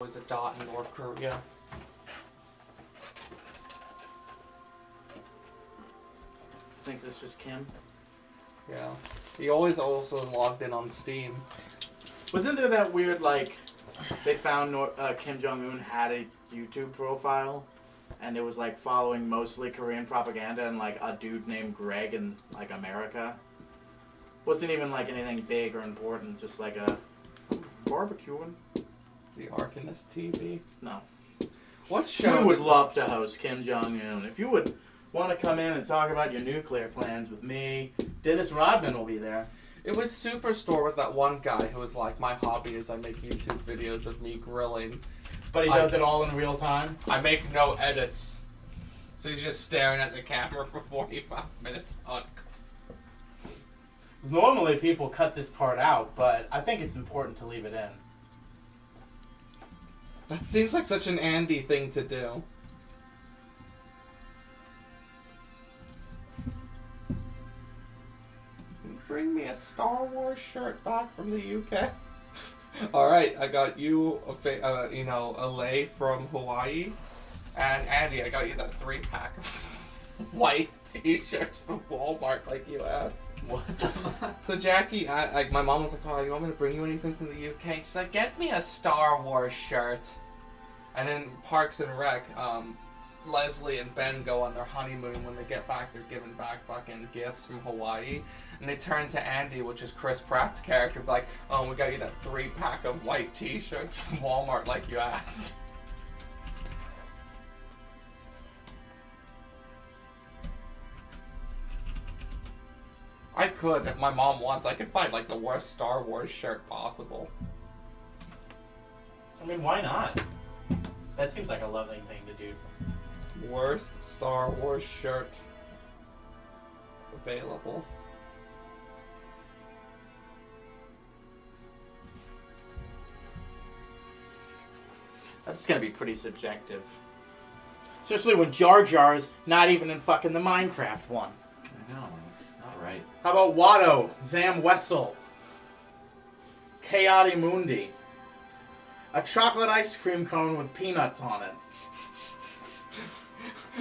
Was a dot in North Korea. Thinks it's just Kim. Yeah. He always also logged in on Steam. Wasn't there that weird, like, they found Kim Jong-un had a YouTube profile, and it was, like, following mostly Korean propaganda and, like, a dude named Greg in, like, America? Wasn't even, like, anything big or important, just, like, a barbecuing. The Arcanist TV. No. What show? We would love to host Kim Jong-un. If you would want to come in and talk about your nuclear plans with me, Dennis Rodman will be there. It was Superstore with that one guy who was like, my hobby is I make YouTube videos of me grilling. But he does it all in real time? I make no edits. So he's just staring at the camera for 45 minutes on. Normally people cut this part out, but I think it's important to leave it in. That seems like such an Andy thing to do. Bring me a Star Wars shirt back from the UK. Alright, I got you a lei from Hawaii. And Andy, I got you that 3-pack of white t-shirts from Walmart like you asked. What the fuck? So Jackie, my mom was like, oh, you want me to bring you anything from the UK? She's like, get me a Star Wars shirt. And in Parks and Rec, Leslie and Ben go on their honeymoon. When they get back, they're giving back fucking gifts from Hawaii. And they turn to Andy, which is Chris Pratt's character, like, oh, we got you that 3-pack of white t-shirts from Walmart like you asked. I could, if my mom wants, I could find like the worst Star Wars shirt possible. I mean, why not? That seems like a lovely thing to do. Worst Star Wars shirt available. That's gonna be pretty subjective. Especially when Jar Jar's not even in fucking the Minecraft one. I know, it's not right. How about Watto, Zam Wessel, Chaotic Mundi, a chocolate ice cream cone with peanuts on it.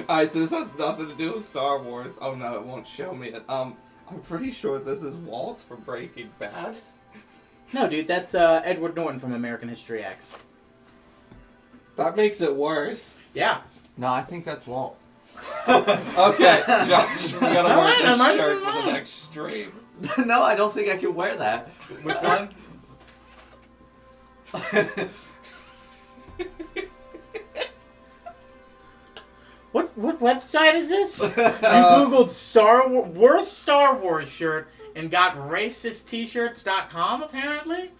Alright, so this has nothing to do with Star Wars. Oh no, it won't show me it. I'm pretty sure this is Walt from Breaking Bad. No, dude, that's Edward Norton from American History X. That makes it worse. Yeah. No, I think that's Walt. Okay, Josh, we gotta wear Alright, this I might shirt be for the wrong. next stream. No, I don't think I can wear that. Which one? What website is this? You googled worst Star Wars shirt and got racist-t-shirts.com apparently?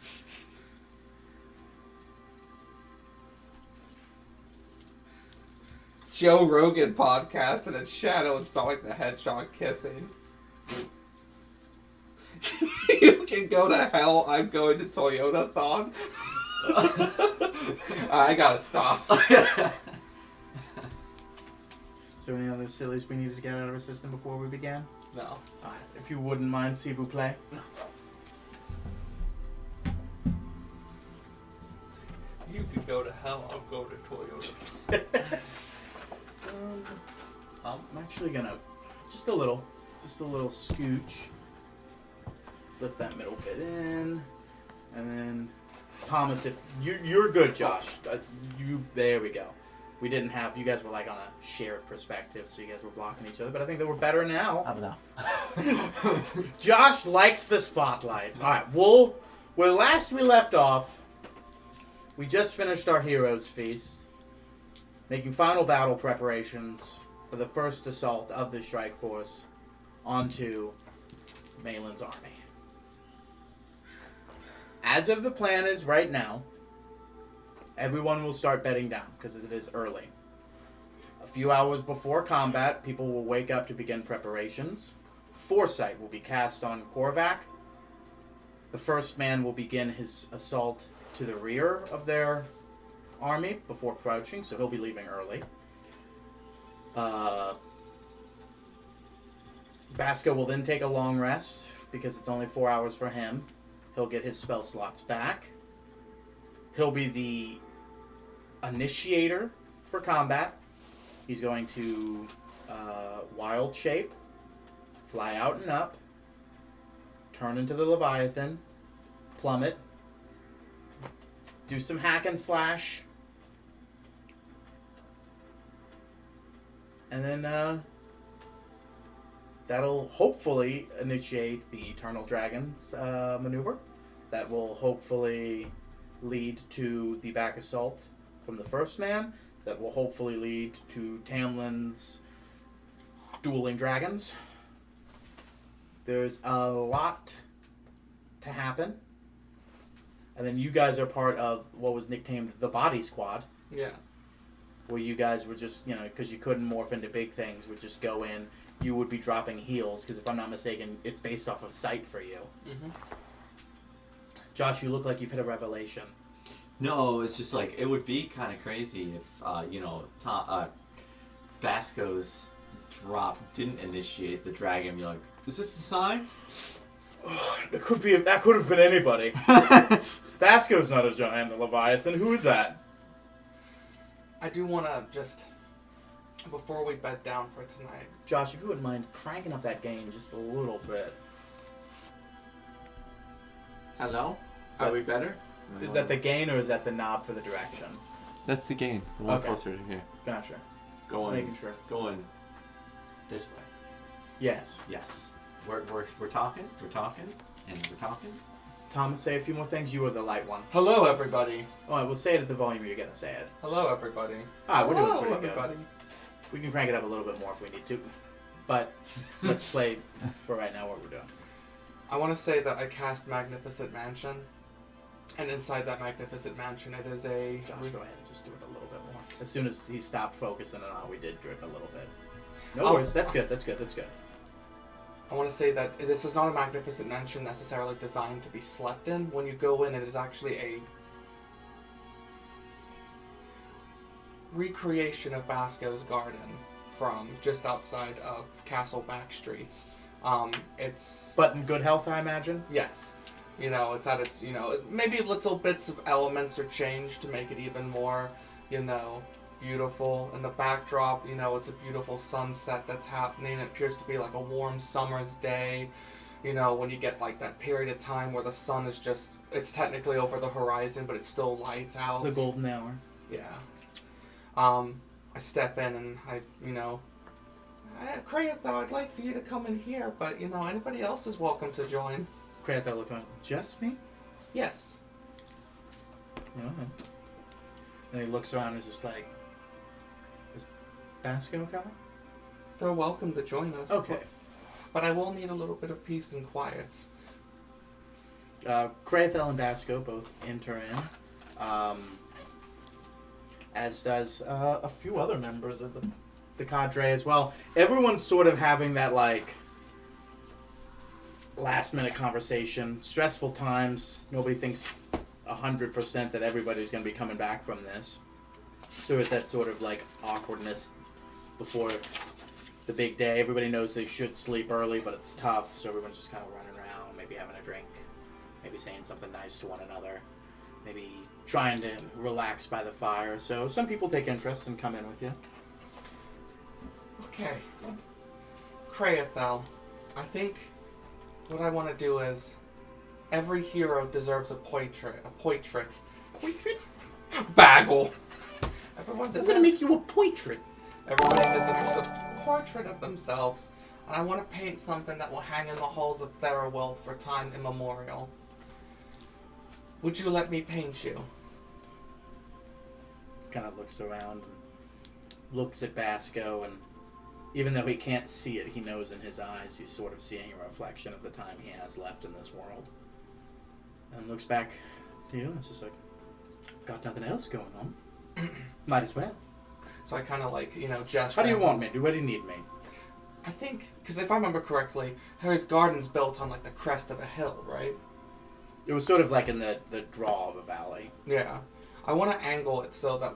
Joe Rogan podcast and it's Shadow and Sonic the Hedgehog kissing. You can go to hell, I'm going to Toyota-thon. I gotta stop. So any other sillies we needed to get out of our system before we began? No. If you wouldn't mind, s'il vous plaît. You can go to hell, I'll go to Toyota. I'm actually gonna just a little scooch. Lift that middle bit in, and then Thomas, if you're good, Josh. There we go. We didn't have you guys were like on a shared perspective, so you guys were blocking each other. But I think that we're better now. I don't know. Josh likes the spotlight. All right, where last we left off, we just finished our heroes feast, making final battle preparations for the first assault of the strike force onto Malin's army. As of the plan is right now, everyone will start bedding down because it is early. A few hours before combat, people will wake up to begin preparations. Foresight will be cast on Korvac. The first man will begin his assault to the rear of their army before crouching, so he'll be leaving early. Basco will then take a long rest because it's only 4 hours for him. He'll get his spell slots back. He'll be the initiator for combat. He's going to wild shape, fly out and up, turn into the Leviathan, plummet, do some hack and slash, and then that'll hopefully initiate the Eternal Dragons maneuver. That will hopefully lead to the back assault from the first man. That will hopefully lead to Tamlin's dueling dragons. There's a lot to happen. And then you guys are part of what was nicknamed the Body Squad, Yeah. where you guys were just, because you couldn't morph into big things, would just go in. You would be dropping heals, because if I'm not mistaken, it's based off of sight for you. Mm-hmm. Josh, you look like you've hit a revelation. No, it's just like, it would be kind of crazy if, Basco's drop didn't initiate the dragon. You're like, is this a sign? That could have been anybody. Basco's not a giant Leviathan. Who is that? I do want to just, before we bed down for tonight, Josh, if you wouldn't mind cranking up that gain just a little bit. Hello? Is Are that- we better? Is that the gain or is that the knob for the direction? That's the gain. The one Okay. closer to here. Gotcha. Just Going, making sure. going this way. Yes. Yes. We're talking, and we're talking. Thomas, say a few more things. You are the light one. hello everybody. Oh, we'll say it at the volume you're going to say it. Hello everybody. We're doing Hello, pretty everybody. good. We can crank it up a little bit more if we need to. But let's play for right now what we're doing. I want to say that I cast Magnificent Mansion, and inside that Magnificent Mansion, it is a. Josh, go ahead and just do it a little bit more. As soon as he stopped focusing on all we did drip a little bit. No Oh. worries. That's good. I want to say that this is not a Magnificent Mansion necessarily designed to be slept in. When you go in, it is actually a recreation of Basco's garden from just outside of Castle Backstreets. It's But in good health, I imagine. yes, it's at its maybe little bits of elements are changed to make it even more beautiful. In the backdrop, it's a beautiful sunset that's happening. It appears to be like a warm summer's day. When you get like that period of time where the sun is it's technically over the horizon, but it's still lights out. The golden hour. Yeah. I step in and Krathel, I'd like for you to come in here, but anybody else is welcome to join. Krathel looked on. Just me? Yes. Yeah. And he looks around and is just like, is Basco coming? They're welcome to join us. Okay. But I will need a little bit of peace and quiet. Krathel and Basco both enter in. As does a few other members of the cadre as well. Everyone's sort of having that last minute conversation. Stressful times. Nobody thinks 100% that everybody's going to be coming back from this. So it's that sort of awkwardness before the big day. Everybody knows they should sleep early, but it's tough. So everyone's just kind of running around, maybe having a drink, maybe saying something nice to one another, maybe trying to relax by the fire. So some people take interest and come in with you. Okay. Krathel, I think what I want to do is every hero deserves a portrait. Portrait? Bagel! Everyone I'm deserves... going to make you a portrait. Everybody deserves a portrait of themselves, and I want to paint something that will hang in the halls of Therawell for time immemorial. Would you let me paint you? Kind of looks around, and looks at Basco, and even though he can't see it, he knows in his eyes he's sort of seeing a reflection of the time he has left in this world. And looks back to you, and it's just like, got nothing else going on. Might as well. So I kind of gesture. How do you want me? What do you need me? I think, because if I remember correctly, Harry's garden's built on the crest of a hill, right? It was sort of like in the draw of a valley. Yeah. I want to angle it so that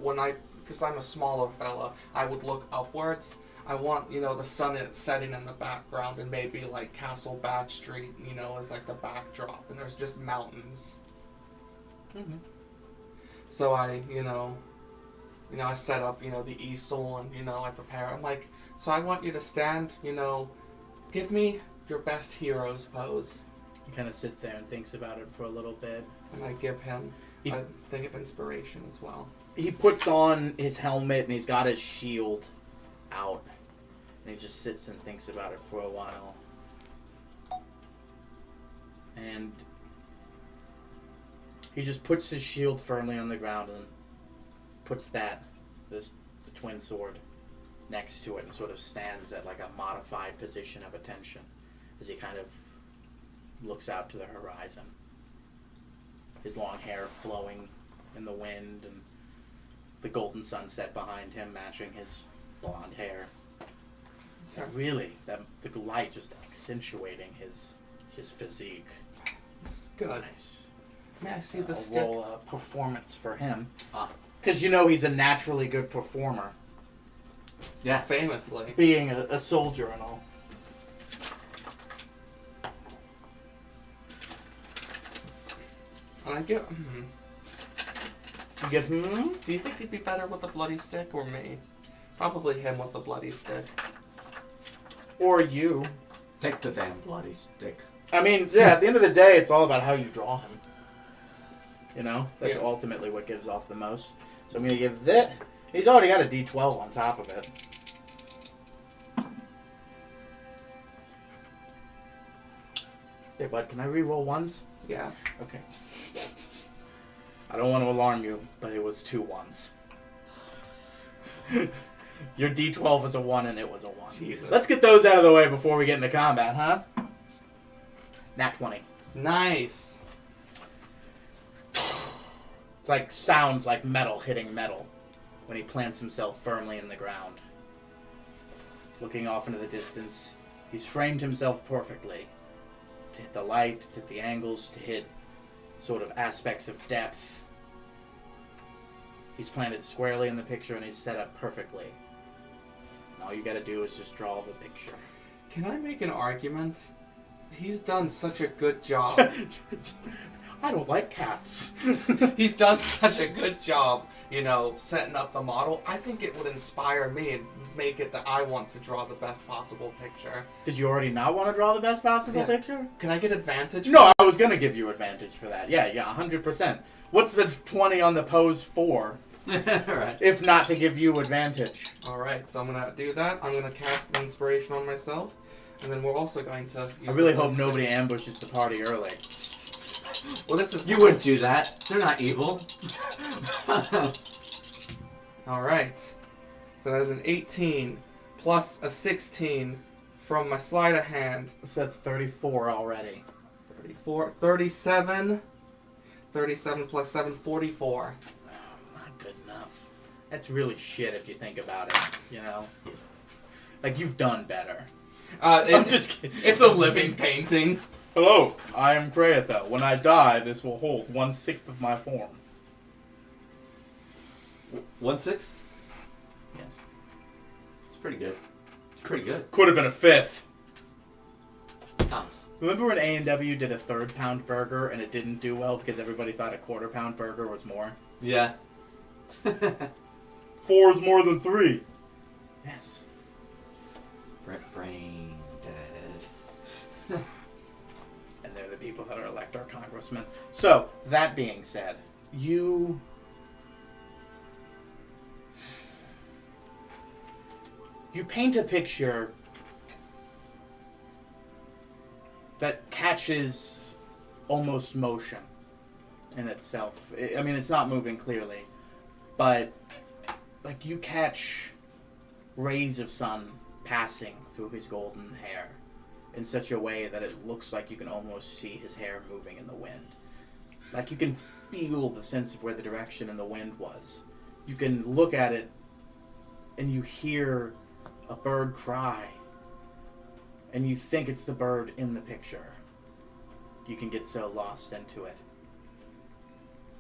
because I'm a smaller fella, I would look upwards. I want, the sun is setting in the background and maybe Castle Backstreet, as the backdrop, and there's just mountains. Mm-hmm. So I, You know, I set up, you know, the easel and, you know, I prepare. I'm like, so I want you to stand, you know, give me your best hero's pose. He kind of sits there and thinks about it for a little bit. And I give him He- a thing of inspiration as well. He puts on his helmet and he's got his shield out. And he just sits and thinks about it for a while. And he just puts his shield firmly on the ground and puts the twin sword next to it and sort of stands at like a modified position of attention as he kind of looks out to the horizon. His long hair flowing in the wind and the golden sunset behind him matching his blonde hair. Okay. Really, the light just accentuating his physique. This is good. Nice. May I see the I'll stick? roll a performance for him. Ah. Because you know he's a naturally good performer, Yeah. Famously. being a soldier and all. And I give. You get Do you think he'd be better with the bloody stick or me? Probably him with the bloody stick. or you. Take the damn bloody stick. I mean, yeah, at the end of the day, it's all about how you draw him. You know? That's Yeah. ultimately what gives off the most. So I'm going to give that. He's already got a D12 on top of it. Hey, bud, can I re-roll ones? Yeah. Okay. I don't want to alarm you, but it was 2 ones. Your D12 was a 1 and it was a 1. Jesus. Let's get those out of the way before we get into combat, huh? Nat 20. Nice. It's like sounds like metal hitting metal when he plants himself firmly in the ground. Looking off into the distance, he's framed himself perfectly to hit the light, to hit the angles, to hit sort of aspects of depth. He's planted squarely in the picture and he's set up perfectly. And all you gotta do is just draw the picture. Can I make an argument? He's done such a good job. I don't like cats. He's done such a good job, you know, setting up the model. I think it would inspire me and make it that I want to draw the best possible picture. Did you already not want to draw the best possible Yeah. picture? Can I get advantage? No, I was gonna give you advantage for that. Yeah, 100%. What's the 20 on the pose for, Right. if not to give you advantage? Alright, so I'm gonna do that. I'm gonna cast an inspiration on myself. And then we're also going to use I really the hope blood nobody stick. ambushes the party early. Well, this is You wouldn't do that. They're not evil. Alright. So that is an 18 plus a 16 from my sleight of hand. So that's 34 already. 34, 37. 37 plus 7, 44. Not good enough. That's really shit if you think about it, you know? Like, you've done better. I'm just kidding. It's a living painting. Hello, I am Kraethel. When I die, this will hold 1/6 of my form. 1/6? Yes. It's pretty good. Pretty good. Could have been a 5th. Thomas. Remember when A&W did a 3rd pound burger and it didn't do well because everybody thought a 1/4 pound burger was more? Yeah. 4 is more than 3. Yes. Brain dead. And they're the people that are elect our congressmen. So, that being said, you paint a picture that catches almost motion in itself. I mean, it's not moving clearly, but like you catch rays of sun passing through his golden hair in such a way that it looks like you can almost see his hair moving in the wind. Like you can feel the sense of where the direction in the wind was. You can look at it and you hear a bird cry and you think it's the bird in the picture. You can get so lost into it.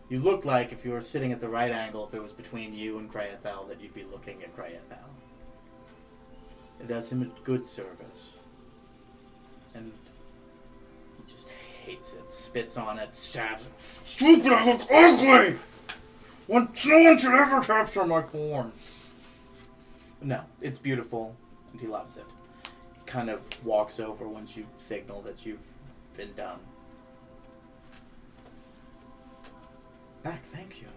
You look like if you were sitting at the right angle, if it was between you and Kraethel, that you'd be looking at Kraethel. It does him a good service. And he just hates it, spits on it, stabs it. Stupid, I look ugly! No one should ever capture my form. No, it's beautiful, and he loves it. He kind of walks over once you signal that you've been done. Mac, thank you.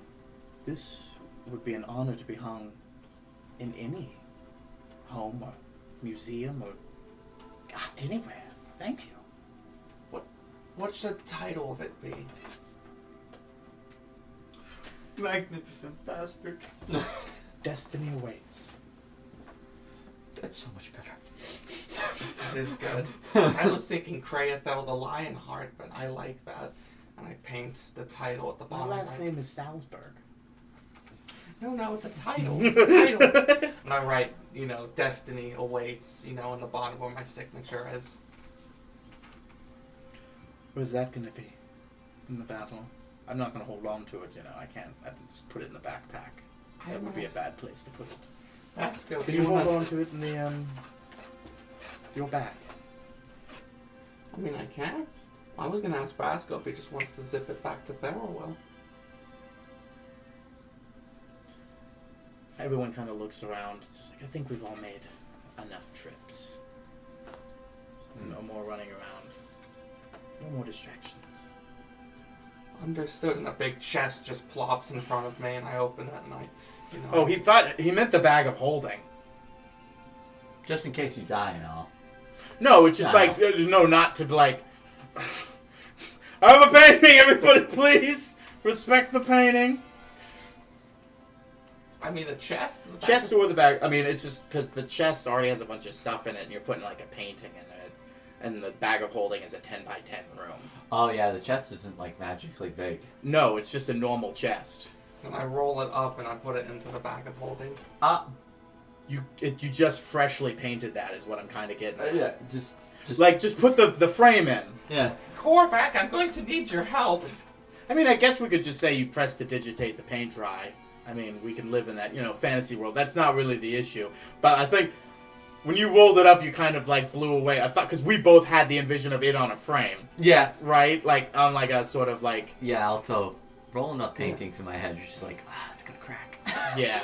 This would be an honor to be hung in any home or museum or anywhere. Thank you. What should the title of it be? Magnificent bastard. Destiny awaits. That's so much better. That is good. I was thinking Kraethel the Lionheart, but I like that. And I paint the title at the My bottom. last right. name is Salzburg. No, it's a title. It's a title. And I write, Destiny awaits, in the bottom where my signature is. Where's that going to be in the battle? I'm not going to hold on to it, I can't. I can just put it in the backpack. That would be a bad place to put it. Basco, Can you hold on to it in the, your bag? I mean, I can. I was going to ask Basco if he just wants to zip it back to Therouel. Everyone kind of looks around. It's just like, I think we've all made enough trips. No more running around. No more distractions. Understood. And a big chest just plops in front of me, and I open it, and I, Oh, he meant the bag of holding. Just in case you die and all. No, it's just No. like, no, not to like... I have a painting, everybody, please! Respect the painting. I mean, the chest? The Chest or the bag, I mean, it's just because the chest already has a bunch of stuff in it, and you're putting like a painting in it. And the bag of holding is a 10 by 10 room. Oh yeah, the chest isn't like magically big. No, it's just a normal chest. And I roll it up, and I put it into the bag of holding. You just freshly painted that is what I'm kind of getting at. Yeah, just Like, just put the frame in. yeah. Korvac, I'm going to need your help. I mean, I guess we could just say you press to digitate the paint dry. I mean, we can live in that, fantasy world. That's not really the issue. But I think when you rolled it up, you kind of, like, blew away. I thought, because we both had the envision of it on a frame, Yeah. right? Like, on, like, a sort of, like... Yeah, also, rolling up paintings in my head, you're just like, it's gonna crack. Yeah.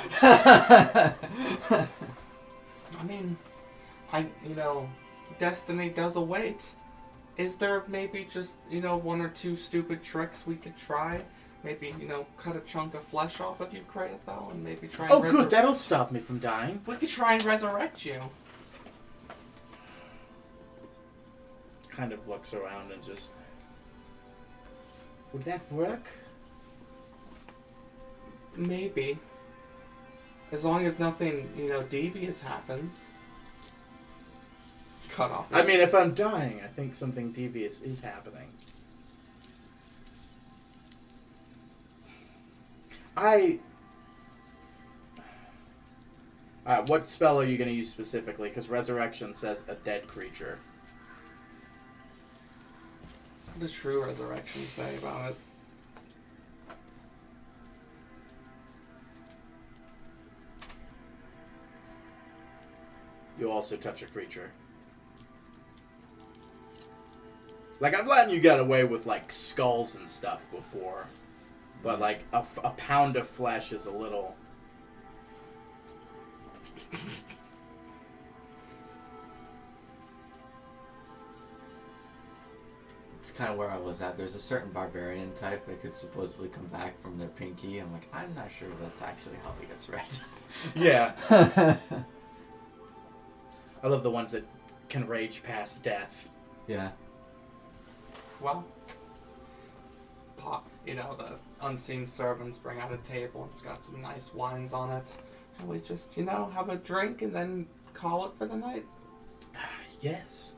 I mean, Destiny does await. Is there maybe just, one or two stupid tricks we could try? Maybe, cut a chunk of flesh off of you, Kraethel, and maybe try and Oh, good. That'll stop me from dying. We could try and resurrect you. Kind of looks around and just... Would that work? Maybe. As long as nothing, devious happens. Cut off. I mean, if I'm dying, I think something devious is happening. Alright, what spell are you going to use specifically? Because Resurrection says a dead creature. What does True Resurrection say about it? You also touch a creature. Like, I've letting you get away with, like, skulls and stuff before. But, like, a pound of flesh is a little... It's kind of where I was at. There's a certain barbarian type that could supposedly come back from their pinky. I'm like, I'm not sure that's actually how he gets read. Yeah. I love the ones that can rage past death. Yeah. Well, the unseen servants bring out a table. It's got some nice wines on it. Shall we just, have a drink and then call it for the night? Yes.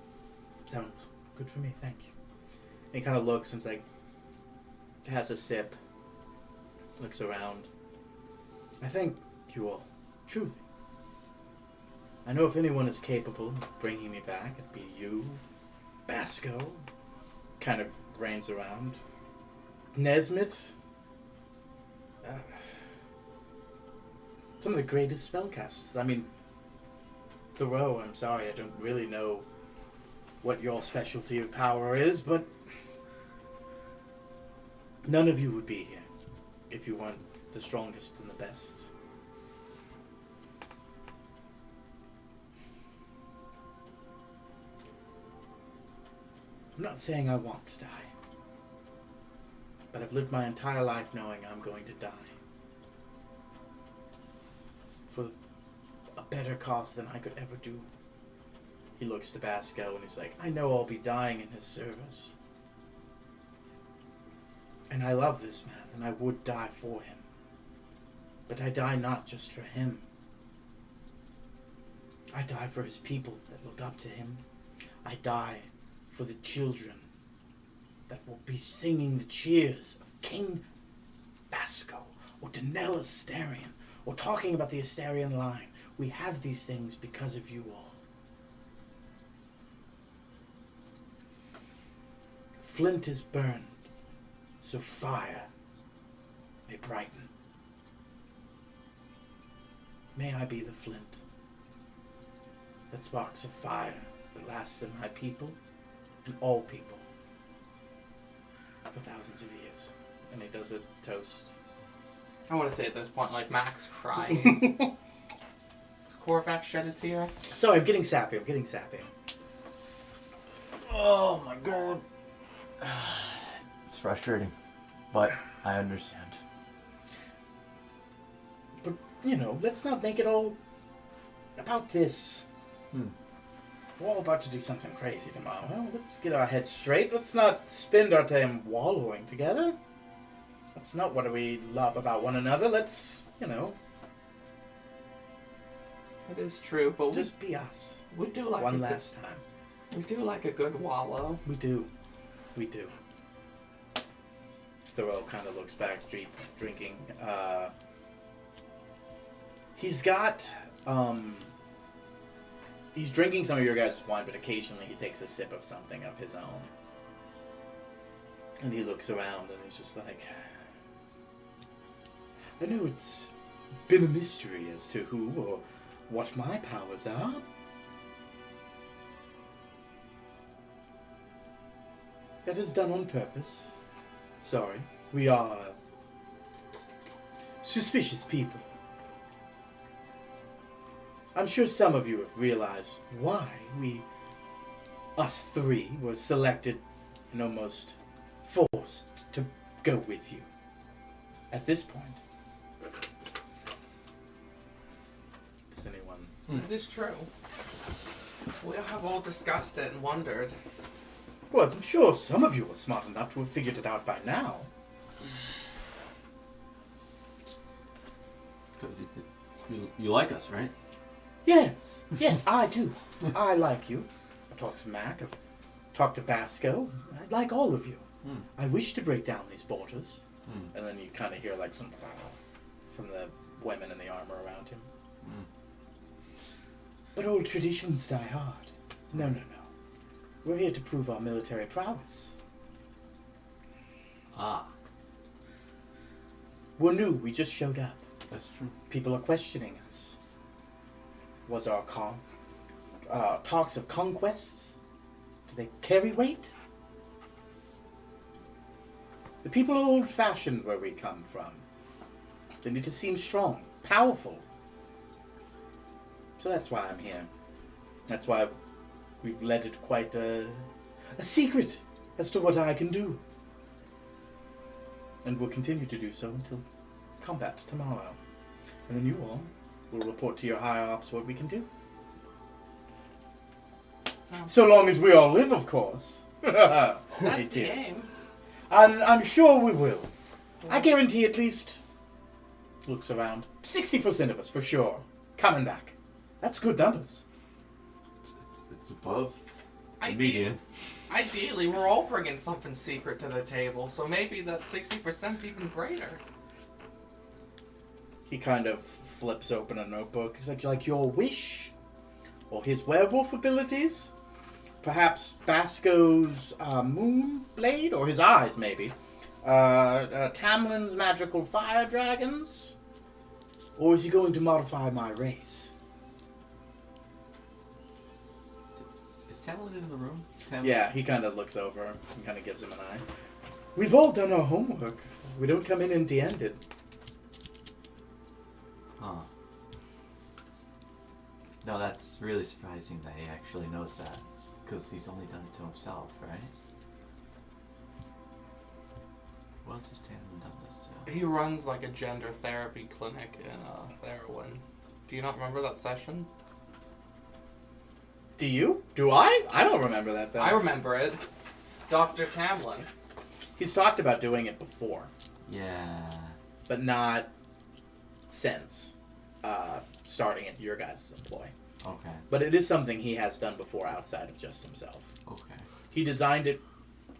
Sounds good for me, thank you. And he kind of looks and is like, has a sip, looks around. I thank you all, truly. I know if anyone is capable of bringing me back, it'd be you, Basco, kind of reins around. Nesmith. Some of the greatest spellcasters. I mean, Thoreau, I'm sorry, I don't really know what your specialty of power is, but none of you would be here if you weren't the strongest and the best. I'm not saying I want to die, but I've lived my entire life knowing I'm going to die. For a better cause than I could ever do. He looks to Basco and he's like, I know I'll be dying in his service. And I love this man, and I would die for him. But I die not just for him. I die for his people that look up to him. I die for the children that will be singing the cheers of King Basco or Danelle Astarion or talking about the Astarion line. We have these things because of you all. Flint is burned, so fire may brighten. May I be the flint that sparks a fire that lasts in my people and all people for thousands of years. And he does a toast. I want to say at this point, like, Mac's crying. Does Korvac shed a tear? Sorry, I'm getting sappy. Oh my god. It's frustrating, but I understand. But, you know, let's not make it all about this. We're all about to do something crazy tomorrow. Well, let's get our heads straight. Let's not spend our time wallowing together. That's not what we love about one another. Let's, you know, It is true, but just be us. we do like One a last time. We do like a good wallow. We do. Thoreau kind of looks back, drinking. He's got, he's drinking some of your guys' wine, but occasionally he takes a sip of something of his own. And he looks around and he's just like, I know it's been a mystery as to who or what my powers are. That is done on purpose. Sorry. We are suspicious people. I'm sure some of you have realized why us three, were selected and almost forced to go with you. At this point. Does anyone... It is true. We have all discussed it and wondered. Well, I'm sure some of you are smart enough to have figured it out by now. You like us, right? Yes, I do. I like you. I've talked to Mac, I've talked to Basco. I like all of you. I wish to break down these borders. And then you kind of hear like some from the women in the armor around him. But old traditions die hard. No. We're here to prove our military prowess. Ah, We're new, we just showed up. that's true. People are questioning us. Was our talks of conquests, do they carry weight? The people are old-fashioned where we come from. They need to seem strong, powerful. So that's why I'm here. That's why we've led it quite a secret as to what I can do. And we'll continue to do so until combat tomorrow. And then you all will report to your higher ups what we can do. So long as we all live, of course. That's the aim. And I'm sure we will. I guarantee at least, looks around, 60% of us for sure coming back. That's good numbers. It's above the Ide- median. Ideally, we're all bringing something secret to the table, so maybe that 60%'s even greater. He kind of flips open a notebook. He's like your wish? Or his werewolf abilities? Perhaps Basco's moon blade? Or his eyes, maybe. Tamlin's magical fire dragons? Or is he going to modify my race? Is Tamlin in the room? Tamlin? Yeah, he kind of looks over and kind of gives him an eye. We've all done our homework. We don't come in empty-handed. Huh. No, that's really surprising that he actually knows that. Because he's only done it to himself, right? Who else has Tamlin done this to? He runs like a gender therapy clinic in Therowen. Do you not remember that session? Do you? Do I? I don't remember that. I remember it. Dr. Tamlin. He's talked about doing it before, Yeah. but not since starting at your guys' employ. Okay. But it is something he has done before outside of just himself. Okay. He designed it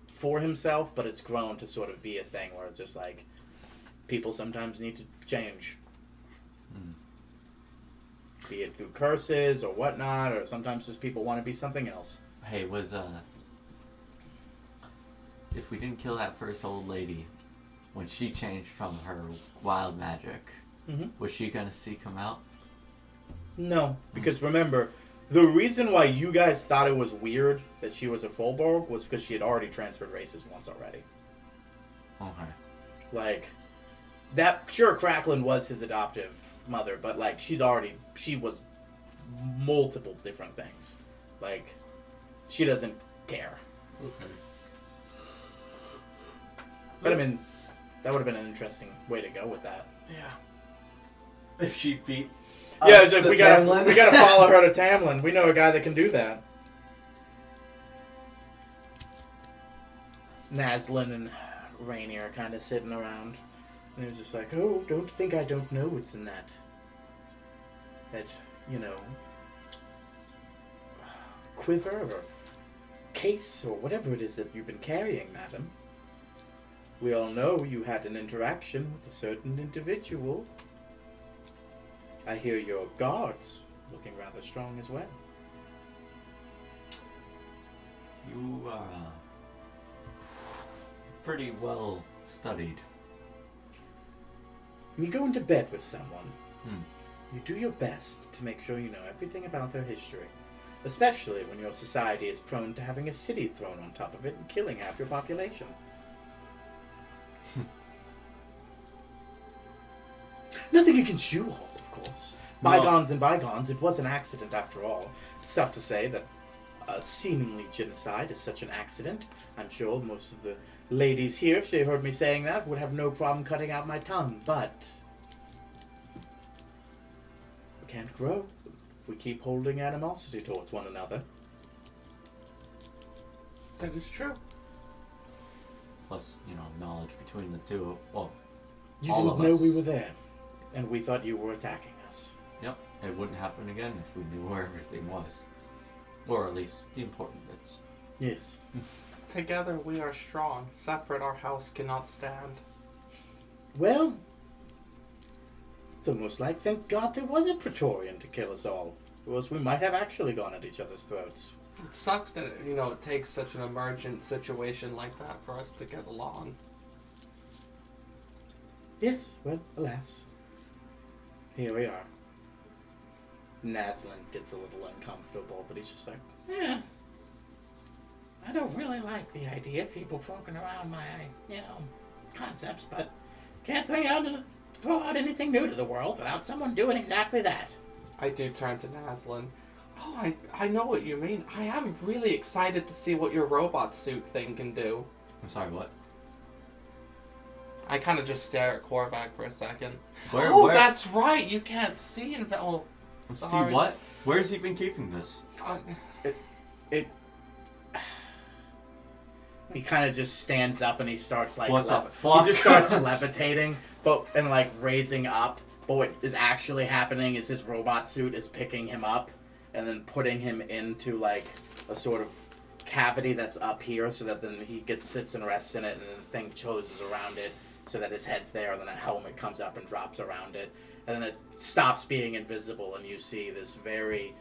for himself, but it's grown to sort of be a thing where it's just like people sometimes need to change. Be it through curses or whatnot, or sometimes just people want to be something else. Hey, if we didn't kill that first old lady, when she changed from her wild magic, was she gonna seek him out? No, because remember, the reason why you guys thought it was weird that she was a Folborg was because she had already transferred races once already. Okay. Like, that, sure, Cracklin was his adoptive mother, but like, she was multiple different things. Like, she doesn't care. Okay. But I mean, that would have been an interesting way to go with that. Yeah. If she beat. Yeah, it's like, the we Tamlin. gotta follow her to Tamlin. We know a guy that can do that. Naslin and Rainier are kind of sitting around, and he's just like, "Oh, don't think I don't know what's in that, quiver or case or whatever it is that you've been carrying, madam. We all know you had an interaction with a certain individual. I hear your guards looking rather strong as well." You are pretty well studied. When you go into bed with someone, Hmm. you do your best to make sure you know everything about their history, especially when your society is prone to having a city thrown on top of it and killing half your population. Nothing against you all, of course. No. Bygones and bygones, it was an accident after all. It's tough to say that a seemingly genocide is such an accident. I'm sure most of the ladies here, if they heard me saying that, would have no problem cutting out my tongue, but we can't grow. We keep holding animosity towards one another. That is true. Plus, knowledge between the two. Well, You all didn't of know us. we were there, and we thought you were attacking us. Yep, it wouldn't happen again if we knew where everything was. Or at least the important bits. Yes. Together we are strong. Separate our house cannot stand. Well, it's almost like, thank God there was a Praetorian to kill us all, or else we might have actually gone at each other's throats. It sucks that it takes such an emergent situation like that for us to get along. Yes, well, alas. Here we are. Naslin gets a little uncomfortable, but he's just like, yeah. I don't really like the idea of people poking around my, concepts, but can't throw out anything new to the world without someone doing exactly that. I do turn to Naslin. Oh, I know what you mean. I am really excited to see what your robot suit thing can do. I'm sorry, what? I kind of just stare at Korvac for a second. Where? That's right. You can't see in... Oh, See sorry. what? Where's he been keeping this? He kind of just stands up and he starts like What the fuck? He just starts levitating, and like raising up. But what is actually happening is his robot suit is picking him up and then putting him into like a sort of cavity that's up here, so that then he sits and rests in it, and then the thing closes around it, so that his head's there. And then a helmet comes up and drops around it, and then it stops being invisible, and you see this very.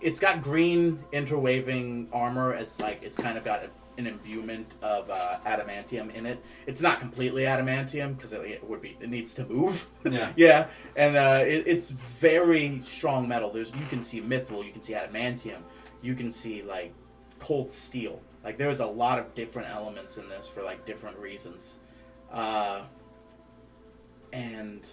It's got green interwaving armor, as like it's kind of got an imbuement of adamantium in it. It's not completely adamantium because it needs to move. Yeah. Yeah, and it's very strong metal. You can see mithril, you can see adamantium, you can see like cold steel. Like there's a lot of different elements in this for like different reasons, and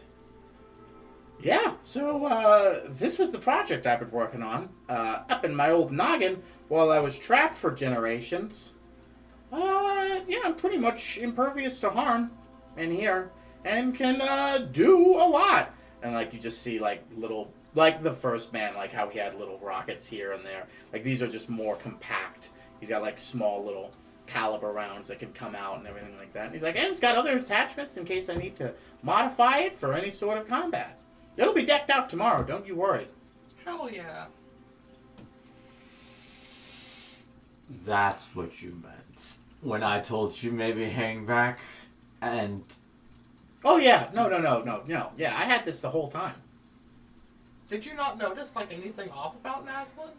Yeah, so this was the project I've been working on up in my old noggin while I was trapped for generations. Yeah, I'm pretty much impervious to harm in here and can do a lot. And like you just see like little, like the first man, like how he had little rockets here and there. Like these are just more compact. He's got like small little caliber rounds that can come out and everything like that. And he's like, and it's got other attachments in case I need to modify it for any sort of combat. It'll be decked out tomorrow, don't you worry. Hell yeah. That's what you meant when I told you maybe hang back and... Oh yeah, no. Yeah, I had this the whole time. Did you not notice like anything off about Naslin?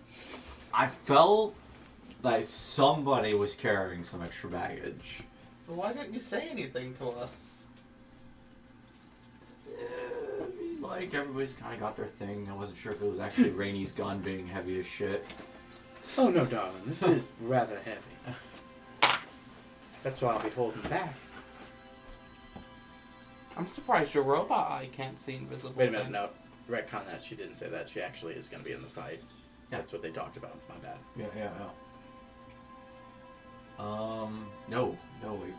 I felt like somebody was carrying some extra baggage. So why didn't you say anything to us? I mean, like, everybody's kind of got their thing. I wasn't sure if it was actually Rainy's gun being heavy as shit. Oh no, darling, this is rather heavy. That's why I'll be holding back. I'm surprised your robot eye can't see invisible Wait a minute, things. no. Retcon that, she didn't say that. She actually is going to be in the fight. That's what they talked about, my bad. Yeah. No,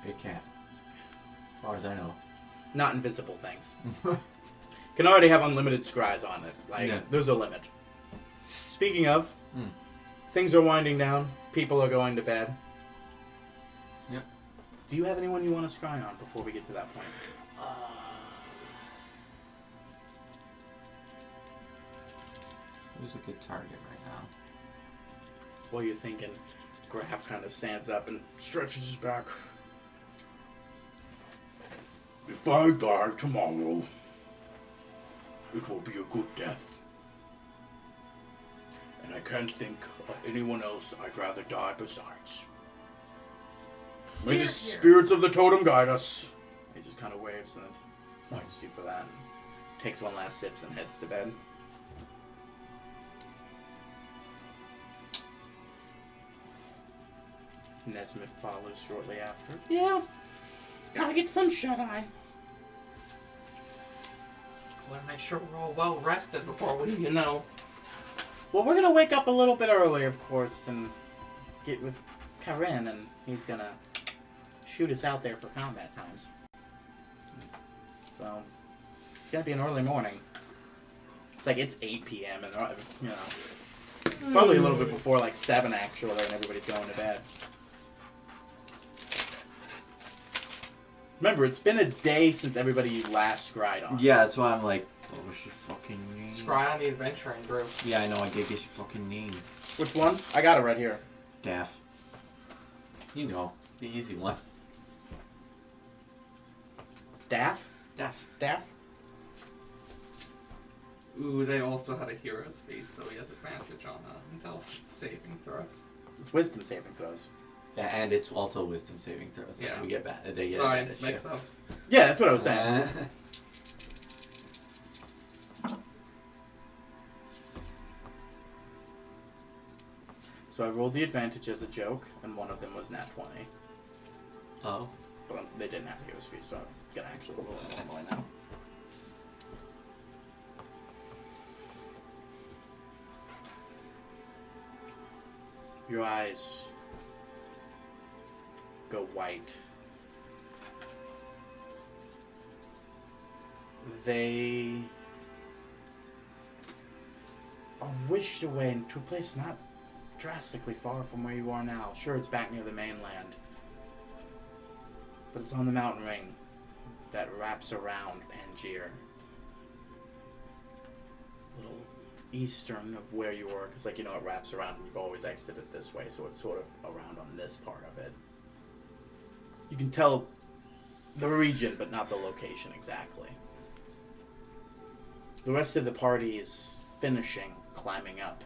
it can't. As far as I know. Not invisible things. Can already have unlimited scries on it. Like, Yeah. there's a limit. Speaking of, things are winding down. People are going to bed. Yep. Do you have anyone you want to scry on before we get to that point? Who's a good target right now? While you're thinking, Graf kind of stands up and stretches his back. If I die tomorrow, it will be a good death. And I can't think of anyone else I'd rather die besides. May Here, the here. spirits of the totem guide us. He just kind of waves and points to you for that. And takes one last sips and heads to bed. Nesmith follows shortly after. Yeah, gotta get some shut-eye. I want to make sure we're all well rested before we, you know. Well, we're gonna wake up a little bit early, of course, and get with Karen, and he's gonna shoot us out there for combat times. So, it's gonna be an early morning. It's like, it's 8 p.m., and, you know, probably a little bit before, like 7, actually, and everybody's going to bed. Remember, it's been a day since everybody last scried on. Yeah, that's why I'm like, what was your fucking name? Scry on the adventuring group. Yeah, I know, I did get your fucking name. Which one? I got it right here. Daff. You know, the easy one. Daff? Daff. Daff? Ooh, they also had a hero's feast, so he has advantage on intelligence saving throws. It's wisdom saving throws. Yeah, and it's also wisdom saving throws. Yeah. We get bad. They get Sorry, advantage, mix yeah. up. Yeah, that's what I was saying. So I rolled the advantage as a joke, and one of them was nat 20. Oh. But they didn't have hero's feast, so I'm gonna actually roll it normally now. Your eyes go white. They are wished away into a place not drastically far from where you are now. Sure, it's back near the mainland, but it's on the mountain ring that wraps around Pangaea. A little eastern of where you were, because, like, you know, it wraps around and you've always exited this way, so it's sort of around on this part of it. You can tell the region, but not the location exactly. The rest of the party is finishing climbing up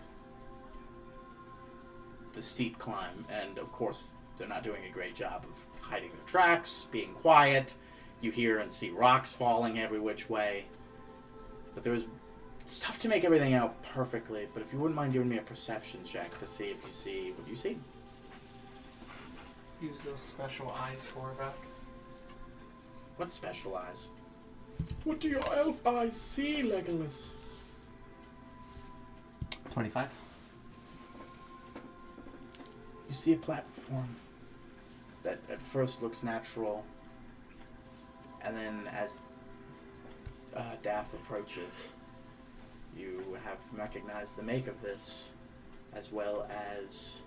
the steep climb, and of course they're not doing a great job of hiding their tracks, being quiet. You hear and see rocks falling every which way, but it's tough to make everything out perfectly. But if you wouldn't mind giving me a perception check to see if you see what you see. Use those special eyes for that. What special eyes? What do your elf eyes see, Legolas? 25. You see a platform that at first looks natural, and then as Daff approaches, you have recognized the make of this, as well as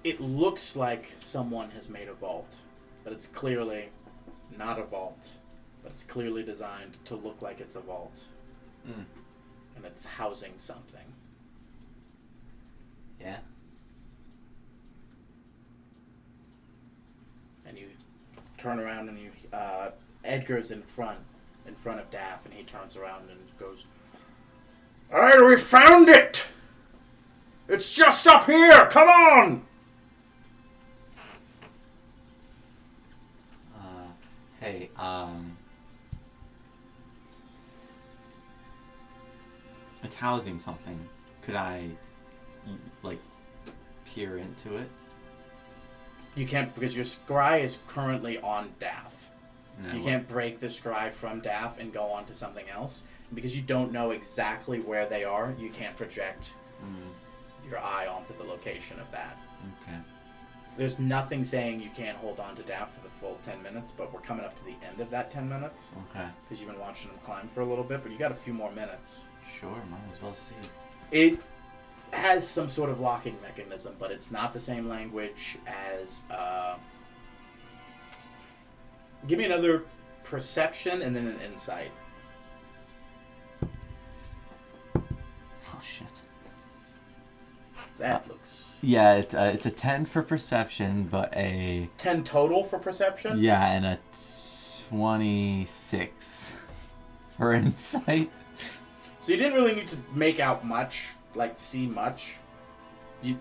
it looks like someone has made a vault, but it's clearly not a vault, but it's clearly designed to look like it's a vault. Mm. And it's housing something. Yeah. And you turn around and you Edgar's in front of Daff, and he turns around and goes, "Alright, we found it! It's just up here! Come on!" Hey, it's housing something. Could I, like, peer into it? You can't, because your scry is currently on Daff. No. You can't break the scry from Daff and go on to something else. Because you don't know exactly where they are, you can't project your eye onto the location of that. Okay. There's nothing saying you can't hold on to Daff for the full 10 minutes, but we're coming up to the end of that 10 minutes. Okay. Because you've been watching him climb for a little bit, but you got a few more minutes. Sure, might as well see. It has some sort of locking mechanism, but it's not the same language as... Give me another perception and then an insight. Oh, shit. That looks... Yeah, it's a 10 for perception, but a... 10 total for perception? Yeah, and a 26 for insight. So you didn't really need to make out much, like see much.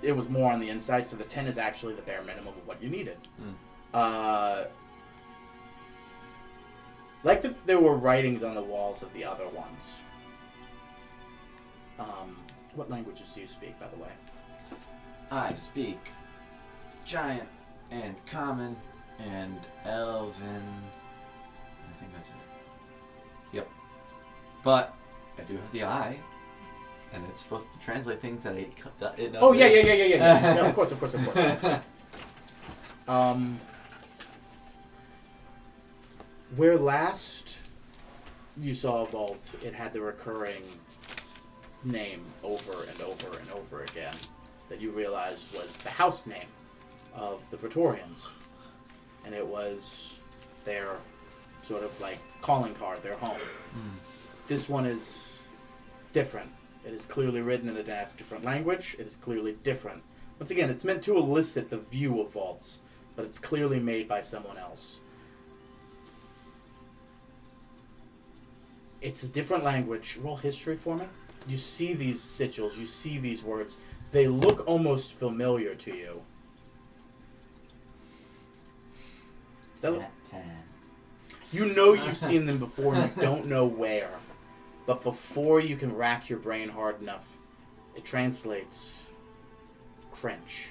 It was more on the inside, so the 10 is actually the bare minimum of what you needed. Like that there were writings on the walls of the other ones. What languages do you speak, by the way? I speak Giant and Common and Elven. I think that's it. Yep. But I do have the eye, and it's supposed to translate things that it doesn't. Oh, yeah. Yeah, of course. Where last you saw a vault, it had the recurring name over and over and over again that you realized was the house name of the Praetorians. And it was their sort of like calling card, their home. This one is different. It is clearly written in a different language. It is clearly different. Once again, it's meant to elicit the view of vaults, but it's clearly made by someone else. It's a different language. Roll history for me. You see these sigils. You see these words. They look almost familiar to you. Nat 10. You know you've seen them before and you don't know where. But before you can rack your brain hard enough, it translates French.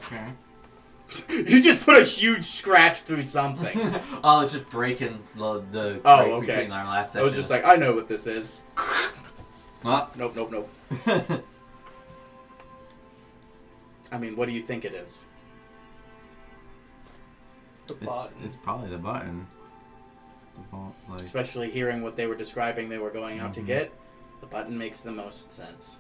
Okay. You just put a huge scratch through something. Oh, it's just breaking the break okay. between our last I session. was just like, I know what this is. Huh? Nope. I mean, what do you think it is? The button. It's probably the button. The vault, like... Especially hearing what they were describing they were going out to get, the button makes the most sense.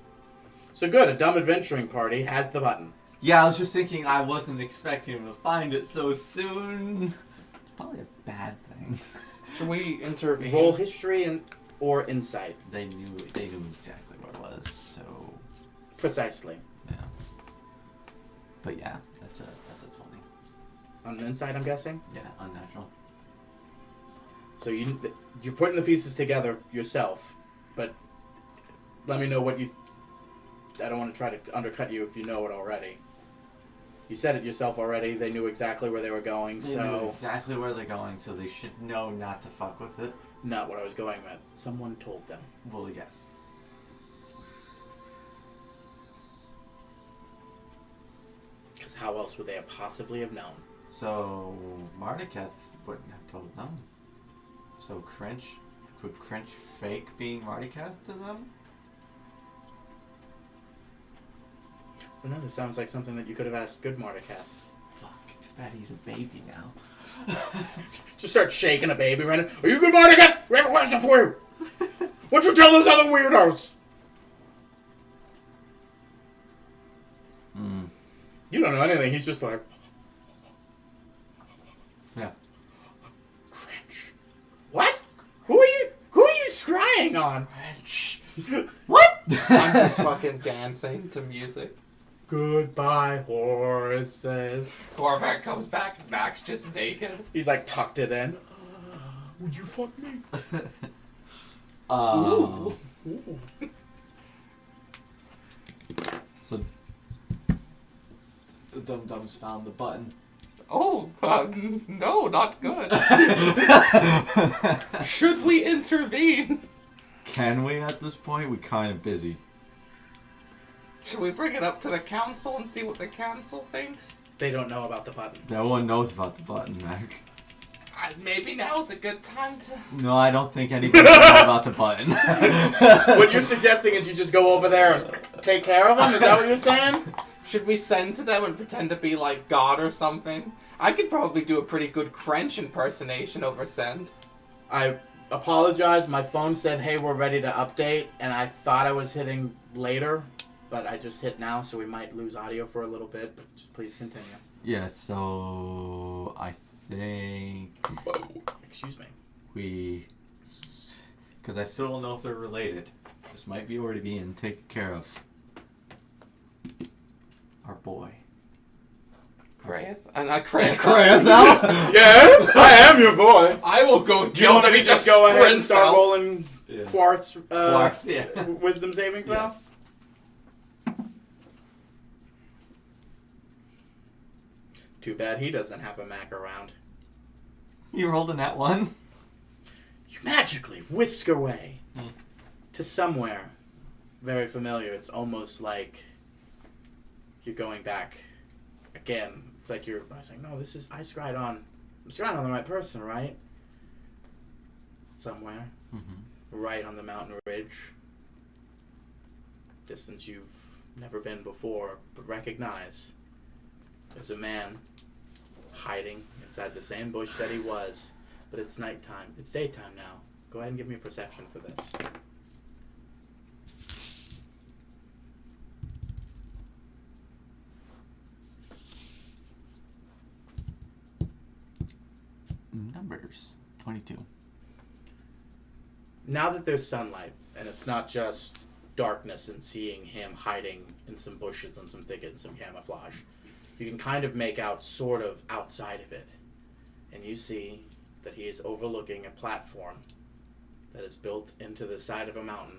So good, a dumb adventuring party has the button. Yeah, I was just thinking I wasn't expecting him to find it so soon. It's probably a bad thing. Should we intervene? Roll history or insight. They knew exactly what it was, so Precisely. yeah. But yeah, that's a 20. On insight, I'm guessing? Yeah, unnatural. So you're putting the pieces together yourself, but let me know what you... I don't want to try to undercut you if you know it already. You said it yourself already. They knew exactly where they were going, They knew exactly where they're going, so they should know not to fuck with it. Not what I was going with. Someone told them. Well, yes. how else would they have possibly have known? So Mardeketh wouldn't have told them. So could Crinch fake being Mardeketh to them? I don't know, this sounds like something that you could have asked good Mordecai. Fuck, too bad he's a baby now. Just start shaking a baby right now. Are you good Mordecai? We have a question for you. What'd you tell those other weirdos? You don't know anything. He's just like... Yeah. Cringe. What? Who are you scrying on? Crinch. What? I'm just fucking dancing to music. Goodbye, horses. Korvac comes back, Mac's just naked. He's like tucked it in. Would you fuck me? Um, Ooh. So the Dum Dums found the button. Oh, no, not good. Should we intervene? Can we at this point? We're kind of busy. Should we bring it up to the council and see what the council thinks? They don't know about the button. No one knows about the button, Mac. Maybe now's a good time to... No, I don't think anybody knows about the button. What you're suggesting is you just go over there and take care of them? Is that what you're saying? Should we send to them and pretend to be like God or something? I could probably do a pretty good Crench impersonation over send. I apologize. My phone said, hey, we're ready to update, and I thought I was hitting later, but I just hit now, so we might lose audio for a little bit, but just please continue. Yeah, so I think Excuse me. because I still don't know if they're related. This might be already being taken care of. Our boy. Kraeth? Not Kraeth. Kraeth now? Yes, I am your boy. I will go Do you want me to just go ahead and start out. rolling Yeah. quartz, Yeah. wisdom saving throw? Yes. Too bad he doesn't have a Mac around. You rolled in that one? You magically whisk away to somewhere very familiar. It's almost like you're going back again. It's like I was like, no, I'm scrying on the right person, right? Somewhere. Right on the mountain ridge. Distance you've never been before, but recognize. There's a man hiding inside the same bush that he was, but it's nighttime. It's daytime now. Go ahead and give me a perception for this. Numbers. 22. Now that there's sunlight, and it's not just darkness and seeing him hiding in some bushes and some thickets and some camouflage, you can kind of make out sort of outside of it. And you see that he is overlooking a platform that is built into the side of a mountain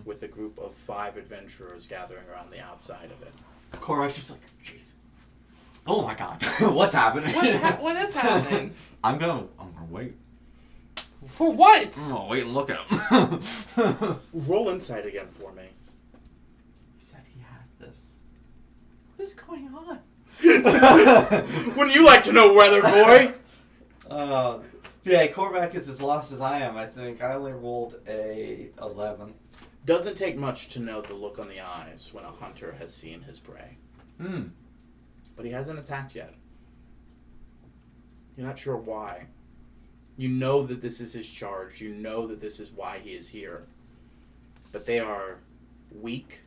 with a group of 5 adventurers gathering around the outside of it. Korva's just like, jeez. Oh my god. What's happening? What is happening? I'm gonna wait. For what? I'm gonna wait and look at him. Roll insight again for me. He said he had this. What is going on? Wouldn't you like to know, weather boy? Yeah, Korvac is as lost as I am, I think. I only rolled a 11. Doesn't take much to know the look on the eyes when a hunter has seen his prey. But he hasn't attacked yet. You're not sure why. You know that this is his charge. You know that this is why he is here. But they are weak.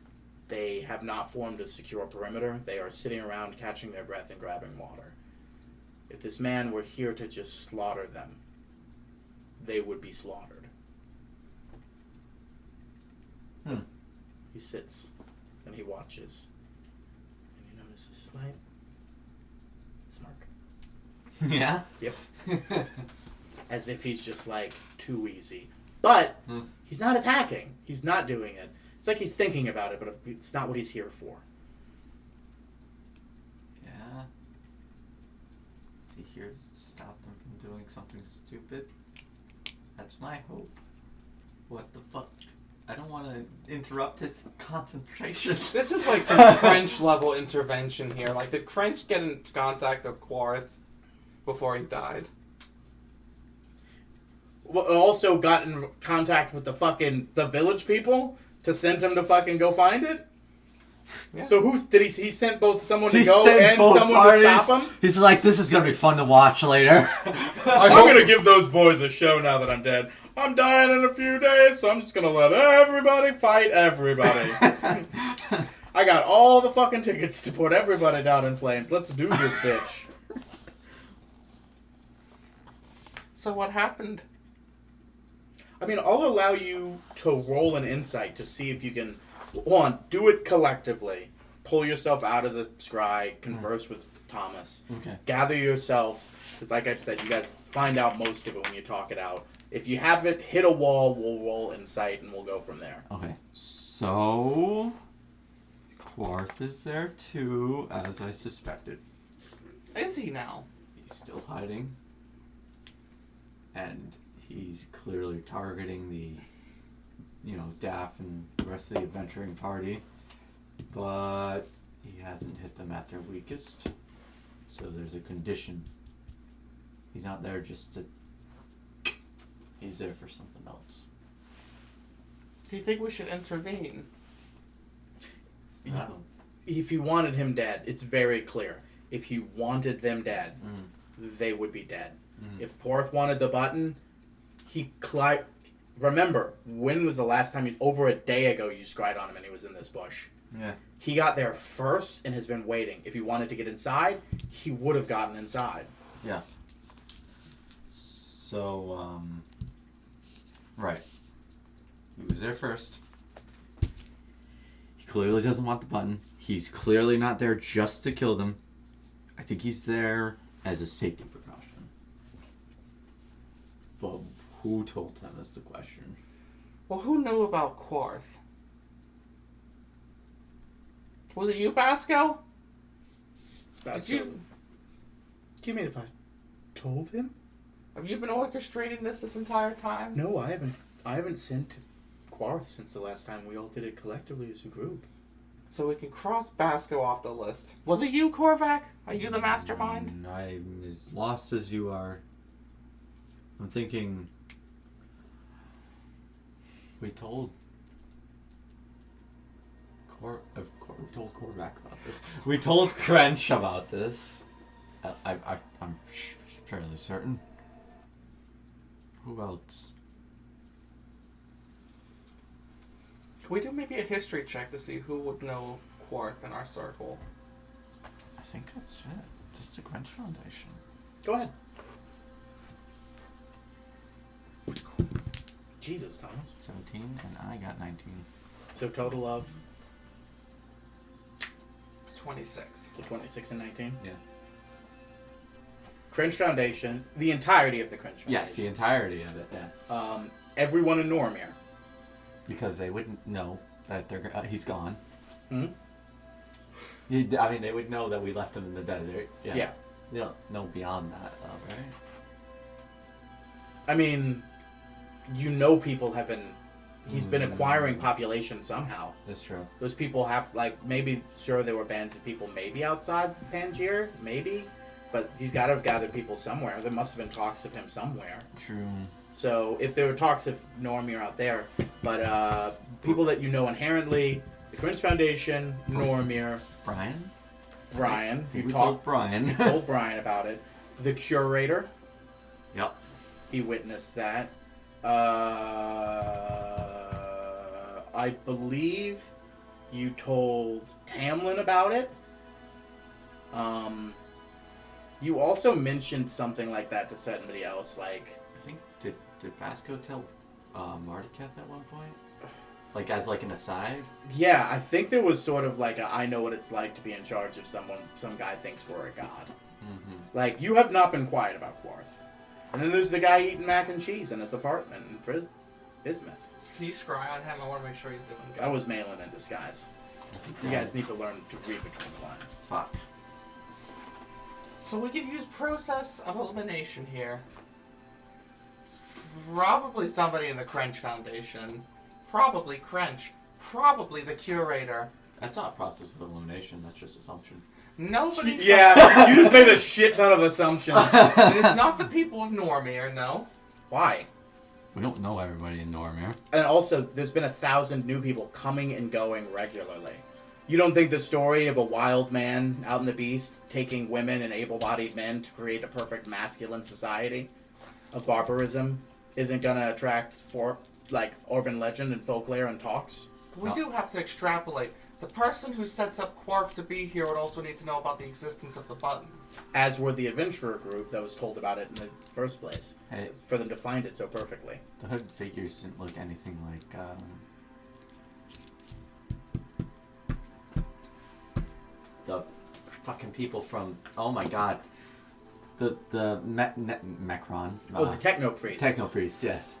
They have not formed a secure perimeter. They are sitting around catching their breath and grabbing water. If this man were here to just slaughter them, they would be slaughtered. He sits and he watches. And you notice a slight smirk. Yeah? Yep. As if he's just like too easy. But he's not attacking. He's not doing it. It's like he's thinking about it, but it's not what he's here for. Yeah. Is he here to stop them from doing something stupid? That's my hope. What the fuck? I don't want to interrupt his concentration. This is like some French level intervention here. Like, did French get in contact with Quarth before he died? Well, also got in contact with the village people to send him to fucking go find it. Yeah. So he sent both someone to He go sent and both someone parties. to stop him? He's like, this is gonna be fun to watch later. I'm gonna give those boys a show now that I'm dead. I'm dying in a few days, so I'm just gonna let everybody fight everybody. I got all the fucking tickets to put everybody down in flames. Let's do this, bitch. So what happened? I mean, I'll allow you to roll an insight to see if you can, one, do it collectively. Pull yourself out of the scry, converse with Thomas. Okay. Gather yourselves, because like I said, you guys find out most of it when you talk it out. If you haven't hit a wall, we'll roll insight and we'll go from there. Okay. So, Quarth is there too, as I suspected. Is he now? He's still hiding. And he's clearly targeting the, Daff and the rest of the adventuring party. But he hasn't hit them at their weakest. So there's a condition. He's not there just to... He's there for something else. Do you think we should intervene? I don't know. If you wanted him dead, it's very clear. If you wanted them dead, they would be dead. If Porth wanted the button, remember, when was the last time over a day ago you scryed on him and he was in this bush? Yeah. He got there first and has been waiting. If he wanted to get inside, he would have gotten inside. Yeah. So, right. He was there first. He clearly doesn't want the button. He's clearly not there just to kill them. I think he's there as a safety precaution. But who told them is the question. Well, who knew about Quarth? Was it you, Basco? That's Did you? You mean if I told him? Have you been orchestrating this entire time? No, I haven't sent Quarth since the last time we all did it collectively as a group. So we can cross Basco off the list. Was it you, Korvac? Are you the mastermind? I'm as lost as you are. I'm thinking... We told... we told Korvac about this. We told Crench about this. I'm fairly certain. Who else? Can we do maybe a history check to see who would know Quarth in our circle? I think that's it. Just the Crench Foundation. Go ahead. Jesus, Thomas. 17 and I got 19. So total of? It's 26. So 26 and 19? Yeah. Cringe Foundation, the entirety of the Cringe Foundation. Yes, the entirety of it, yeah. Everyone in Normir. Because they wouldn't know that he's gone. Hmm? I mean, they would know that we left him in the desert. Yeah. Yeah. They don't know beyond that, though, right? I mean, people have been... He's been acquiring population somehow. That's true. Those people have, maybe, sure, there were bands of people maybe outside Pangaea, maybe, but he's got to have gathered people somewhere. There must have been talks of him somewhere. True. So, if there were talks of Normir out there, but people that you know inherently, the Cringe Foundation, Normir, Brian, We told Brian. you told Brian about it. The Curator, Yep. he witnessed that. I believe you told Tamlin about it. You also mentioned something like that to somebody else, I think, did Basco tell Martiketh at one point? Like, as an aside? yeah, I think there was sort of I know what it's like to be in charge of some guy thinks we're a god. Mm-hmm. You have not been quiet about Quarth. And then there's the guy eating mac and cheese in his apartment in Bismuth. Can you scry on him? I want to make sure he's doing good. That was Malin in disguise. You guys need to learn to read between the lines. Fuck. So we can use process of elimination here. It's probably somebody in the Crench Foundation. probably Crench, probably the curator. That's not a process of elimination. That's just assumption. Nobody. Yeah, you just made a shit ton of assumptions. It's not the people of Normir, no. Why? We don't know everybody in Normir. And also, there's been 1,000 new people coming and going regularly. You don't think the story of a wild man out in the beast taking women and able-bodied men to create a perfect masculine society of barbarism isn't gonna attract urban legend and folklore and talks? We do have to extrapolate. The person who sets up Quarf to be here would also need to know about the existence of the button. As were the adventurer group that was told about it in the first place. Hey, For them to find it so perfectly. the hood figures didn't look anything like, the fucking people from, oh my god, Mecron. Oh, the techno priests. Techno priests, yes.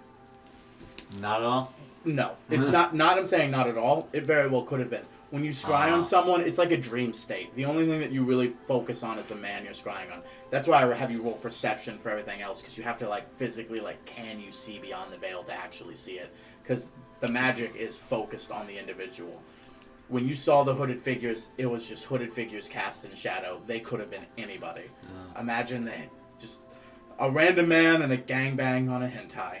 Not at all? No, it's not. I'm saying not at all. It very well could have been. When you scry on someone, it's like a dream state. The only thing that you really focus on is the man you're scrying on. That's why I have you roll perception for everything else, because you have to physically can you see beyond the veil to actually see it? Because the magic is focused on the individual. When you saw the hooded figures, it was just hooded figures cast in shadow. They could have been anybody. Imagine that, just a random man and a gangbang on a hentai.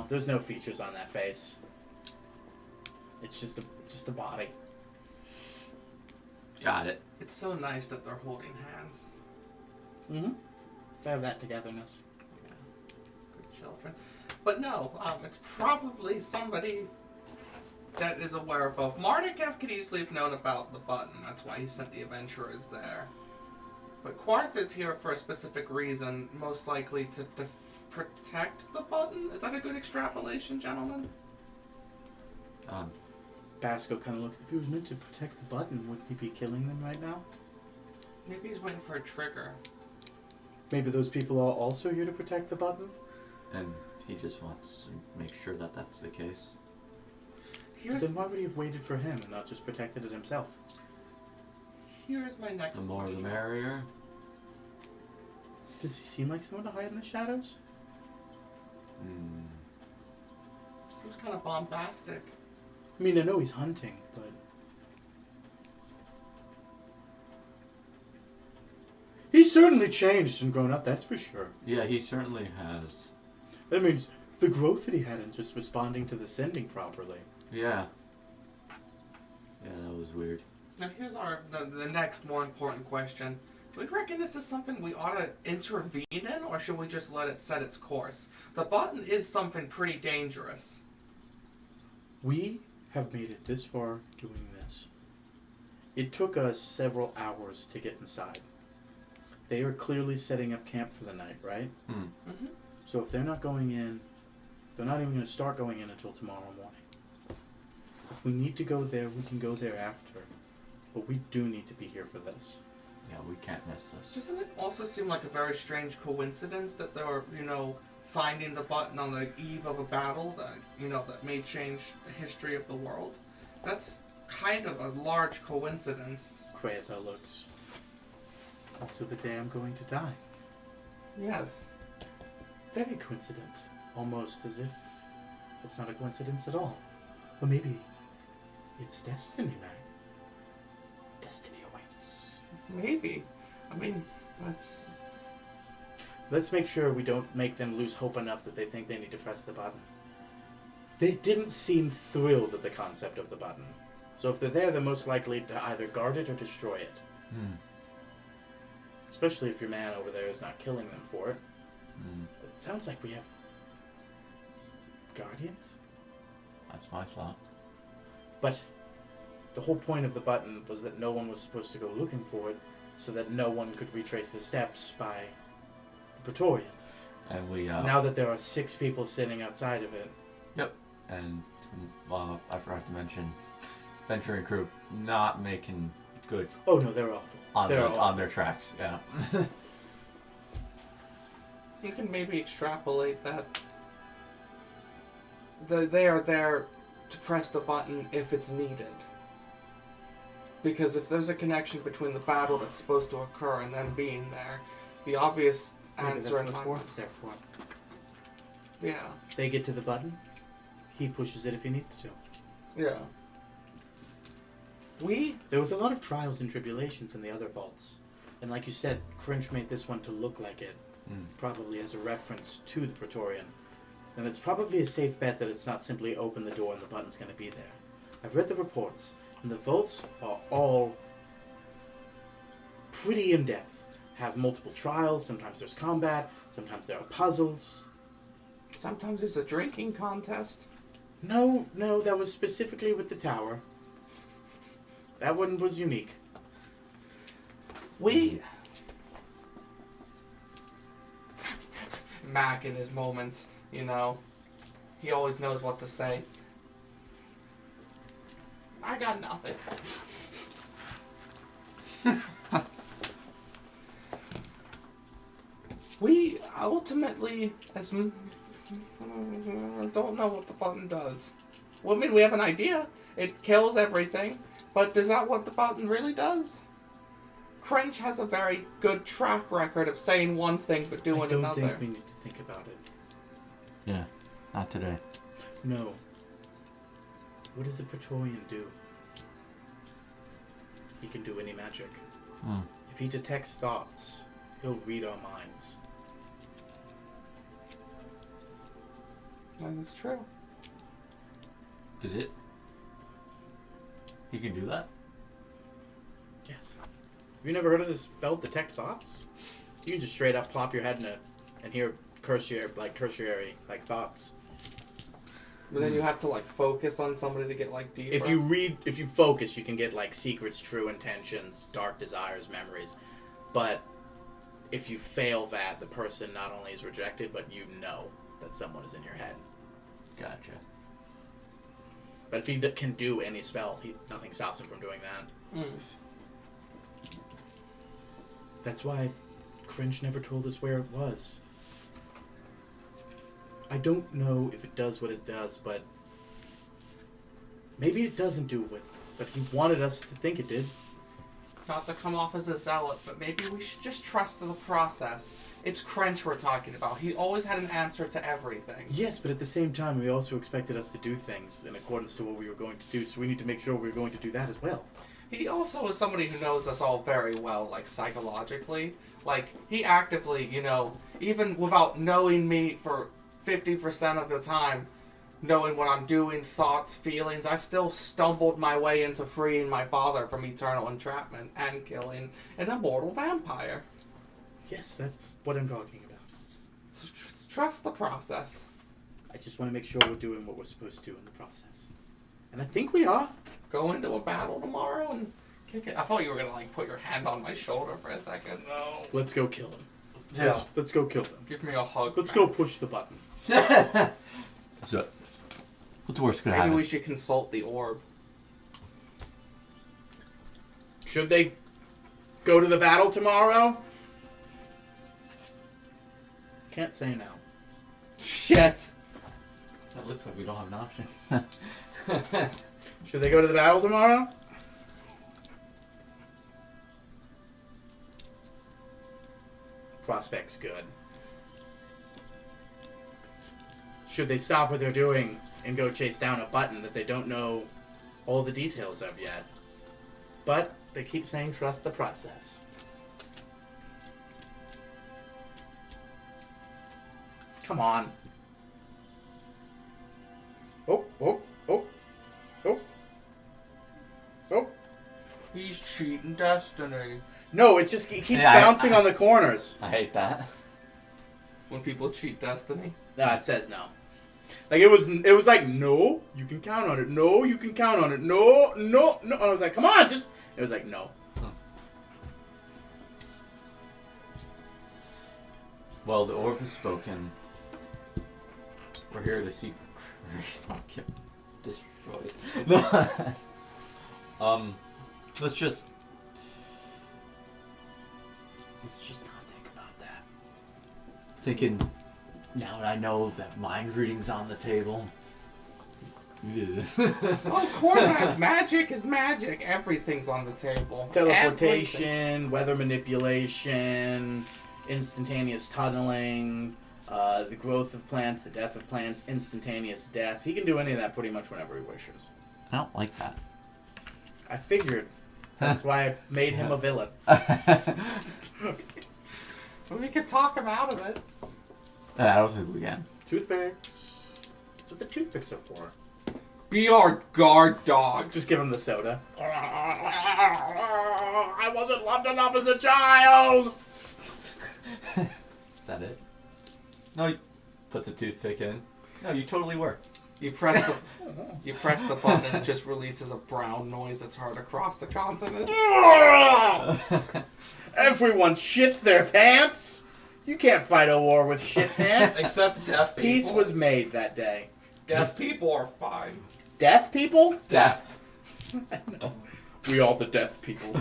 There's no features on that face. It's just a body. Got it. It's so nice that they're holding hands. Mm-hmm. To have that togetherness. Yeah. Good children. But no, it's probably somebody that is aware of both. Marduk could easily have known about the button. That's why he sent the adventurers there. But Quarth is here for a specific reason, most likely to protect the button. Is that a good extrapolation, gentlemen? Basco kind of looks. If he was meant to protect the button, wouldn't he be killing them right now? Maybe he's waiting for a trigger. Maybe those people are also here to protect the button? And he just wants to make sure that that's the case. Then why would he have waited for him and not just protected it himself? Here's my next The more the question. merrier. Does he seem like someone to hide in the shadows? Seems kind of bombastic. I mean, I know he's hunting, but... He's certainly changed and grown up, that's for sure. Yeah, he certainly has. That means the growth that he had in just responding to the sending properly. Yeah. Yeah, that was weird. Now here's the next more important question. Do we reckon this is something we ought to intervene in, or should we just let it set its course? The button is something pretty dangerous. We have made it this far doing this. It took us several hours to get inside. They are clearly setting up camp for the night, right? Mm-hmm. So if they're not going in, they're not even going to start going in until tomorrow morning. If we need to go there, we can go there after. But we do need to be here for this. Yeah, we can't miss this. Doesn't it also seem like a very strange coincidence that they were, finding the button on the eve of a battle that, that may change the history of the world? That's kind of a large coincidence. Krayata looks. Also the day I'm going to die. Yes. Very coincident. Almost as if it's not a coincidence at all. Or maybe it's destiny, man. Destiny awaits. Maybe. I mean, that's... Let's make sure we don't make them lose hope enough that they think they need to press the button. They didn't seem thrilled at the concept of the button. So if they're there, they're most likely to either guard it or destroy it. Especially if your man over there is not killing them for it. It sounds like we have guardians. That's my thought. But the whole point of the button was that no one was supposed to go looking for it, so that no one could retrace the steps by the Praetorian. And we, Now that there are 6 people sitting outside of it. Yep. And, I forgot to mention, Venturing Crew not making good Oh no, they're awful. on their tracks, yeah. You can maybe extrapolate that they are there to press the button if it's needed. Because if there's a connection between the battle that's supposed to occur and them being there, the obvious Maybe answer in that's my what mind... Quarth's there for. Yeah. They get to the button, he pushes it if he needs to. Yeah. There was a lot of trials and tribulations in the other vaults. And like you said, Cringe made this one to look like it. Probably as a reference to the Praetorian. And it's probably a safe bet that it's not simply open the door and the button's going to be there. I've read the reports, and the vaults are all pretty in-depth. Have multiple trials, sometimes there's combat, sometimes there are puzzles. Sometimes there's a drinking contest. No, that was specifically with the tower. That one was unique. Mac in his moment, you know. He always knows what to say. I got nothing. We ultimately, don't know what the button does. Well, I mean, we have an idea. It kills everything, but is that what the button really does? Cringe has a very good track record of saying one thing but doing another. I don't think we need to think about it. Yeah, not today. No. What does the Praetorian do? He can do any magic. If he detects thoughts, he'll read our minds. That is true. Is it? He can do that? Yes. Have you never heard of this spell, Detect Thoughts? You can just straight up plop your head in it and hear tertiary thoughts. But then you have to focus on somebody to get deeper. If you focus, you can get secrets, true intentions, dark desires, memories. But if you fail that, the person not only is rejected, but you know that someone is in your head. Gotcha. But if he can do any spell, nothing stops him from doing that. That's why Cringe never told us where it was. I don't know if it does what it does, but maybe it doesn't do what, but he wanted us to think it did. Not to come off as a zealot, but maybe we should just trust the process. It's Cringe we're talking about. He always had an answer to everything. Yes, but at the same time, we also expected us to do things in accordance to what we were going to do, so we need to make sure we're going to do that as well. He also is somebody who knows us all very well, psychologically. He actively, even without knowing me for 50% of the time, knowing what I'm doing, thoughts, feelings, I still stumbled my way into freeing my father from eternal entrapment and killing an immortal vampire. Yes, that's what I'm talking about. Trust the process. I just want to make sure we're doing what we're supposed to do in the process. And I think we are. Go into a battle tomorrow and kick it. I thought you were going to put your hand on my shoulder for a second. No. Let's go kill him. Yeah. Let's go kill them. Give me a hug. Let's go push the button. So, what's worse gonna Maybe happen? we should consult the orb. Should they go to the battle tomorrow? Can't say now. Shit. That looks like we don't have an option. Should they go to the battle tomorrow? Prospect's good. Should they stop what they're doing and go chase down a button that they don't know all the details of yet? But they keep saying trust the process. Come on. Oh. He's cheating Destiny. No, it keeps Yeah, bouncing on the corners. I hate that. When people cheat Destiny. No, it says no. It was like, no, you can count on it. No, you can count on it. No. And I was like, come on, just. It was like, no. Well, the orb has spoken. We're here to see get destroyed. Let's just not think about that. Thinking, now that I know that mind reading's on the table. Oh, Cormac, magic is magic. Everything's on the table. Teleportation, weather manipulation, instantaneous tunneling, the growth of plants, the death of plants, instantaneous death. He can do any of that pretty much whenever he wishes. I don't like that. I figured. That's why I made him a villain. We could talk him out of it. I don't think we can. Toothpicks. That's what the toothpicks are for. Be our guard dog. Just give him the soda. I wasn't loved enough as a child! Is that it? No, he puts a toothpick in. No, you totally were. You press the button and it just releases a brown noise that's heard across the continent. Everyone shits their pants! You can't fight a war with shit pants. Except deaf people. Peace was made that day. Deaf people are fine. Deaf people? Death. We all the deaf people.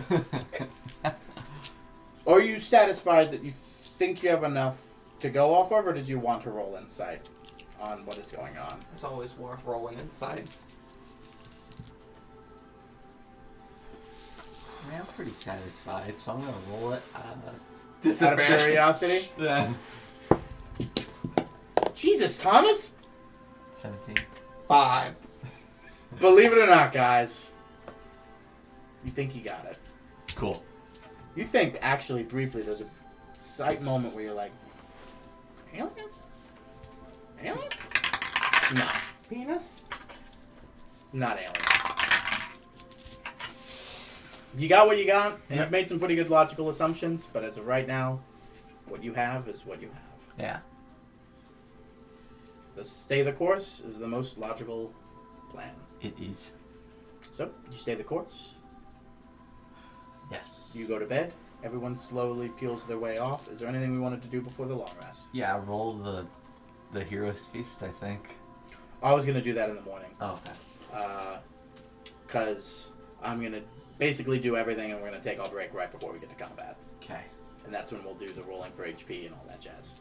Are you satisfied that you think you have enough to go off of, or did you want to roll insight on what is going on? It's always worth rolling inside. I mean, I'm pretty satisfied, so I'm gonna roll it. Out of Disadvantage. curiosity? Yeah. Jesus, Thomas! 17. 5. Believe it or not, guys, you think you got it. Cool. You think, actually, briefly, there's a slight moment where you're like, aliens? Aliens? No, Penis? not aliens. You got what you got, and you've made some pretty good logical assumptions, but as of right now, what you have is what you have. Yeah. The stay the course is the most logical plan. It is. So, you stay the course, Yes. you go to bed, everyone slowly peels their way off. Is there anything we wanted to do before the long rest? Yeah, roll the hero's feast, I think. I was going to do that in the morning. Oh, okay. Because I'm going to basically do everything and we're going to take our break right before we get to combat. Okay. And that's when we'll do the rolling for HP and all that jazz.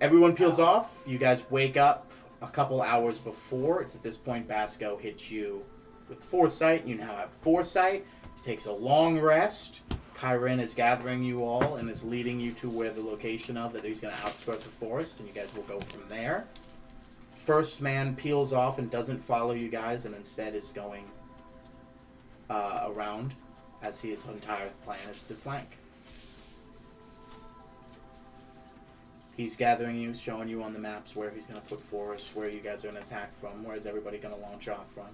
Everyone peels off. You guys wake up a couple hours before. It's at this point Basco hits you with foresight. You now have foresight. He takes a long rest. Kyrin is gathering you all and is leading you to where the location of that he's going to outskirt the forest, and you guys will go from there. First man peels off and doesn't follow you guys, and instead is going around, as his entire plan is to flank. He's gathering you, showing you on the maps where he's going to put forests, where you guys are going to attack from, where is everybody going to launch off from.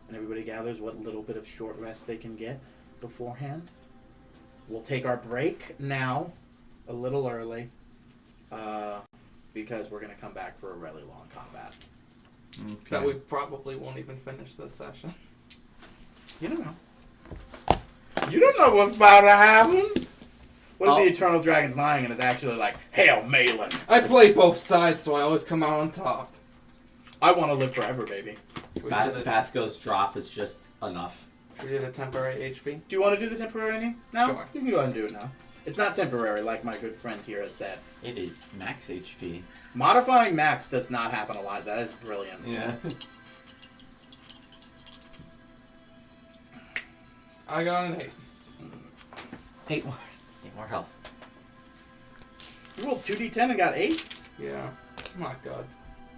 And everybody gathers what little bit of short rest they can get beforehand. We'll take our break now, a little early, because we're going to come back for a really long combat. Okay. That we probably won't even finish this session. You don't know. You don't know what's about to happen. What if Oh. the Eternal Dragon's lying and is actually like, Hail Malin, I play both sides, so I always come out on top. I want to live forever, baby. We did, Basco's drop is just enough. we did a temporary HP. Do you want to do the temporary name now? Sure. You can go ahead and do it now. It's not temporary, like my good friend here has said. It is max HP. Modifying max does not happen a lot. That is brilliant. Yeah. I got an 8. 8 more. 8 more health. You rolled 2d10 and got 8? Yeah. Not good.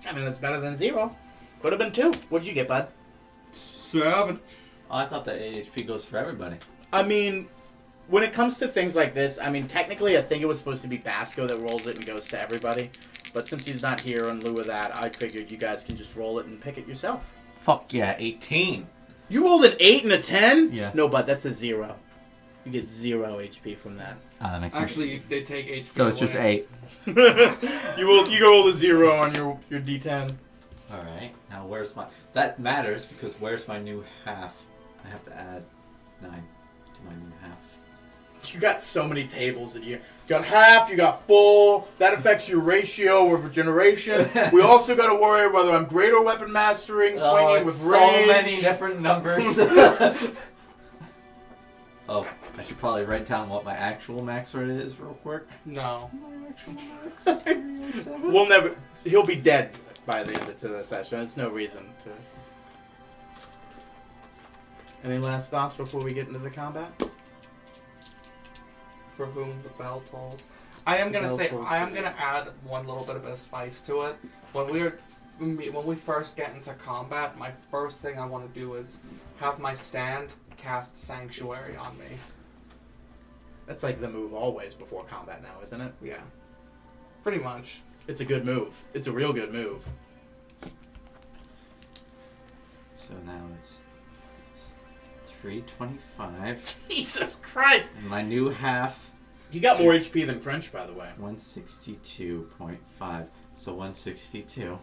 I mean, that's better than 0. Could have been 2. What'd you get, bud? 7. Oh, I thought that AHP goes for everybody. I mean, when it comes to things like this, I mean, technically I think it was supposed to be Basco that rolls it and goes to everybody. But since he's not here in lieu of that, I figured you guys can just roll it and pick it yourself. Fuck yeah, 18. You rolled an 8 and a 10? Yeah. No, bud, that's a 0. You get 0 HP from that. Oh, that makes sense. Actually, they take HP. So it's just away. you8. roll a 0 on your D10. Alright, now where's my... That matters, because where's my new half? I have to add 9 to my new half. You got so many tables that you got half, you got full. That affects your ratio of regeneration. We also got to worry whether I'm greater weapon mastering, swinging with so rage. many different numbers. Oh, I should probably write down what my actual max rate is real quick. No. My actual max is 307. We'll never. He'll be dead by the end of the session. It's no reason to. Any last thoughts before we get into the combat? for whom the bell tolls. I am The gonna bell say tolls I am to gonna add one little bit of a spice to it. When we first get into combat, my first thing I want to do is have my stand cast Sanctuary on me. That's like the move always before combat now, isn't it? Yeah, pretty much. It's a good move. It's a real good move. So now it's 325. Jesus Christ! And my new half, You got more HP than Trench, by the way. 162.5. So 162.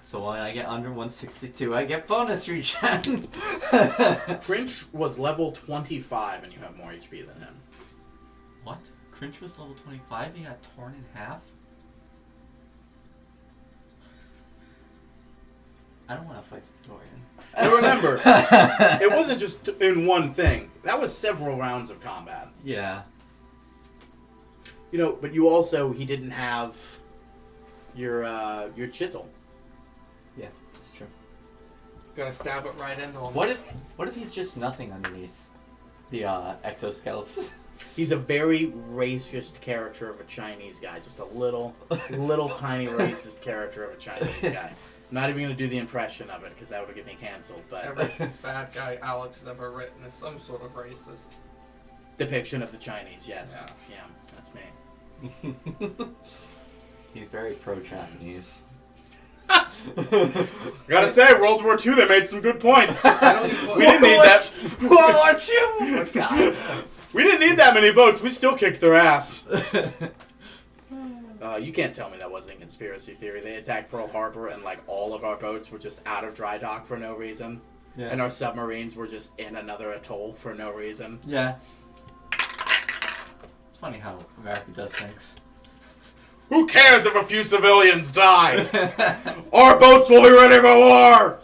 So when I get under 162, I get bonus regen. Cringe was level 25 and you have more HP than him. What? Cringe was level 25? He got torn in half? I don't want to fight the Dorian. Now remember, it wasn't just in one thing. That was several rounds of combat. Yeah. You know, but you also, he didn't have your chisel. Yeah, that's true. Gonna stab it right into him. What if he's just nothing underneath the exoskeletons? He's a very racist character of a Chinese guy. Just a little tiny racist character of a Chinese guy. I'm not even going to do the impression of it because that would get me canceled. But Every bad guy Alex has ever written is some sort of racist. depiction of the Chinese, yes. Yeah. Yeah, that's me. He's very pro-Japanese. Gotta say, World War II, they made some good points. I don't even We didn't need that. World War II! Oh, God. We didn't need that many boats. We still kicked their ass. You can't tell me that wasn't a conspiracy theory. They attacked Pearl Harbor and like all of our boats were just out of dry dock for no reason. Yeah. And our submarines were just in another atoll for no reason. Yeah. It's funny how America does things. Who cares if a few civilians die? Our boats will be ready for war!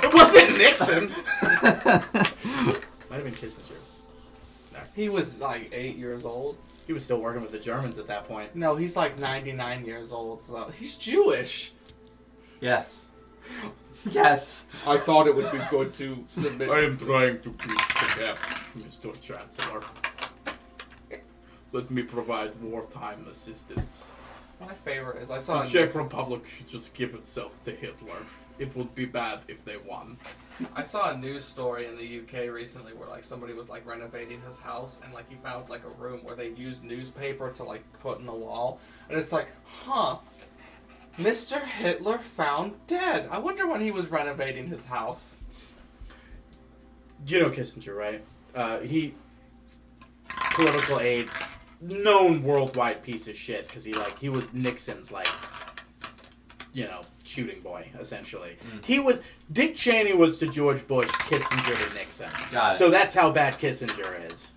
It wasn't Nixon! Might have been Kissinger. He was like 8 years old. He was still working with the Germans at that point. No, he's like 99 years old, so he's Jewish. Yes. Yes. I thought it would be good to submit. I am trying to bridge the gap, Mr. Chancellor. Let me provide wartime assistance. My favorite is I saw. The Czech Republic should just give itself to Hitler. It would be bad if they won. I saw a news story in the UK recently where like somebody was like renovating his house and like he found like a room where they used newspaper to like put in the wall, and it's like, huh, Mr. Hitler found dead. I wonder when he was renovating his house. You know Kissinger, right? He political aide, known worldwide piece of shit because he was Nixon's shooting boy essentially. He was Dick Cheney was to George Bush, Kissinger to Nixon. Got it. So that's how bad Kissinger is,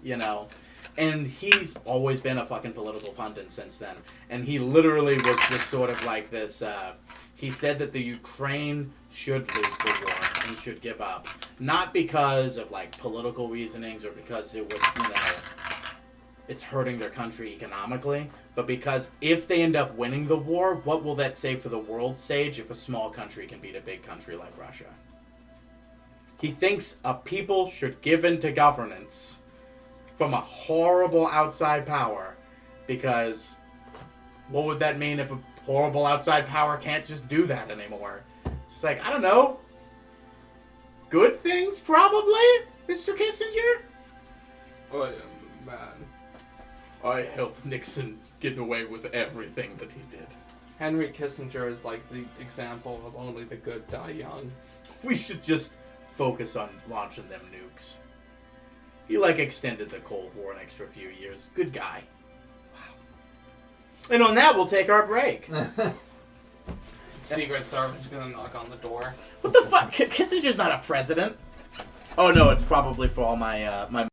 And he's always been a fucking political pundit since then. And he literally was just sort of like this. He said that the Ukraine should lose the war and should give up, not because of like political reasonings or because it would, it's hurting their country economically, but because if they end up winning the war, what will that say for the world stage if a small country can beat a big country like Russia? He thinks a people should give in to governance from a horrible outside power, because what would that mean if a horrible outside power can't just do that anymore? It's just like, I don't know. Good things, probably, Mr. Kissinger? Oh man. I helped Nixon get away with everything that he did. Henry Kissinger is like the example of only the good die young. We should just focus on launching them nukes. He extended the Cold War an extra few years. Good guy. Wow. And on that, we'll take our break. Secret Service is gonna knock on the door. What the fuck? Kissinger's not a president. Oh no, it's probably for all my my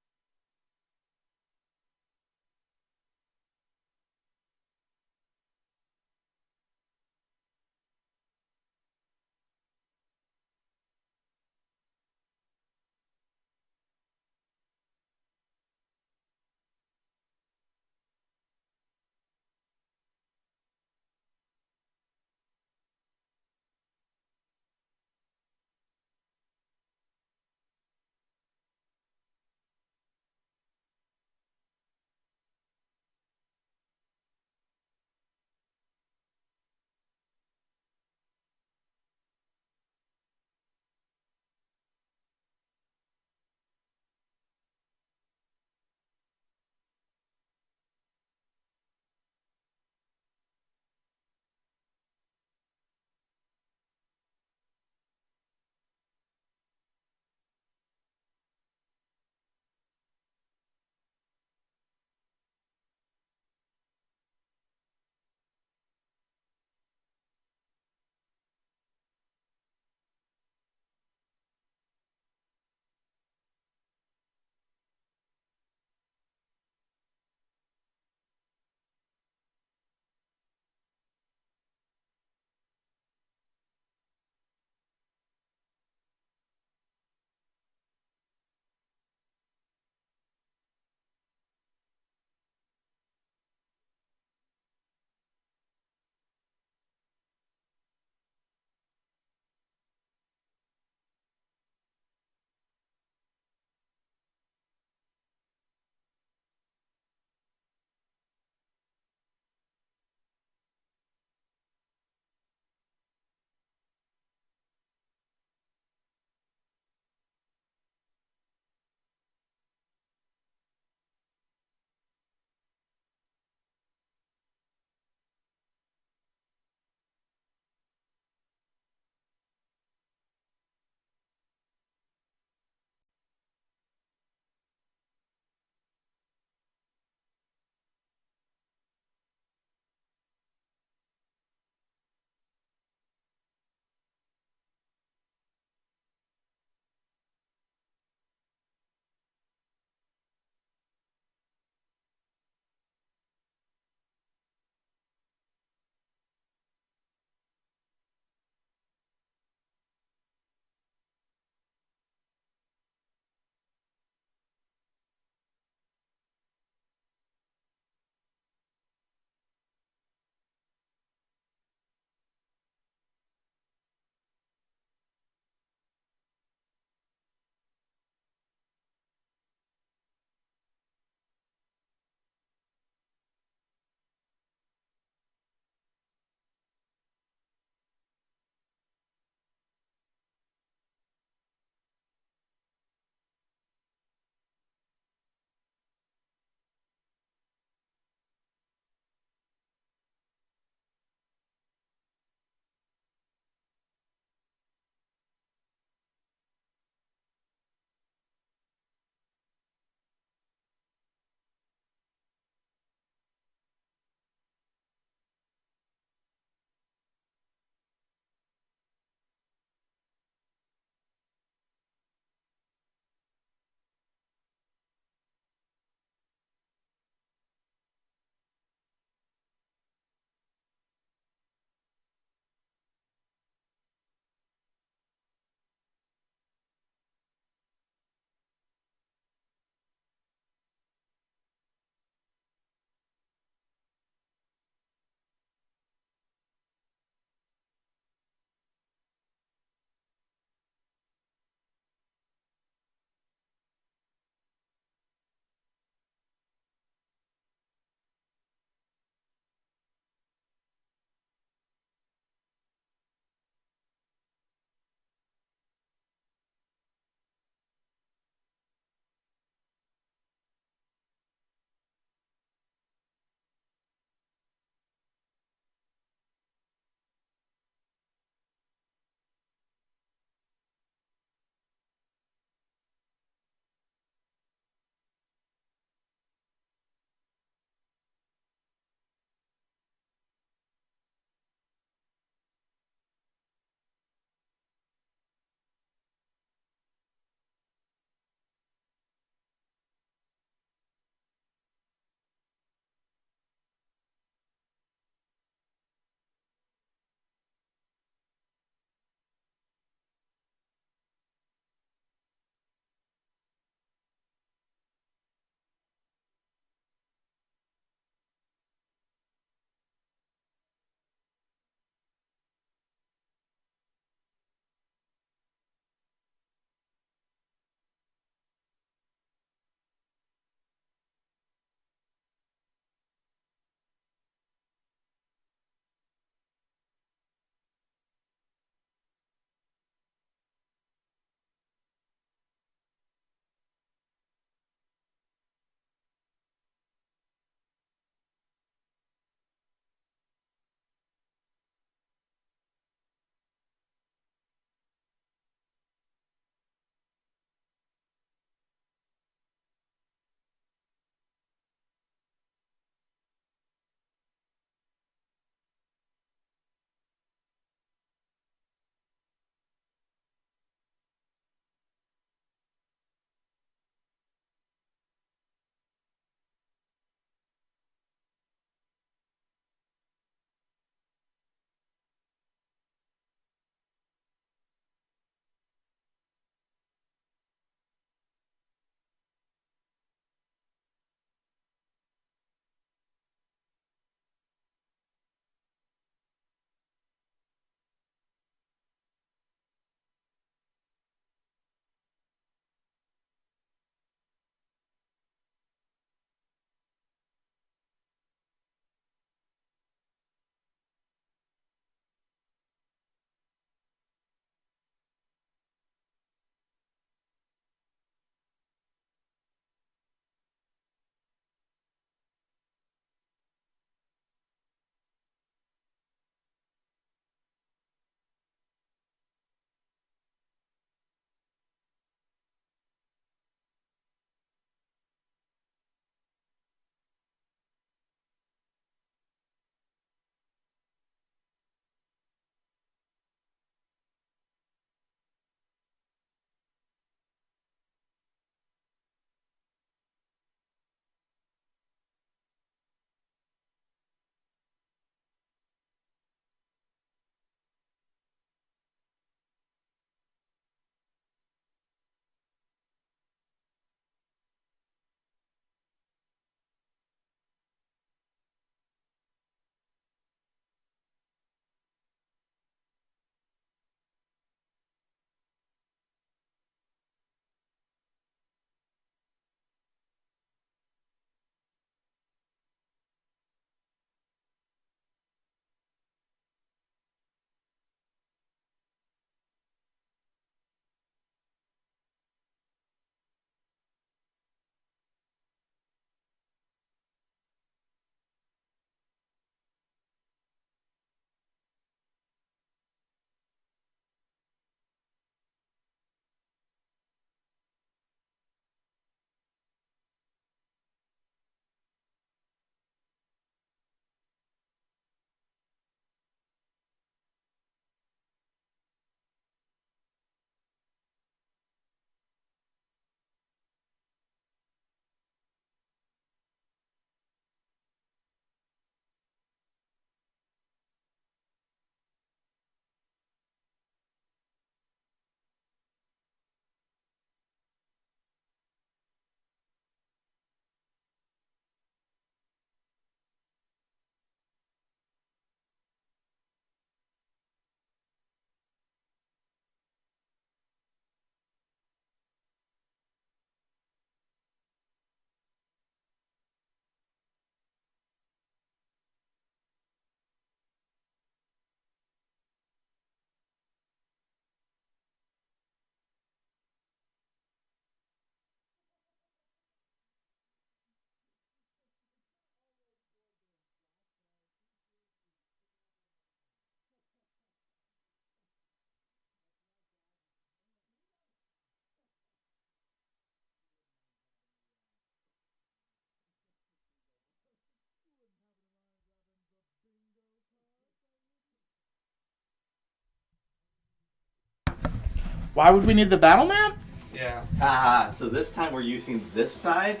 Why would we need the battle map? Yeah. Ah, so this time we're using this side.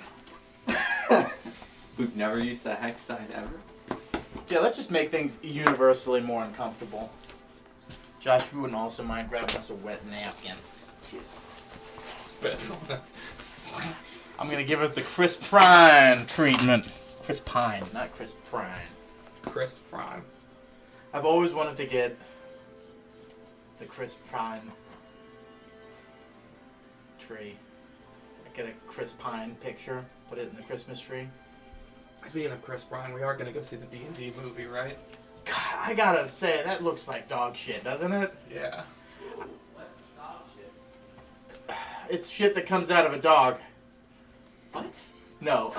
We've never used the hex side ever. Yeah, let's just make things universally more uncomfortable. Josh, if you wouldn't also mind grabbing us a wet napkin. Cheers. Spits on it. I'm gonna give it the Chris Pine treatment. Chris Pine, not Chris Pine. Chris Prime. I've always wanted to get the Chris Pine tree. Get a Chris Pine picture, put it in the Christmas tree. Speaking of Chris Prime, we are gonna go see the D&D movie, right? God, I gotta say, that looks like dog shit, doesn't it? Yeah. It's shit that comes out of a dog. What? No,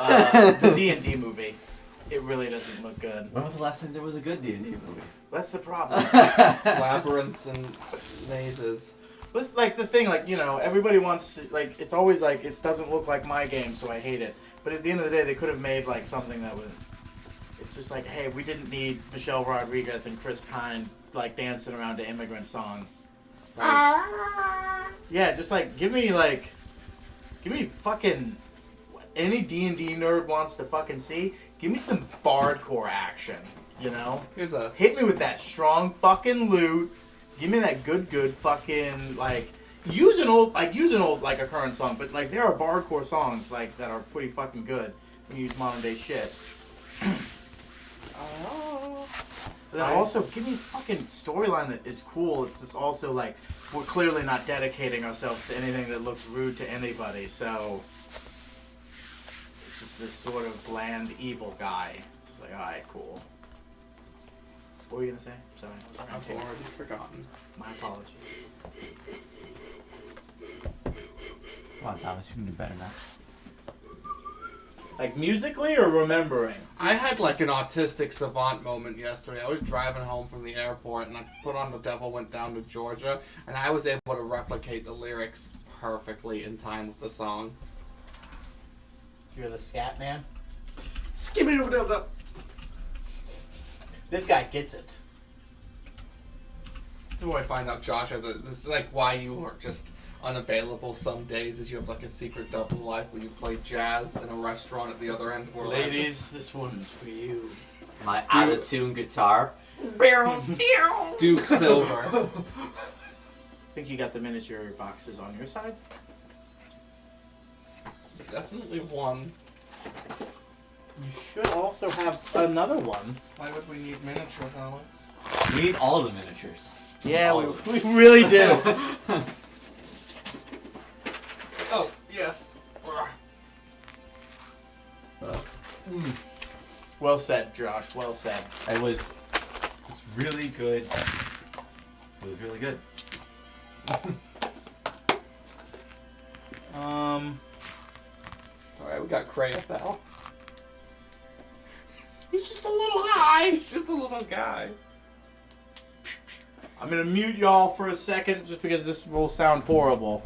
the D&D movie. It really doesn't look good. When was the last time there was a good D&D movie? That's the problem. Labyrinths and mazes. That's like the thing, like, you know, everybody wants to, like, it's always like, it doesn't look like my game, so I hate it. But at the end of the day, they could have made, like, something that would, it's just like, hey, we didn't need Michelle Rodriguez and Chris Pine, like, dancing around to Immigrant Song. Like, yeah, it's just like, give me fucking, what any D&D nerd wants to fucking see, give me some bardcore action, you know? Here's a Hit me with that strong fucking loot. Give me that good fucking, like, use an old like a current song, but like there are bardcore songs like that are pretty fucking good when you use modern day shit. But then also give me a fucking storyline that is cool. It's just also like we're clearly not dedicating ourselves to anything that looks rude to anybody, so it's just this sort of bland evil guy. It's just like, alright, cool. What were you gonna say? Sorry, I was I've ranting. already forgotten. My apologies. Come on, Thomas, you can do better now. Like musically or remembering? I had like an autistic savant moment yesterday. I was driving home from the airport and I put on The Devil Went Down to Georgia and I was able to replicate the lyrics perfectly in time with the song. You're the scat man? Skibbity-doo-doo-doo. This guy gets it. This is where I find out Josh has a. This is like why you are just unavailable some days, is you have like a secret double life where you play jazz in a restaurant at the other end of Orlando. Ladies, this one's for you. My out-of-tune guitar. Duke Silver. I think you got the miniature boxes on your side. Definitely one. You should also have another one. Why would we need miniatures, Alex? We need all the miniatures. Yeah, All we really do. Oh, yes. Well said, Josh. Well said. It was really good. It was really good. Alright, we got Kraeth now. He's just a little high. He's just a little guy. I'm gonna mute y'all for a second just because this will sound horrible.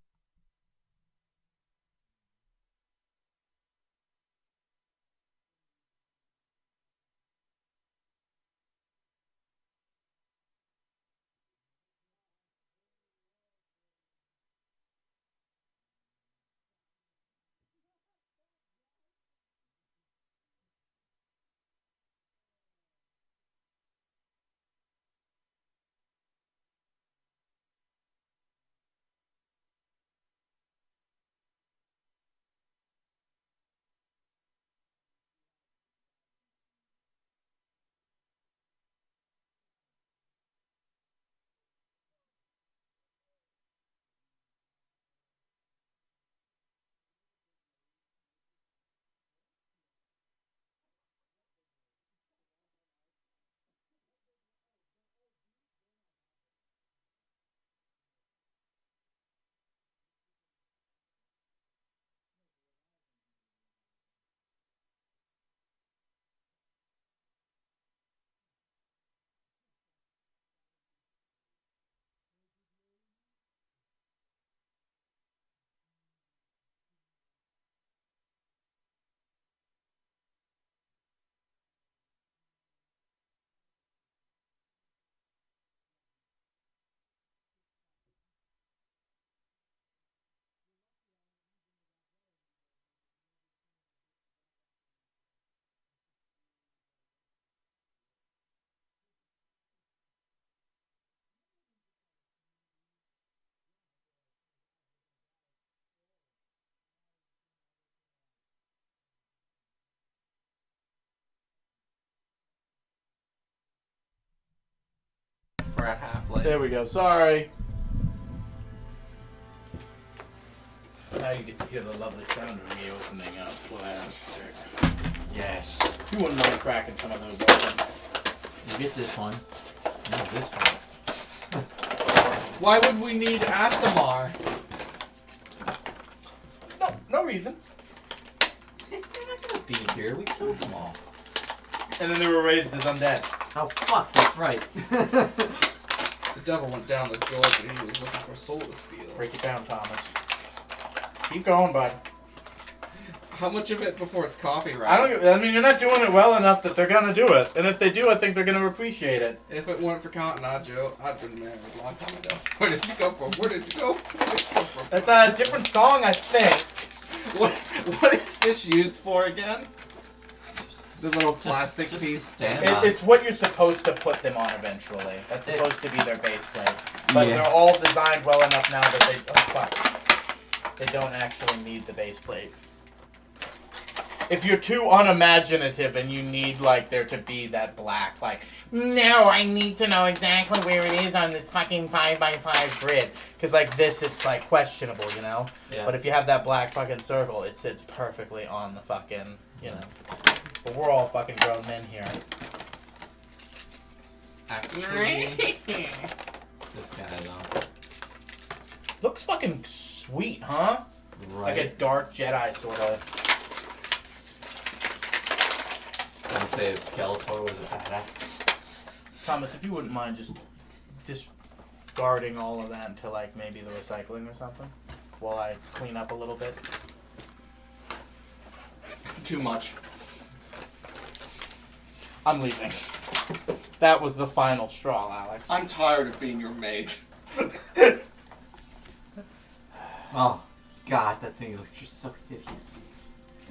we're at half There we go. Sorry. Now you get to hear the lovely sound of me opening up plastic. Yes. You wouldn't mind cracking some of those open. You get this one. No, this one. Why would we need ASMR? No reason. They're not gonna be here. We killed them all. And then they were raised as undead. Oh fuck, that's right. The devil went down to George and he was looking for soul to steal. Break it down, Thomas. Keep going, bud. How much of it before it's copyright? I mean, you're not doing it well enough that they're gonna do it. And if they do, I think they're gonna appreciate it. If it weren't for Cotton Eye Joe, I'd been married a long time ago. Where did you go from? Where did you go? Where did you come from? That's a different song, I think. What is this used for again? The little plastic just piece. stand on. It's what you're supposed to put them on eventually. That's supposed to be their base plate. But Yeah. they're all designed well enough now that they don't actually need the base plate. If you're too unimaginative and you need like there to be that black, like, no, I need to know exactly where it is on this fucking 5x5 grid. Because like this, it's like questionable, you know? Yeah. But if you have that black fucking circle, it sits perfectly on the fucking, you know. But we're all fucking grown men here. Actually, this guy though. Looks fucking sweet, huh? Right. Like a dark Jedi sort of. I would say if Skeletor was a badass. Thomas, if you wouldn't mind just discarding all of that into like maybe the recycling or something, while I clean up a little bit. Too much. I'm leaving. That was the final straw, Alex. I'm tired of being your maid. Oh, God, that thing looks just so hideous.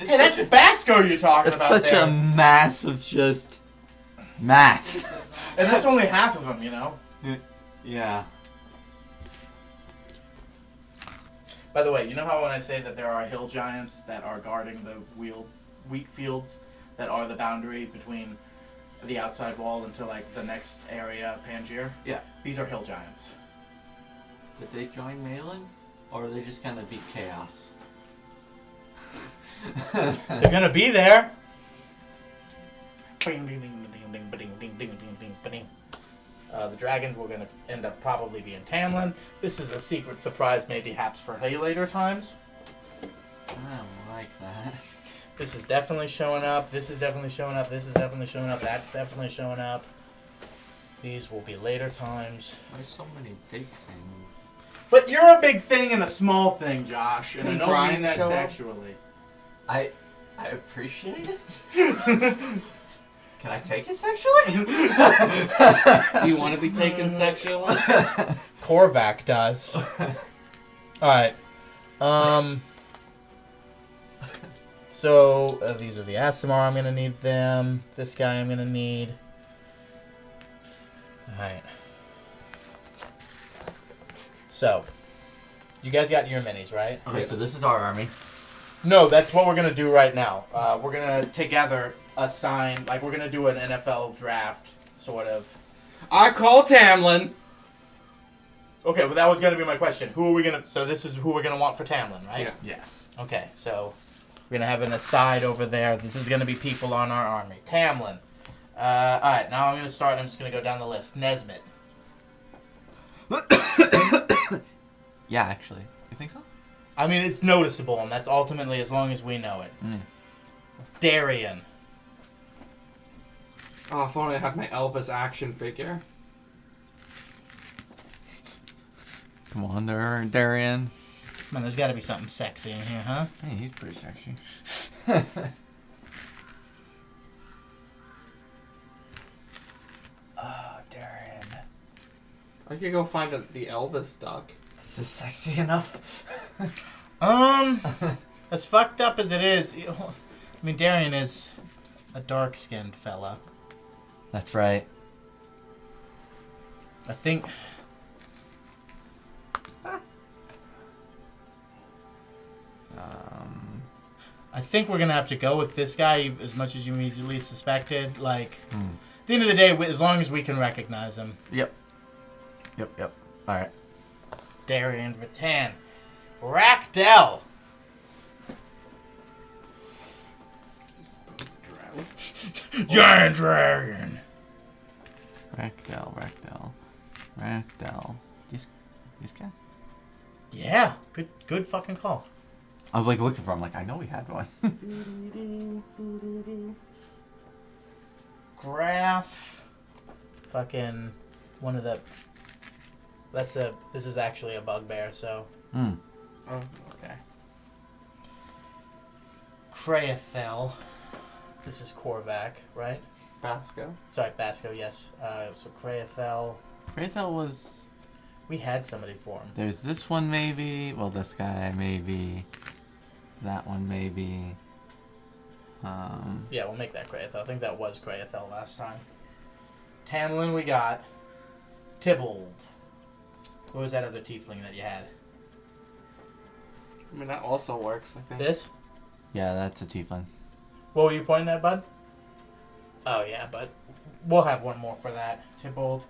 It's Hey, that's such Basco you're talking it's about such there. a mass of just mass. And that's only half of them, you know? Yeah. By the way, you know how when I say that there are hill giants that are guarding the wheat fields that are the boundary between the outside wall into like the next area of Pangier? Yeah. These are hill giants. Did they join Malin? Or are they just gonna be chaos? They're gonna be there. The dragons were gonna end up probably being Tamlin. This is a secret surprise, maybe perhaps for later times. I don't like that. This is definitely showing up. This is definitely showing up. This is definitely showing up. That's definitely showing up. These will be later times. There's so many big things. But you're a big thing and a small thing, Josh. And I Can don't Brian mean that show up? sexually. I appreciate it. Can I take it sexually? Do you want to be taken sexually? Korvac does. Alright. So, these are the Asimar. I'm going to need them. This guy I'm going to need. Alright. So, you guys got your minis, right? Okay, so this is our army. No, that's what we're going to do right now. We're going to together assign, like we're going to do an NFL draft, sort of. I call Tamlin. Okay, well that was going to be my question. Who are we going to, so this is who we're going to want for Tamlin, right? Yeah. Yes. Okay, so we're going to have an aside over there. This is going to be people on our army. Tamlin. Alright, now I'm going to start. I'm just going to go down the list. Nesmith. Yeah, actually. You think so? I mean, it's noticeable, and that's ultimately as long as we know it. Darian. Oh, if only I had my Elvis action figure. Come on, Darian. Man, there's got to be something sexy in here, huh? Hey, he's pretty sexy. Oh, Darian. I could go find the Elvis duck. This is sexy enough. As fucked up as it is, I mean, Darian is a dark-skinned fella. That's right. I think... I think we're gonna have to go with this guy as much as you immediately suspected. Like, at the end of the day, as long as we can recognize him. Yep. Yep. All right. Darian Vatan. Rakdell. Giant dragon. Ragdoll. This guy? Yeah, good fucking call. I was like looking for him, like, I know we had one. Graph. Fucking one of the. This is actually a bugbear, so. Hmm. Oh, okay. Kraethel. This is Korvac, right? Basco. Sorry, Basco, yes. So Kraethel. Raythel was... We had somebody for him. There's this one maybe. Well, this guy maybe. That one maybe. Yeah, we'll make that Kraethel. I think that was Kraethel last time. Tamlin we got. Tybalt. What was that other tiefling that you had? I mean, that also works, I think. This? Yeah, that's a tiefling. What were you pointing at, bud? Oh, yeah, but we'll have one more for that. Tybalt.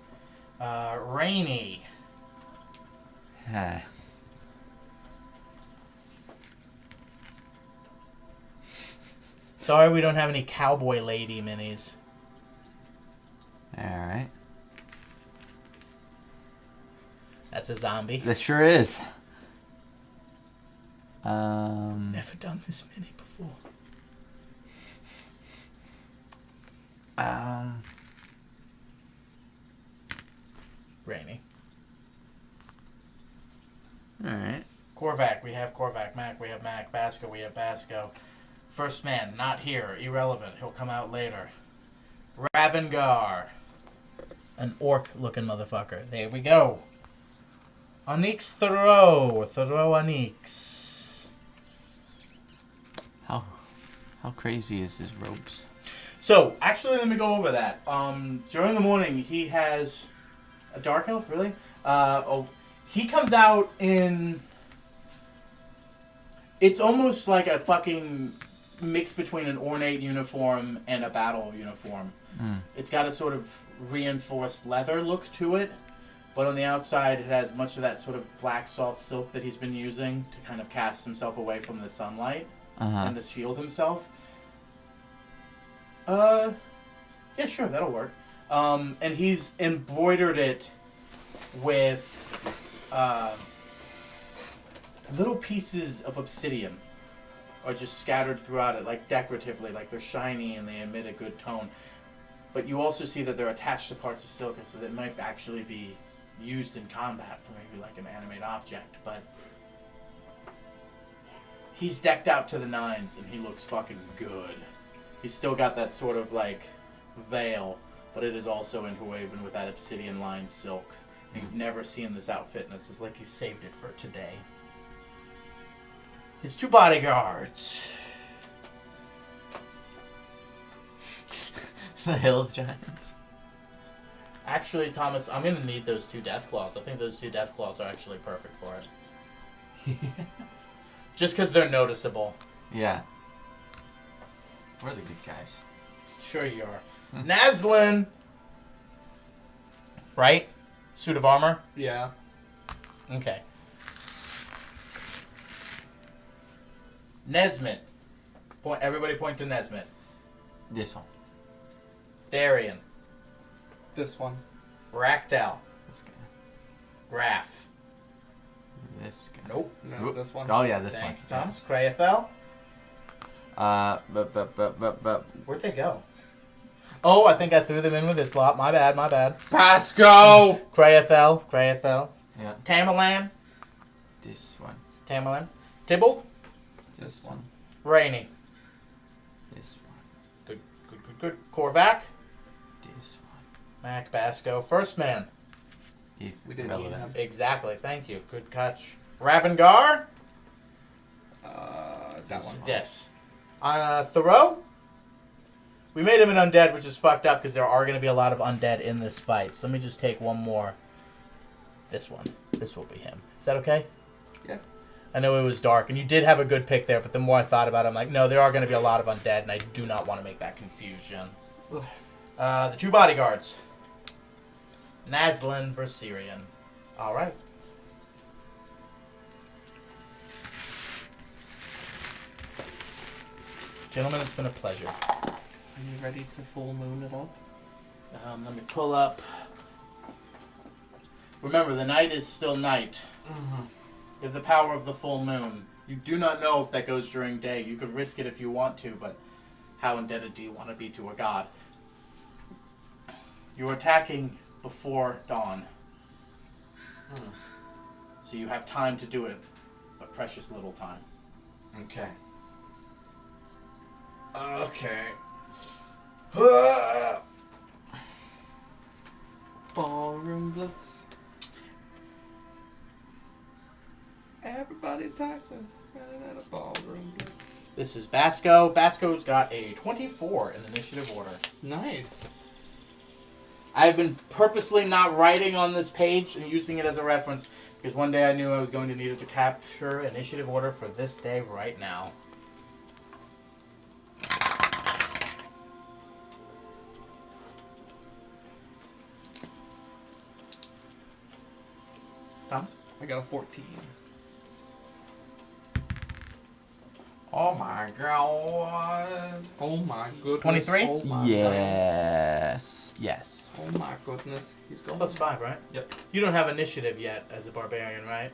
Rainy. Huh. Sorry we don't have any cowboy lady minis. Alright. That's a zombie. This sure is. Never done this mini before. Rainy. Alright. Korvac, we have Korvac. Mac, we have Mac. Basco, we have Basco. First man, not here. Irrelevant. He'll come out later. Ravengar. An orc-looking motherfucker. There we go. Onyx Thoreau. Thoreau Onyx. How crazy is his robes? So, actually, let me go over that. During the morning, he has a dark elf, really? He comes out in... It's almost like a fucking mix between an ornate uniform and a battle uniform. Mm. It's got a sort of reinforced leather look to it, but on the outside, it has much of that sort of black soft silk that he's been using to kind of cast himself away from the sunlight and to shield himself. Yeah, sure, that'll work. And he's embroidered it with little pieces of obsidian are just scattered throughout it, like decoratively, like they're shiny and they emit a good tone. But you also see that they're attached to parts of silk, so that might actually be used in combat for maybe like an animate object. But he's decked out to the nines and he looks fucking good. He's still got that sort of like veil, but it is also interwoven with that obsidian-lined silk. And you've never seen this outfit, and it's just like he saved it for today. His two bodyguards. The Hills Giants. Actually, Thomas, I'm going to need those two death claws. I think those two death claws are actually perfect for it. Just because they're noticeable. Yeah. We're the good guys. Sure you are. Naslin! Right? Suit of armor? Yeah. Okay. Nesmith. Everybody point to Nesmith. This one. Darian. This one. Rakdell. This guy. Graf. This guy. Nope. No, it's this one. Oh yeah, this Thank one. you, Thomas. Kraethel. But. Where'd they go? Oh, I think I threw them in with this lot. My bad. Pasco! Kraethel. Yeah. Tamerlan. This one. Tamerlan. Tybalt. This one. Rainy. This one. Good. Korvac. This one. Mac Basco. First man. He's We didn't relevant. need him. Exactly. Thank you. Good catch. Ravengar. That one. Yes. Thoreau. We made him an undead, which is fucked up because there are going to be a lot of undead in this fight. So let me just take one more. This one. This will be him. Is that okay? Yeah. I know it was dark, and you did have a good pick there, but the more I thought about it, I'm like, no, there are going to be a lot of undead, and I do not want to make that confusion. The two bodyguards. Naslin Verserian. All right. Gentlemen, it's been a pleasure. Are you ready to full moon it up? Let me pull up. Remember, the night is still night. Mm-hmm. You have the power of the full moon. You do not know if that goes during day. You could risk it if you want to, but how indebted do you want to be to a god? You're attacking before dawn. So you have time to do it, but precious little time. Okay. Okay. Ballroom Blitz. Everybody taxing. Running out of ballroom blitz. This is Basco. Basco's got a 24 in initiative order. Nice. I've been purposely not writing on this page and using it as a reference because one day I knew I was going to need it to capture initiative order for this day right now. Thomas? I got a 14. Oh my god. Oh my goodness. 23? Oh my Yes. Yes. God. Oh my goodness. He's going. Plus 5, right? Yep. You don't have initiative yet as a barbarian, right?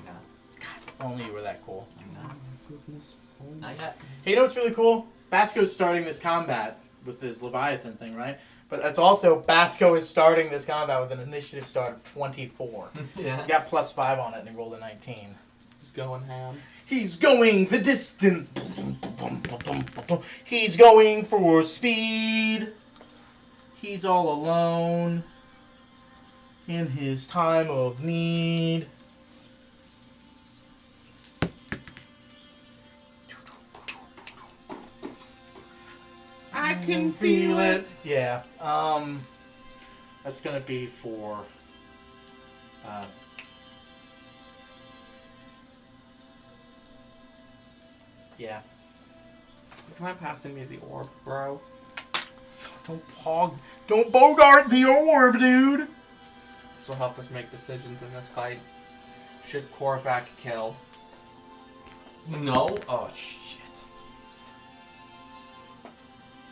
No. If only you were that cool. Oh No. my goodness. Oh my Not yet. Hey, you know what's really cool? Basco's starting this combat with this Leviathan thing, right? But it's also Basco is starting this combat with an initiative start of 24. Yeah. He's got plus 5 on it and he rolled a 19. He's going ham. He's going the distance. He's going for speed. He's all alone in his time of need. I can feel it. Yeah. That's gonna be for. Yeah. Would you mind passing me the orb, bro? Don't bogart the orb, dude. This will help us make decisions in this fight. Should Korvac kill? No. Oh shit.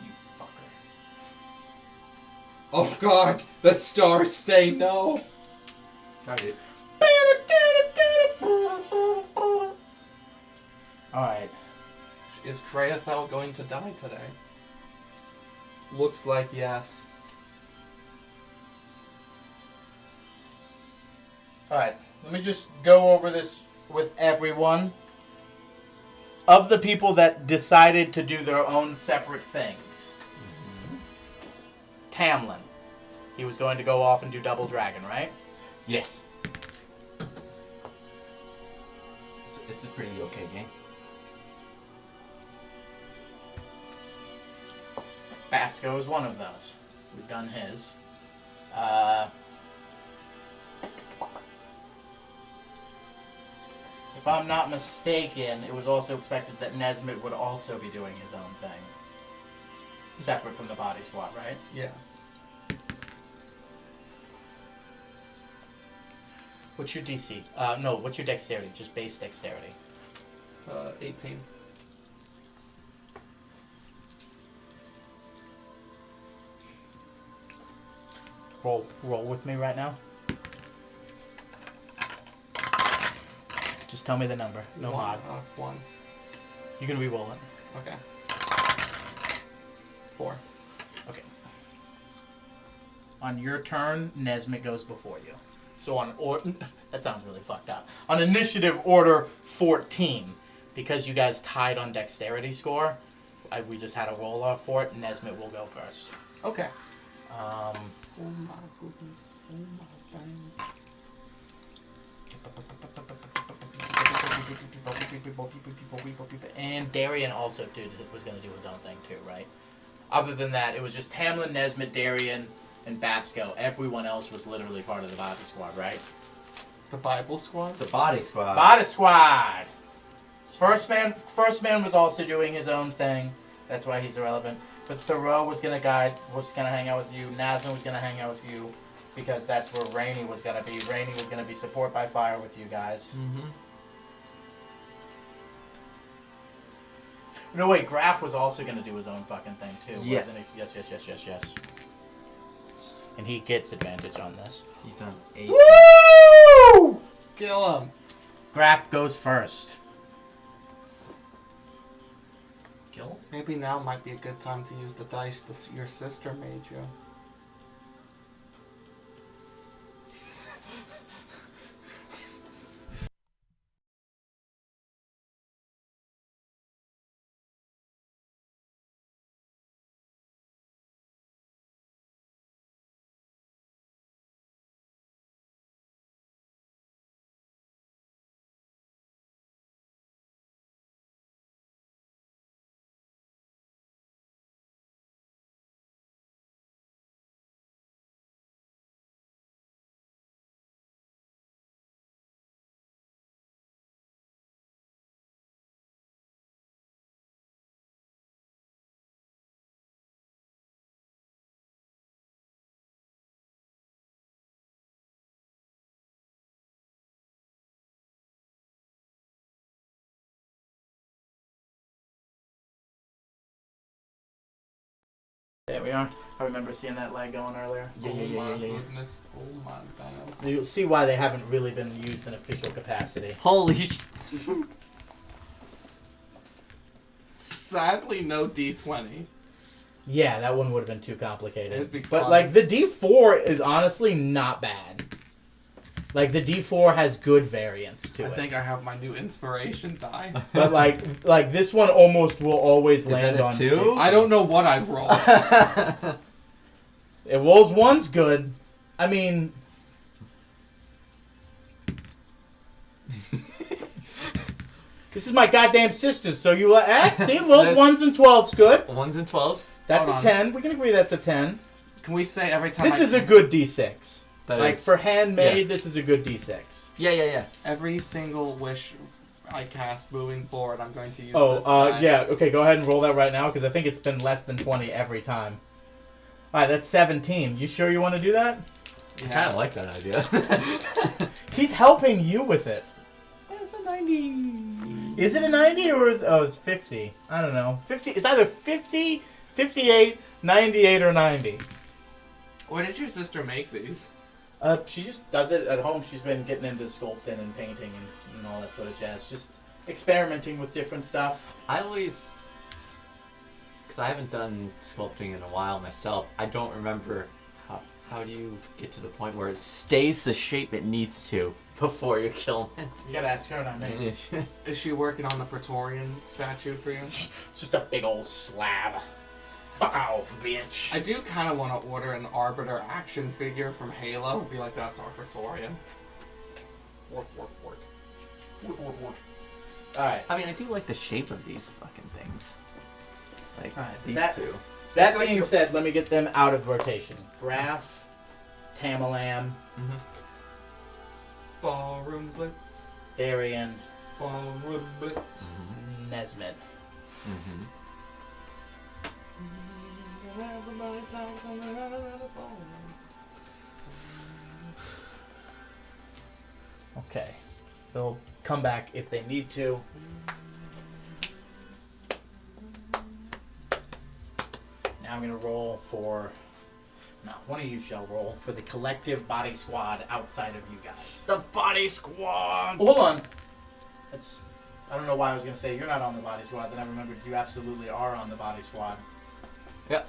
You fucker. Oh god, the stars say no. Got it. Alright. Is Kreathel going to die today? Looks like yes. Alright. Let me just go over this with everyone. Of the people that decided to do their own separate things. Tamlin. He was going to go off and do Double Dragon, right? Yes. It's a pretty okay game. Basco is one of those. We've done his. If I'm not mistaken, it was also expected that Nesmith would also be doing his own thing. Separate from the body squad, right? Yeah. What's your DC? No, what's your dexterity? Just base dexterity. 18. Roll with me right now. Just tell me the number. No mod. 1. You're gonna re-roll it. Okay. 4. Okay. On your turn, Nesmith goes before you. So on that sounds really fucked up. On initiative order 14, because you guys tied on dexterity score, we just had a roll off for it. Nesmith will go first. Okay. Um, Oh my goodness. Oh my goodness. And Darian also was going to do his own thing too, right? Other than that, it was just Tamlin, Nesmith, Darian, and Basco. Everyone else was literally part of the body squad, right? The Bible Squad? The body squad. Body squad! First man was also doing his own thing. That's why he's irrelevant. But Thoreau was gonna hang out with you. Nazna was gonna hang out with you. because that's where Rainy was gonna be. Rainy was gonna be support by fire with you guys. Mm-hmm. No, wait, Graf was also gonna do his own fucking thing too. Yes. Wasn't he? Yes. And he gets advantage on this. He's on 8. Woo! Kill him. Graf goes first. Kill? Maybe now might be a good time to use the dice your sister made you. There we are. I remember seeing that leg going earlier. Oh my goodness. Oh my damn. You'll see why they haven't really been used in official capacity. Holy sh... Sadly, no D20. Yeah, that one would have been too complicated. It'd be but fun. like the D4 is honestly not bad. Like the D4 has good variance to I it. think I have my new inspiration die. But like this one almost will always land that a on 2? 6. I don't know what I've rolled. It rolls one's good. I mean, this is my goddamn sister, so you see, rolls ones and 12's good. 1s and 12s? That's Hold a on. 10. We can agree that's a 10. Can we say every time This is a good D6. That Like is- for handmade, yeah. this is a good D6. Yeah. every single wish I cast moving forward, I'm going to use Oh, this die. yeah. Okay, go ahead and roll that right now because I think it's been less than 20 every time. All right, that's 17. You sure you want to do that? I kind of like that idea. He's helping you with it. It's a 90. Is it a 90 or it's 50? I don't know. 50. It's either 50, 58, 98, or 90. Where did your sister make these? She just does it at home. She's been getting into sculpting and painting and all that sort of jazz. Just experimenting with different stuffs. I always... Because I haven't done sculpting in a while myself, I don't remember how do you get to the point where it stays the shape it needs to before you kill it. You gotta ask her, not me. Is she working on the Praetorian statue for you? It's just a big old slab. Fuck off, bitch. I do kind of want to order an Arbiter action figure from Halo. Be like, that's our Praetorian. Work. Alright. I mean, I do like the shape of these fucking things. Like, Alright, these that- two. That It's like being you- said, let me get them out of rotation. Graf, Tamalam, Mm-hmm. Ballroom Blitz. Darien, Ballroom Blitz. Nesmith. Mm-hmm. Okay. They'll come back if they need to. Now I'm going to roll for... No, one of you shall roll for the collective body squad outside of you guys. The body squad! Well, hold on. That's... I don't know why I was going to say you're not on the body squad. Then I remembered you absolutely are on the body squad. Yep.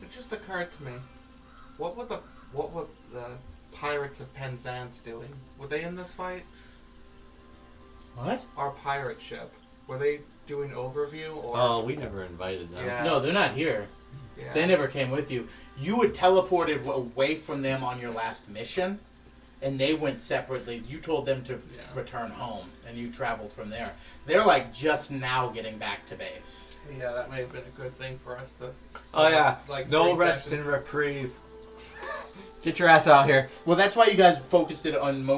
It just occurred to me. What were the Pirates of Penzance doing? Were they in this fight? What? Our pirate ship. Were they doing overview or? Oh, we never invited them. Yeah. No, they're not here. Yeah. They never came with you. You had teleported away from them on your last mission, and they went separately. You told them to return home, and you traveled from there. They're like just now getting back to base. Yeah, that may have been a good thing for us to. Oh, yeah. Like No 3 rest sessions. and reprieve. Get your ass out here. Well, that's why you guys focused it on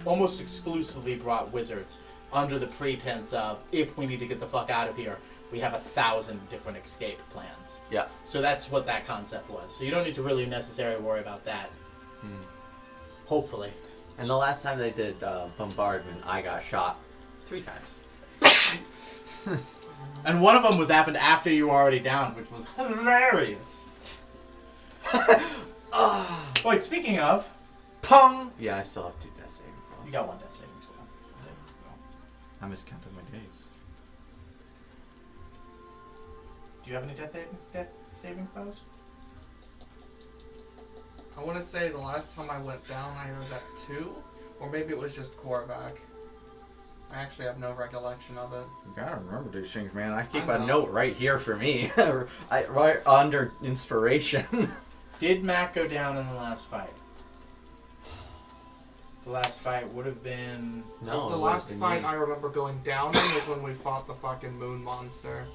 almost exclusively brought wizards under the pretense of if we need to get the fuck out of here, we have 1,000 different escape plans. Yeah. So that's what that concept was. So you don't need to really necessarily worry about that. Hopefully. And the last time they did bombardment, I got shot 3 times. And one of them happened after you were already down, which was hilarious. Wait, speaking of, Pong! Yeah, I still have 2 death saving throws. you got 1 death saving throw. I miscounted my days. Do you have any death saving throws? I want to say the last time I went down, I was at 2, or maybe it was just Korvac. I actually have no recollection of it. You gotta remember these things, man. I keep I a know. note right here for me. Right under inspiration. Did Mac go down in the last fight? The last fight would have been... No, the it last would've been fight me. I remember going down in was when we fought the fucking moon monster.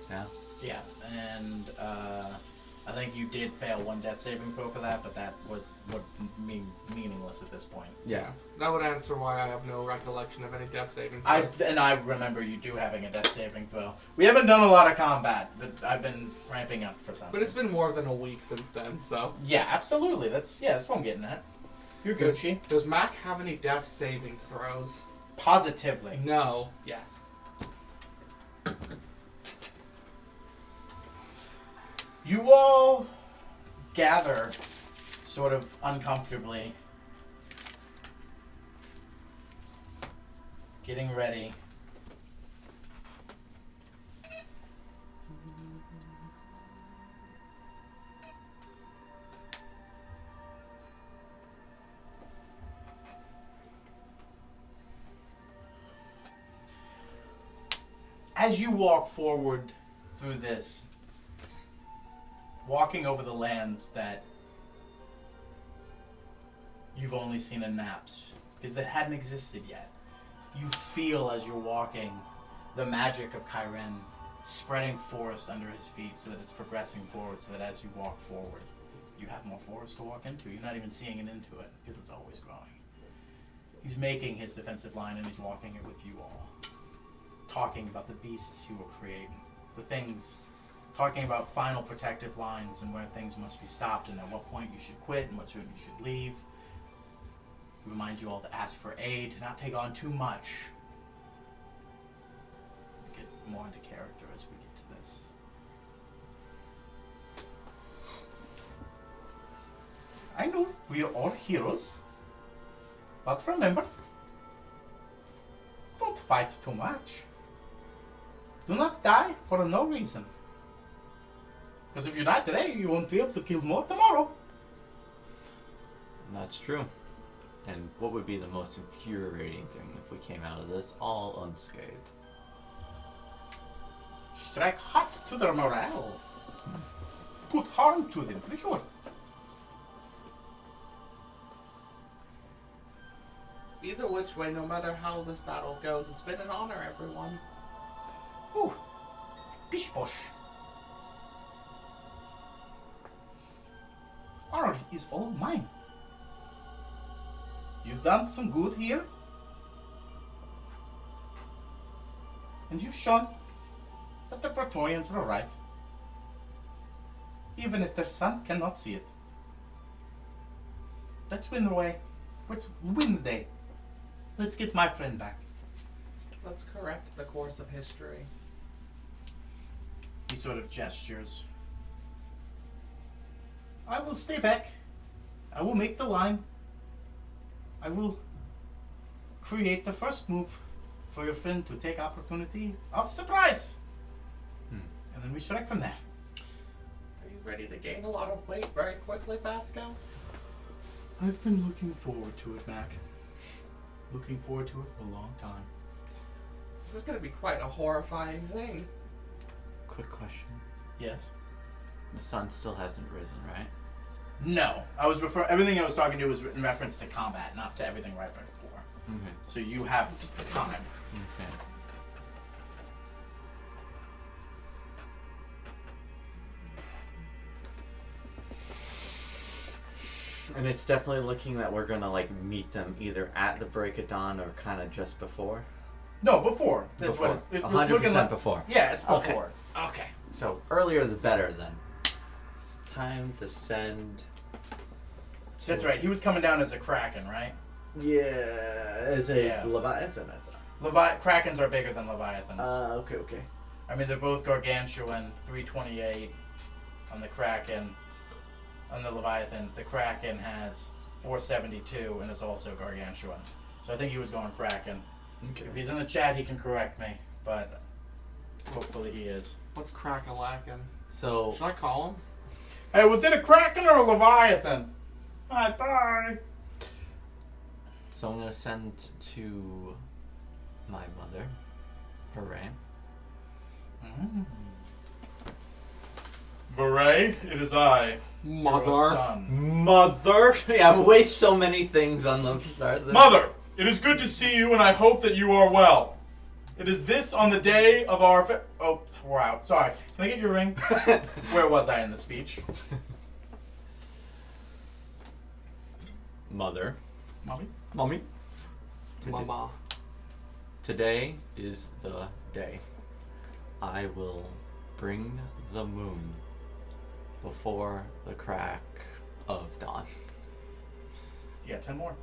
Yeah. Yeah, and I think you did fail 1 death saving throw for that, but that would meaningless at this point. Yeah. That would answer why I have no recollection of any death saving I throws. remember you do having a death saving throw. We haven't done a lot of combat, but I've been ramping up for something. But it's been more than a week since then, so... Yeah, absolutely. That's what I'm getting at. You're Gucci. Does Mac have any death saving throws? Positively. No. Yes. You all gather sort of uncomfortably, getting ready. As you walk forward through this, walking over the lands that you've only seen in maps, because that hadn't existed yet, you feel as you're walking the magic of Kyren spreading forest under his feet so that it's progressing forward, so that as you walk forward, you have more forest to walk into. You're not even seeing it into it, because it's always growing. He's making his defensive line, and he's walking it with you all. Talking about the beasts he will create, the things, talking about final protective lines and where things must be stopped and at what point you should quit and what you should leave. He reminds you all to ask for aid, to not take on too much. We'll get more into character as we get to this. I know we are all heroes, but remember, don't fight too much. Do not die for no reason. Because if you die today, you won't be able to kill more tomorrow. That's true. And what would be the most infuriating thing if we came out of this all unscathed? Strike hot to their morale. Put harm to them, for sure. Either which way, no matter how this battle goes, it's been an honor, everyone. Ooh, bish bosh. Honor is all mine. You've done some good here. And you've shown that the Praetorians were right. Even if their son cannot see it. Let's win the way. Let's win the day. Let's get my friend back. Let's correct the course of history. He sort of gestures. I will stay back. I will make the line. I will create the first move for your friend to take opportunity of surprise. And then we strike from there. Are you ready to gain a lot of weight very quickly, Vasco? I've been looking forward to it, Mac. Looking forward to it for a long time. This is going to be quite a horrifying thing. Quick question. Yes. The sun still hasn't risen, right? No. Everything I was talking to was in reference to combat, not to everything right before. Okay. So you have time. Okay. And it's definitely looking that we're gonna like meet them either at the break of dawn or kind of just before. No, before. That's Before. what it was 100% looking like. before. Yeah, it's Okay. before. Okay. So earlier the better then. It's time to send. That's right. He was coming down as a kraken, right? Yeah, as a Yeah. Leviathan, I thought. Krakens are bigger than Leviathans. Okay. I mean, they're both gargantuan. 328 on the kraken. On the Leviathan, the kraken has 472 and is also gargantuan. So I think he was going kraken. Okay. If he's in the chat, he can correct me, but hopefully he is. What's crack-a-lackin'? So Should I call him? Hey, was it a kraken or a Leviathan? Bye. So I'm gonna send to my mother, Hooray. Varay, it is I, your Mother. son. Mother. Yeah, I waste so many things on the start. There. Mother, it is good to see you, and I hope that you are well. It is this on the day of our oh, we're out. Sorry. Can I get your ring? Where was I in the speech? Mother. Mommy? Mommy. Mama. Today is the day. I will bring the moon before the crack of dawn. Yeah, 10 more.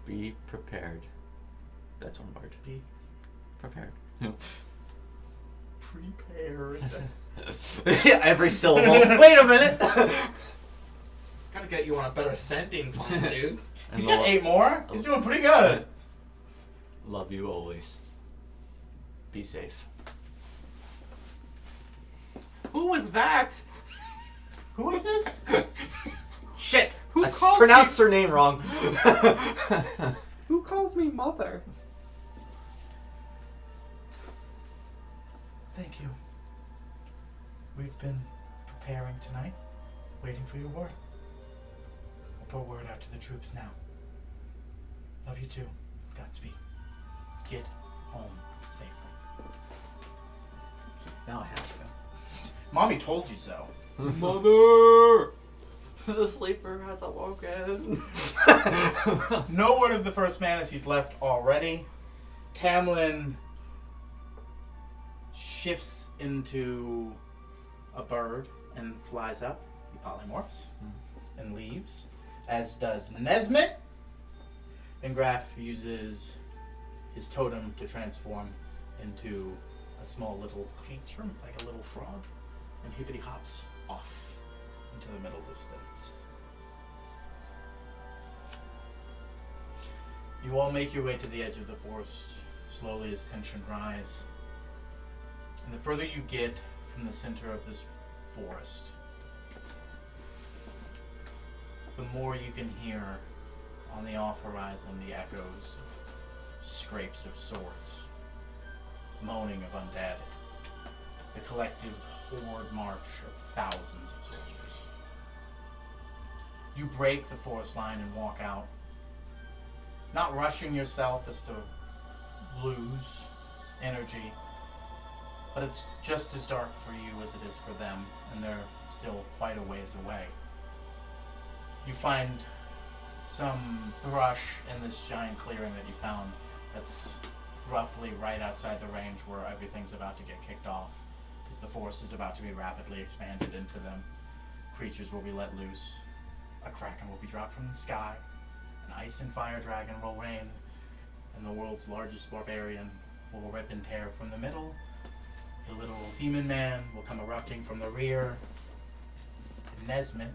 Be prepared. That's one word. Be Prepared. prepared. Every syllable. Wait a minute. Gotta get you on a better sending plan, dude. He's got 8 more. He's doing pretty good. Love you always. Be safe. Who was that? Who is this? Shit. Who I called pronounced her name wrong. Who calls me mother? Thank you. We've been preparing tonight, waiting for your word. We'll put word out to the troops now. Love you too. Godspeed. Get home safely. Now I have to. Mommy told you so. Mother. The sleeper has awoken. No word of the first man as he's left already. Tamlin shifts into a bird and flies up. He polymorphs and leaves, as does Nesmith. And Graf uses his totem to transform into a small little creature, like a little frog, and hippity hops off into the middle distance. You all make your way to the edge of the forest, slowly as tension rise. And the further you get from the center of this forest, the more you can hear on the off horizon the echoes of scrapes of swords, moaning of undead, the collective horde march of thousands of soldiers. You break the forest line and walk out, not rushing yourself as to lose energy, but it's just as dark for you as it is for them, and they're still quite a ways away. You find some brush in this giant clearing that you found that's roughly right outside the range where everything's about to get kicked off, because the forest is about to be rapidly expanded into them. Creatures will be let loose. A kraken will be dropped from the sky. An ice and fire dragon will reign. And the world's largest barbarian will rip and tear from the middle. A little demon man will come erupting from the rear. And Nesmith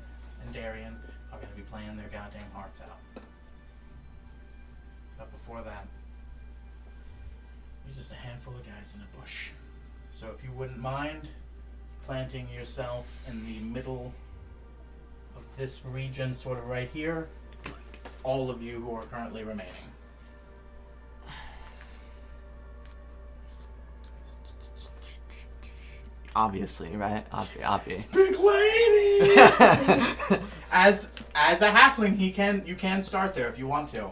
and Darian are going to be playing their goddamn hearts out. But before that, there's just a handful of guys in a bush. So if you wouldn't mind planting yourself in the middle of this region, sort of right here, all of you who are currently remaining. Obviously, right? Obvi. Big lady! As a halfling, you can start there if you want to.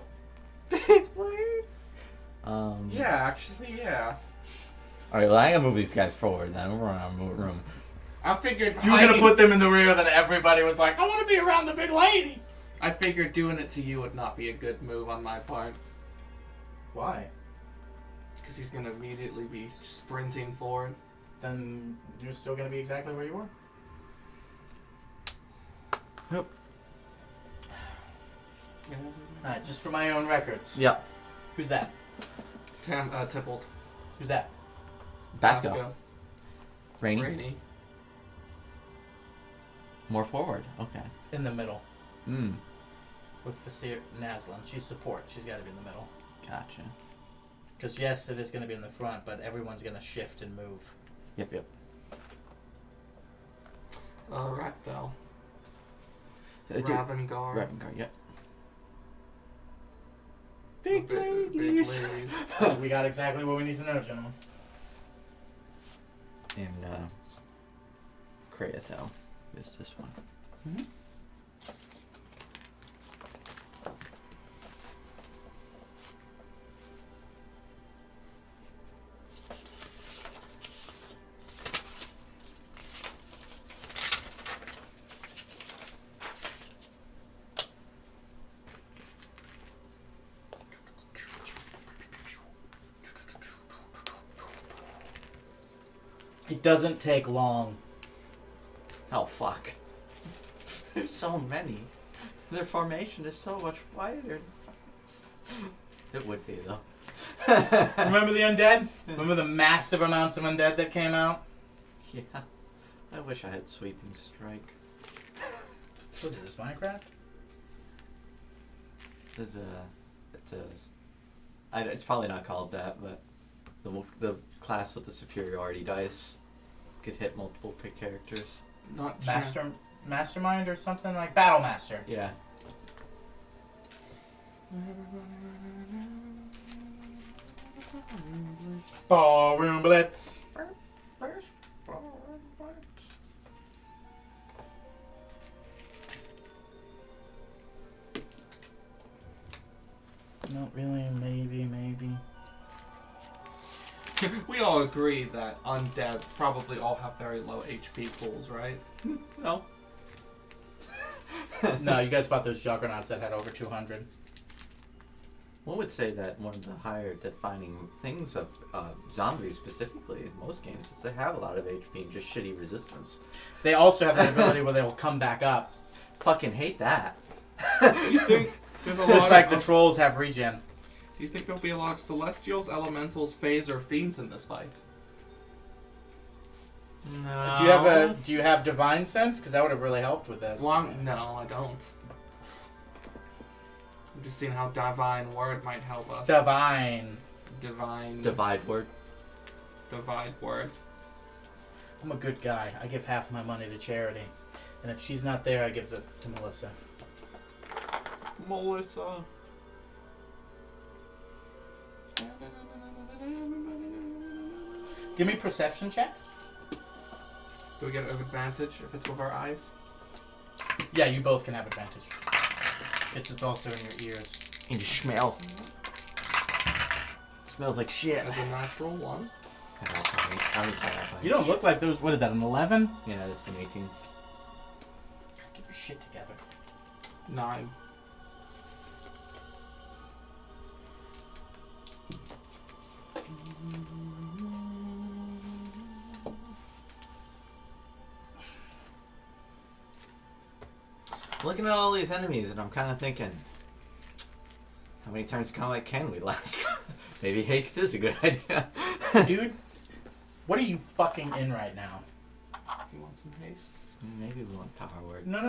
Yeah, actually, yeah. Alright, well, I gotta move these guys forward then. We're in our room. I figured You were gonna put them in the rear, then everybody was like, I want to be around the big lady! I figured doing it to you would not be a good move on my part. Why? Because he's gonna immediately be sprinting forward. Then you're still gonna be exactly where you were. Alright, just for my own records. Yeah. Who's that? Tippled. Who's that? Basco. Rainy. Rainy. More forward. Okay. In the middle. Hmm. With Fasir Naslin. She's support. She's got to be in the middle. Gotcha. Because yes, it is going to be in the front, but everyone's going to shift and move. Yep. Rakdal. Dude, Ravengar. Ravengar, yep. Big ladies. We got exactly what we need to know, gentlemen. And Kraethel is this one. Mm-hmm. It doesn't take long. Oh fuck. There's so many. Their formation is so much wider. It would be though. Remember the undead? Remember the massive amounts of undead that came out? Yeah. I wish I had sweeping strike. What is this, Minecraft? There's it's probably not called that, but the class with the superiority dice could hit multiple pick characters. Not sure. Mastermind or something like Battle Master. Yeah. Ballroom Blitz. Not really, maybe. We all agree that undead probably all have very low HP pools, right? No. No, you guys fought those juggernauts that had over 200. One would say that one of the higher defining things of zombies specifically in most games is they have a lot of HP and just shitty resistance. They also have that ability where they will come back up. Fucking hate that. You think there's a Just lot like the of, trolls have regen. do you think there'll be a lot of Celestials, Elementals, Fays, or Fiends in this fight? No. Do you have divine sense? Because that would have really helped with this. Well, no, I don't. I'm just seeing how Divine Word might help us. Divine. Divine. Divide word. Divide Word. I'm a good guy. I give half my money to charity. And if she's not there, I give it to Melissa. Melissa. Give me perception checks. Do we get an advantage if it's with our eyes? Yeah, you both can have advantage. It's also in your ears. And you smell. Smells like shit. As a natural one. You don't look like those. What is that, an 11? Yeah, that's an 18. Get your shit together. 9. Looking at all these enemies, and I'm kind of thinking, how many turns of combat can we last? Maybe haste is a good idea. Dude, what are you fucking in right now? You want some haste? Maybe we want power word. No.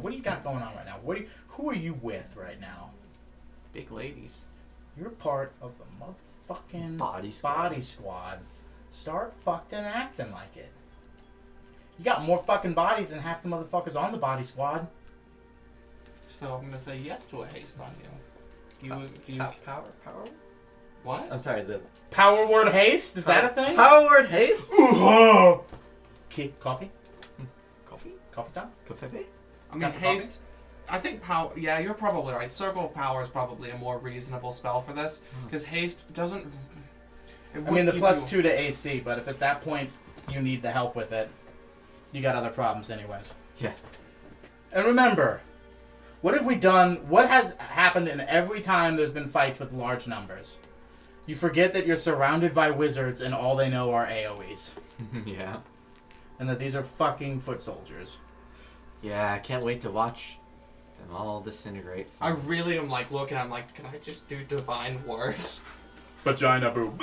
What do you got going on right now? Who are you with right now? Big ladies. You're part of the motherfucking Body squad. Body squad. Start fucking acting like it. You got more fucking bodies than half the motherfuckers on the Body Squad. So I'm gonna say yes to a haste on you. Do you Power? what? I'm sorry, the... Power word haste? Is that a thing? Power word haste? Coffee? Coffee? Coffee time? Coffee? I mean Got the haste. I think power. Yeah, you're probably right. Circle of Power is probably a more reasonable spell for this because haste doesn't. I mean, the +2 to AC, but if at that point you need the help with it, you got other problems anyways. Yeah. And remember, what have we done? What has happened in every time there's been fights with large numbers? You forget that you're surrounded by wizards and all they know are AoEs. Yeah. And that these are fucking foot soldiers. Yeah, I can't wait to watch them all disintegrate. I really am like looking. I'm like, can I just do divine words? Vagina boob.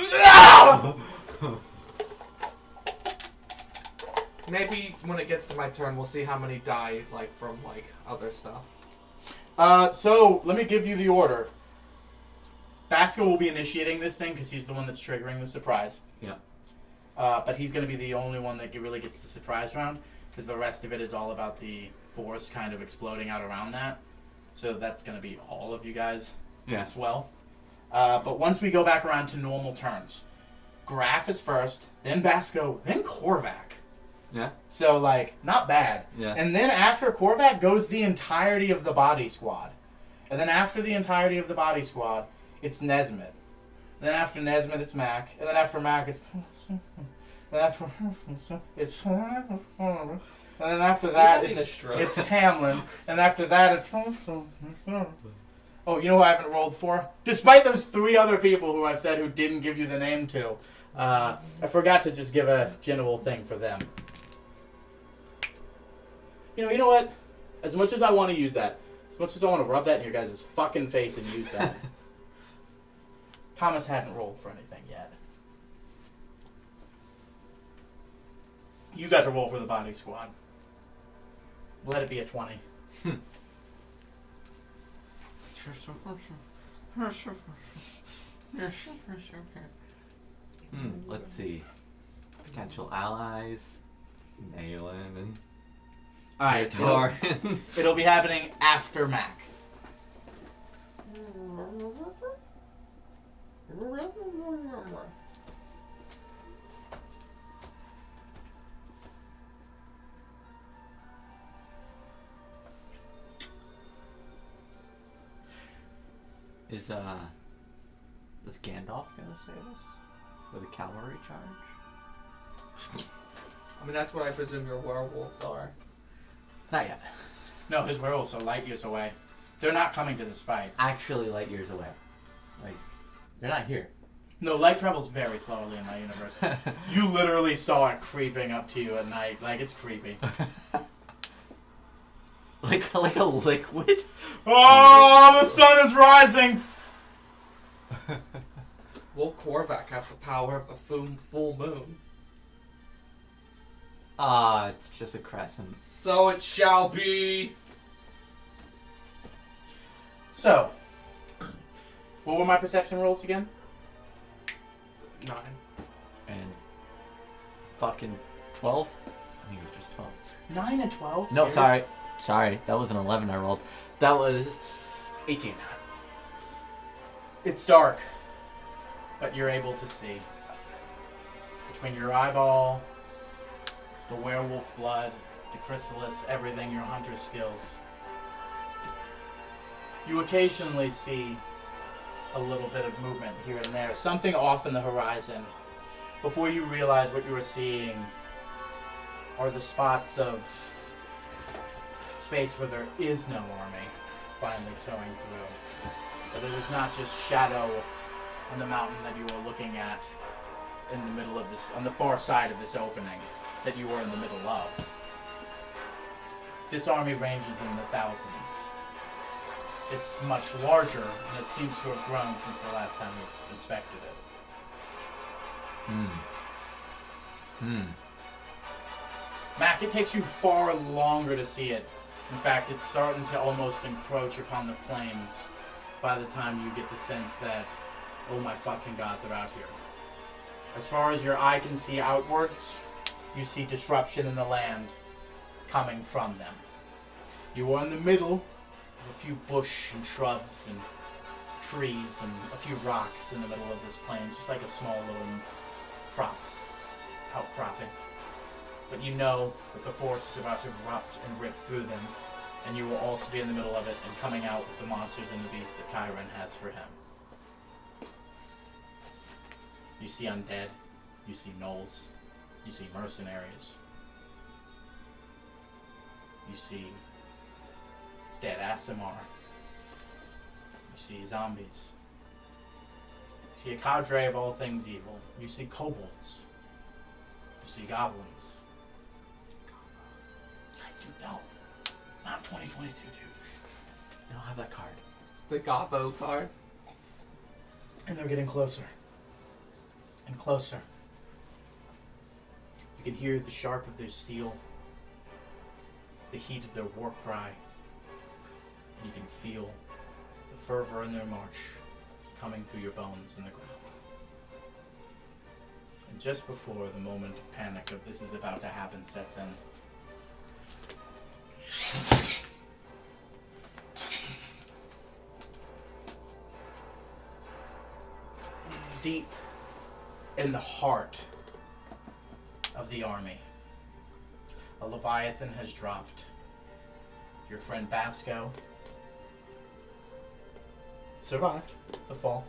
Maybe when it gets to my turn, we'll see how many die like from like other stuff. So, let me give you the order. Basco will be initiating this thing because he's the one that's triggering the surprise. Yeah. But he's going to be the only one that really gets the surprise round because the rest of it is all about the force kind of exploding out around that. So that's going to be all of you guys as well. But once we go back around to normal turns, Graf is first, then Basco, then Korvac. Yeah. So, like, not bad. Yeah. And then after Korvac goes the entirety of the body squad. And then after the entirety of the body squad, it's Nesmith. Then after Nesmith, it's Mac. And then after Mac, it's... Then after... It's... And then after that, having a stroke? it's Tamlin. And after that, it's... Oh, you know who I haven't rolled for? Despite those 3 other people who I've said who didn't give you the name to, I forgot to just give a general thing for them. You know what? As much as I want to use that, as much as I want to rub that in your guys' fucking face and use that, Thomas hadn't rolled for anything yet. You got to roll for the body squad. Let it be a 20. Let's see. Potential allies. Naylin and Alright, Torin. it'll be happening after Mac. Is Gandalf gonna say this? With a cavalry charge? I mean, that's what I presume your werewolves are. Not yet. No, his werewolves are light years away. They're not coming to this fight. Actually light years away. Like, they're not here. No, light travels very slowly in my universe. You literally saw it creeping up to you at night. Like, it's creepy. like a liquid? Oh, the sun is rising! Will Korvac have the power of the full moon? It's just a crescent. So it shall be. So, what were my perception rolls again? 9. And fucking 12? I think it was just 12. 9 and 12? No, Seriously? sorry. That was an 11 I rolled. That was 18. It's dark, but you're able to see. Between your eyeball, the werewolf blood, the chrysalis, everything, your hunter's skills. You occasionally see a little bit of movement here and there, something off in the horizon. Before you realize what you are seeing are the spots of space where there is no army finally sowing through. But it is not just shadow on the mountain that you are looking at in the middle of this, on the far side of this opening that you are in the middle of. This army ranges in the thousands. It's much larger, and it seems to have grown since the last time we inspected it. Mac, it takes you far longer to see it. In fact, it's starting to almost encroach upon the plains by the time you get the sense that, oh my fucking god, they're out here. As far as your eye can see outwards, you see disruption in the land coming from them. You are in the middle of a few bush and shrubs and trees and a few rocks in the middle of this plain, just like a small little outcropping. But you know that the force is about to erupt and rip through them, and you will also be in the middle of it and coming out with the monsters and the beasts that Chiron has for him. You see undead, you see gnolls, you see mercenaries, you see dead Aasimar, you see zombies, see a cadre of all things evil. You see kobolds. You see goblins. I do know. Not 2022, dude. I don't have that card. The Gobbo card. And they're getting closer. And closer. You can hear the sharp of their steel. The heat of their war cry. And you can feel the fervor in their march coming through your bones in the ground. And just before the moment of panic of this is about to happen sets in, deep in the heart of the army, a Leviathan has dropped. Your friend Basco survived the fall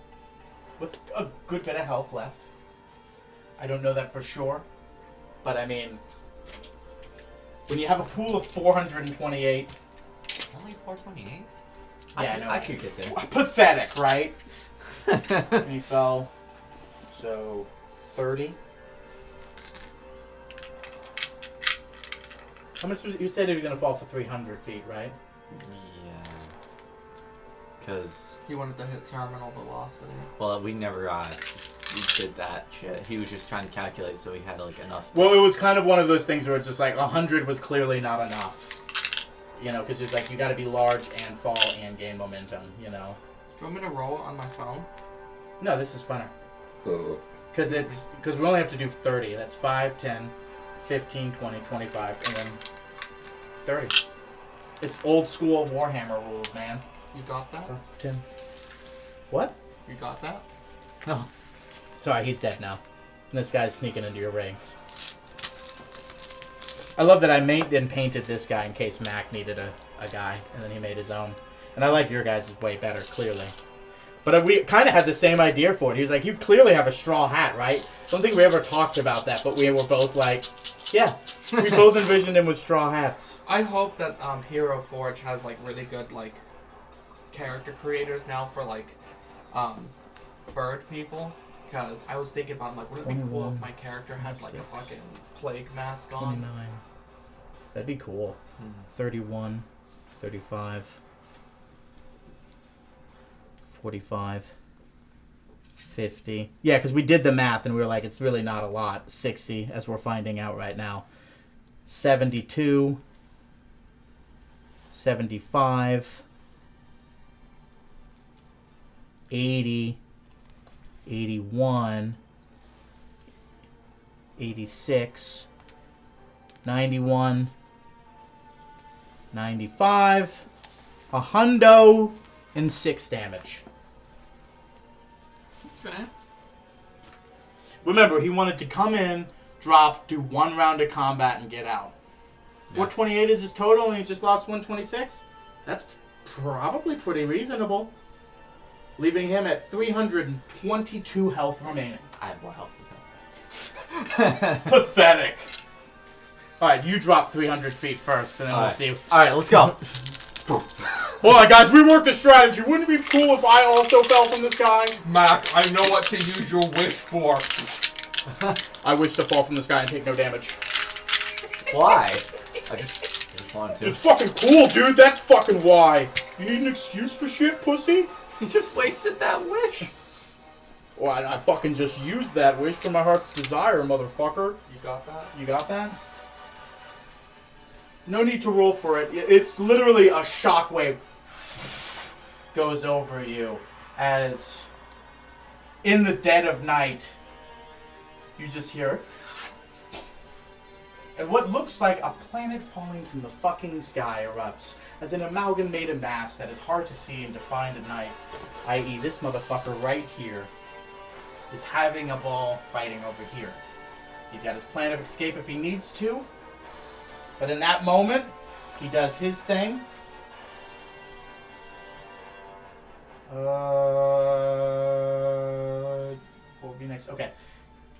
with a good bit of health left. I don't know that for sure, but I mean, when you have a pool of 428, Only 428? yeah, I know. I could get there. Pathetic, right? And he fell. So, 30. How much was you said he was gonna fall for 300 feet, right? Yeah. Because, He wanted to hit terminal velocity. well, we never we did that shit. He was just trying to calculate so he had like enough. Well, it was kind of one of those things where it's just like 100 was clearly not enough. You know, because it's like you got to be large and fall and gain momentum. You know. Do you want me to roll it on my phone? No, this is funner. Because we only have to do 30. That's 5, 10, 15, 20, 25, and then 30. It's old school Warhammer rules, man. You got that? 10. What? You got that? No. Sorry, he's dead now. This guy's sneaking into your ranks. I love that I made and painted this guy in case Mac needed a guy, and then he made his own. And I like your guys' way better, clearly. But we kind of had the same idea for it. He was like, you clearly have a straw hat, right? Don't think we ever talked about that, but we were both like, yeah. We both envisioned him with straw hats. I hope that Hero Forge has like really good like character creators now for like bird people. Because I was thinking about like, would it be cool 21, if my character had like a 26, fucking plague mask on? 29. That'd be cool. 31, 35, 45, 50. Yeah, because we did the math and we were like, it's really not a lot. 60, as we're finding out right now. 72, 75, 80, 81, 86, 91, 95, a hundo, and 6 damage. Okay. Remember, he wanted to come in, drop, do 1 round of combat, and get out. Yeah. 428 is his total, and he just lost 126? That's probably pretty reasonable. Leaving him at 322 health remaining. I have more health than him. Pathetic. Alright, you drop 300 feet first, and then we'll Alright. see. Alright, let's go. Alright, guys, rework the strategy. Wouldn't it be cool if I also fell from the sky? Mac, I know what to use your wish for. I wish to fall from the sky and take no damage. Why? I just wanted to. It's fucking cool, dude. That's fucking why. You need an excuse for shit, pussy? You just wasted that wish. Well, I fucking just used that wish for my heart's desire, motherfucker. You got that? You got that? No need to roll for it. It's literally a shockwave goes over you as in the dead of night you just hear and what looks like a planet falling from the fucking sky erupts as an amalgamated mass that is hard to see and defined at night, i.e. this motherfucker right here is having a ball fighting over here. He's got his plan of escape if he needs to, but in that moment, he does his thing. What would be next? Okay.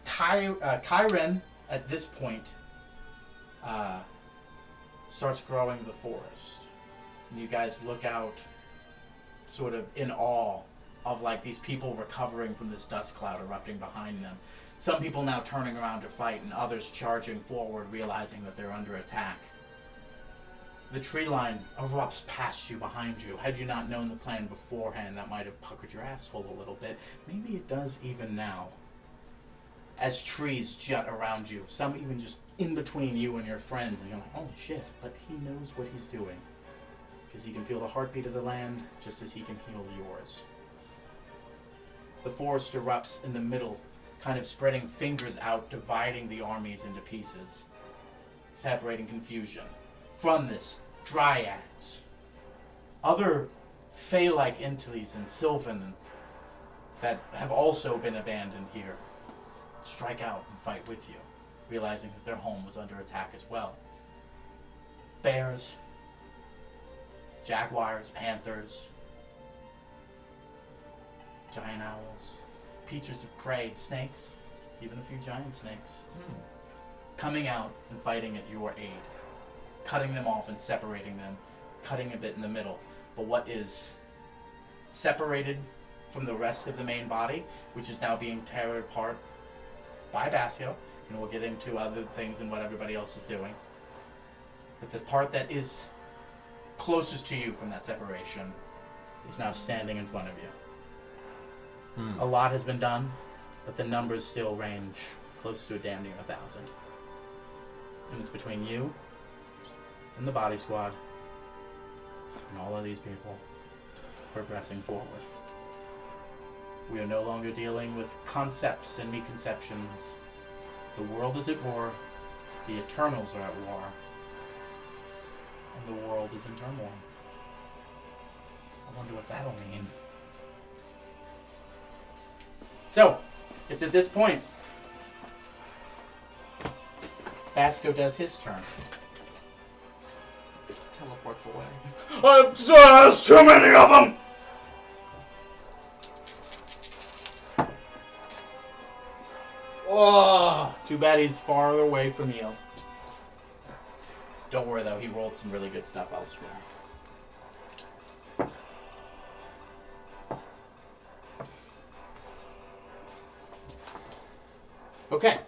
Kyren, at this point, starts growing the forest. And you guys look out, sort of in awe, of like these people recovering from this dust cloud erupting behind them. Some people now turning around to fight, and others charging forward, realizing that they're under attack. The tree line erupts past you, behind you. Had you not known the plan beforehand, that might have puckered your asshole a little bit. Maybe it does even now. As trees jut around you, some even just in between you and your friends, and you're like, holy shit, but he knows what he's doing. Because he can feel the heartbeat of the land, just as he can heal yours. The forest erupts in the middle, kind of spreading fingers out, dividing the armies into pieces, separating confusion. From this, dryads, other fey-like entities in Sylvan that have also been abandoned here, strike out and fight with you, realizing that their home was under attack as well. Bears, jaguars, panthers, giant owls, creatures of prey, snakes, even a few giant snakes, coming out and fighting at your aid, cutting them off and separating them, cutting a bit in the middle. But what is separated from the rest of the main body, which is now being torn apart by Basio, and we'll get into other things and what everybody else is doing. But the part that is closest to you from that separation is now standing in front of you. A lot has been done, but the numbers still range close to a damn near 1,000. And it's between you and the body squad and all of these people progressing forward. We are no longer dealing with concepts and misconceptions. The world is at war, the Eternals are at war, and the world is in turmoil. I wonder what that'll mean. So, it's at this point Basco does his turn. Teleports away. There's too many of them! Oh, too bad he's farther away from you. Don't worry though, he rolled some really good stuff elsewhere. Okay.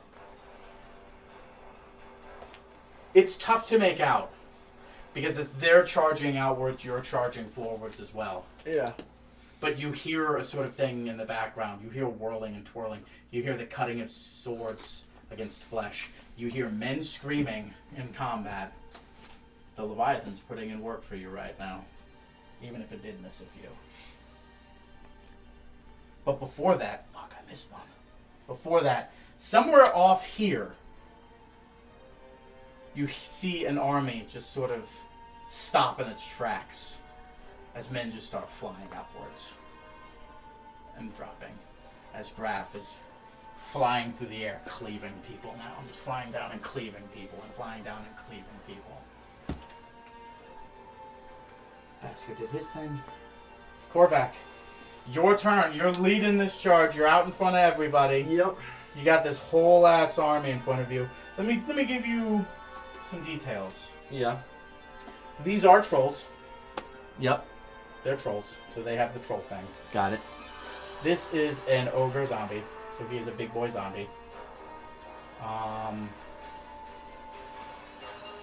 It's tough to make out because as they're charging outwards, you're charging forwards as well. Yeah. But you hear a sort of thing in the background. You hear whirling and twirling. You hear the cutting of swords against flesh. You hear men screaming in combat. The Leviathan's putting in work for you right now, even if it did miss a few. But before that, fuck, I missed one. Before that, somewhere off here, you see an army just sort of stop in its tracks as men just start flying upwards and dropping. As Graf is flying through the air, cleaving people now. Just flying down and cleaving people and flying down and cleaving people. Basco did his thing. Korvac, your turn. You're leading this charge. You're out in front of everybody. Yep. You got this whole ass army in front of you. Let me give you some details. Yeah. These are trolls. Yep. They're trolls, so they have the troll thing. Got it. This is an ogre zombie, so he is a big boy zombie.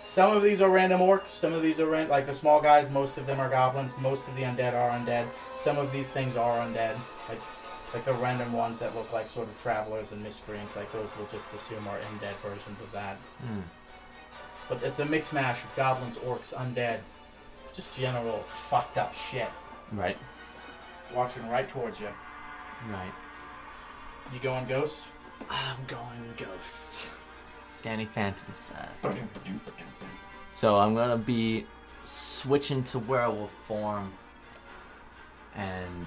Some of these are random orcs, some of these are like the small guys, most of them are goblins, most of the undead are undead. Some of these things are undead, like the random ones that look like sort of travelers and miscreants, like those we'll just assume are undead versions of that. But it's a mixed mash of goblins, orcs, undead, just general fucked up shit. Right. Watching right towards you. Right. You going ghost? I'm going ghost. Danny Phantom style. Ba-dum. So I'm gonna be switching to werewolf form, and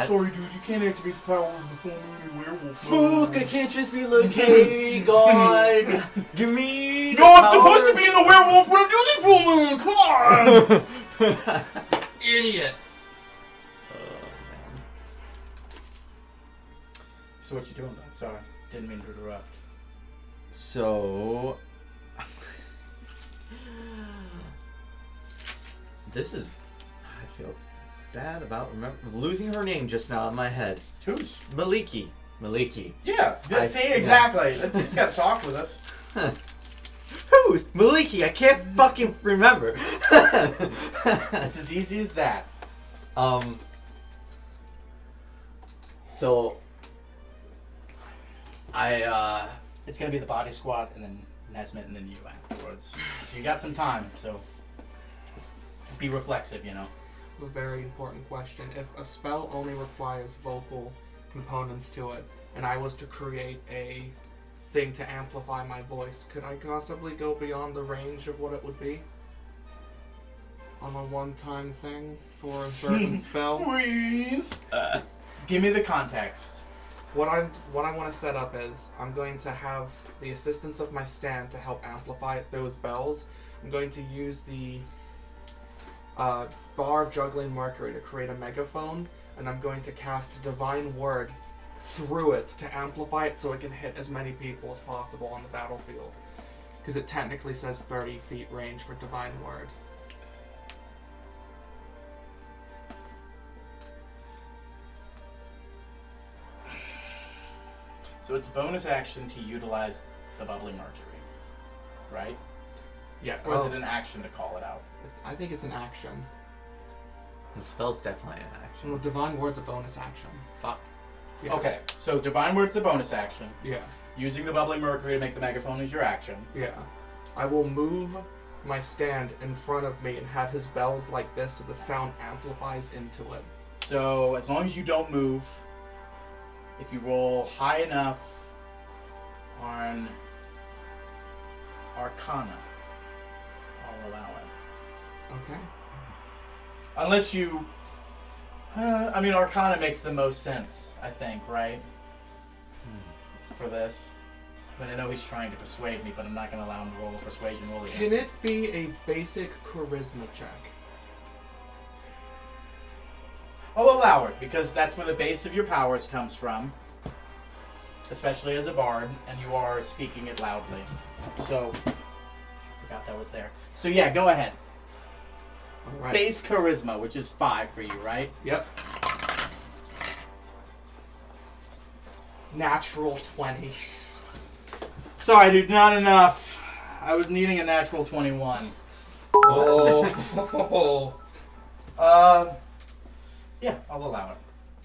Sorry, dude, you can't activate the power of the full moon in werewolf. Fuck, I can't just be like, hey, God, give me the No, I'm power. supposed to be in the werewolf when I'm doing the full moon. Come on. Idiot. So what you doing, bud? Sorry, didn't mean to interrupt. So, this is, I feel bad about losing her name just now in my head. Who's? Maliki. Yeah, I- see, exactly. You just gotta talk with us. Who's Maliki? I can't fucking remember. It's as easy as that. So I It's gonna be the body squad, and then Nesmith, and then you afterwards. So you got some time, so be reflexive, you know. A very important question. If a spell only requires vocal components to it, and I was to create a thing to amplify my voice, could I possibly go beyond the range of what it would be? On a one-time thing for a certain spell? Please. Give me the context. What I want to set up is I'm going to have the assistance of my stand to help amplify those bells. I'm going to use the Bar of Juggling Mercury to create a megaphone, and I'm going to cast Divine Word through it to amplify it so it can hit as many people as possible on the battlefield. Because it technically says 30 feet range for Divine Word. So it's a bonus action to utilize the bubbling mercury, right? Yeah. Or is it an action to call it out? I think it's an action. the spell's definitely an action. Well, Divine Word's a bonus action. Fuck. Yeah. Okay, so Divine Word's the bonus action. Yeah. Using the bubbling mercury to make the megaphone is your action. Yeah. I will move my stand in front of me and have his bells like this so the sound amplifies into it. So as long as you don't move, if you roll high enough on Arcana, I'll allow it. Okay. Unless you... I mean, Arcana makes the most sense, I think, right? For this. I mean, I know he's trying to persuade me, but I'm not going to allow him to roll a persuasion roll against Can it be a basic charisma check? I'll allow it, because that's where the base of your powers comes from. Especially as a bard, and you are speaking it loudly. So, I forgot that was there. So yeah, go ahead. Alright. Base charisma, which is 5 for you, right? Yep. Natural 20. Sorry, dude, not enough. I was needing a natural 21. Oh. Yeah, I'll allow it.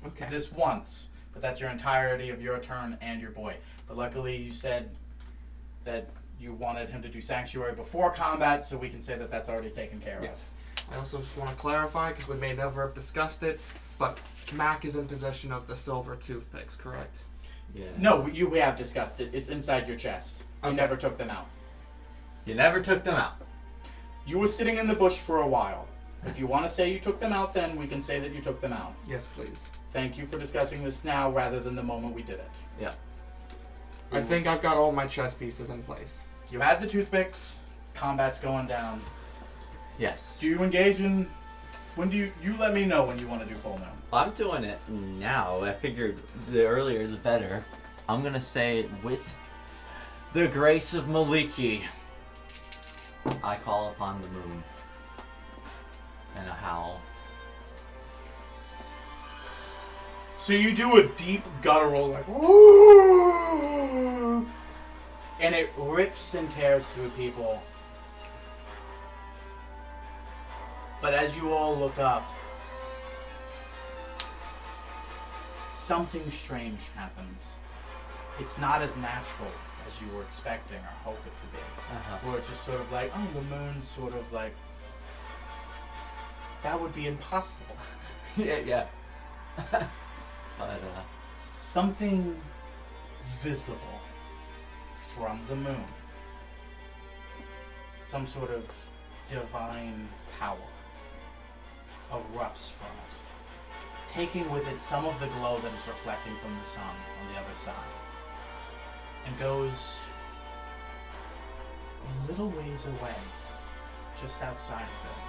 Okay. This once, but that's your entirety of your turn and your boy. But luckily you said that you wanted him to do Sanctuary before combat, so we can say that that's already taken care of. Yes. I also just want to clarify, because we may never have discussed it, but Mac is in possession of the silver toothpicks, correct? Yeah. No, we have discussed it. It's inside your chest. You Okay. never took them out. You never took them out. You were sitting in the bush for a while. If you want to say you took them out, then we can say that you took them out. Yes, please. Thank you for discussing this now rather than the moment we did it. Yeah. I think I've got all my chess pieces in place. You had the toothpicks. Combat's going down. Yes. Do you engage in... When do you let me know when you want to do full moon. I'm doing it now. I figured the earlier the better. I'm gonna say it with the grace of Maliki. I call upon the moon. And a howl. So you do a deep guttural like, "Woo!" And it rips and tears through people. But as you all look up, something strange happens. It's not as natural as you were expecting or hope it to be. Where it's just sort of like, oh, the moon's sort of like, that would be impossible. Yeah. But Something visible from the moon. Some sort of divine power erupts from it, taking with it some of the glow that is reflecting from the sun on the other side, and goes a little ways away, just outside of it,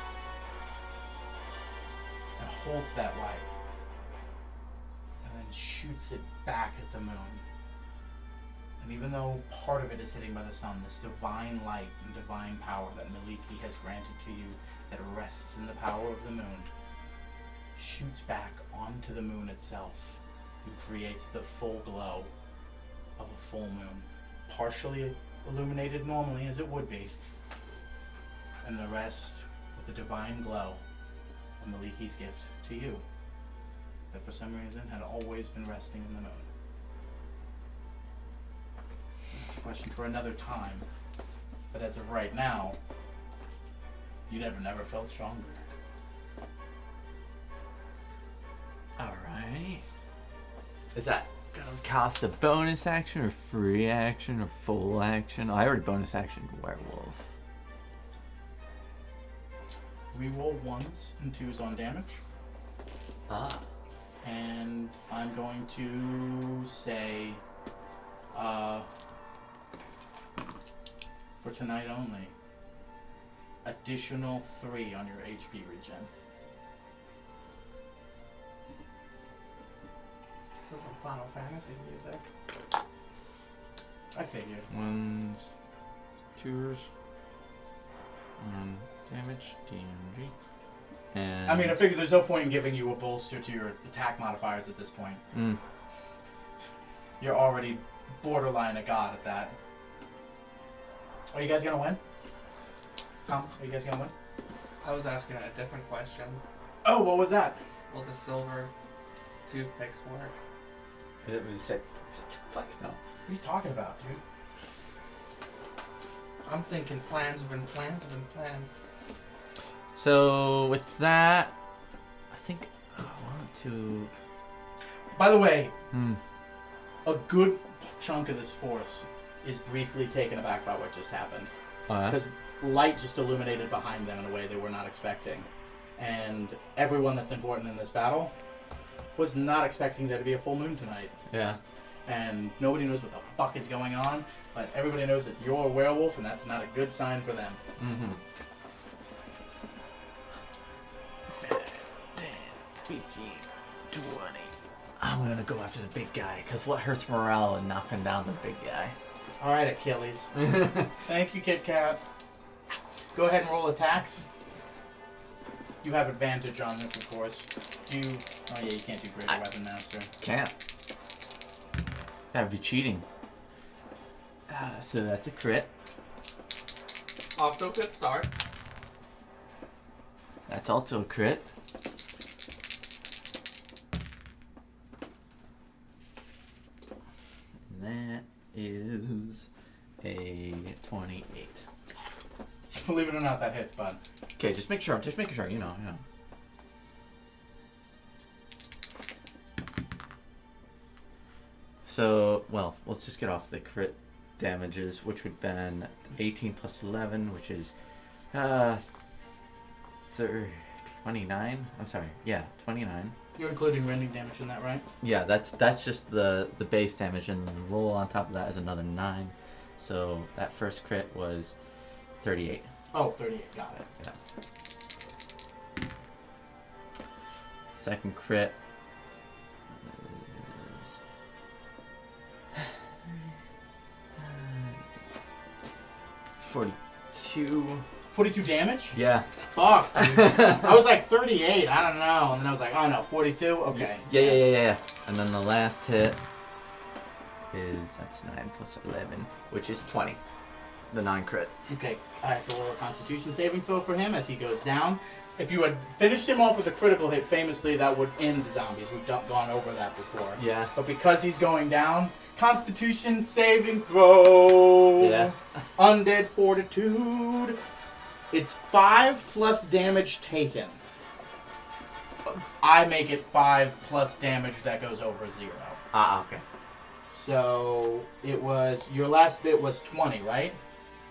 and holds that light, and then shoots it back at the moon. And even though part of it is hitting by the sun, this divine light and divine power that Maliki has granted to you that rests in the power of the moon shoots back onto the moon itself, who creates the full glow of a full moon, partially illuminated normally as it would be, and the rest with the divine glow of Maliki's gift to you, that for some reason had always been resting in the moon. It's a question for another time, but as of right now, you never felt stronger. Alright. Is that gonna cost a bonus action or free action or full action? Oh, I already bonus action werewolf. Reroll 1s and 2s on damage. Ah. And I'm going to say, for tonight only, additional 3 on your HP regen. This isn't Final Fantasy music. I figured. 1s, 2s, damage, DMG. And I mean, I figured there's no point in giving you a bolster to your attack modifiers at this point. You're already borderline a god at that. Are you guys gonna win? Thomas, are you guys gonna win? I was asking a different question. Oh, what was that? Will the silver toothpicks work? It was like, fuck no. What are you talking about, dude? I'm thinking plans within plans within plans. So with that, I think I want to. By the way, a good chunk of this force is briefly taken aback by what just happened. Because light just illuminated behind them in a way they were not expecting. And everyone that's important in this battle was not expecting there to be a full moon tonight. Yeah. And nobody knows what the fuck is going on, but everybody knows that you're a werewolf, and that's not a good sign for them. Mm-hmm. 15, 20. I'm gonna go after the big guy, because what hurts morale in knocking down the big guy? Alright, Achilles. Thank you, Kit Kat. Go ahead and roll attacks. You have advantage on this, of course. Oh yeah, you can't do Greater Weapon Master. Can't. That'd be cheating. So that's a crit. Off to a good start. That's also a crit. And that is a 28. Believe it or not, that hits, bud. Okay, just make sure, you know. So, well, let's just get off the crit damages, which would have been 18 plus 11, which is 29. I'm sorry, yeah, 29. You're including rending damage in that, right? Yeah, that's just the base damage, and the roll on top of that is another 9. So that first crit was 38. Oh, 38. Got it. Yeah. Second crit is 42. 42 damage? Yeah. Fuck, dude. I was like 38, I don't know. And then I was like, oh no, 42? Okay. Yeah. And then the last hit is, that's 9 plus 11, which is 20. The 9 crit. Okay, I have to roll a Constitution saving throw for him as he goes down. If you had finished him off with a critical hit, famously, that would end the zombies. We've gone over that before. Yeah. But because he's going down, Constitution saving throw. Yeah. Undead Fortitude. It's 5 plus damage taken. I make it 5 plus damage that goes over 0. Okay. So it was, your last bit was 20, right?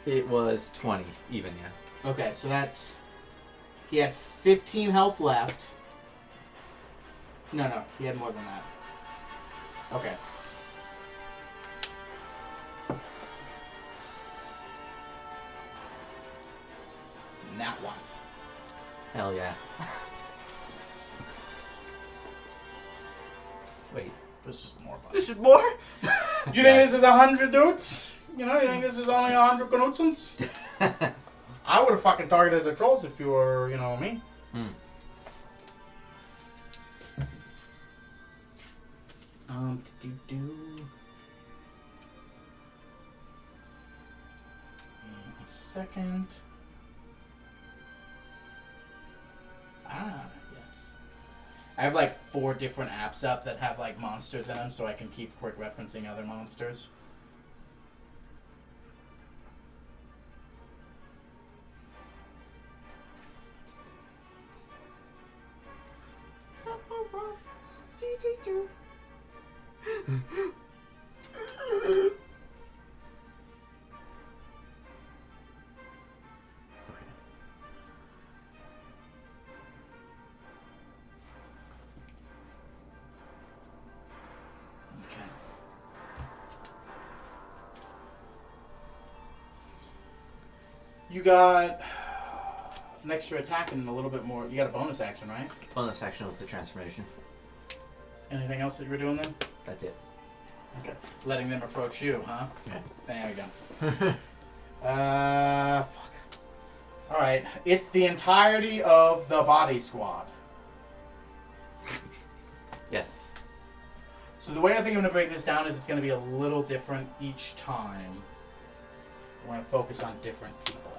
It was 20, even, yeah. Okay, so that's, he had 15 health left. No, he had more than that. Okay. That one. Hell yeah. Wait, there's just more. This is more? You think this is 100 dudes? You know, you think this is only 100 Knutsons? I would have fucking targeted the trolls if you were, me. Give me a second. Yes. I have like 4 different apps up that have like monsters in them, so I can keep quick referencing other monsters. Okay. You got an extra attack and a little bit more. You got a bonus action, right? Bonus action was the transformation. Anything else that you were doing then? That's it. Okay. Letting them approach you, huh? Yeah. There we go. Fuck. Alright. It's the entirety of the body squad. Yes. So the way I think I'm going to break this down is it's going to be a little different each time. We're going to focus on different people.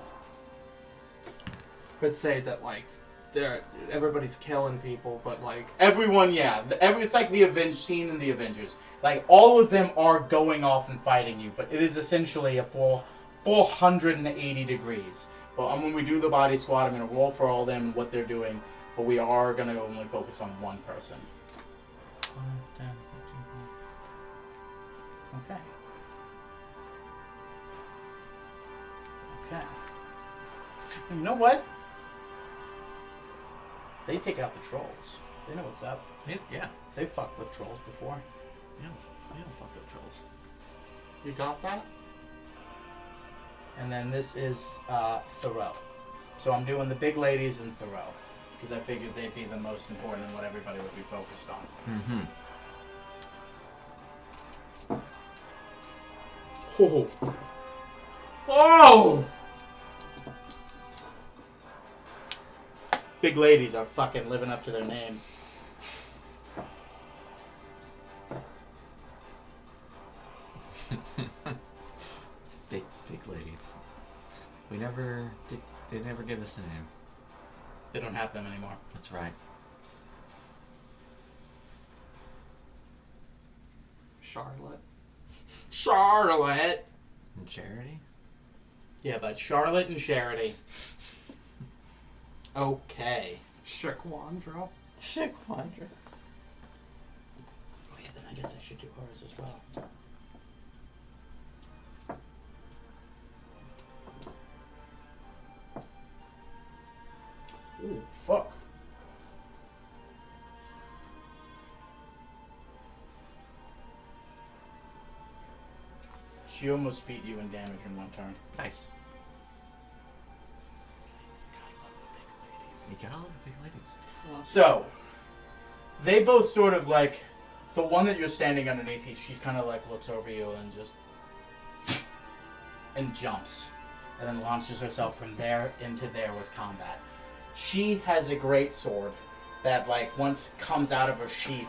But say that like everybody's killing people, but like Everyone, yeah. It's like the scene in the Avengers. Like, all of them are going off and fighting you, but it is essentially a full 480 degrees. But when we do the body squad, I'm going to roll for all of them and what they're doing, but we are going to only focus on one person. Okay. Okay. You know what? They take out the trolls. They know what's up. Yeah. They fucked with trolls before. Yeah. We don't fuck with trolls. you got that? And then this is Thoreau. So I'm doing the big ladies and Thoreau. Because I figured they'd be the most important and what everybody would be focused on. Mm-hmm. Oh! Oh! Big ladies are fucking living up to their name. Big ladies. We never did. They never give us a name. They don't have them anymore. That's right. Charlotte. Charlotte! And Charity. Yeah, but Charlotte and Charity. Okay. Shaquandra. Shaquandra. Oh yeah, then I guess I should do hers as well. Ooh, fuck. She almost beat you in damage in one turn. Nice. God, love the big ladies. You got all the big ladies. So, they both sort of like, the one that you're standing underneath, she kind of like looks over you and just, and jumps. And then launches herself from there into there with combat. She has a great sword that like once comes out of her sheath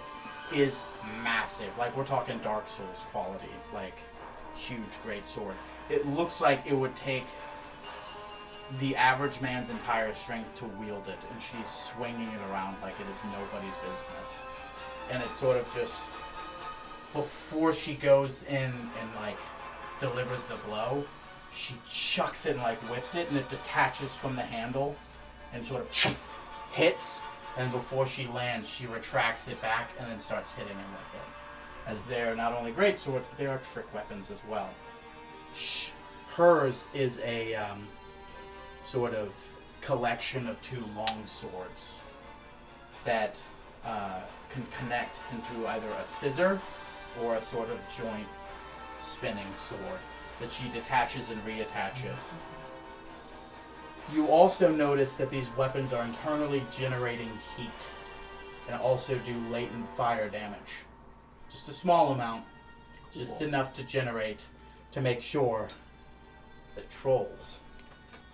is massive. Like we're talking Dark Souls quality, like huge great sword. It looks like it would take the average man's entire strength to wield it, and she's swinging it around like it is nobody's business. And it's sort of just before she goes in and like delivers the blow, she chucks it and like whips it, and it detaches from the handle and sort of hits. And before she lands, she retracts it back and then starts hitting him with it. As they're not only great swords, but they are trick weapons as well. Hers is a sort of collection of 2 long swords that can connect into either a scissor or a sort of joint spinning sword that she detaches and reattaches. You also notice that these weapons are internally generating heat and also do latent fire damage. Just a small amount, just enough to generate to make sure that trolls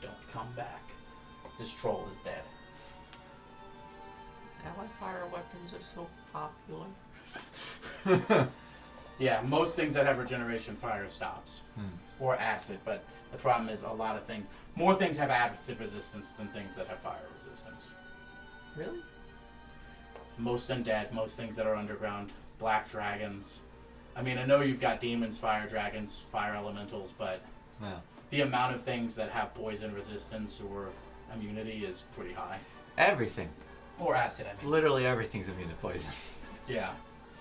don't come back. This troll is dead. Is that why fire weapons are so popular? Yeah, most things that have regeneration, fire stops. Or acid, but the problem is a lot of things. More things have acid resistance than things that have fire resistance. Really? Most undead, most things that are underground, black dragons. I mean, I know you've got demons, fire dragons, fire elementals, but Wow. the amount of things that have poison resistance or immunity is pretty high. Everything. Or acid, I mean. Literally everything's immune to poison. Yeah.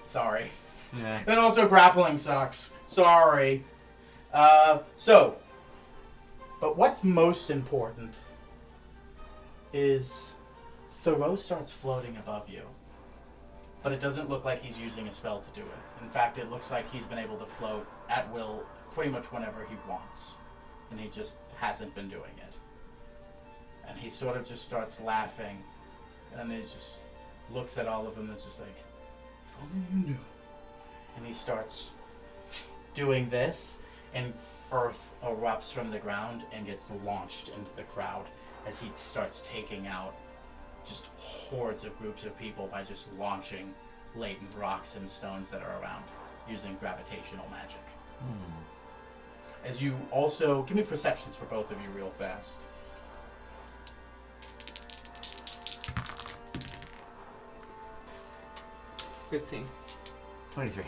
Sorry. Yeah. And also grappling sucks. Sorry. But what's most important is Thoreau starts floating above you. But it doesn't look like he's using a spell to do it. In fact, it looks like he's been able to float at will pretty much whenever he wants. And he just hasn't been doing it. And he sort of just starts laughing. And he just looks at all of them and it's just like, if only you knew. And he starts doing this, and earth erupts from the ground and gets launched into the crowd as he starts taking out just hordes of groups of people by just launching latent rocks and stones that are around using gravitational magic. As you also give me perceptions for both of you real fast. 15. 23.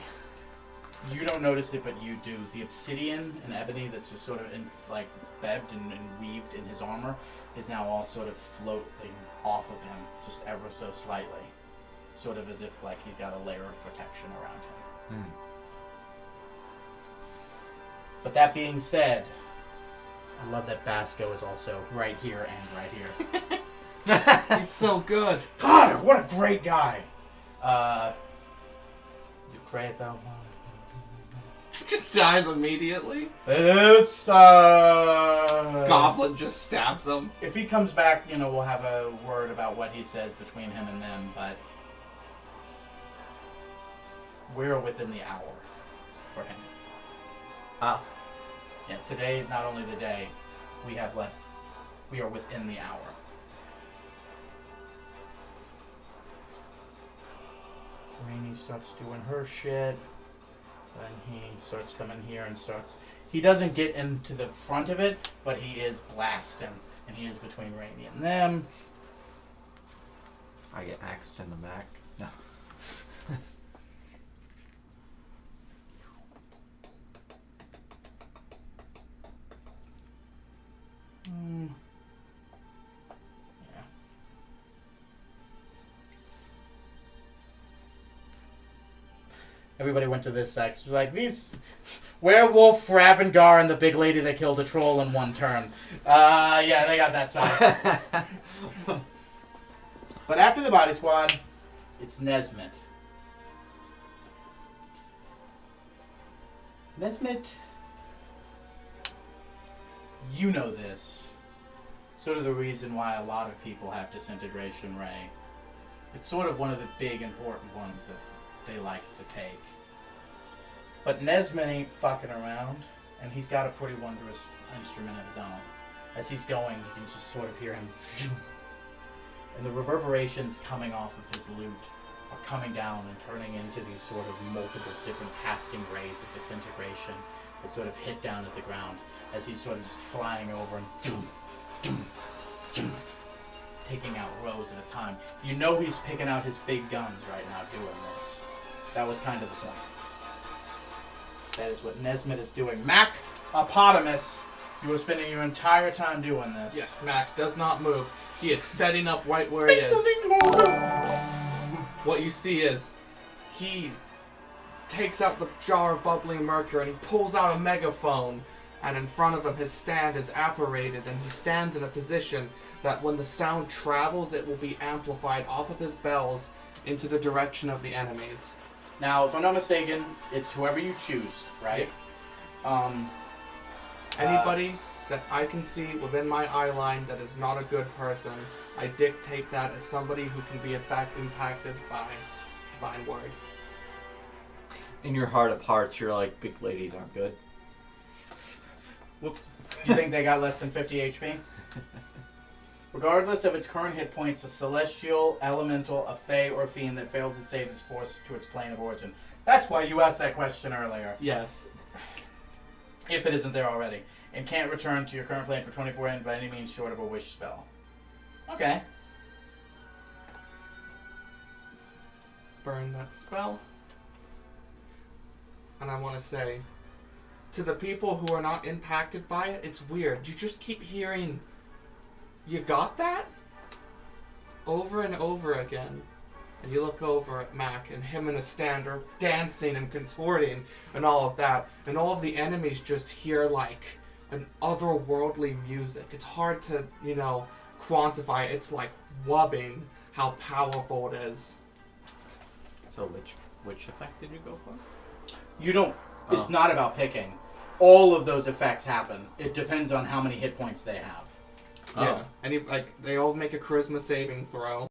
You don't notice it, but you do. The obsidian and ebony that's just sort of webbed and weaved in his armor is now all sort of floating off of him, just ever so slightly. Sort of as if like he's got a layer of protection around him. But that being said, I love that Basco is also right here and right here. He's so good. God, what a great guy! You create that one. Just dies immediately. It's Goblin just stabs him. If he comes back, we'll have a word about what he says between him and them, but we're within the hour for him. Ah. Yeah, today is not only the day, we are within the hour. Rainey starts doing her shit. Then he starts coming here and he doesn't get into the front of it, but he is blasting. And he is between Rainey and them. I get axed in the back. No. Yeah. Everybody went to this sex. Like, these Werewolf, Ravengar, and the big lady that killed a troll in one turn. Yeah, they got that side. But after the body squad, it's Nesmith. Nesmith, you know this. Sort of the reason why a lot of people have Disintegration Ray. It's sort of one of the big important ones that they like to take. But Nesmith ain't fucking around, and he's got a pretty wondrous instrument of his own. As he's going, you can just sort of hear him. And the reverberations coming off of his lute are coming down and turning into these sort of multiple different casting rays of disintegration that sort of hit down at the ground as he's sort of just flying over and taking out rows at a time. You know he's picking out his big guns right now doing this. That was kind of the point. That is what Nesmith is doing. Mac Apotamus, you are spending your entire time doing this. Yes, Mac does not move. He is setting up right where he is. What you see is he takes out the jar of bubbling mercury and he pulls out a megaphone, and in front of him his stand is apparated and he stands in a position that when the sound travels it will be amplified off of his bells into the direction of the enemies. Now, if I'm not mistaken, it's whoever you choose, right? Anybody that I can see within my eye line that is not a good person, I dictate that as somebody who can be impacted by Divine Word. In your heart of hearts, you're like, big ladies aren't good. Whoops. You think they got less than 50 HP? Regardless of its current hit points, a celestial, elemental, a fae, or fiend that fails to save is forced to its plane of origin. That's why you asked that question earlier. Yes. If it isn't there already. And can't return to your current plane for 24 hours by any means short of a wish spell. Okay. Burn that spell. And I want to say, to the people who are not impacted by it, it's weird. You just keep hearing, "You got that?" over and over again. And you look over at Mac, and him and a stand are dancing and contorting and all of that. And all of the enemies just hear like an otherworldly music. It's hard to, quantify. It's like wubbing how powerful it is. So which effect did you go for? You don't... It's Oh. not about picking. All of those effects happen. It depends on how many hit points they have. Yeah. And they all make a charisma saving throw.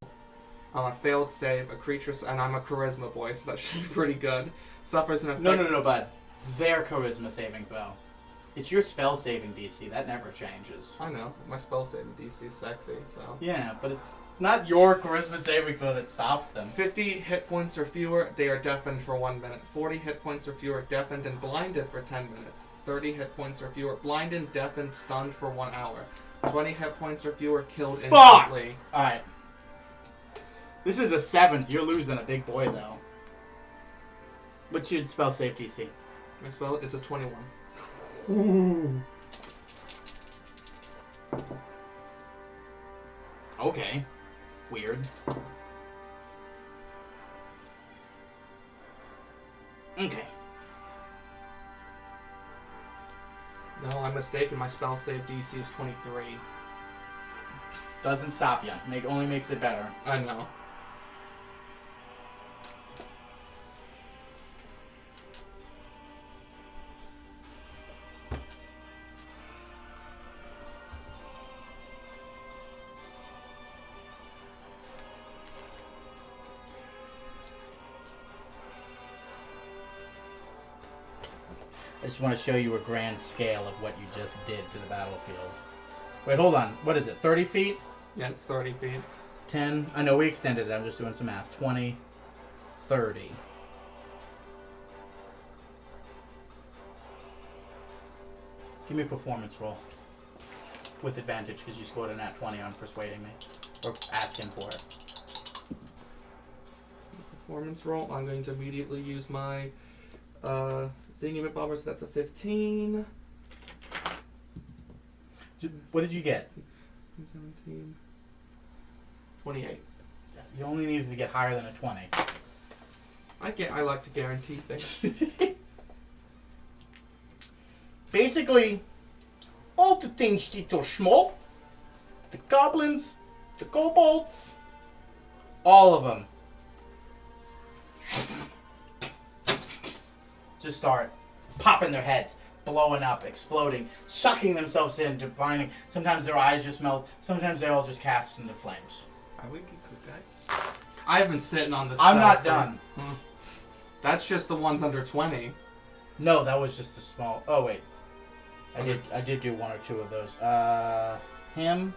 On a failed save, a creature... And I'm a charisma boy, so that should be pretty good. Suffers an effect... No, bud. Their charisma saving throw. It's your spell saving DC. That never changes. I know. My spell saving DC is sexy, so... Yeah, but it's not your charisma saving throw that stops them. 50 hit points or fewer, they are deafened for 1 minute. 40 hit points or fewer, deafened and blinded for 10 minutes. 30 hit points or fewer, blinded, deafened, stunned for 1 hour. 20 hit points or fewer, killed instantly. Alright. This is a 7th. You're losing a big boy, though. What's your spell save DC? My spell is a 21. Ooh. Okay. Weird. Okay. No, I'm mistaken. My spell save DC is 23. Doesn't stop you. Only makes it better. I know. I just want to show you a grand scale of what you just did to the battlefield. Wait, hold on. What is it? 30 feet? Yeah, it's 30 feet. 10. I know we extended it. I'm just doing some math. 20. 30. Give me a performance roll. With advantage because you scored a nat 20 on persuading me. Or asking for it. Performance roll. I'm going to immediately use my thingy-mabobber, so that's a 15. What did you get? 17. 28. You only needed to get higher than a 20. I like to guarantee things. Basically, all the things that are small, the goblins, the kobolds, all of them, just start popping their heads, blowing up, exploding, sucking themselves into binding. Sometimes their eyes just melt. Sometimes they all just cast into flames. Are we good guys? I've been sitting on this. I'm spell not for- done. That's just the ones under 20. No, that was just the small. Oh wait, I did do one or two of those. Him.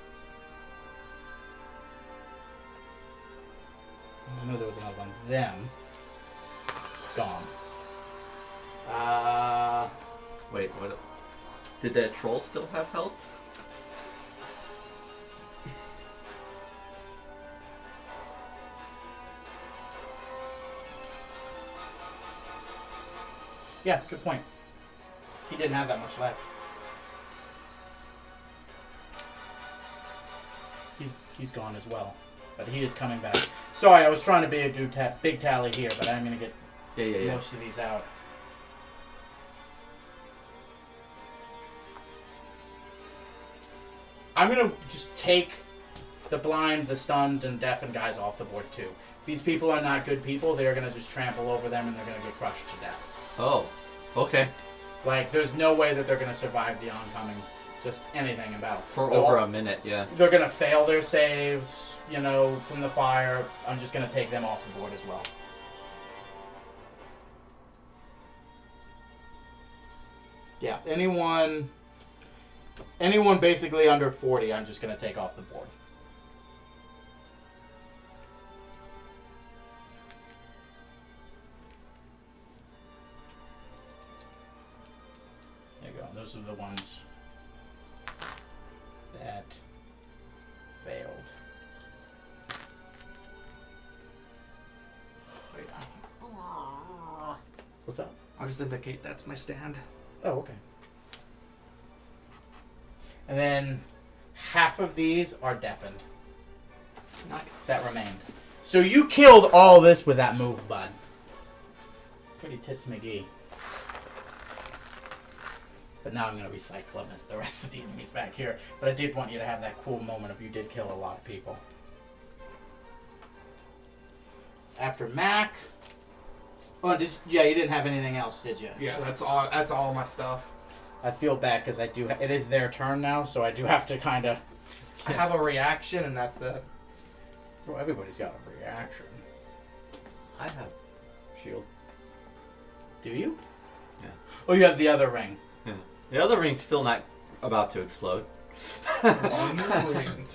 I know there was another one. Them. Gone. Wait, what? Did that troll still have health? Yeah, good point. He didn't have that much left. He's gone as well, but he is coming back. Sorry, I was trying to be a big tally here, but I'm gonna get Yeah. most of these out. I'm gonna just take the blind, the stunned, and deafened guys off the board too. These people are not good people. They're gonna just trample over them and they're gonna get crushed to death. Oh, okay. Like, there's no way that they're gonna survive the oncoming, just anything in battle. For They'll over all- a minute, yeah. They're gonna fail their saves, from the fire. I'm just gonna take them off the board as well. Yeah, anyone basically under 40, I'm just gonna take off the board. those are the ones that failed. Wait, What's up? I'll just indicate that's my stand. Oh, okay. And then half of these are deafened. Nice. That remained. So you killed all this with that move, bud. Pretty tits McGee. But now I'm going to recycle them as the rest of the enemies back here. But I did want you to have that cool moment of you did kill a lot of people. After Mac... Oh, yeah, you didn't have anything else, did you? Yeah, that's all my stuff. I feel bad because I do... It is their turn now, so I do have to kind of... I have a reaction, and that's it. Well, everybody's got a reaction. I have shield. Do you? Yeah. Oh, you have the other ring. Yeah. The other ring's still not about to explode.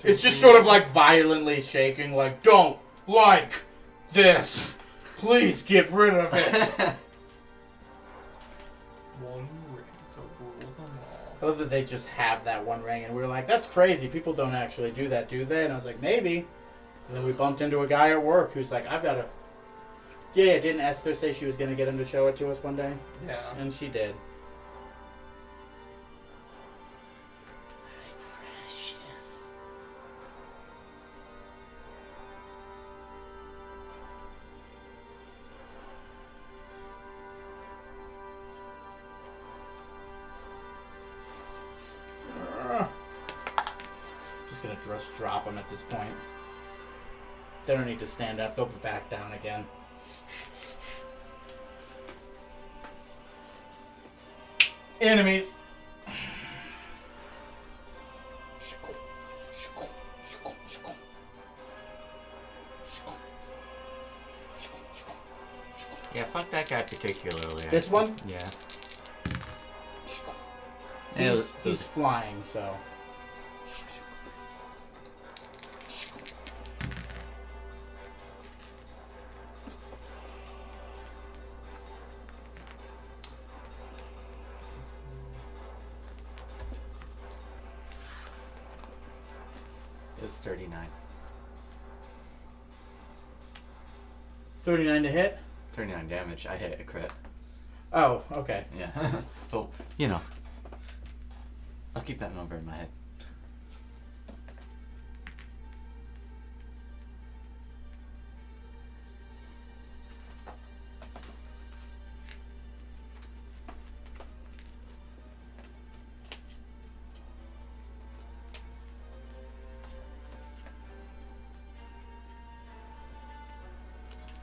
It's just sort of like violently shaking, like, don't like this. Please get rid of it. One ring to rule them all. I love that they just have that one ring, and we were like, that's crazy. People don't actually do that, do they? And I was like, maybe. And then we bumped into a guy at work who's like, I've got a... Yeah, didn't Esther say she was going to get him to show it to us one day? Yeah. And she did. Precious. Just going to just drop them at this point. They don't need to stand up. They'll be back down again. Enemies. Yeah, fuck that guy particularly. This one? Yeah. He's flying, so. It was 39. 39 to hit? 39 damage. I hit a crit. Oh, okay. Yeah. So, you know. I'll keep that number in my head.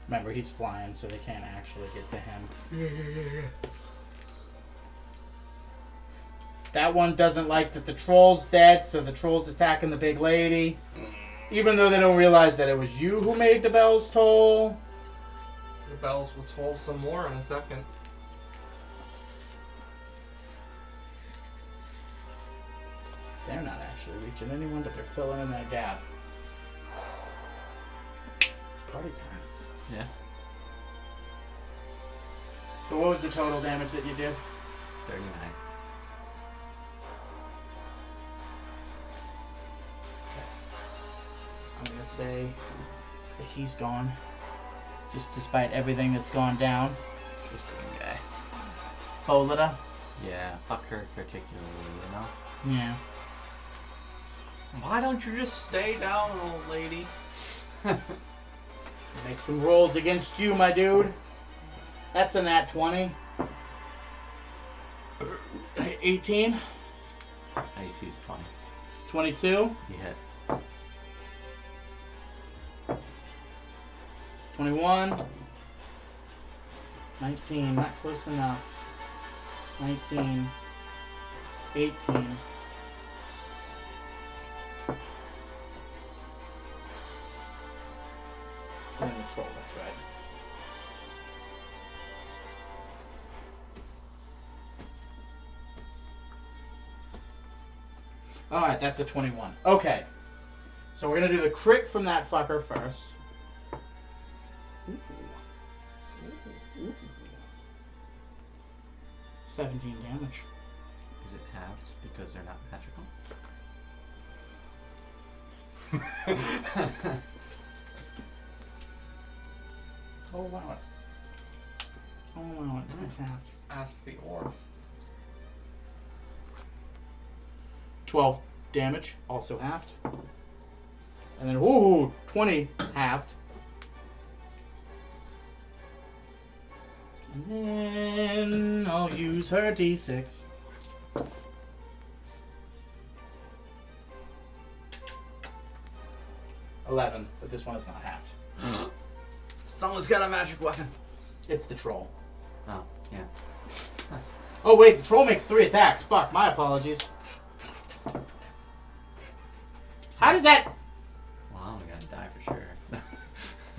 Remember, he's flying, so they can't actually get to him. Yeah. That one doesn't like that the troll's dead, so the troll's attacking the big lady. Even though they don't realize that it was you who made the bells toll. The bells will toll some more in a second. They're not actually reaching anyone, but they're filling in that gap. It's party time. Yeah. So what was the total damage that you did? 39. I'm going to say that he's gone. Just despite everything that's gone down. This green guy. Polita? Yeah, fuck her particularly, you know? Yeah. Why don't you just stay down, old lady? Make some rolls against you, my dude. That's a nat 20. 18. AC's 20. 22. You hit. 21. 19. Not close enough. 19. 18. And the troll, that's right. Alright, that's a 21. Okay. So we're going to do the crit from that fucker first. Ooh. 17 damage. Is it halved because they're not magical? Oh wow. Oh wow. It's half. Ask the orb. 12 damage, also halved. And then, ooh, 20 halved. And then I'll use her d6. $11, but this one is not halved. Someone's got a magic weapon. It's the troll. Oh, yeah. Oh wait, the troll makes 3 attacks. Fuck, my apologies. How does that... Well, I'm gonna die for sure.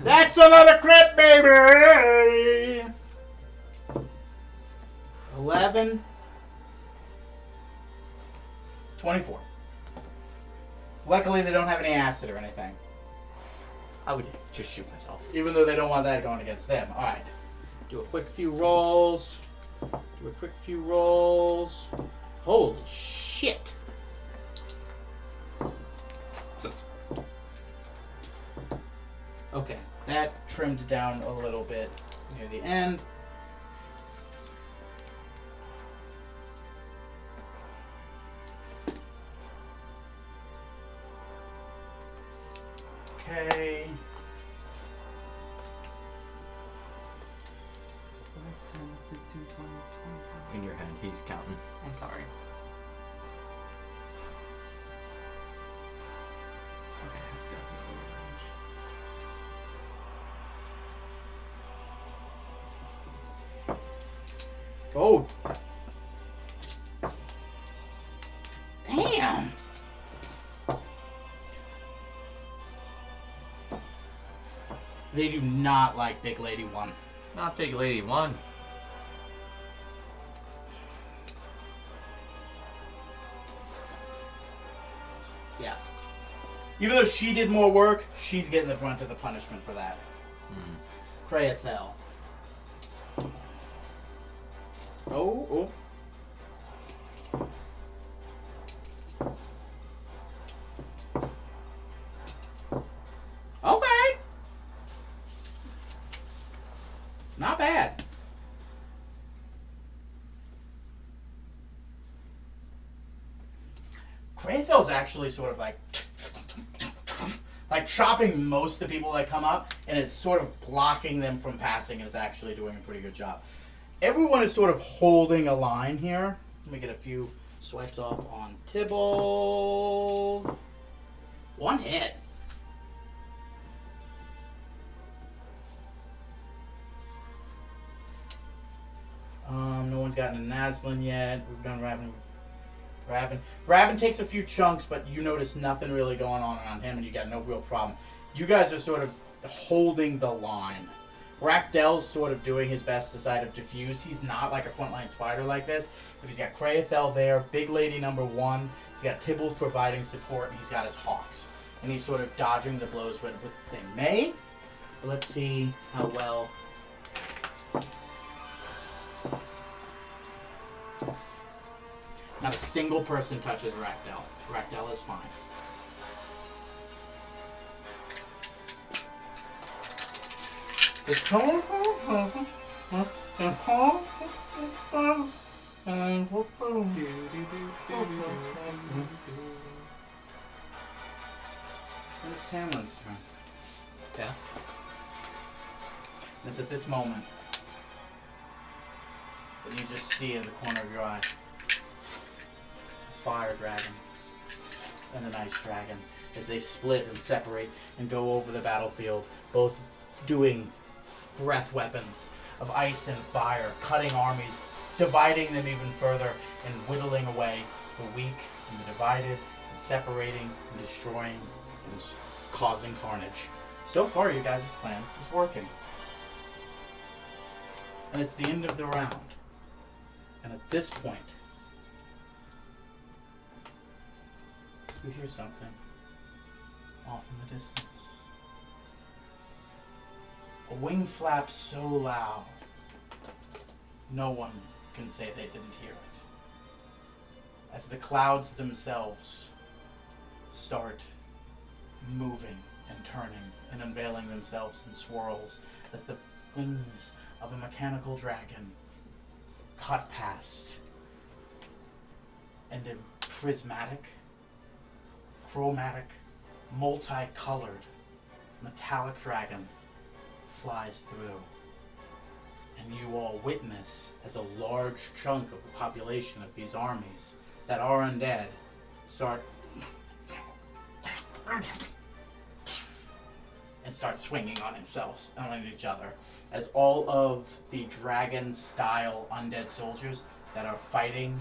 That's another crit, baby! 11. 24. Luckily, they don't have any acid or anything. I would just shoot myself. Even though they don't want that going against them. Alright. Do a quick few rolls. Holy shit. Okay, that trimmed down a little bit near the end. Okay. 10, 15, 20, 25. In your head, he's counting. I'm sorry. Okay, that's definitely range. Oh. Damn. They do not like Big Lady 1. Not Big Lady 1. Yeah. Even though she did more work, she's getting the brunt of the punishment for that. Kraethel. Oh. Okay. Not bad. Kraethel's actually sort of like chopping most of the people that come up, and is sort of blocking them from passing, and is actually doing a pretty good job. Everyone is sort of holding a line here. Let me get a few swipes off on Tybalt. 1 hit. No one's gotten a Naslin yet. We've done Raven takes a few chunks, but you notice nothing really going on around him, and you got no real problem. You guys are sort of holding the line. Rakdel's sort of doing his best to side of diffuse. He's not like a frontlines fighter like this, but he's got Kraethel there, Big Lady number 1. He's got Tybalt providing support, and he's got his Hawks. And he's sort of dodging the blows with they may. Let's see how well. Not a single person touches Rakdel. Rakdel is fine. And it's Tamlin's turn. Yeah. And it's at this moment that you just see in the corner of your eye a fire dragon and an ice dragon as they split and separate and go over the battlefield, both doing breath weapons of ice and fire, cutting armies, dividing them even further, and whittling away the weak and the divided, and separating and destroying and causing carnage. So far, your guys' plan is working. And it's the end of the round. And at this point, you hear something off in the distance. A wing flap so loud, no one can say they didn't hear it. as the clouds themselves start moving and turning and unveiling themselves in swirls as the wings of a mechanical dragon cut past, and a prismatic, chromatic, multicolored, metallic dragon flies through. And you all witness as a large chunk of the population of these armies that are undead start and start swinging on themselves and on each other, as all of the dragon-style undead soldiers that are fighting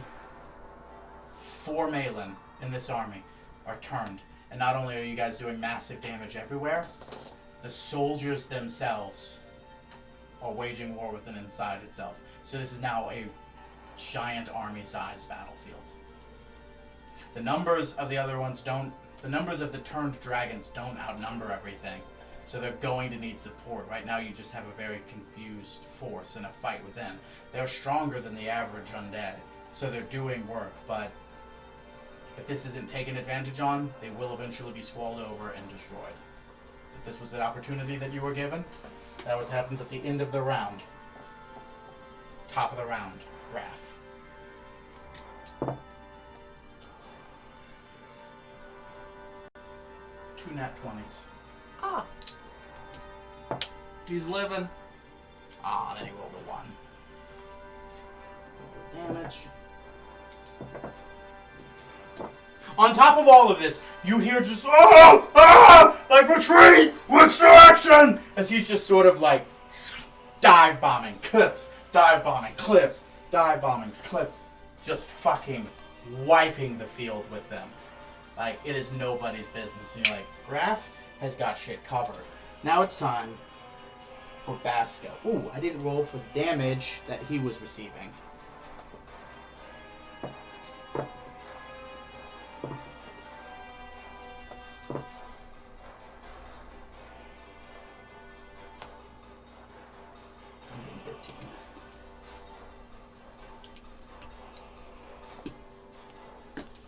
for Malin in this army are turned. And not only are you guys doing massive damage everywhere, the soldiers themselves are waging war within inside itself. So this is now a giant army-sized battlefield. The numbers of the other ones don't... The numbers of the turned dragons don't outnumber everything. So they're going to need support. Right now you just have a very confused force in a fight within. They're stronger than the average undead. So they're doing work, but if this isn't taken advantage on, they will eventually be swallowed over and destroyed. If this was an opportunity that you were given, that was happened at the end of the round. Top of the round, Graph. Two nat 20s. He's living. Then he rolled a 1. Roll damage. On top of all of this, you hear just, like retreat with action, as he's just sort of like dive bombing, clips, dive bombing, clips, dive bombings, clips, just fucking wiping the field with them. Like, it is nobody's business. And you're like, Graph has got shit covered. Now it's time for Basco. Ooh, I didn't roll for the damage that he was receiving.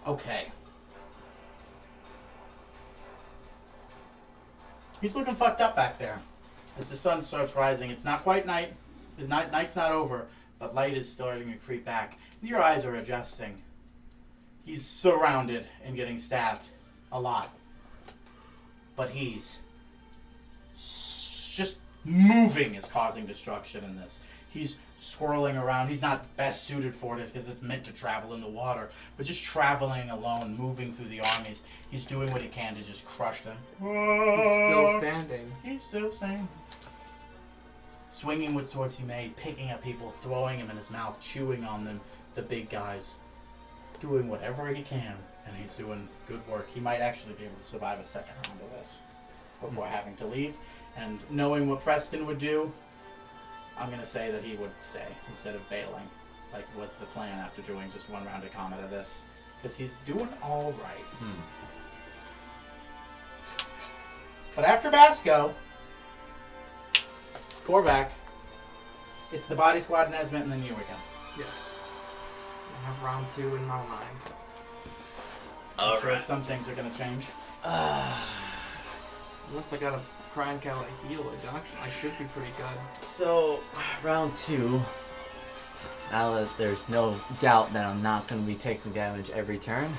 Okay. He's looking fucked up back there. As the sun starts rising, it's not quite night. Night's not over, but light is starting to creep back. Your eyes are adjusting. He's surrounded and getting stabbed a lot. But he's just moving is causing destruction in this. He's swirling around. He's not best suited for this because it's meant to travel in the water. But just traveling alone, moving through the armies, he's doing what he can to just crush them. He's still standing. He's still standing. Swinging with swords he made, picking at people, throwing them in his mouth, chewing on them. The big guys doing whatever he can, and he's doing good work. He might actually be able to survive a second round of this before having to leave. And knowing what Preston would do, I'm going to say that he would stay instead of bailing, like was the plan after doing just one round of combat of this. Because he's doing all right. But after Basco, Korvac, it's the body squad, Nesmith, and then you again. Yeah. I have round 2 in my mind. I'm sure some things are going to change. Unless I got a crank out a heal, I should be pretty good. So, round 2. Now that there's no doubt that I'm not going to be taking damage every turn,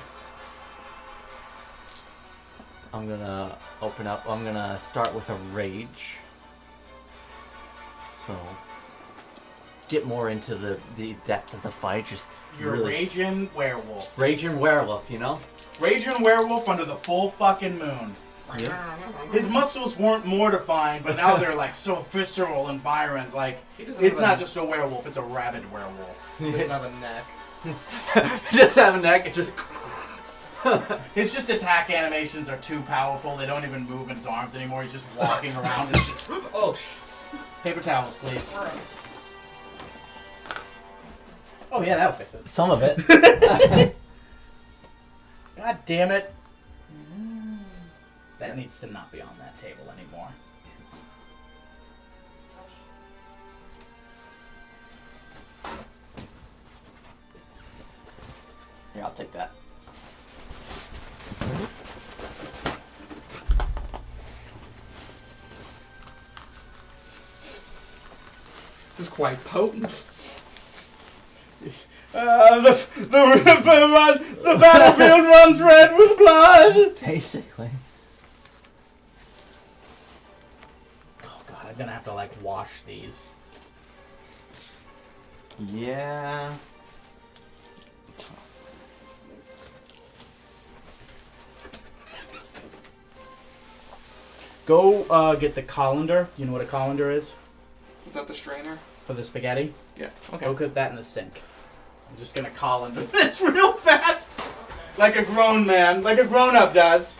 I'm going to open up. I'm going to start with a rage. So, get more into the depth of the fight. Just You're really Raging Werewolf. Raging werewolf, you know? Raging Werewolf under the full fucking moon. Yeah. His muscles weren't more defined, but now they're like so visceral and violent. Like, He doesn't it's have not a, just a werewolf, it's a rabid werewolf. He doesn't have a neck. Just have a neck. It just. His just attack animations are too powerful. They don't even move in his arms anymore. He's just walking around. And just, Oh, paper towels, please. Oh yeah, that'll fix it. Some of it. God damn it. That needs to not be on that table anymore. Here, I'll take that. This is quite potent. The battlefield runs red with blood. Basically. Oh god, I'm gonna have to like wash these. Yeah. Go get the colander. You know what a colander is? Is that the strainer? For the spaghetti? Yeah. Go put that in the sink. I'm just gonna colander this real fast. Like a grown man, like a grown-up does.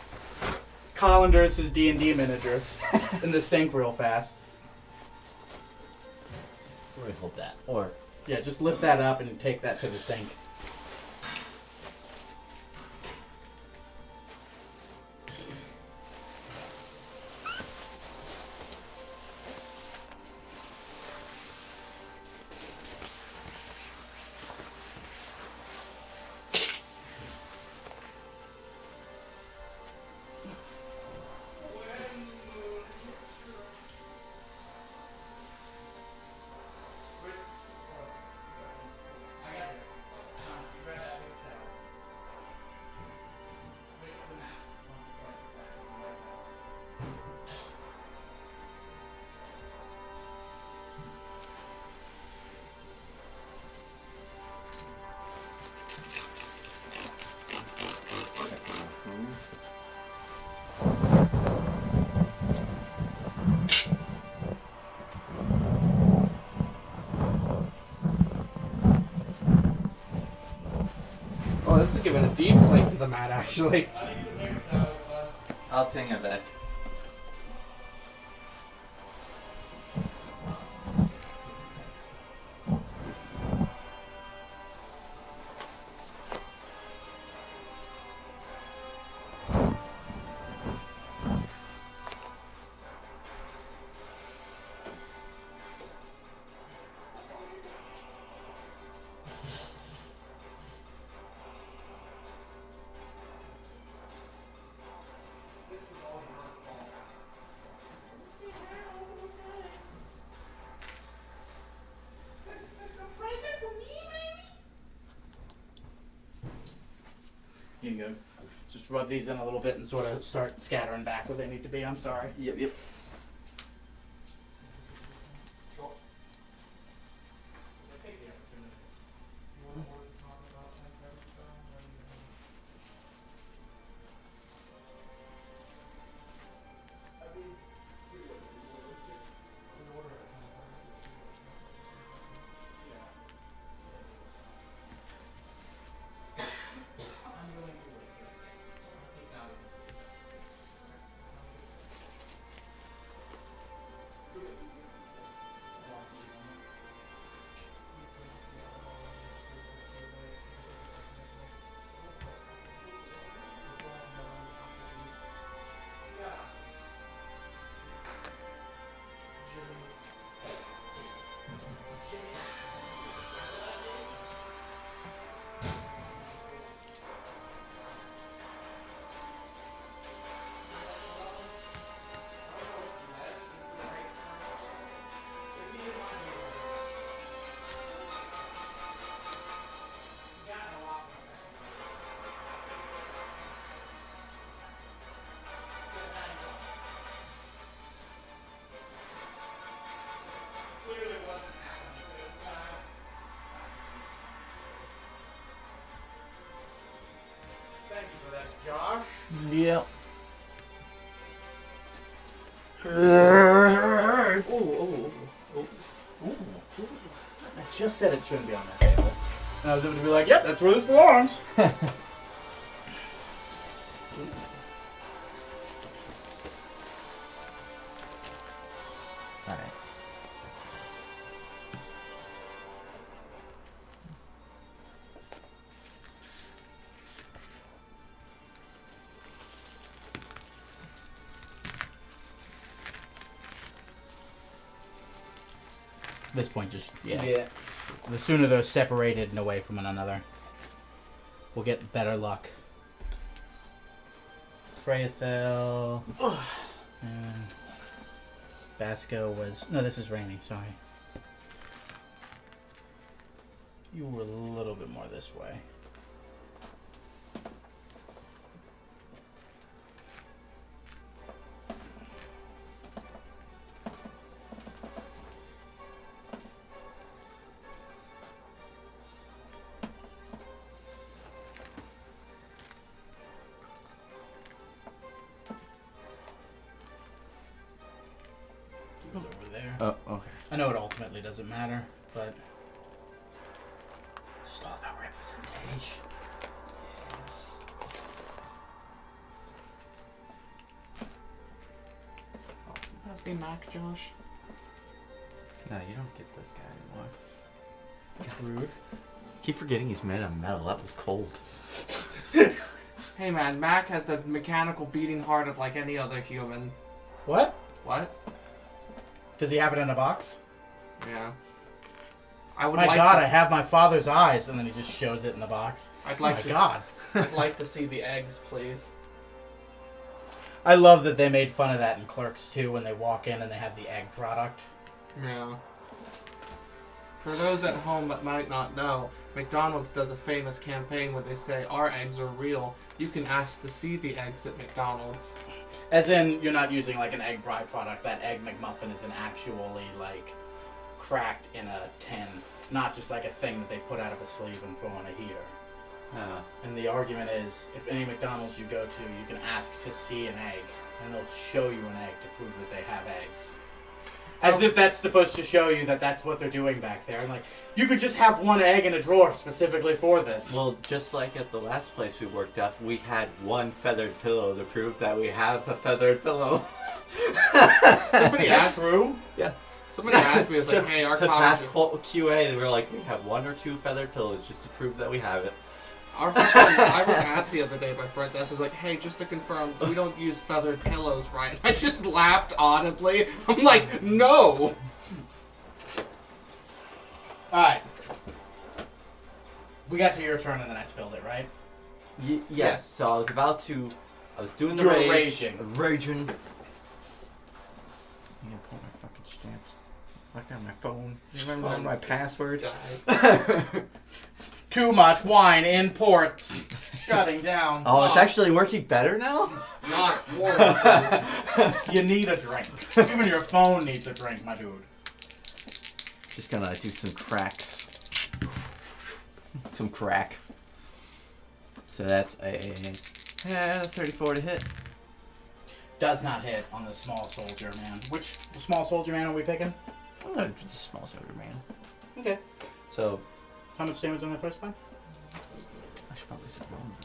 Colanders his D&D miniatures in the sink real fast. Where do we hold that? Or Yeah, just lift that up and take that to the sink. Oh, this is giving a deep clink to the mat, actually. I'll ting it back. You can go. Just rub these in a little bit and sort of start scattering back where they need to be. I'm sorry. Yep. Thank you for that, Josh. Yep. I just said it shouldn't be on that table. And I was able to be like, yep, that's where this belongs. Alright. At this point, just, yeah. The sooner they're separated and away from one another. we'll get better luck. Praethel. And Vasco was... No, this is Rainy, sorry. You were a little bit more this way. Over there. Oh, okay. I know it ultimately doesn't matter, but it's just all about representation. Yes. Must be Mac, Josh. No, you don't get this guy anymore. That's rude. Keep forgetting he's made of metal. That was cold. Hey man, Mac has the mechanical beating heart of like any other human. What? What? Does he have it in a box? Yeah. I would My like God, to, I have my father's eyes, and then he just shows it in the box. I'd Oh like my to God. I'd like to see the eggs, please. I love that they made fun of that in Clerks too when they walk in and they have the egg product. Yeah. For those at home that might not know, McDonald's does a famous campaign where they say, "Our eggs are real. You can ask to see the eggs at McDonald's." As in, you're not using like an egg bride product. That egg McMuffin is an actually like cracked in a tin, not just like a thing that they put out of a sleeve and throw on a heater. And the argument is, if any McDonald's you go to, you can ask to see an egg, and they'll show you an egg to prove that they have eggs. As if that's supposed to show you that that's what they're doing back there. And like, you could just have one egg in a drawer specifically for this. Well, just like at the last place we worked at, we had one feathered pillow to prove that we have a feathered pillow. Somebody That's asked. true. Yeah. Somebody asked me, "Was like, hey, our to pass college, QA, they were like, we have 1 or 2 feathered pillows just to prove that we have it. our friend, I was asked the other day by front desk, was like, hey, just to confirm, we don't use feathered pillows, right?" I just laughed audibly. I'm like, no. Alright. We got to your turn and then I spilled it, right? Yes. Yes. So I was doing the You were rage. raging. Raging. I'm gonna pull my fucking stance. Lock down my phone. You remember my password? Guys. Too much wine in ports. Shutting down. Oh, it's actually working better now? Not more. You need a drink. Even your phone needs a drink, my dude. Just gonna do some cracks. Some crack. So that's a 34 to hit. Does not hit on the small soldier man. Which small soldier man are we picking? I'm gonna do the small soldier man. Okay. So How much damage on the first one? I should probably set wrong.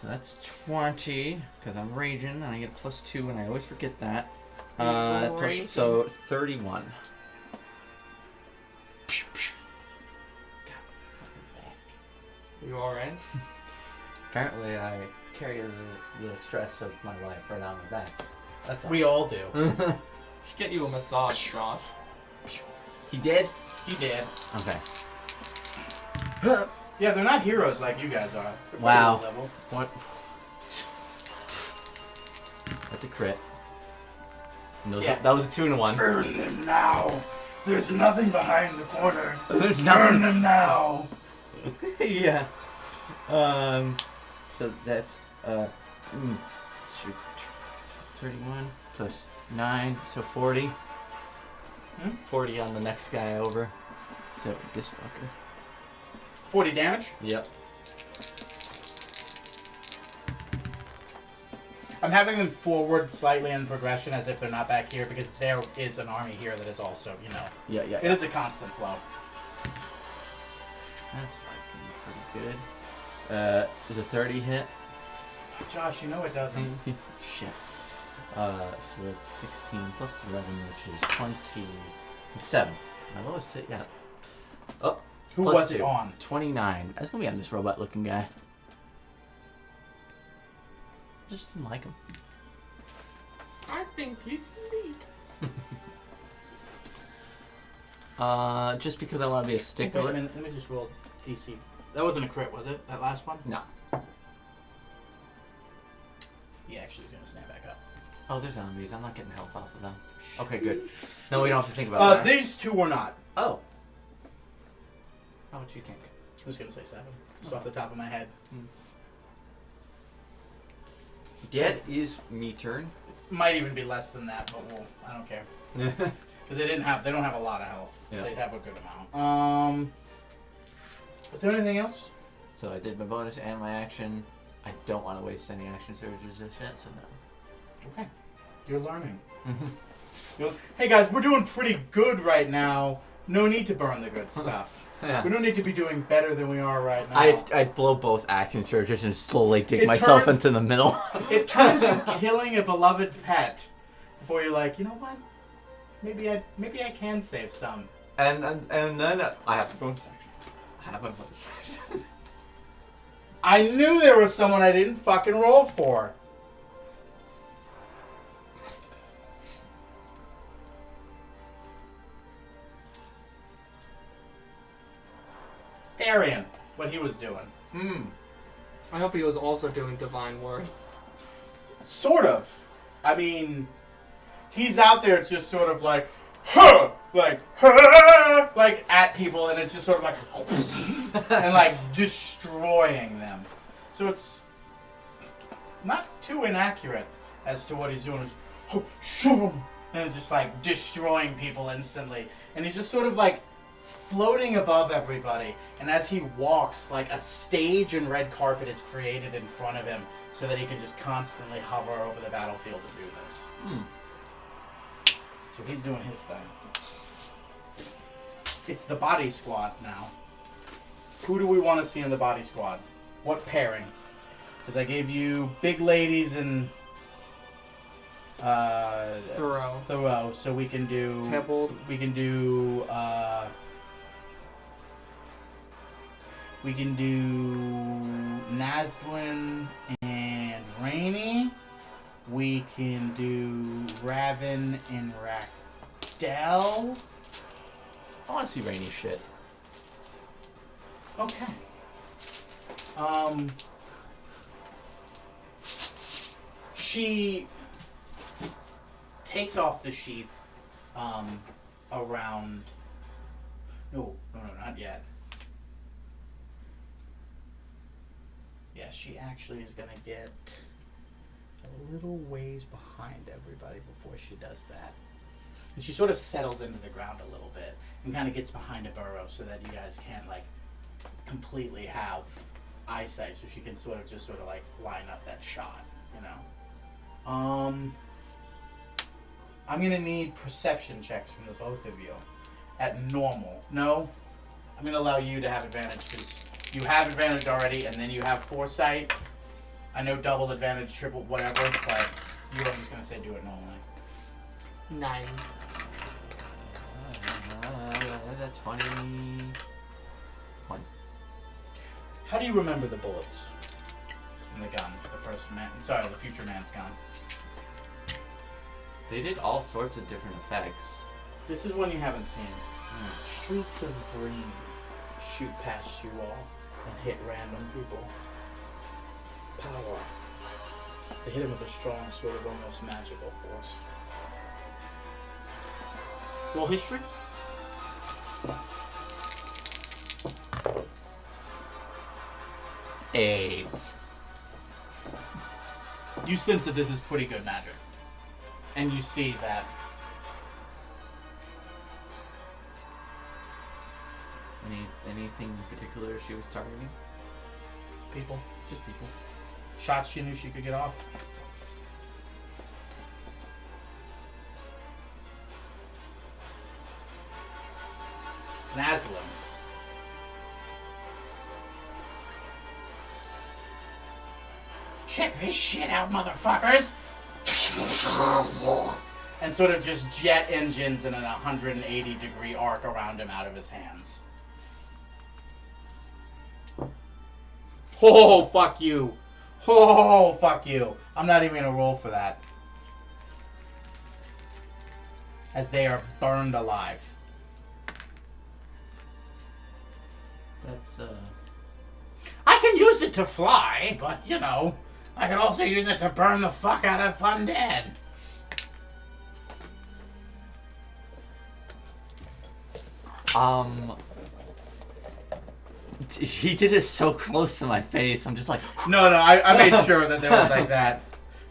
So that's 20 because I'm raging and I get +2 and I always forget that. So 31. You alright? Apparently, I carry the stress of my life right on my back. That's all. We all do. Should get you a massage, Josh. He did? He did. Okay. Yeah, they're not heroes like you guys are. They're pretty Wow. low level. What? That's a crit. And Yeah. that was a 2-1. Burn them now. There's nothing behind the corner. There's Burn nothing. them now. Yeah. So that's 31 plus 9, so 40. 40 on the next guy over. So this fucker. 40 damage. Yep. I'm having them forward slightly in progression as if they're not back here because there is an army here that is also, you know. Yeah. It is a constant flow. That's like pretty good. Is a 30 hit? Josh, you know it doesn't. Shit. So that's 16 plus 11, which is 27. My lowest hit yet. Oh, Who plus was it 2. on? 29. That's gonna be on this robot-looking guy. Just didn't like him. I think he's neat. Just because I want to be a Wait a stickler. minute, let me just roll DC. That wasn't a crit, was it? That last one? No. He actually is gonna snap back up. Oh, they're zombies. I'm not getting health off of them. Okay, good. No, we don't have to think about that. These two were not. Oh. How would you think? I was gonna say 7, just off the top of my head. That is me turn. Might even be less than that, but I don't care. Because they don't have a lot of health. Yeah. They have a good amount. Was there anything else? So I did my bonus and my action. I don't want to waste any action surges just yet, so no. Okay. You're learning. Mm-hmm. Hey guys, we're doing pretty good right now. No need to burn the good stuff. Yeah. We don't need to be doing better than we are right now. I'd blow both action surges and slowly dig myself into the middle. It turns into killing a beloved pet before you're like, you know what? Maybe I can save some. And then I have to bonus action. I have my bonus action. I knew there was someone I didn't fucking roll for. Darian, what he was doing. I hope he was also doing Divine Word. Sort of. I mean, he's out there, it's just sort of like, huh! Like, huh! Like, at people, and it's just sort of like, and like, destroying them. So it's not too inaccurate as to what he's doing. It's, and it's just like, destroying people instantly. And he's just sort of like, floating above everybody, and as he walks, like a stage and red carpet is created in front of him so that he can just constantly hover over the battlefield to do this. So he's doing his thing. It's the body squad now. Who do we want to see in the body squad? What pairing? Because I gave you big ladies and Thoreau, so we can do Tybalt. We can do Naslin and Rainey. We can do Raven and Rackdell. I want to see rainy shit. Okay. She takes off the sheath around... No, not yet. Yeah, she actually is going to get a little ways behind everybody before she does that. And she sort of settles into the ground a little bit and kind of gets behind a burrow so that you guys can't, like, completely have eyesight, so she can sort of like line up that shot, you know. I'm gonna need perception checks from the both of you at normal. No, I'm gonna allow you to have advantage because you have advantage already, and then you have foresight. I know double advantage, triple, whatever, but you, I'm just gonna say do it normally. 9. 21. How do you remember the bullets from the gun? The future man's gun. They did all sorts of different effects. This is one you haven't seen. Streaks of green shoot past you all and hit random people. Power. They hit him with a strong, sort of almost magical force. Roll history. Eight. You sense that this is pretty good magic. And you see that Anything in particular she was targeting? people, Just people. shots she knew she could get off. Naslin. Check this shit out, motherfuckers! And sort of just jet engines in an 180-degree arc around him out of his hands. Oh, fuck you. Oh, fuck you. I'm not even gonna roll for that. As they are burned alive. That's I can use it to fly, but you know, I can also use it to burn the fuck out of undead. He did it so close to my face. I'm just like, No, I made sure that there was like that.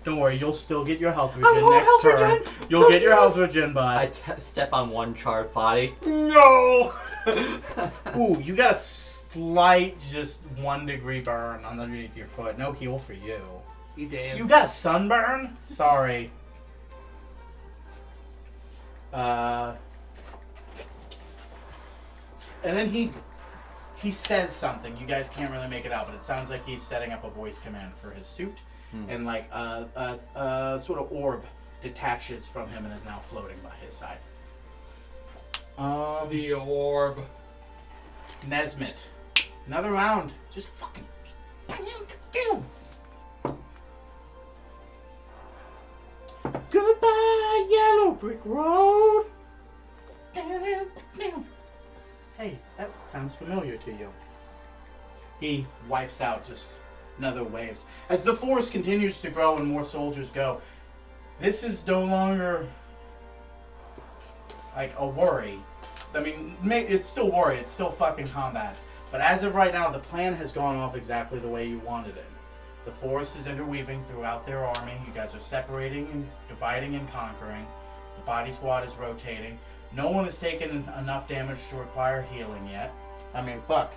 Don't worry, you'll still get your health regen want next health turn. regen. You'll Don't get do your health this. regen, I bud. step on one charred body. No. Ooh, you got a slight, just 1 degree burn underneath your foot. No heal for you. He did. You got a sunburn? Sorry. And then he says something. You guys can't really make it out, but it sounds like he's setting up a voice command for his suit, and like a sort of orb detaches from him and is now floating by his side. The orb. Nesmith, another round. Just fucking. Goodbye, Yellow Brick Road. Hey, that sounds familiar to you. He wipes out just another waves. As the force continues to grow and more soldiers go, this is no longer like a worry. I mean, it's still worry, it's still fucking combat. But as of right now, the plan has gone off exactly the way you wanted it. The force is interweaving throughout their army. You guys are separating and dividing and conquering. The body squad is rotating. No one has taken enough damage to require healing yet. I mean, fuck.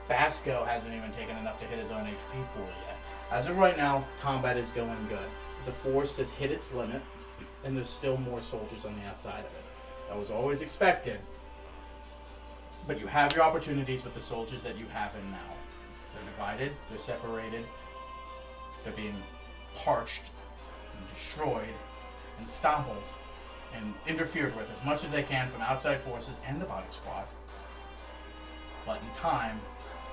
Basco hasn't even taken enough to hit his own HP pool yet. As of right now, combat is going good. The force has hit its limit, and there's still more soldiers on the outside of it. That was always expected. But you have your opportunities with the soldiers that you have in now. They're divided, they're separated, they're being parched and destroyed and stompled and interfered with as much as they can from outside forces and the body squad. But in time,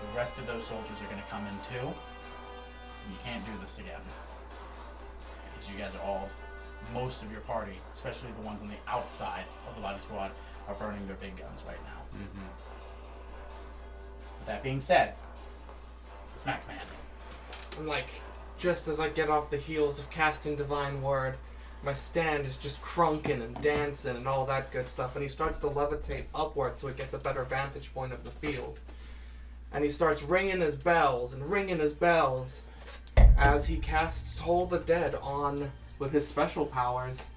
the rest of those soldiers are going to come in too. And you can't do this again. Because you guys are all, most of your party, especially the ones on the outside of the body squad, are burning their big guns right now. Mm-hmm. With that being said, it's Max Man. And like, just as I get off the heels of casting Divine Word, my stand is just crunking and dancing and all that good stuff, and he starts to levitate upward so he gets a better vantage point of the field. And he starts ringing his bells as he casts Toll the Dead on with his special powers.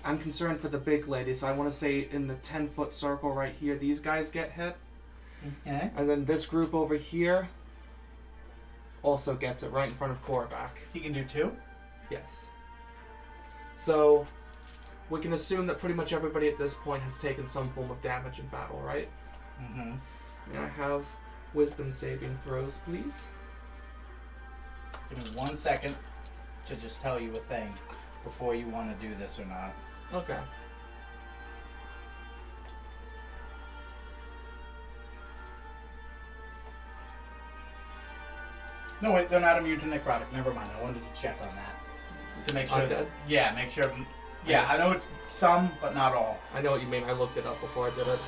I'm concerned for the big lady, so I want to say in the 10-foot circle right here, these guys get hit. Okay. And then this group over here also gets it right in front of Korvac. He can do 2? Yes. So, we can assume that pretty much everybody at this point has taken some form of damage in battle, right? Mm-hmm. May I have wisdom saving throws, please? Give me 1 second to just tell you a thing before you want to do this or not. Okay. No, wait, they're not immune to necrotic. Never mind. I wanted to check on that. To make sure that... Undead? Yeah, make sure... Yeah, I know it's some, but not all. I know what you mean. I looked it up before I did it.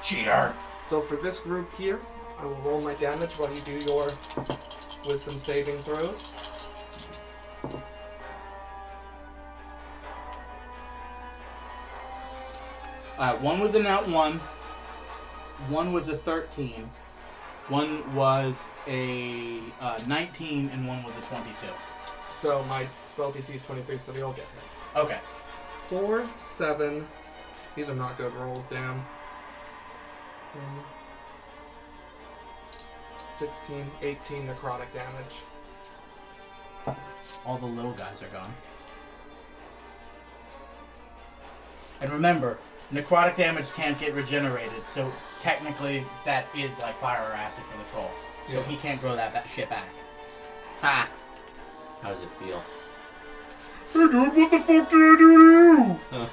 Cheater! So for this group here, I will roll my damage while you do your wisdom saving throws. One was a nat 1. One was a 13. One was a 19, and one was a 22. So my spell DC is 23, so they all get hit. Okay. 4, 7. These are not good rolls, damn. 16, 18 necrotic damage. All the little guys are gone. And remember, necrotic damage can't get regenerated, so technically that is like fire or acid for the troll. So Yeah. he can't grow that shit back. Ha! How does it feel? Hey dude, what the fuck did I do to you? Huh.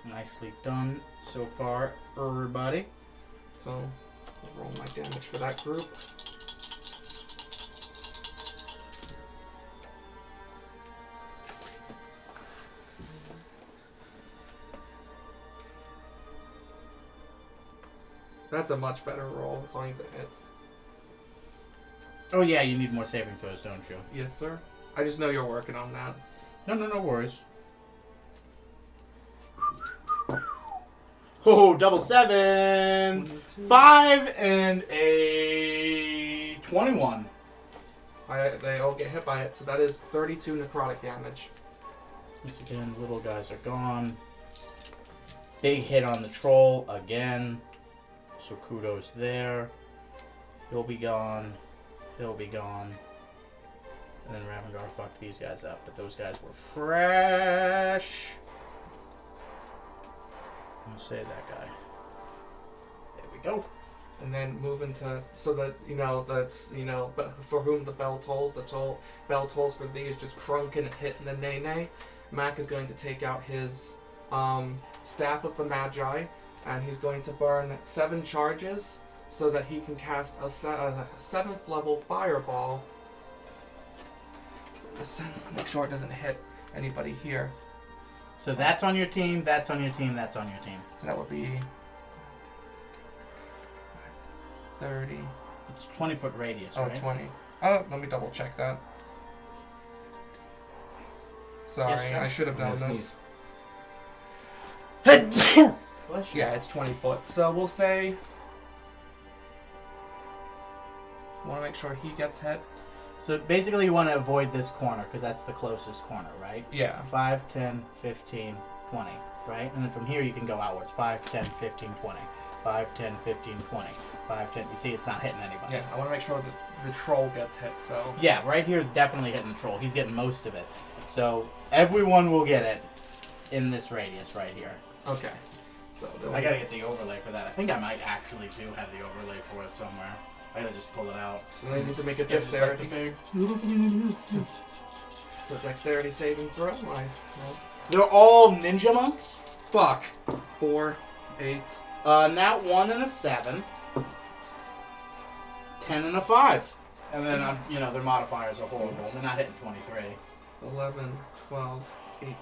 Nicely done so far, everybody. So, I'll roll my damage for that group. That's a much better roll as long as it hits. Oh yeah, you need more saving throws, don't you? Yes, sir. I just know you're working on that. No worries. Oh, double sevens. 5 and a 21. They all get hit by it, so that is 32 necrotic damage. Once again, little guys are gone. Big hit on the troll again. So kudos there. He'll be gone. He'll be gone. And then Ravengar fucked these guys up, but those guys were fresh. I'm gonna save that guy. There we go. And then move into so that but for whom the bell tolls, bell tolls for these just crunking and hitting the nay. Mac is going to take out his Staff of the Magi, and he's going to burn 7 charges so that he can cast a 7th level fireball. Make sure it doesn't hit anybody here. So that's on your team, that's on your team, that's on your team. So that would be 30. It's 20-foot radius, Oh, right? 20. Oh, let me double check that. Sorry, Yes, sir. I should have I'm known gonna this. Bless you. Yeah, it's 20 foot. So we'll say. Want to make sure he gets hit. So basically you want to avoid this corner, because that's the closest corner, right? Yeah. 5, 10, 15, 20, right? And then from here you can go outwards. 5, 10, 15, 20. 5, 10, 15, 20. 5, 10. You see it's not hitting anybody. Yeah, I want to make sure that the troll gets hit, so. Yeah, right here is definitely hitting the troll. He's getting most of it. So everyone will get it in this radius right here. Okay. So. I gotta get the overlay for that. I think I might actually do have the overlay for it somewhere. I gotta just pull it out. So they need to make a It's just like dexterity. the So dexterity saving throw. They're all ninja monks. Fuck. 4, 8. Nat 1 and a 7. 10 and a 5. And then, their modifiers are horrible. They're not hitting 23. 11, 12, 18.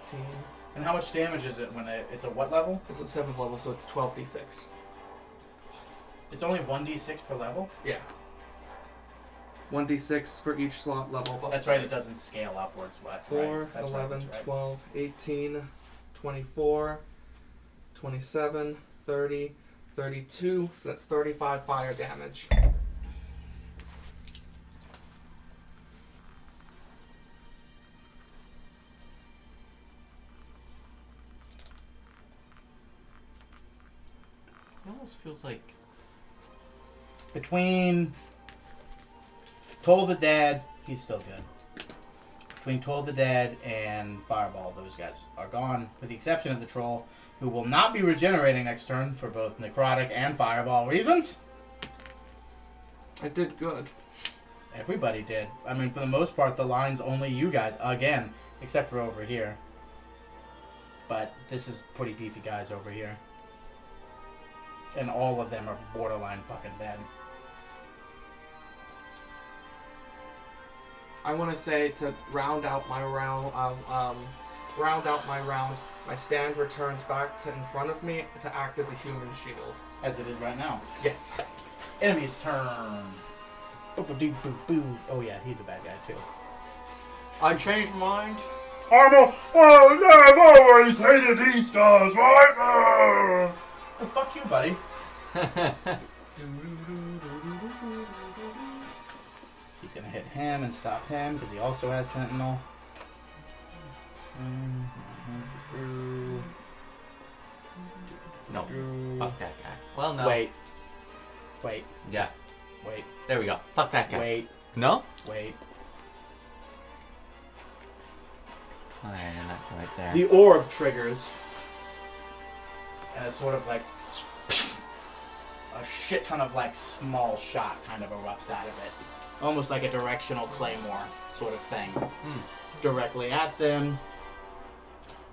And how much damage is it when it's a what level? It's a 7th level, so it's 12d6. It's only 1d6 per level? Yeah. 1d6 for each slot level. That's right, it doesn't scale upwards. What? 4, right. That's 11, right, that's right. 12, 12, 18, 24, 27, 30, 32. So that's 35 fire damage. It almost feels like Between Toll the Dead, he's still good. Between Toll the Dead and Fireball, those guys are gone, with the exception of the Troll, who will not be regenerating next turn for both Necrotic and Fireball reasons. I did good. Everybody did. I mean, for the most part, the line's only you guys, again, except for over here. But this is pretty beefy guys over here. And all of them are borderline fucking dead. I want to say to round out my round, my stand returns back to in front of me to act as a human shield. As it is right now. Yes. Enemy's turn. Oh yeah, he's a bad guy too. I changed my mind. I've always hated these guys, right? Well, fuck you, buddy. He's gonna hit him and stop him because he also has Sentinel. No, fuck that guy. Well, no. Wait. Yeah, Wait. there we go. Fuck that guy. Wait. No? Wait. Oh, yeah, not right there. The orb triggers. And it's sort of like a shit ton of like small shot kind of erupts out of it. Almost like a directional claymore sort of thing. Directly at them.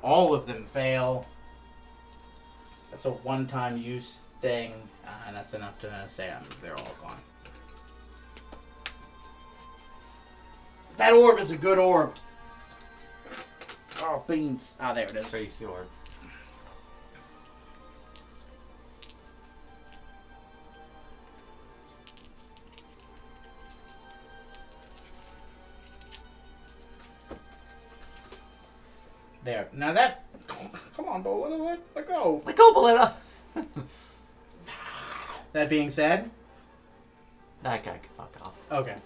All of them fail. That's a one-time use thing. And that's enough to say they're all gone. That orb is a good orb. Oh, beans. Ah, there it is. Trace orb. There. Now that... Come on, Boletta, let go. Let go, Boletta! That being said... That guy can fuck off. Okay.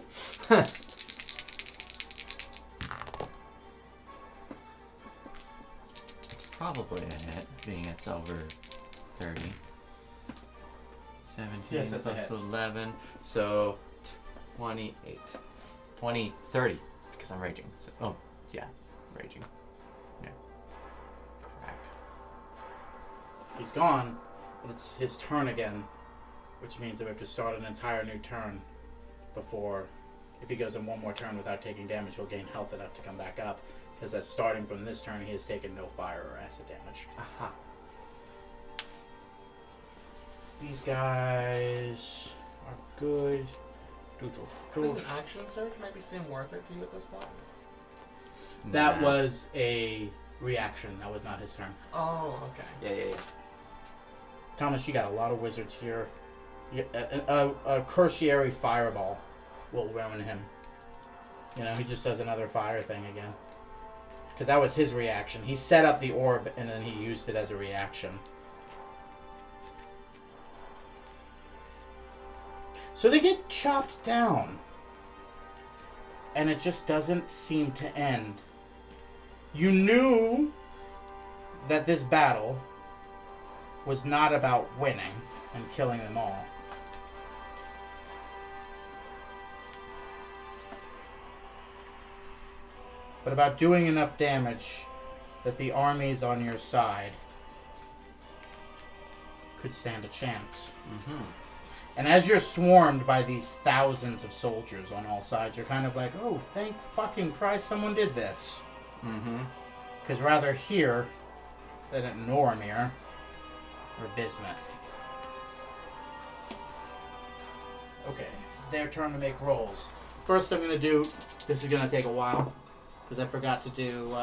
Probably a hit, being it's over 30. 17 Yes, that's a plus hit. 11, so 28. 20, 30, because I'm raging. So, oh, yeah, raging. Yeah. Crack. He's gone, but it's his turn again, which means that we have to start an entire new turn before, if he goes in one more turn without taking damage, he'll gain health enough to come back up, because that's starting from this turn, he has taken no fire or acid damage. Aha. These guys are good. Does an action surge maybe seem worth it to you at this point? That Nah. was a reaction. That was not his turn. Oh, okay. Yeah. Thomas, you got a lot of wizards here. A Curtiary Fireball will ruin him. You know, he just does another fire thing again. Because that was his reaction. He set up the orb and then he used it as a reaction. So they get chopped down. And it just doesn't seem to end. You knew that this battle was not about winning and killing them all. But about doing enough damage that the armies on your side could stand a chance. Mm-hmm. And as you're swarmed by these thousands of soldiers on all sides, you're kind of like, oh, thank fucking Christ someone did this. Mm-hmm. Because rather here than at Noramir or Bismuth. Okay, their turn to make rolls. First I'm going to do, this is going to take a while, because I forgot to do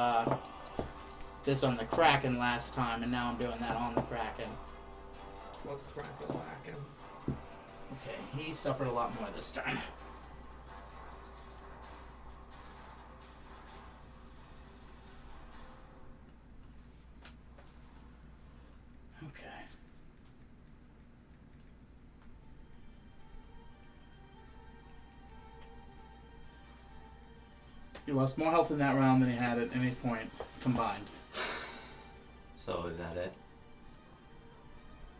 this on the Kraken last time, and now I'm doing that on the Kraken. What's crackle lacking? Okay, he suffered a lot more this time. Okay. He lost more health in that round than he had at any point combined. So is that it?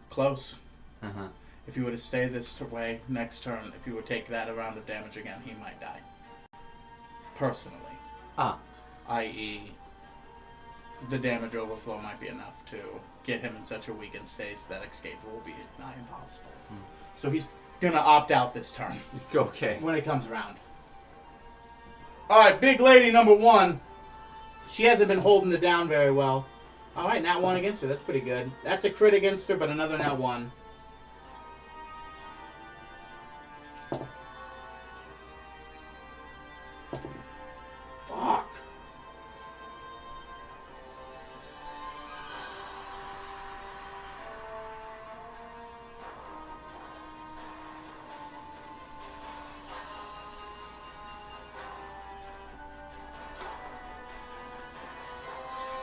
Close. Uh-huh. If you were to stay this way next turn, if you would take that round of damage again, he might die. Personally. Ah. I.e., the damage overflow might be enough to get him in such a weakened state that escape will be nigh impossible. So he's gonna opt out this turn Okay. when it comes around. Alright, big lady number 1. She hasn't been holding it down very well. Alright, nat 1 against her. That's pretty good. That's a crit against her, but another nat 1. Fuck.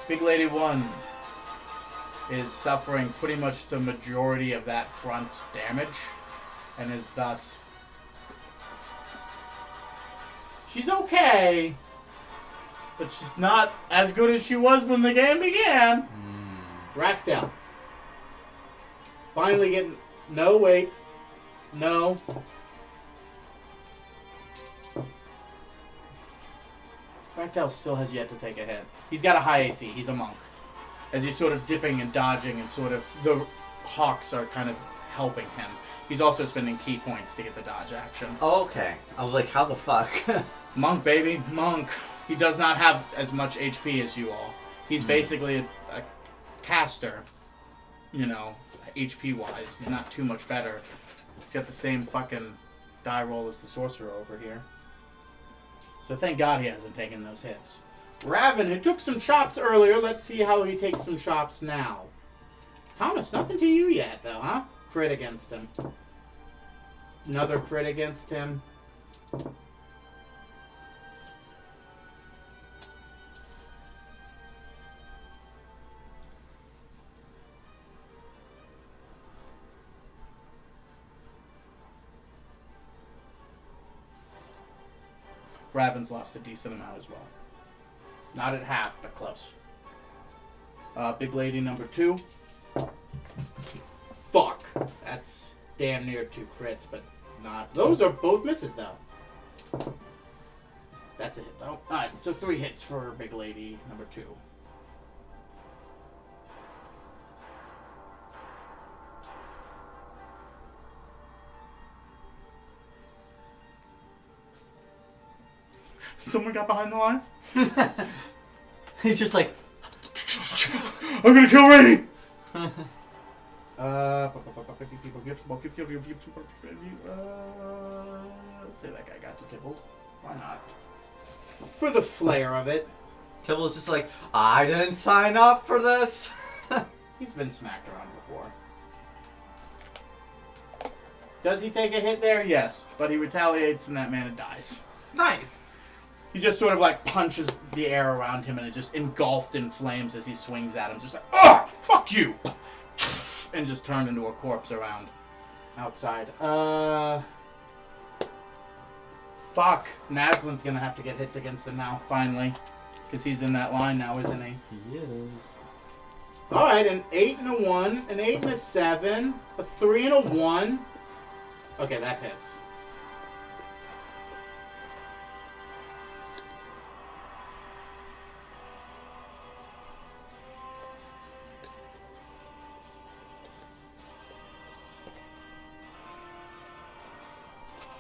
Big Lady 1 is suffering pretty much the majority of that front's damage and is thus... She's okay, but she's not as good as she was when the game began. Racked finally getting... No, wait. No. Rackdale still has yet to take a hit. He's got a high AC. He's a monk. As he's sort of dipping and dodging and sort of... The hawks are kind of helping him. He's also spending key points to get the dodge action. Oh, okay. I was like, how the fuck? Monk, baby. Monk. He does not have as much HP as you all. He's basically a caster. You know, HP-wise. He's not too much better. He's got the same fucking die roll as the sorcerer over here. So thank God he hasn't taken those hits. Raven, who took some chops earlier, let's see how he takes some chops now. Thomas, nothing to you yet, though, huh? Crit against him. Another crit against him. Raven's lost a decent amount as well. Not at half, but close. Big lady number 2. Fuck. That's damn near 2 crits, but not. Those are both misses, though. That's a hit, though. Alright, so 3 hits for big lady number 2. Someone got behind the lines? He's just like, I'm gonna kill Rainy! Say that guy got to Tibble. Why not? For the flair of it. Tibble's just like, I didn't sign up for this. He's been smacked around before. Does he take a hit there? Yes. But he retaliates and that man dies. Nice. He just sort of like punches the air around him and it just engulfed in flames as he swings at him. Just like, ah, fuck you! And just turned into a corpse around outside. Fuck. Naslin's gonna have to get hits against him now, finally. Because he's in that line now, isn't he? He is. Alright, an 8 and a 1, an 8 and a 7, a 3 and a 1. Okay, that hits.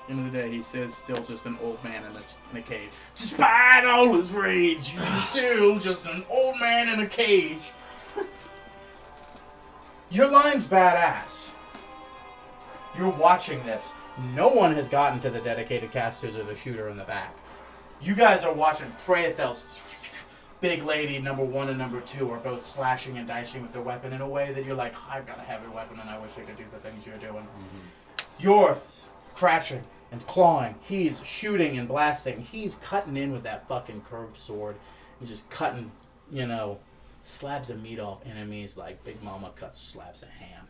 End of the day, he says still just an old man in a cage. Despite all his rage, he's still just an old man in a cage. Your line's badass. You're watching this. No one has gotten to the dedicated casters or the shooter in the back. You guys are watching Praethel's big lady number 1 and number 2 are both slashing and dicing with their weapon in a way that you're like, I've got a heavy weapon and I wish I could do the things you're doing. You're crouching and clawing. He's shooting and blasting. He's cutting in with that fucking curved sword and just cutting, slabs of meat off enemies like Big Mama cuts slabs of ham.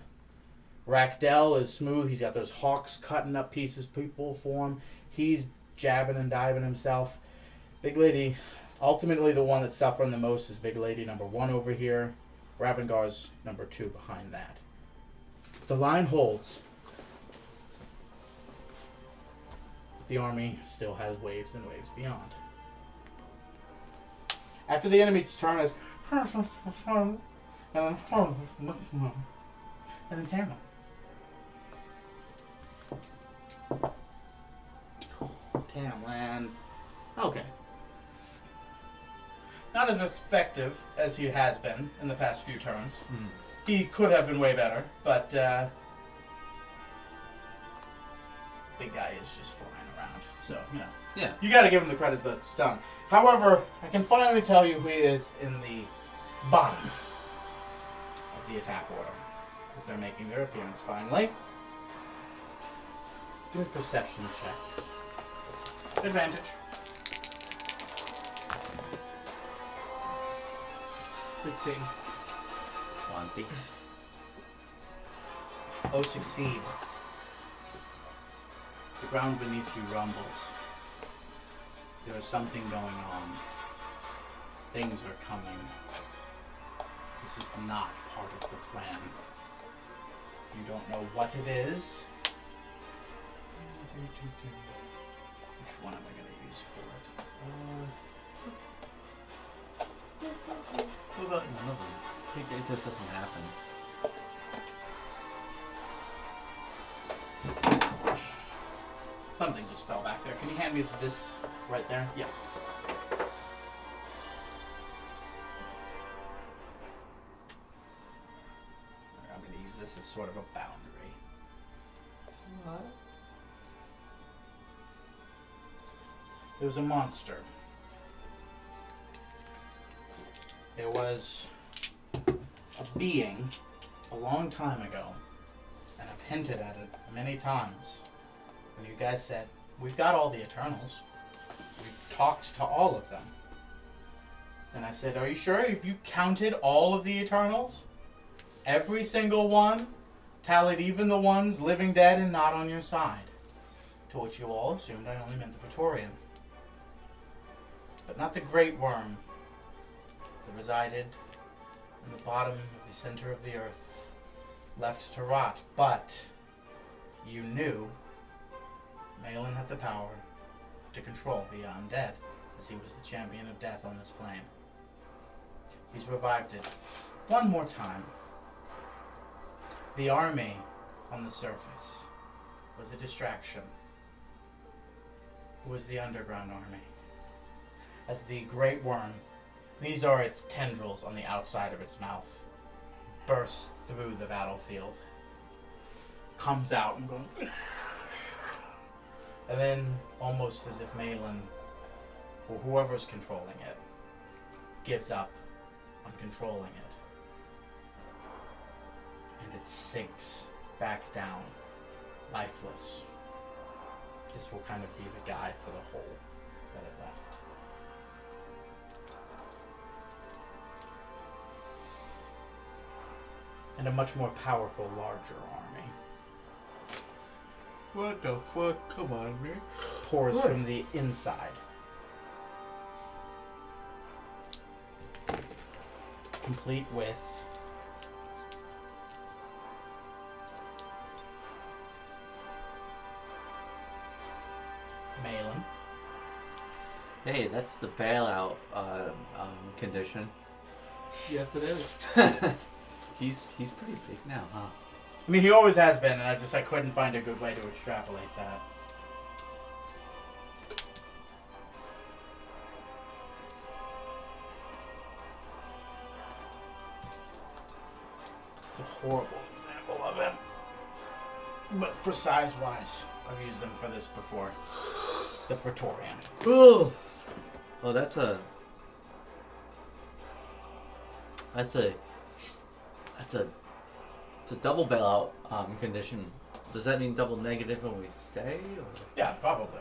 Rakdell is smooth. He's got those hawks cutting up pieces people for him. He's jabbing and diving himself. Big lady, ultimately the one that's suffering the most is big lady number 1 over here. Ravengar's number 2 behind that. The line holds. The army still has waves and waves beyond. After the enemy's turn is and then Tamlin. Tamlin. Okay. Not as effective as he has been in the past few turns. He could have been way better, but big guy is just flying around. So, Yeah. you gotta give him the credit that it's done. However, I can finally tell you who he is in the bottom of the attack order. Because they're making their appearance finally. Do perception checks. Advantage. 16. 20. Oh, succeed. The ground beneath you rumbles. There is something going on. Things are coming. This is not part of the plan. You don't know what it is. Which one am I going to use for it? What about none of them? It just doesn't happen. Something just fell back there. Can you hand me this right there? Yeah. I'm going to use this as sort of a boundary. What? There was a monster. There was a being a long time ago, and I've hinted at it many times. And you guys said, we've got all the Eternals. We've talked to all of them. And I said, are you sure? Have you counted all of the Eternals? Every single one? Tallied even the ones living dead and not on your side? To which you all assumed I only meant the Praetorian. but not the great worm that resided in the bottom of the center of the earth, left to rot. But you knew Malin had the power to control the undead, as he was the champion of death on this plane. He's revived it one more time. The army on the surface was a distraction. It was the underground army. As the great worm, these are its tendrils on the outside of its mouth, bursts through the battlefield, comes out and goes, and then, almost as if Malin, or whoever's controlling it, gives up on controlling it. And it sinks back down, lifeless. This will kind of be the guide for the hole that it left. And a much more powerful, larger army What the fuck? Come on, man. pours from the inside. Complete with Malin. Hey, that's the bailout condition. Yes, it is. He's pretty big now, huh? I mean, he always has been, and I couldn't find a good way to extrapolate that. It's a horrible example of him. But for size-wise, I've used him for this before. The Praetorian. Oh, that's a double bailout condition. Does that mean double negative when we stay? Or? Yeah, probably.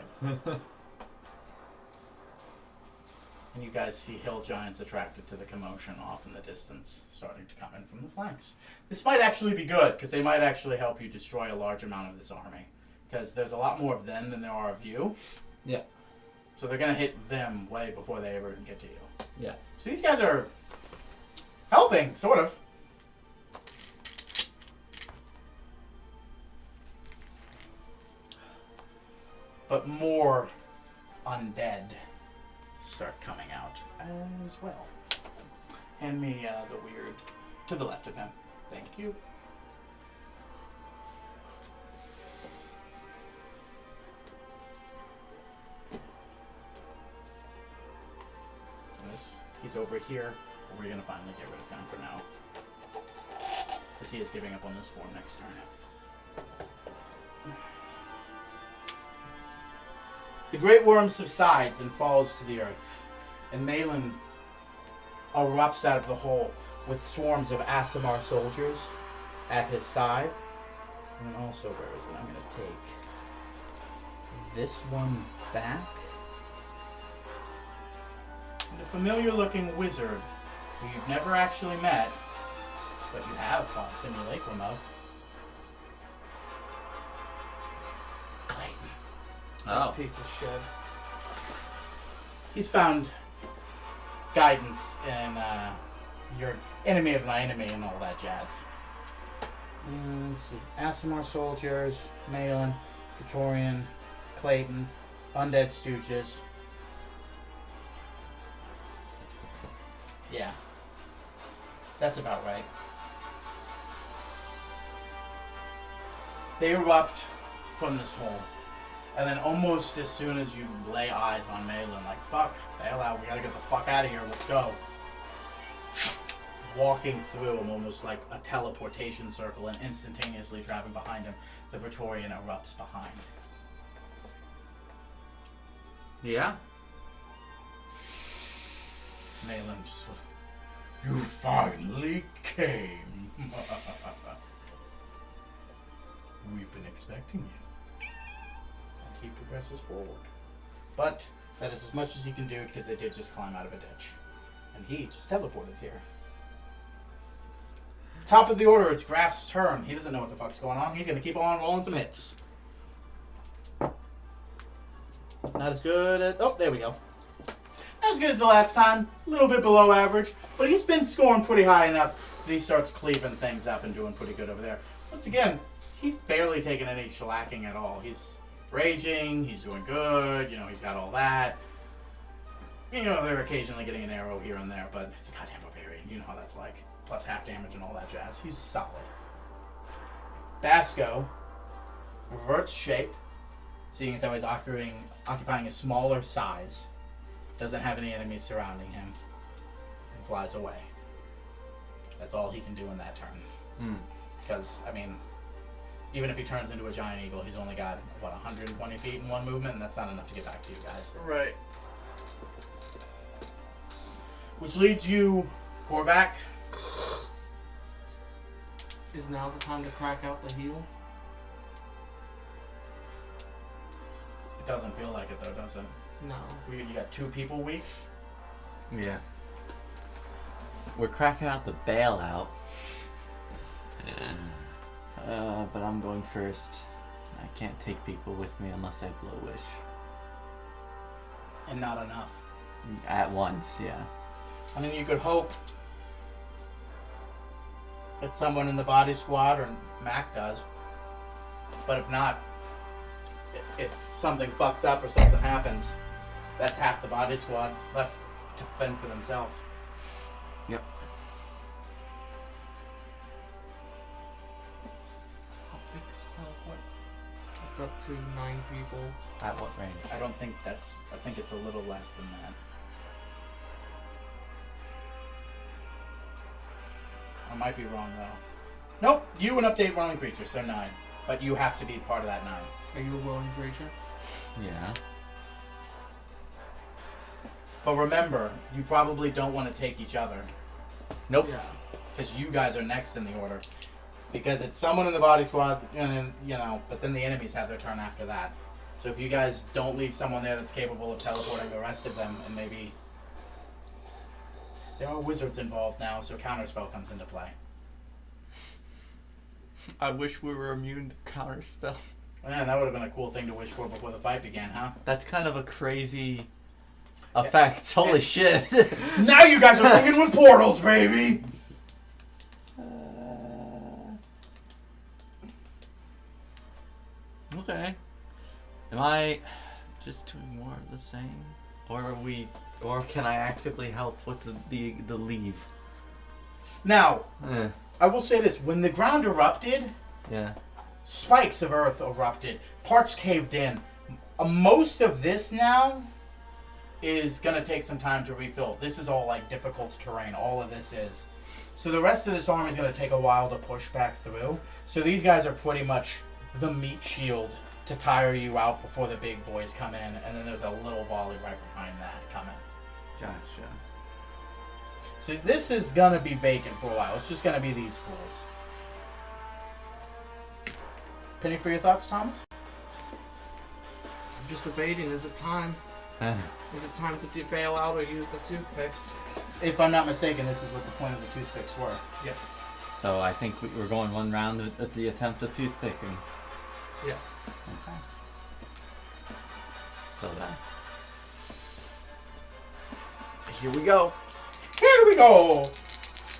And you guys see hill giants attracted to the commotion off in the distance, starting to come in from the flanks. This might actually be good, because they might actually help you destroy a large amount of this army. Because there's a lot more of them than there are of you. Yeah. So they're going to hit them way before they ever even get to you. Yeah. So these guys are helping, sort of. But more undead start coming out as well. Hand me the weird to the left of him. Thank you. This, he's over here, but we're gonna finally get rid of him for now. Because he is giving up on this form next turn. The great worm subsides and falls to the earth, and Malin erupts out of the hole with swarms of Aasimar soldiers at his side. And then also, where is it? I'm going to take this one back. And a familiar-looking wizard who you've never actually met, but you have fought Simulacrum of. Clayton. Oh. Piece of shit. He's found guidance in your enemy of my enemy and all that jazz. Let's see. Aasimar soldiers, Malin, Praetorian, Clayton, Undead Stooges. Yeah. That's about right. They erupt from this hole. And then almost as soon as you lay eyes on Malin, like, fuck, bail out, we gotta get the fuck out of here, let's go. Walking through him almost like a teleportation circle and instantaneously driving behind him, the Praetorian erupts behind. Yeah. Malin just went, "You finally came." We've been expecting you. And he progresses forward. But that is as much as he can do because they did just climb out of a ditch. And he just teleported here. Top of the order, it's Graf's turn. He doesn't know what the fuck's going on. He's going to keep on rolling some hits. Not as good at... Oh, there we go. as good as the last time. A little bit below average. But he's been scoring pretty high enough that he starts cleaving things up and doing pretty good over there. Once again, he's barely taking any shellacking at all. He's raging. He's doing good. You know, he's got all that. You know, they're occasionally getting an arrow here and there, but it's a goddamn barbarian. You know how that's like. Plus half damage and all that jazz. He's solid. Basco reverts shape, seeing as how he's occupying a smaller size, doesn't have any enemies surrounding him, and flies away. That's all he can do in that turn. Because, I mean, even if he turns into a giant eagle, he's only got, what, 120 feet in one movement, and that's not enough to get back to you guys. Right. Which leads you, Korvac. Is now the time to crack out the heal? It doesn't feel like it, though, does it? No. You got 2 people weak. Yeah. We're cracking out the bailout. But I'm going first. I can't take people with me unless I blow wish. And not enough. At once, yeah. I mean, you could hope that someone in the body squad or Mac does. But if not, if something fucks up or something happens, that's half the body squad left to fend for themselves. Yep. How big is teleport? It's up to 9 people. At what range? I don't think that's... I think it's a little less than that. I might be wrong, though. Nope, you and update rolling creatures, so 9. But you have to be part of that 9. Are you a willing creature? Yeah. But remember, you probably don't want to take each other. Nope. Yeah. Because you guys are next in the order. Because it's someone in the body squad, and then, you know, but then the enemies have their turn after that. So if you guys don't leave someone there that's capable of teleporting the rest of them, and maybe... There are wizards involved now, so counterspell comes into play. I wish we were immune to counterspell. Man, that would have been a cool thing to wish for before the fight began, huh? That's kind of a crazy effect. Holy shit. Now you guys are thinking with portals, baby! Okay. Am I just doing more of the same? Or can I actively help with the leave? Now, I will say this. When the ground erupted, Yeah. spikes of earth erupted. Parts caved in. Most of this now is going to take some time to refill. This is all like difficult terrain. All of this is. So the rest of this army is going to take a while to push back through. So these guys are pretty much the meat shield to tire you out before the big boys come in. And then there's a little volley right behind that coming. Gotcha. So this is going to be vacant for a while. It's just going to be these fools. Penny for your thoughts, Thomas? I'm just debating, is it time? Is it time to bail out or use the toothpicks? If I'm not mistaken, this is what the point of the toothpicks were. Yes. So I think we're going one round at the attempt of toothpicking. Yes. Okay. So then. Here we go. Here we go!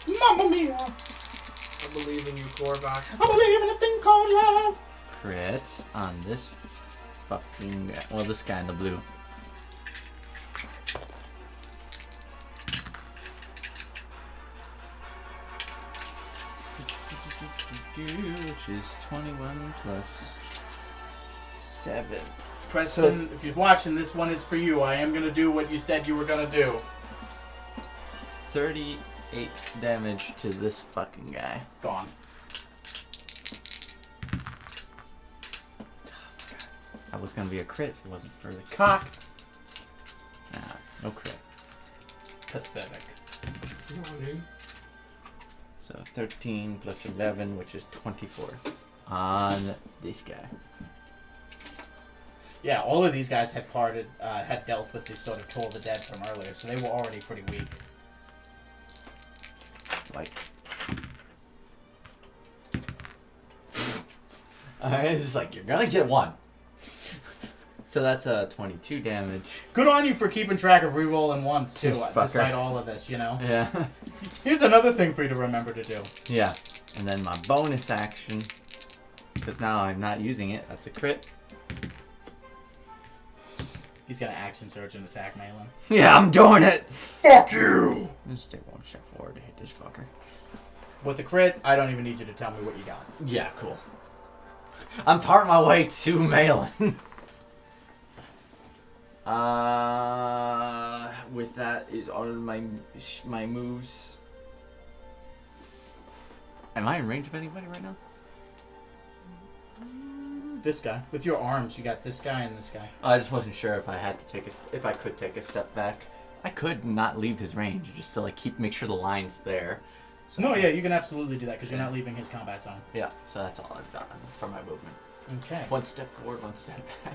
Mamma mia! I believe in you, Korvac. I believe in a thing called love! Crits on this fucking guy. Well, this guy in the blue. Which is 21 plus 7. Preston, if you're watching, this one is for you. I am going to do what you said you were going to do. 38 damage to this fucking guy. Gone. That was gonna be a crit if it wasn't for the cock. Nah, no crit. Pathetic. So 13 plus 11, which is 24 on this guy. Yeah, all of these guys had had dealt with this sort of Toll the Dead from earlier, so they were already pretty weak. Like, It's just like, you're gonna get one. So that's 22 damage. Good on you for keeping track of re-rolling once, too, This fucker. despite all of this, you know? Yeah. Here's another thing for you to remember to do. Yeah. And then my bonus action, because now I'm not using it, that's a crit. He's gonna action surge and attack Malin. Yeah, I'm doing it! Fuck you! Just take one step forward to hit this fucker. With the crit, I don't even need you to tell me what you got. Yeah, cool. I'm part of my way to Malin. With that is all of my moves. Am I in range of anybody right now? This guy. With your arms, you got this guy and this guy. I just wasn't sure if I had to if I could take a step back. I could not leave his range just to like make sure the line's there. So, No, yeah, you can absolutely do that because you're not leaving his combat zone. Yeah, so that's all I've done for my movement. Okay. One step forward, one step back.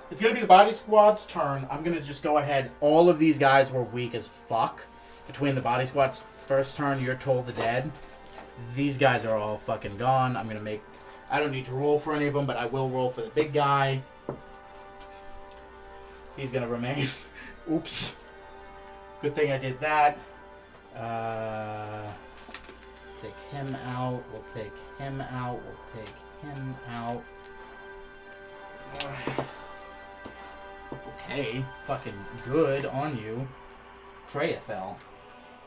It's gonna be the body squad's turn. I'm gonna just go ahead. All of these guys were weak as fuck. Between the body squad's first turn, you're Toll the Dead. These guys are all fucking gone. I'm gonna make... I don't need to roll for any of them, but I will roll for the big guy. He's gonna remain. Oops. Good thing I did that. Take him out. We'll take him out. We'll take him out. Okay. Fucking good on you. Treathel.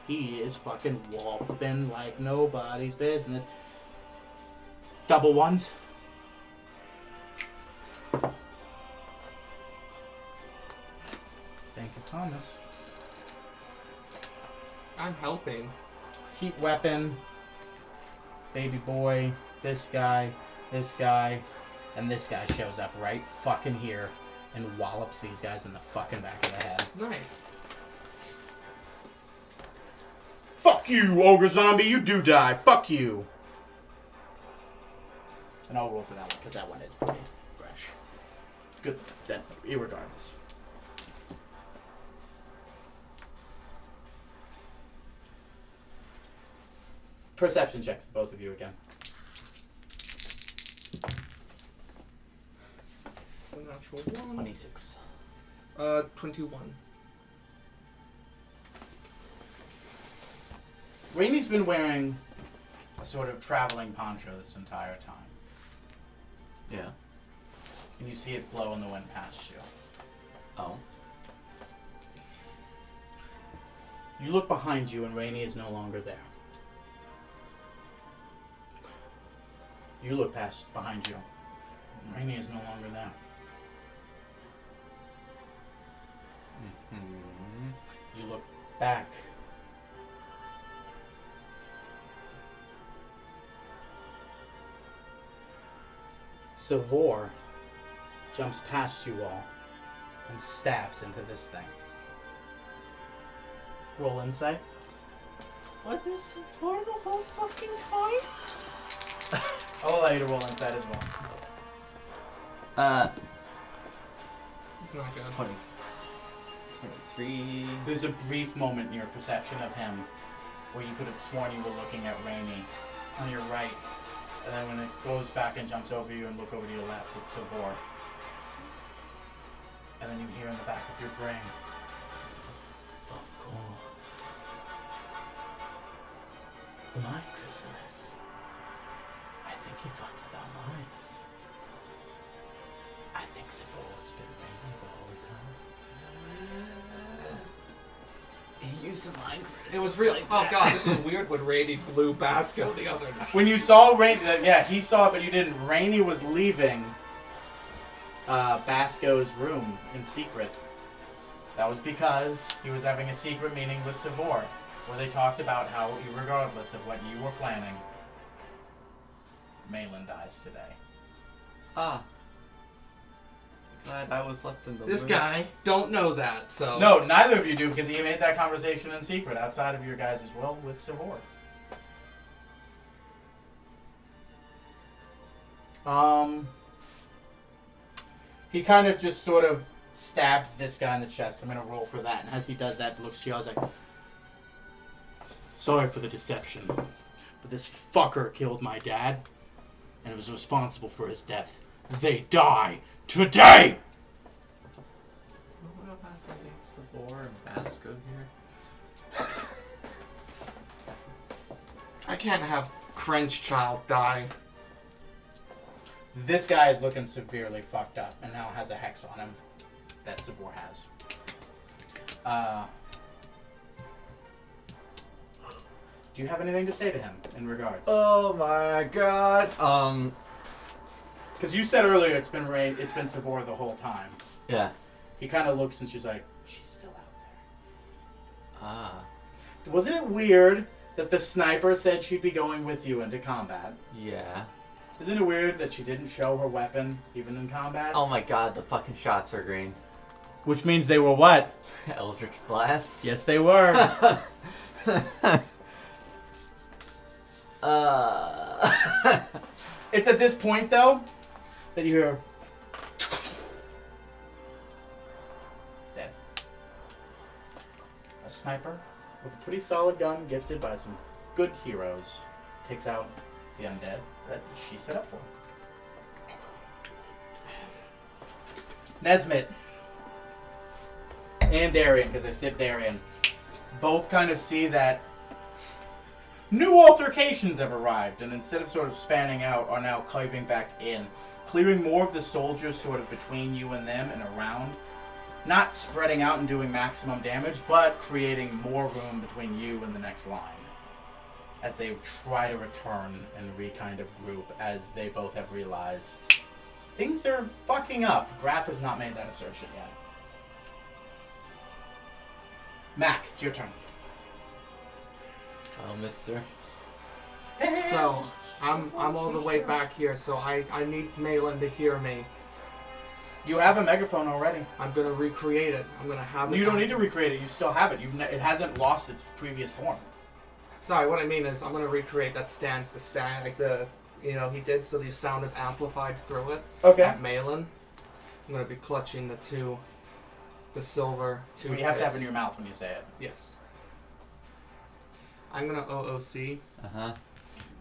He is fucking whopping like nobody's business. Double ones. Thank you, Thomas. I'm helping. Heat weapon. Baby boy. This guy. And this guy shows up right fucking here and wallops these guys in the fucking back of the head. Nice. Fuck you, ogre zombie. You do die. Fuck you. And I'll roll for that one because that one is pretty fresh. Good. Then, irregardless. Perception checks, both of you again. It's a natural 1. 26. 21. Rainey's been wearing a sort of traveling poncho this entire time. Yeah. And you see it blow in the wind past you. Oh. You look behind you and Rainey is no longer there. You look past behind you. And Rainey is no longer there. Mm-hmm. You look back. Savor jumps past you all and stabs into this thing. Roll insight. What is for the whole fucking time? I'll allow you to roll insight as well. It's not good. 23. There's a brief moment in your perception of him where you could have sworn you were looking at Rainey on your right. And then when it goes back and jumps over you and look over to your left, it's Savor. And then you hear in the back of your brain, of course. My chrysalis. I think he fucked with our minds. I think Savor's been Rainey the whole time. He used the mind crystals. It was real. like Oh that. god, this is weird when Rainey blew Basco the other night. When you saw Rainey, yeah, he saw it, but you didn't. Rainey was leaving Basco's room in secret. That was because he was having a secret meeting with Savor, where they talked about how, regardless of what you were planning, Malin dies today. Ah. Glad I was left in the This loop. guy don't know that, so No, neither of you do, because he made that conversation in secret outside of your guys as well with Savor. He kind of just sort of stabs this guy in the chest. I'm gonna roll for that, and as he does that, looks to you, I was like, sorry for the deception, but this fucker killed my dad, and was responsible for his death. They die today! Savor and Vasco here? I can't have Cringe Child die. This guy is looking severely fucked up and now has a hex on him that Savor has. Do you have anything to say to him in regards? Oh my god. Because you said earlier it's been Savor the whole time. Yeah. He kind of looks and she's like, she's still out Ah. there. Wasn't it weird that the sniper said she'd be going with you into combat? Yeah. Isn't it weird that she didn't show her weapon even in combat? Oh my god, the fucking shots are green. Which means they were what? Eldritch Blast. Yes, they were. It's at this point, though, that you hear... Dead. A sniper with a pretty solid gun gifted by some good heroes takes out the undead that she set up for. Nesmith and Darian, because I skipped Darian, both kind of see that new altercations have arrived, and instead of sort of spanning out, are now caving back in, clearing more of the soldiers sort of between you and them and around. Not spreading out and doing maximum damage, but creating more room between you and the next line. As they try to return and re-kind of group, as they both have realized things are fucking up. Graf has not made that assertion yet. Mac, it's your turn. Oh, mister. So, I'm all the way back here, so I need Malin to hear me. You have a megaphone already. I'm gonna recreate it. I'm gonna have it. You don't need to recreate it. You still have it. It hasn't lost its previous form. Sorry, what I mean is I'm gonna recreate that stance, like he did, so the sound is amplified through it. Okay. At Malin. I'm gonna be clutching the silver two. You have to have it in your mouth when you say it. Yes. I'm gonna OOC. Uh-huh.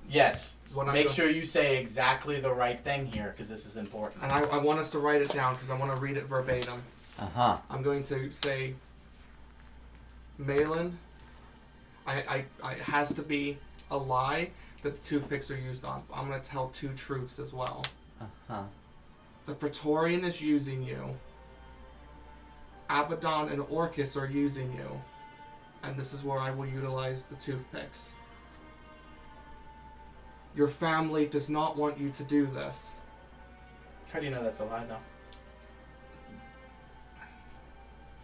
Yes. What I'm Make go- sure you say exactly the right thing here, because this is important. And I want us to write it down because I want to read it verbatim. Uh-huh. I'm going to say, Malin, it has to be a lie that the toothpicks are used on. I'm going to tell two truths as well. Uh-huh. The Praetorian is using you. Abaddon and Orcus are using you. And this is where I will utilize the toothpicks. Your family does not want you to do this. How do you know that's a lie, though?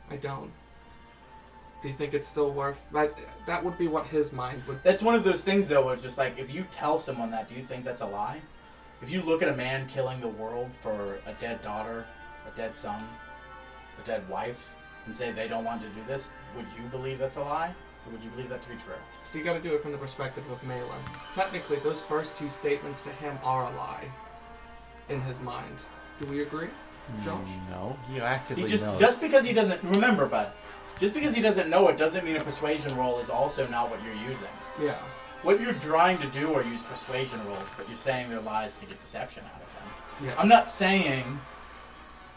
I don't. Do you think it's still worth... That would be what his mind would... That's one of those things, though, where it's just like, if you tell someone that, do you think that's a lie? If you look at a man killing the world for a dead daughter, a dead son, a dead wife, and say they don't want to do this, would you believe that's a lie? Or would you believe that to be true? So you gotta do it from the perspective of Malin. Technically, those first two statements to him are a lie. In his mind. Do we agree, Josh? No, he actively He knows. just because he doesn't... Remember, bud, just because he doesn't know it doesn't mean a persuasion roll is also not what you're using. Yeah. What you're trying to do are use persuasion rolls, but you're saying they're lies to get deception out of them. Yeah. I'm not saying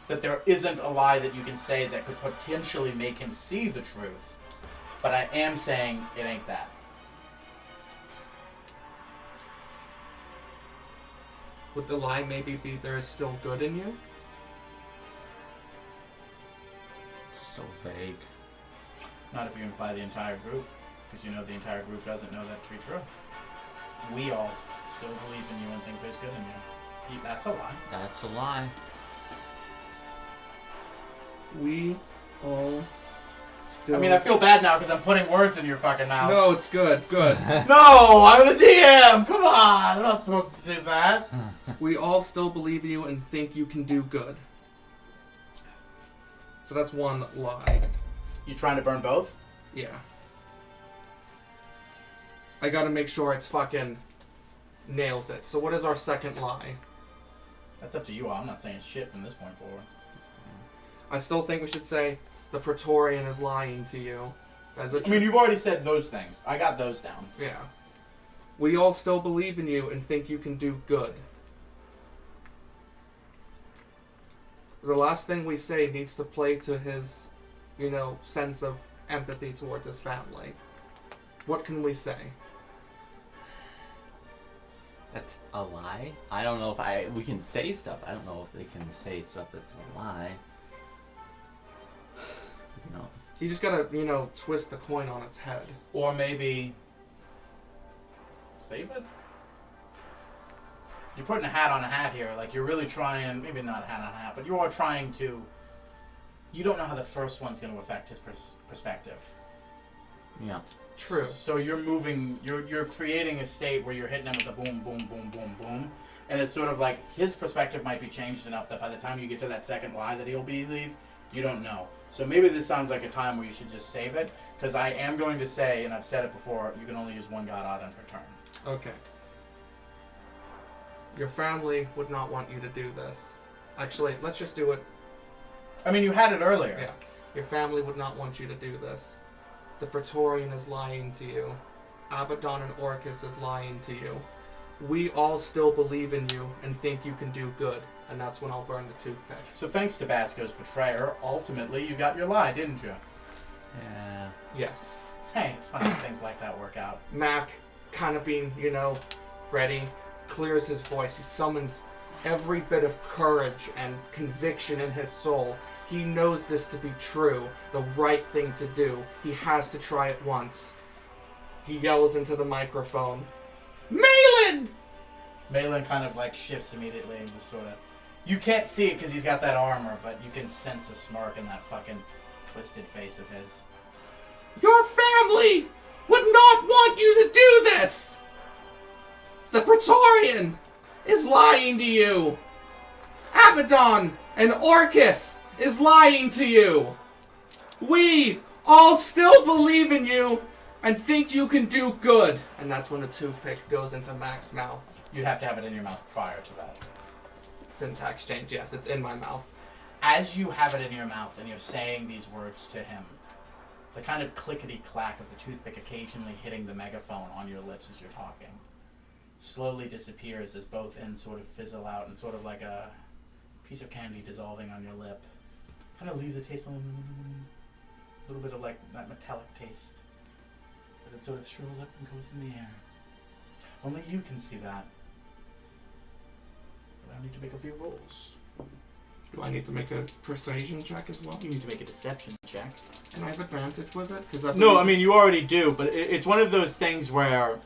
that there isn't a lie that you can say that could potentially make him see the truth, but I am saying it ain't that. Would the lie maybe be there is still good in you? So vague. Not if you imply the entire group, because you know the entire group doesn't know that to be true. We all still believe in you and think there's good in you. That's a lie. That's a lie. We all still... I mean, I feel bad now because I'm putting words in your fucking mouth. No, it's good. Good. No, I'm the DM! Come on! I'm not supposed to do that. We all still believe in you and think you can do good. So that's one lie. You trying to burn both? Yeah. I gotta make sure it's fucking nails it. So what is our second lie? That's up to you all. I'm not saying shit from this point forward. I still think we should say the Praetorian is lying to you. As a I mean, you've already said those things. I got those down. yeah. We all still believe in you and think you can do good. The last thing we say needs to play to his sense of empathy towards his family. What can we say? That's a lie. I don't know if we can say stuff. I don't know if they can say stuff that's a lie. No. You just gotta, twist the coin on its head. Or maybe save it? You're putting a hat on a hat here. Like, you're really trying, maybe not a hat on a hat, but you are trying to... You don't know how the first one's going to affect his perspective. Yeah. True. So you're moving, you're creating a state where you're hitting him with a boom, boom, boom, boom, boom. And it's sort of like his perspective might be changed enough that by the time you get to that second lie that he'll believe, you don't know. So maybe this sounds like a time where you should just save it. Because I am going to say, and I've said it before, you can only use one God Odin per turn. Okay. Your family would not want you to do this. Actually, let's just do it. I mean, you had it earlier. Yeah. Your family would not want you to do this. The Praetorian is lying to you. Abaddon and Orcus is lying to you. We all still believe in you and think you can do good. And that's when I'll burn the toothpick. So thanks to Basco's betrayer, ultimately you got your lie, didn't you? Yeah. Yes. Hey, it's funny when things like that work out. Mac, kind of being, ready, clears his voice. He summons every bit of courage and conviction in his soul. He knows this to be true, the right thing to do. He has to try it once. He yells into the microphone, Malin! Malin kind of like shifts immediately and just sort of... You can't see it because he's got that armor, but you can sense a smirk in that fucking twisted face of his. Your family would not want you to do this! The Praetorian is lying to you! Abaddon and Orcus is lying to you! We all still believe in you and think you can do good! And that's when the toothpick goes into Mac's mouth. You'd have to have it in your mouth prior to that. Syntax change, yes, it's in my mouth. As you have it in your mouth and you're saying these words to him, the kind of clickety-clack of the toothpick occasionally hitting the megaphone on your lips as you're talking slowly disappears as both ends sort of fizzle out and sort of like a piece of candy dissolving on your lip. Kind of leaves a taste, a little bit of like that metallic taste as it sort of shrivels up and goes in the air. Only you can see that. But I need to make a few rolls. Do I need to make a persuasion check as well? You need to make a deception check. And I have advantage with it? Cause No, I mean, you already do, but it's one of those things where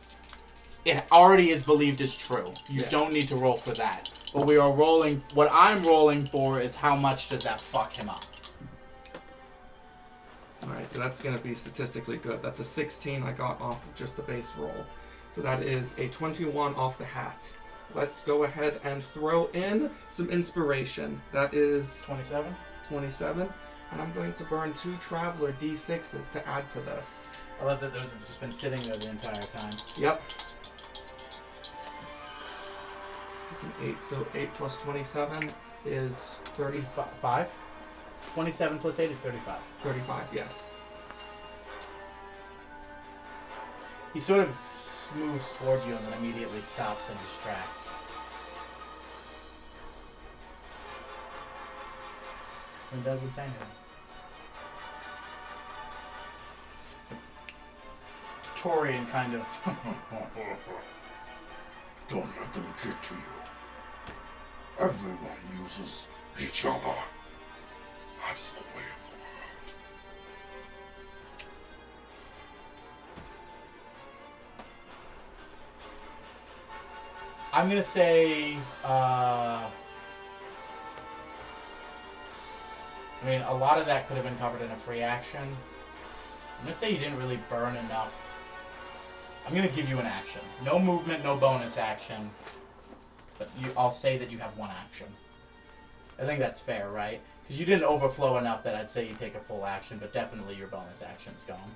it already is believed as true. You don't need to roll for that. But we are rolling, what I'm rolling for is how much does that fuck him up. Alright, so that's going to be statistically good. That's a 16 I got off of just the base roll. So that is a 21 off the hat. Let's go ahead and throw in some inspiration. That is 27? 27. And I'm going to burn 2 Traveler D6s to add to this. I love that those have just been sitting there the entire time. Yep. It's an 8, so 8 plus 27 is 35? 27 plus 8 is 35. 35, yes. He sort of moves towards you and then immediately stops and distracts. And doesn't say anything. Praetorian kind of... Don't let them get to you. Everyone uses each other. That's the way of the world. I'm gonna say, I mean, a lot of that could have been covered in a free action. I'm gonna say you didn't really burn enough. I'm gonna give you an action. No movement, no bonus action. But I'll say that you have one action. I think that's fair, right? Because you didn't overflow enough that I'd say you take a full action, but definitely your bonus action's gone.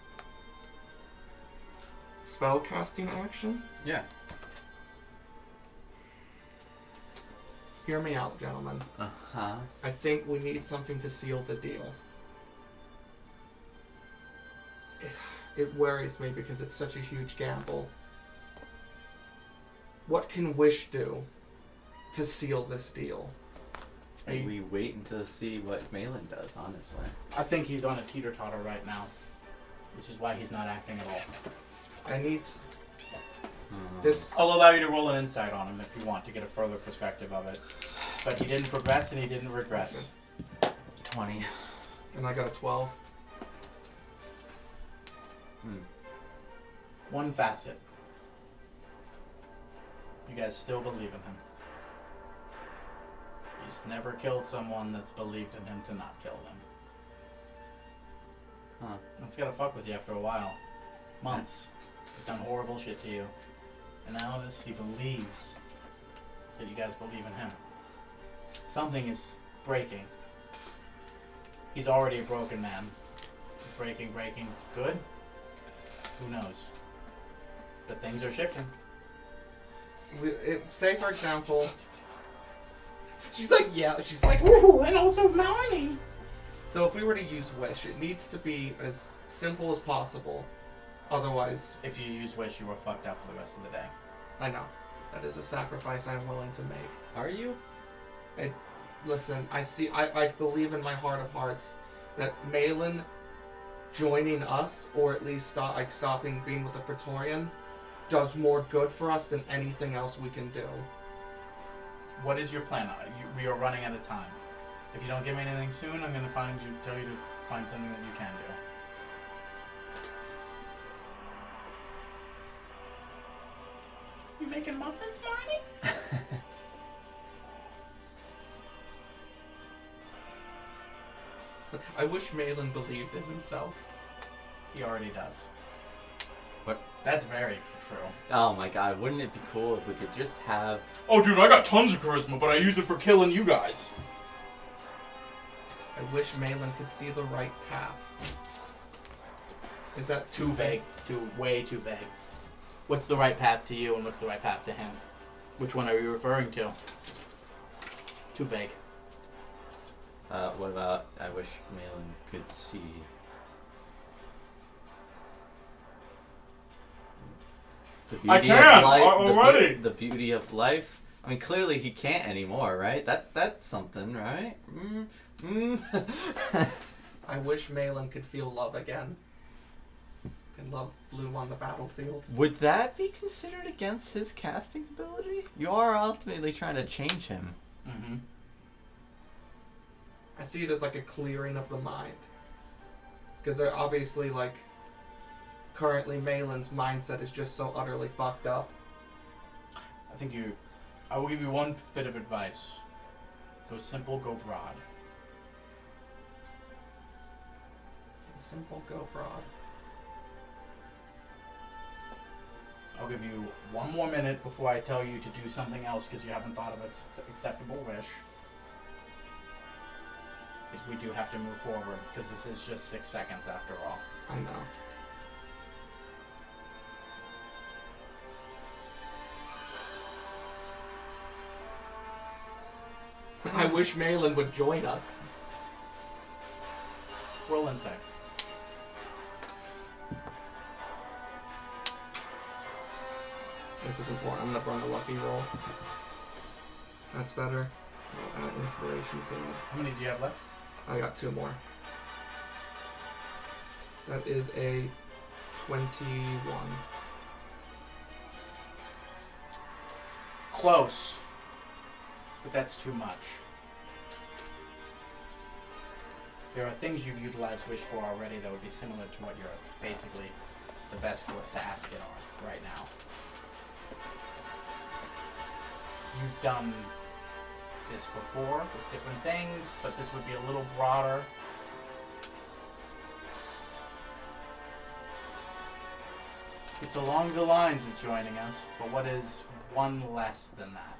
Spell casting action? Yeah. Hear me out, gentlemen. Uh-huh. I think we need something to seal the deal. It worries me because it's such a huge gamble. What can Wish do to seal this deal? We wait until see what Malin does, honestly. I think he's on a teeter-totter right now, which is why he's not acting at all. I need this. I'll allow you to roll an insight on him if you want to get a further perspective of it. But he didn't progress and he didn't regress. 20. And I got a 12. One facet. You guys still believe in him. He's never killed someone that's believed in him to not kill them. Huh. That's gotta fuck with you after a while. Months. He's done horrible shit to you. And now he believes that you guys believe in him. Something is breaking. He's already a broken man. He's breaking. Good? Who knows? But things are shifting. Say, for example... She's like, Ooh, and also mourning. So if we were to use Wish, it needs to be as simple as possible. Otherwise, If you use Wish, you are fucked up for the rest of the day. I know. That is a sacrifice I'm willing to make. Are you? Listen, I believe in my heart of hearts that Malin joining us, or at least stopping being with the Praetorian, does more good for us than anything else we can do. What is your plan? We are running out of time. If you don't give me anything soon, I'm gonna tell you to find something that you can do. You making muffins, Marty? I wish Malin believed in himself. He already does. What? That's very true. Oh my god, wouldn't it be cool if we could just have... Oh, dude, I got tons of charisma, but I use it for killing you guys. I wish Malin could see the right path. Is that Too vague. Way too vague. What's the right path to you and what's the right path to him? Which one are you referring to? Too vague. What about I wish Malin could see... The beauty can, of life, already. The beauty of life. I mean, clearly he can't anymore, right? That's something, right? I wish Malin could feel love again. Can love bloom on the battlefield. Would that be considered against his casting ability? You are ultimately trying to change him. Mm-hmm. I see it as like a clearing of the mind. Because they're obviously like... Currently Malin's mindset is just so utterly fucked up. I will give you one bit of advice. Go simple, go broad. Simple, go broad. I'll give you one more minute before I tell you to do something else because you haven't thought of an acceptable wish. Because we do have to move forward because this is just 6 seconds after all. I know. I wish Malin would join us. Roll insight. This is important. I'm gonna run a lucky roll. That's better. I'll add inspiration to it. How many do you have left? I got 2 more. That is a 21. Close. But that's too much. There are things you've utilized Wish for already that would be similar to what you're basically the best course to ask it on right now. You've done this before with different things, but this would be a little broader. It's along the lines of joining us, but what is one less than that?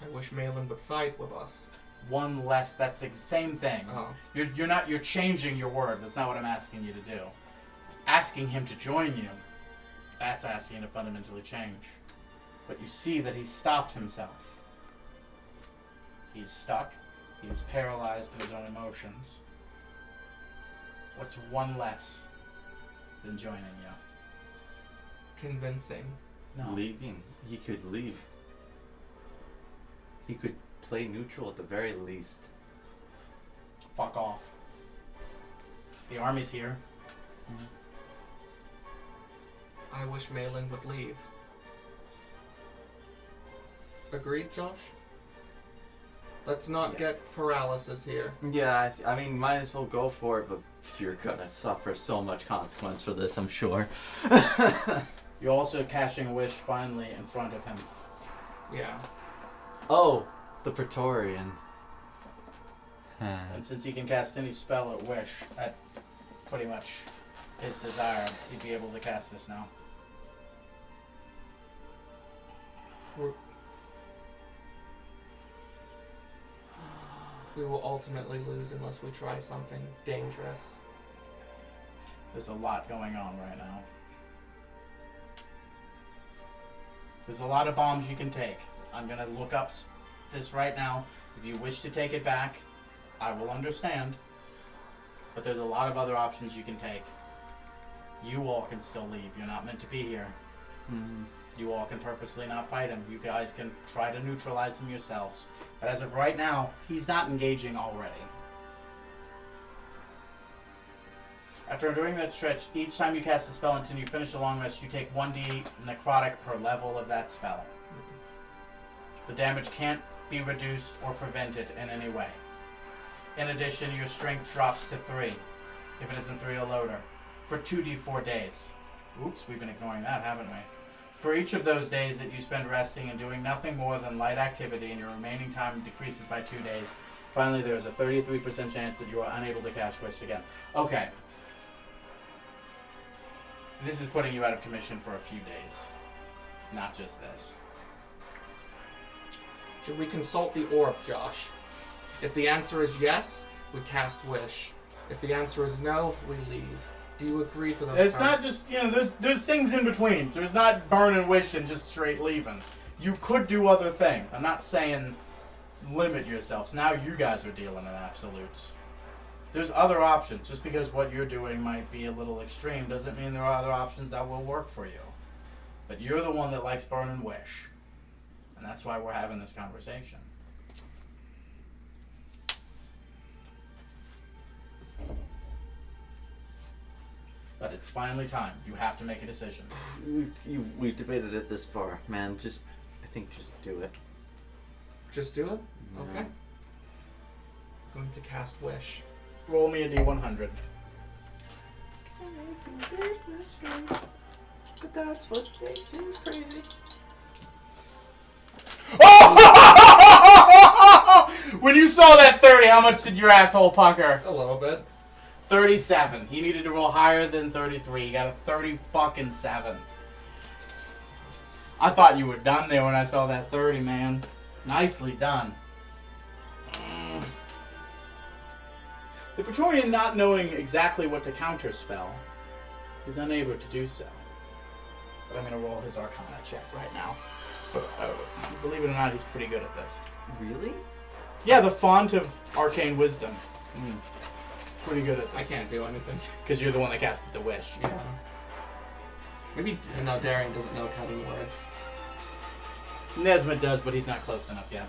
I wish Malin would side with us. One less, that's the same thing. Oh. You're changing your words. That's not what I'm asking you to do. Asking him to join you, that's asking to fundamentally change. But you see that he's stopped himself. He's stuck. He's paralyzed in his own emotions. What's one less than joining you? Convincing. No. Leaving. He could leave. He could play neutral at the very least. Fuck off. The army's here. I wish Malin would leave. Agreed, Josh? Let's not get paralysis here. Yeah, I mean, might as well go for it, but you're gonna suffer so much consequence for this, I'm sure. You're also casting a wish finally in front of him. Yeah. Oh, the Praetorian. And since he can cast any spell at wish, at pretty much his desire, he'd be able to cast this now. We will ultimately lose unless we try something dangerous. There's a lot going on right now. There's a lot of bombs you can take. I'm gonna look up this right now. If you wish to take it back, I will understand. But there's a lot of other options you can take. You all can still leave. You're not meant to be here. You all can purposely not fight him. You guys can try to neutralize him yourselves. But as of right now, he's not engaging already. After enduring that stretch, each time you cast a spell until you finish the long rest, you take 1d necrotic per level of that spell. The damage can't be reduced or prevented in any way. In addition, your strength drops to 3, if it isn't 3 or lower, for 2d4 days. Oops, we've been ignoring that, haven't we? For each of those days that you spend resting and doing nothing more than light activity, and your remaining time decreases by 2 days. Finally, there is a 33% chance that you are unable to cast Wish again. Okay. This is putting you out of commission for a few days. Not just this. Should we consult the orb, Josh? If the answer is yes, we cast Wish. If the answer is no, we leave. Do you agree to those It's not terms? just, there's things in between. So it's not burn and wish and just straight leaving. You could do other things. I'm not saying limit yourselves. Now you guys are dealing in absolutes. There's other options. Just because what you're doing might be a little extreme doesn't mean there are other options that will work for you. But you're the one that likes burn and wish. And that's why we're having this conversation. But it's finally time. You have to make a decision. We've debated it this far, man. I think just do it. Just do it? Yeah. Okay. Going to cast Wish. Roll me a d100. But that's what they say is crazy. When you saw that 30, how much did your asshole pucker? A little bit. 37. He needed to roll higher than 33. He got a 30 fucking 7. I thought you were done there when I saw that 30, man. Nicely done. The Praetorian, not knowing exactly what to counterspell, is unable to do so. But I'm going to roll his Arcana check right now. Believe it or not, he's pretty good at this. Really? Yeah, the font of Arcane Wisdom. Pretty good at this. I can't do anything. Because you're the one that casted the wish. Yeah. Maybe no, Darian doesn't know cutting words. Nesmith does, but he's not close enough yet.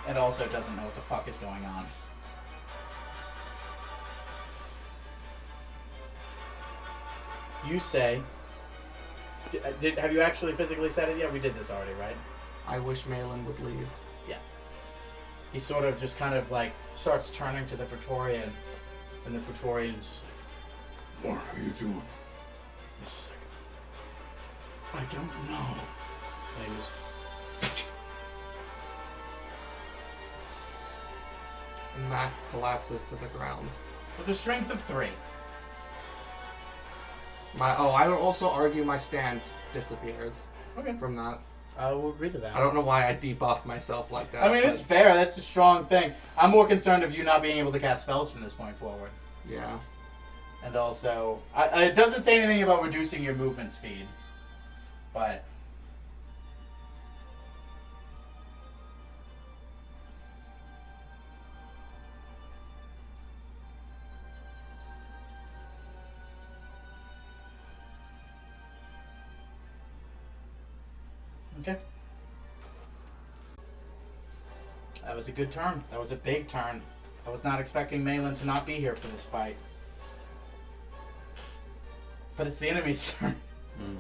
And also doesn't know what the fuck is going on. You say... have you actually physically said it yet? We did this already, right? I wish Malin would leave. He sort of just kind of like starts turning to the Praetorian, and the Praetorian's just like, What are you doing? he's just like, I don't know. And he was, And Mac collapses to the ground. with a strength of 3. I would also argue my stand disappears Okay. from that. I will agree to that. I don't know why I debuffed myself like that. I mean, it's but fair. That's a strong thing. I'm more concerned of you not being able to cast spells from this point forward. yeah. And also, it doesn't say anything about reducing your movement speed. But... Okay. That was a good turn. That was a big turn. I was not expecting Malin to not be here for this fight. But it's the enemy's turn. Mm.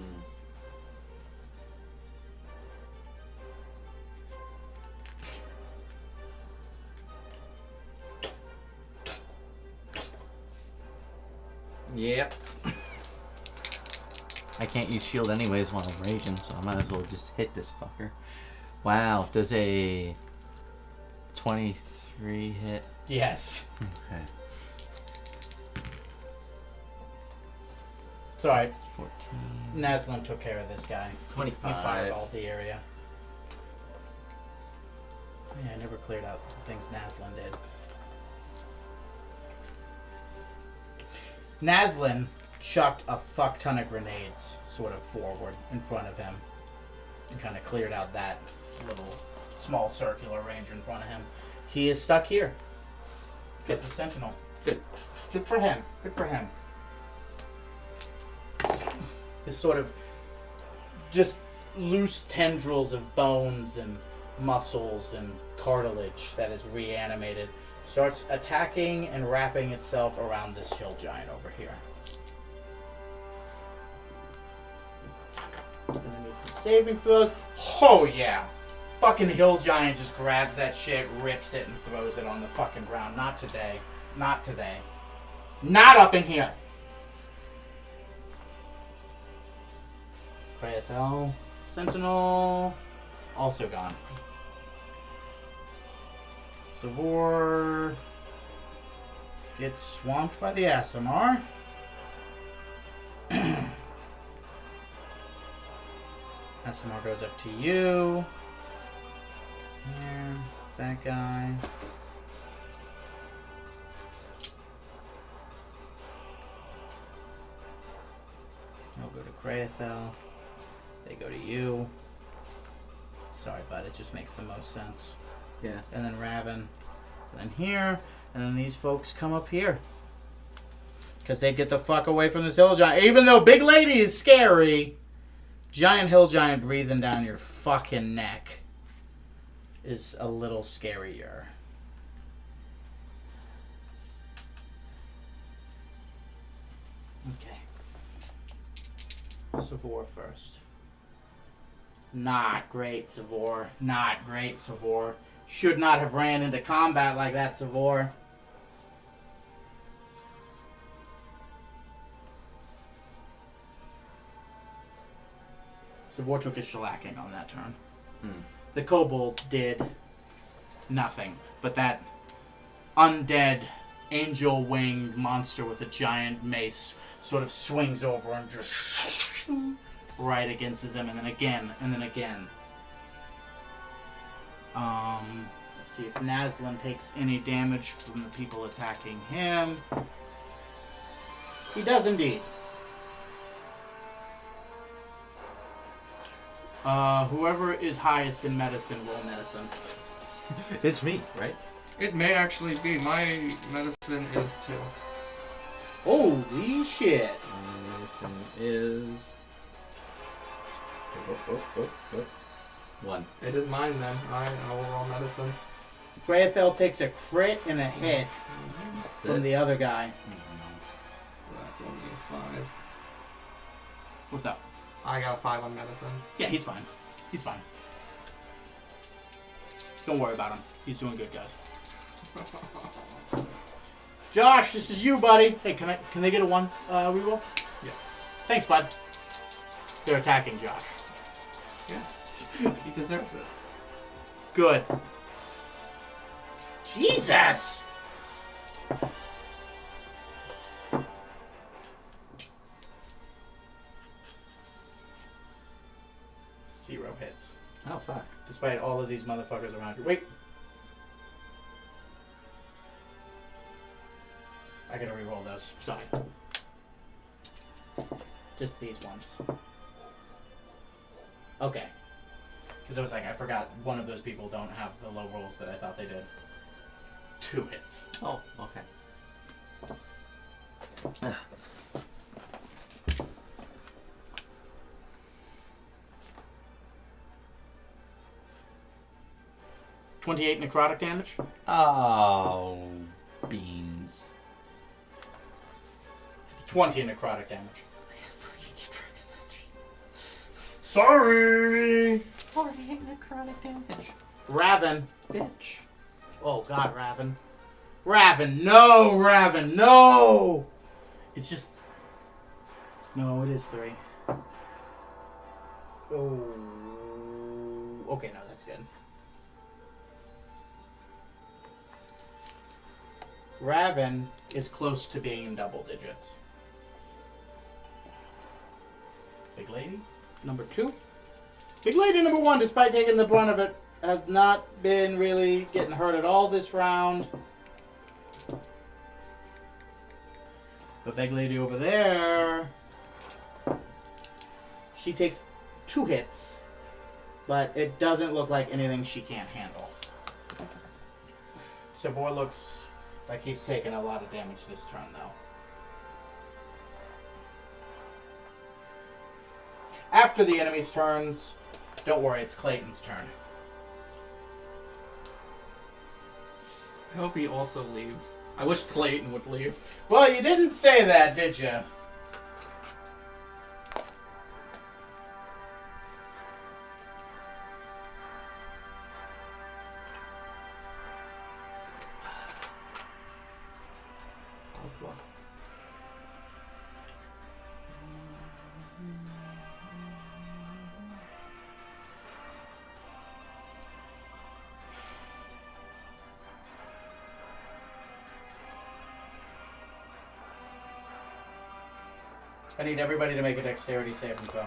Yep. I can't use shield anyways while I'm raging, so I might as well just hit this fucker. Wow, does a 23 hit? Yes. Okay. It's alright. 14. Naslin took care of this guy. He 25. fireballed the area. Yeah, I never cleared out the things Naslin did. Naslin chucked a fuck ton of grenades sort of forward in front of him and kind of cleared out that little small circular range in front of him. He is stuck here. Gets a sentinel. Good. Good for him. Good for him. This sort of just loose tendrils of bones and muscles and cartilage that is reanimated starts attacking and wrapping itself around this hill giant over here. Gonna need some saving throws. Oh yeah! Fucking hill giant just grabs that shit, rips it, and throws it on the fucking ground. Not today. Not today. Not up in here! Praethel. Sentinel. Also gone. Savor gets swamped by the Aasimar. Aasimar goes up to you. Here, that guy. I'll go to Kraethel. They go to you. Sorry, bud, it just makes the most sense. Yeah. And then Raven, and then here, and then these folks come up here. Because they get the fuck away from this hill giant. Even though Big Lady is scary, giant hill giant breathing down your fucking neck is a little scarier. Okay. Savor first. Not great, Savor. Not great, Savor. Should not have ran into combat like that, Savor. Savor took a shellacking on that turn. Mm. The kobold did nothing, but that undead angel-winged monster with a giant mace sort of swings over and just right against him, and then again, and then again. Let's see if Naslin takes any damage from the people attacking him. He does indeed. Whoever is highest in medicine, roll medicine. It's me, right? It may actually be. My medicine is 2. Holy shit! Medicine is. Oh. 1. It is mine then. Alright, I will roll medicine. Kraethel takes a crit and a hit from the other guy. That's only a 5. What's up? I got a 5 on medicine. Yeah, he's fine. He's fine. Don't worry about him. He's doing good, guys. Josh, this is you, buddy. Hey, can they get a 1 reroll? Yeah. Thanks, bud. They're attacking Josh. Yeah. He deserves it. Good. Jesus! Zero hits. Oh, fuck. Despite all of these motherfuckers around you. Wait. I gotta re-roll those. Sorry. Just these ones. Okay. Because I was like, I forgot one of those people don't have the low rolls that I thought they did. 2 hits. Oh, okay. 28 necrotic damage. Oh, beans. 20 necrotic damage. Sorry. 48 necrotic damage. Raven. Bitch. Oh god, Raven. Raven, no, Raven, no! It's just... No, it is 3. Oh... Okay, no, that's good. Raven is close to being in double digits. Big Lady, number 2. Big Lady number 1, despite taking the brunt of it, has not been really getting hurt at all this round. The big lady over there, she takes 2 hits, but it doesn't look like anything she can't handle. Savor looks like he's taken a lot of damage this turn, though. After the enemy's turns, don't worry, it's Clayton's turn. I hope he also leaves. I wish Clayton would leave. Well, you didn't say that, did you? I need everybody to make a dexterity saving throw.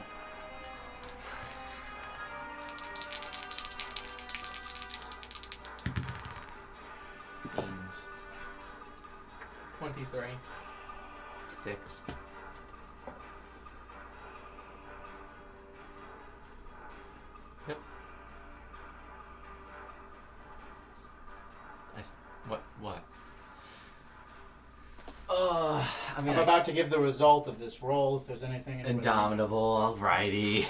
Beans. 23. 6. Yep. What? I mean, I'm about to give the result of this roll, if there's anything... Indomitable, alrighty.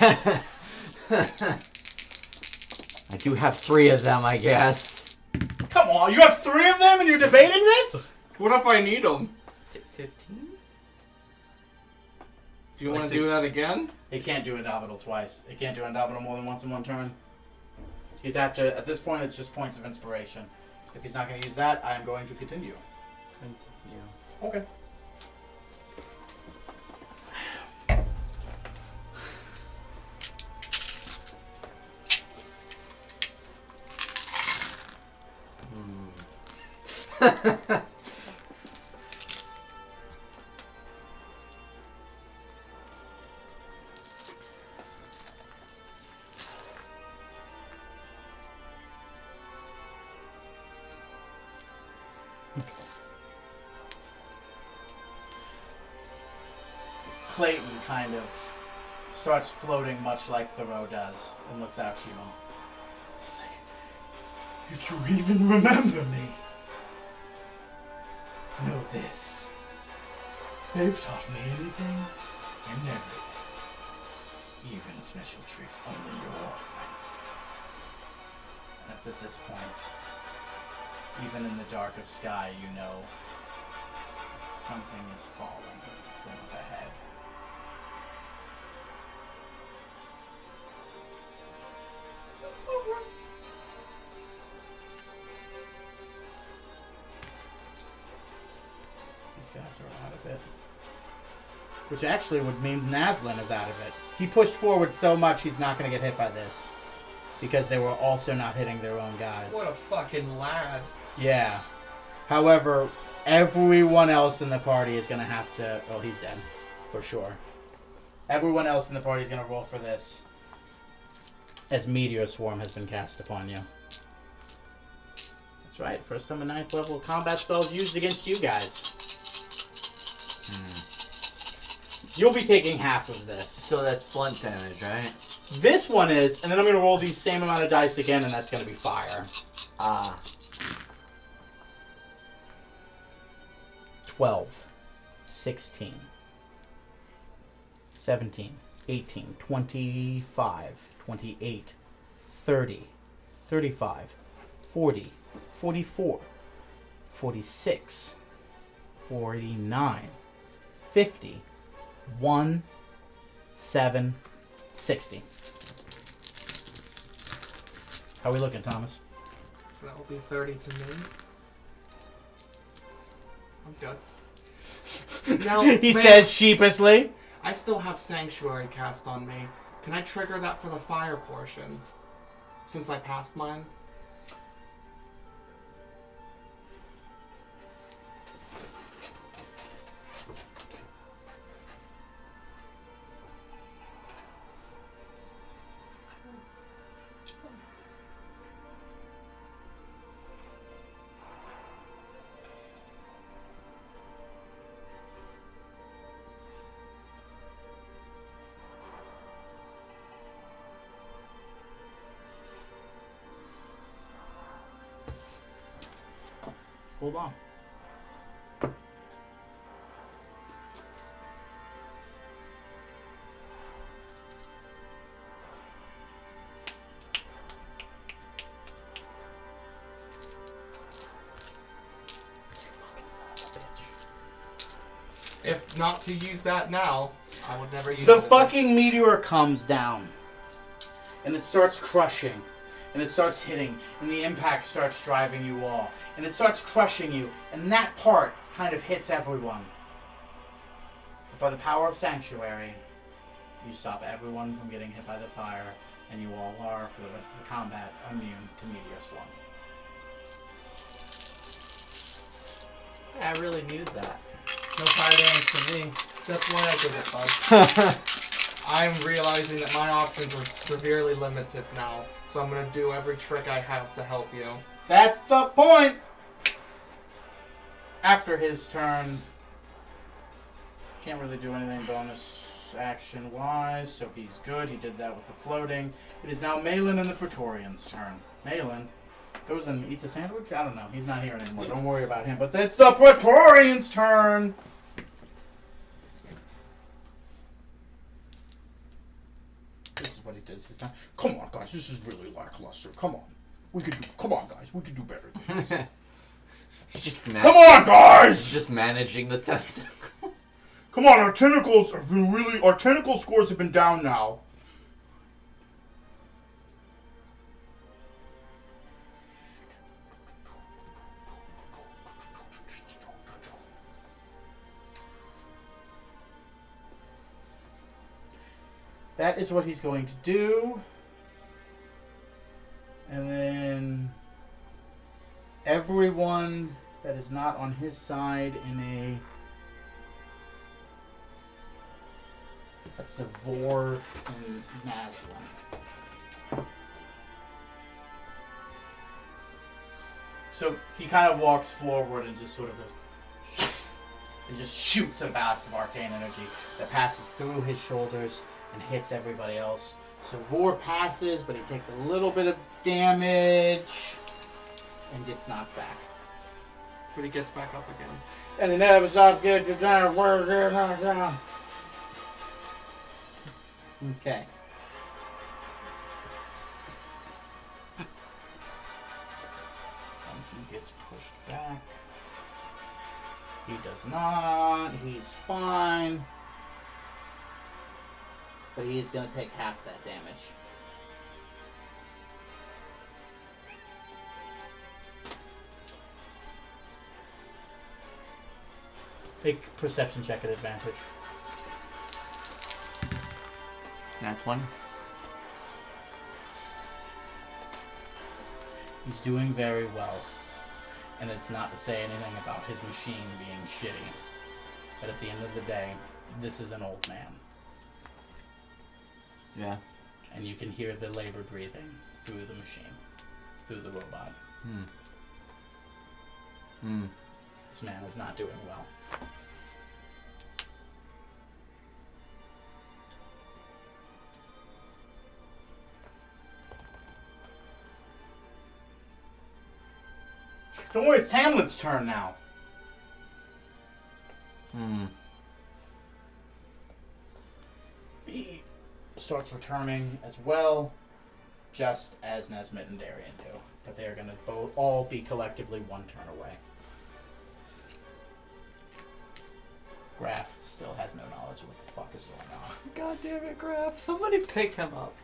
I do have 3 of them, I guess. Come on, you have 3 of them and you're debating this? What if I need them? 15? Do you want to do that again? He can't do Indomitable twice. He can't do Indomitable more than once in one turn. He's after... At this point, it's just points of inspiration. If he's not going to use that, I am going to continue. Continue. Okay. Clayton kind of starts floating much like Thoreau does and looks out to you. He's like, if you even remember me, know this. They've taught me anything and everything. Even special tricks only your friends do. That's at this point. Even in the dark of sky, you know that something is falling from up ahead. These guys are out of it. Which actually would mean Naslin is out of it. He pushed forward so much he's not going to get hit by this. Because they were also not hitting their own guys. What a fucking lad. Yeah. However, everyone else in the party is going to have to... Oh, he's dead. For sure. Everyone else in the party is going to roll for this. As Meteor Swarm has been cast upon you. That's right. First summon 9th level combat spells used against you guys. You'll be taking half of this. So that's blunt damage, right? This one is, and then I'm going to roll these same amount of dice again, and that's going to be fire. 12, 16, 17, 18, 25, 28, 30, 35, 40, 44, 46, 49, 50, 1, 7, 60. How are we looking, Thomas? That'll be 30 to me. I'm good. Now, He man, says sheepishly. I still have Sanctuary cast on me. Can I trigger that for the fire portion? Since I passed mine? Hold on. If not to use that now, I would never use The it. fucking meteor comes down. And it starts crushing. And it starts hitting. And the impact starts driving you all. And it starts crushing you. And that part kind of hits everyone. But by the power of Sanctuary, you stop everyone from getting hit by the fire. And you all are, for the rest of the combat, immune to Meteor Swarm. I really needed that. No fire damage for me. That's why I did it, bud. I'm realizing that my options are severely limited now, so I'm gonna do every trick I have to help you. That's the point! After his turn, can't really do anything bonus action wise, so he's good. He did that with the floating. It is now Malin and the Praetorian's turn. Malin goes and eats a sandwich? I don't know. He's not here anymore. Don't worry about him. But it's the Praetorian's turn! This is what he does this time. Come on, guys. This is really lackluster. Come on. Come on, guys. We can do better than this. He's just Come on, guys! just managing the tentacle. Come on, our tentacles have been our tentacle scores have been down now. That is what he's going to do. And then everyone that is not on his side in a... That's Vor and Naslin. So he kind of walks forward and just sort of goes... and just shoots a blast of arcane energy that passes through his shoulders and hits everybody else. So Vor passes, but he takes a little bit of damage and gets knocked back. But he gets back up again. And he never stops getting down. Down. Okay. And he gets pushed back. He does not. He's fine. But he's going to take half that damage. Make perception check at advantage. Nat 1. He's doing very well. And it's not to say anything about his machine being shitty. But at the end of the day, this is an old man. Yeah. And you can hear the labor breathing through the machine, through the robot. This man is not doing well. Don't worry, it's Hamlet's turn now. He starts returning as well, just as Nesmith and Darian do. but they are going to all be collectively one turn away. Graf still has no knowledge of what the fuck is going on. God damn it, Graf. Somebody pick him up.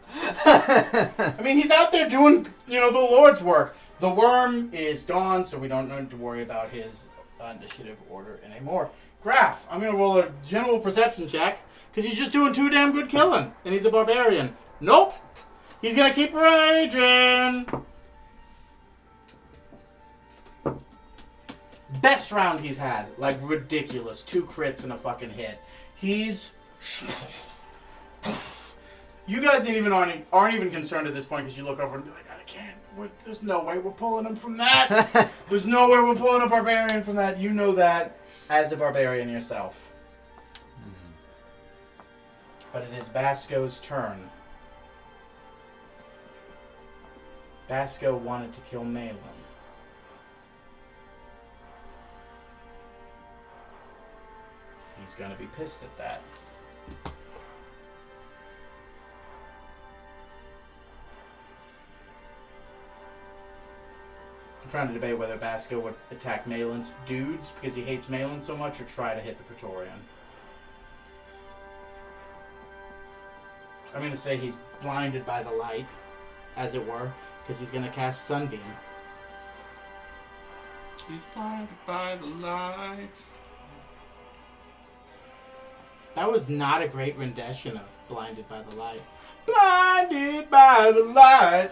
I mean, he's out there doing, the Lord's work. The worm is gone, so we don't need to worry about his initiative order anymore. Graf, I'm going to roll a general perception check, because he's just doing too damn good killing, and he's a barbarian. Nope. He's going to keep raging. Best round he's had. Like, ridiculous. 2 crits and a fucking hit. He's... You guys aren't even concerned at this point because you look over and be like, I can't. There's no way we're pulling him from that. There's no way we're pulling a barbarian from that. You know that as a barbarian yourself. But it is Basco's turn. Basco wanted to kill Malin. He's going to be pissed at that. I'm trying to debate whether Basco would attack Malin's dudes because he hates Malin so much or try to hit the Praetorian. I'm going to say he's blinded by the light, as it were, because he's going to cast Sunbeam. He's blinded by the light. That was not a great rendition of Blinded by the Light. Blinded by the light.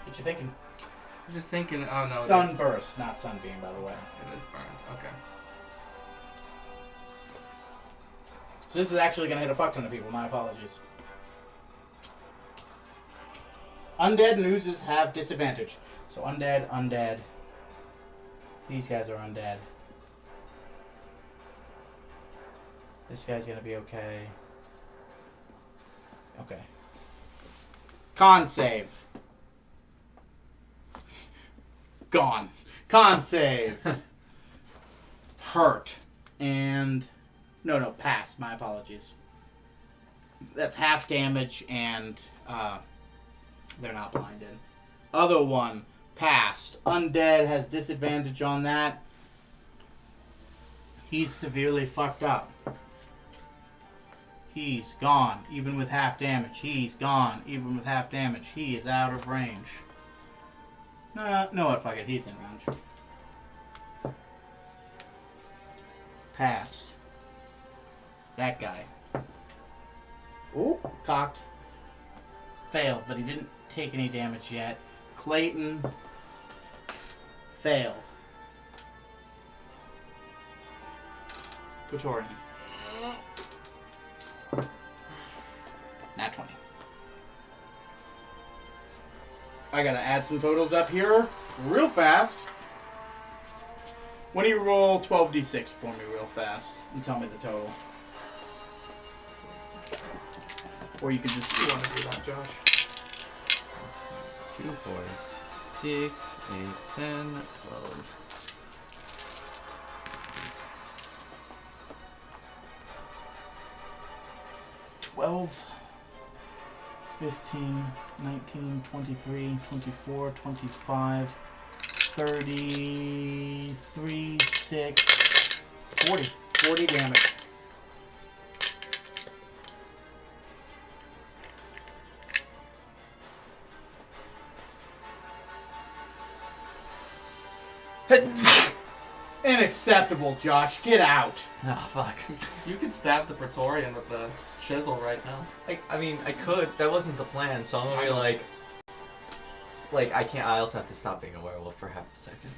What you thinking? I was just thinking, oh no. Sunburst, not Sunbeam, by the way. It is burned. Okay. So this is actually going to hit a fuck ton of people. My apologies. Undead and oozes have disadvantage. So undead. These guys are undead. This guy's going to be okay. Okay. Con save. Gone. Con save. Hurt. And... No, passed. My apologies. That's half damage and... they're not blinded. Other one, passed. Undead has disadvantage on that. He's severely fucked up. He's gone, even with half damage. He's gone, even with half damage. He is out of range. No, what? Fuck it. He's in range. Passed. That guy. Ooh, cocked. Failed, but he didn't take any damage yet. Clayton failed. Praetorian. Nat 20. I gotta add some totals up here real fast. When do you roll 12d6 for me real fast and tell me the total? Or you could just... You want to do that, Josh? 2, 4, 6, 8, 10, 12. 12, 15, 19, 23, 24, 25, 33, 6, 40. 40 damage. Unacceptable, Josh. Get out. Oh, fuck. You could stab the Praetorian with the chisel right now. I mean, I could. That wasn't the plan, so I'm gonna be like... I can't... I also have to stop being a werewolf for half a second.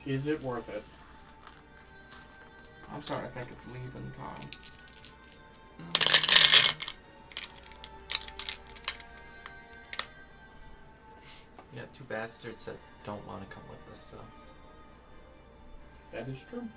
Is it worth it? I'm starting to think it's leaving time. Yeah, 2 bastards that don't want to come with us, though. That is true.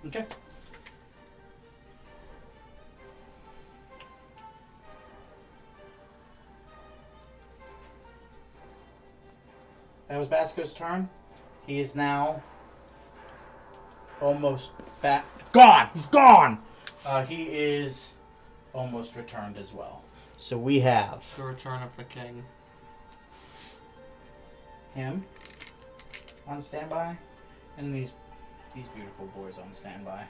Okay. That was Basco's turn. He is now almost back. Gone! He's gone! He is almost returned as well. So we have The return of the king. him on standby, and these beautiful boys on standby.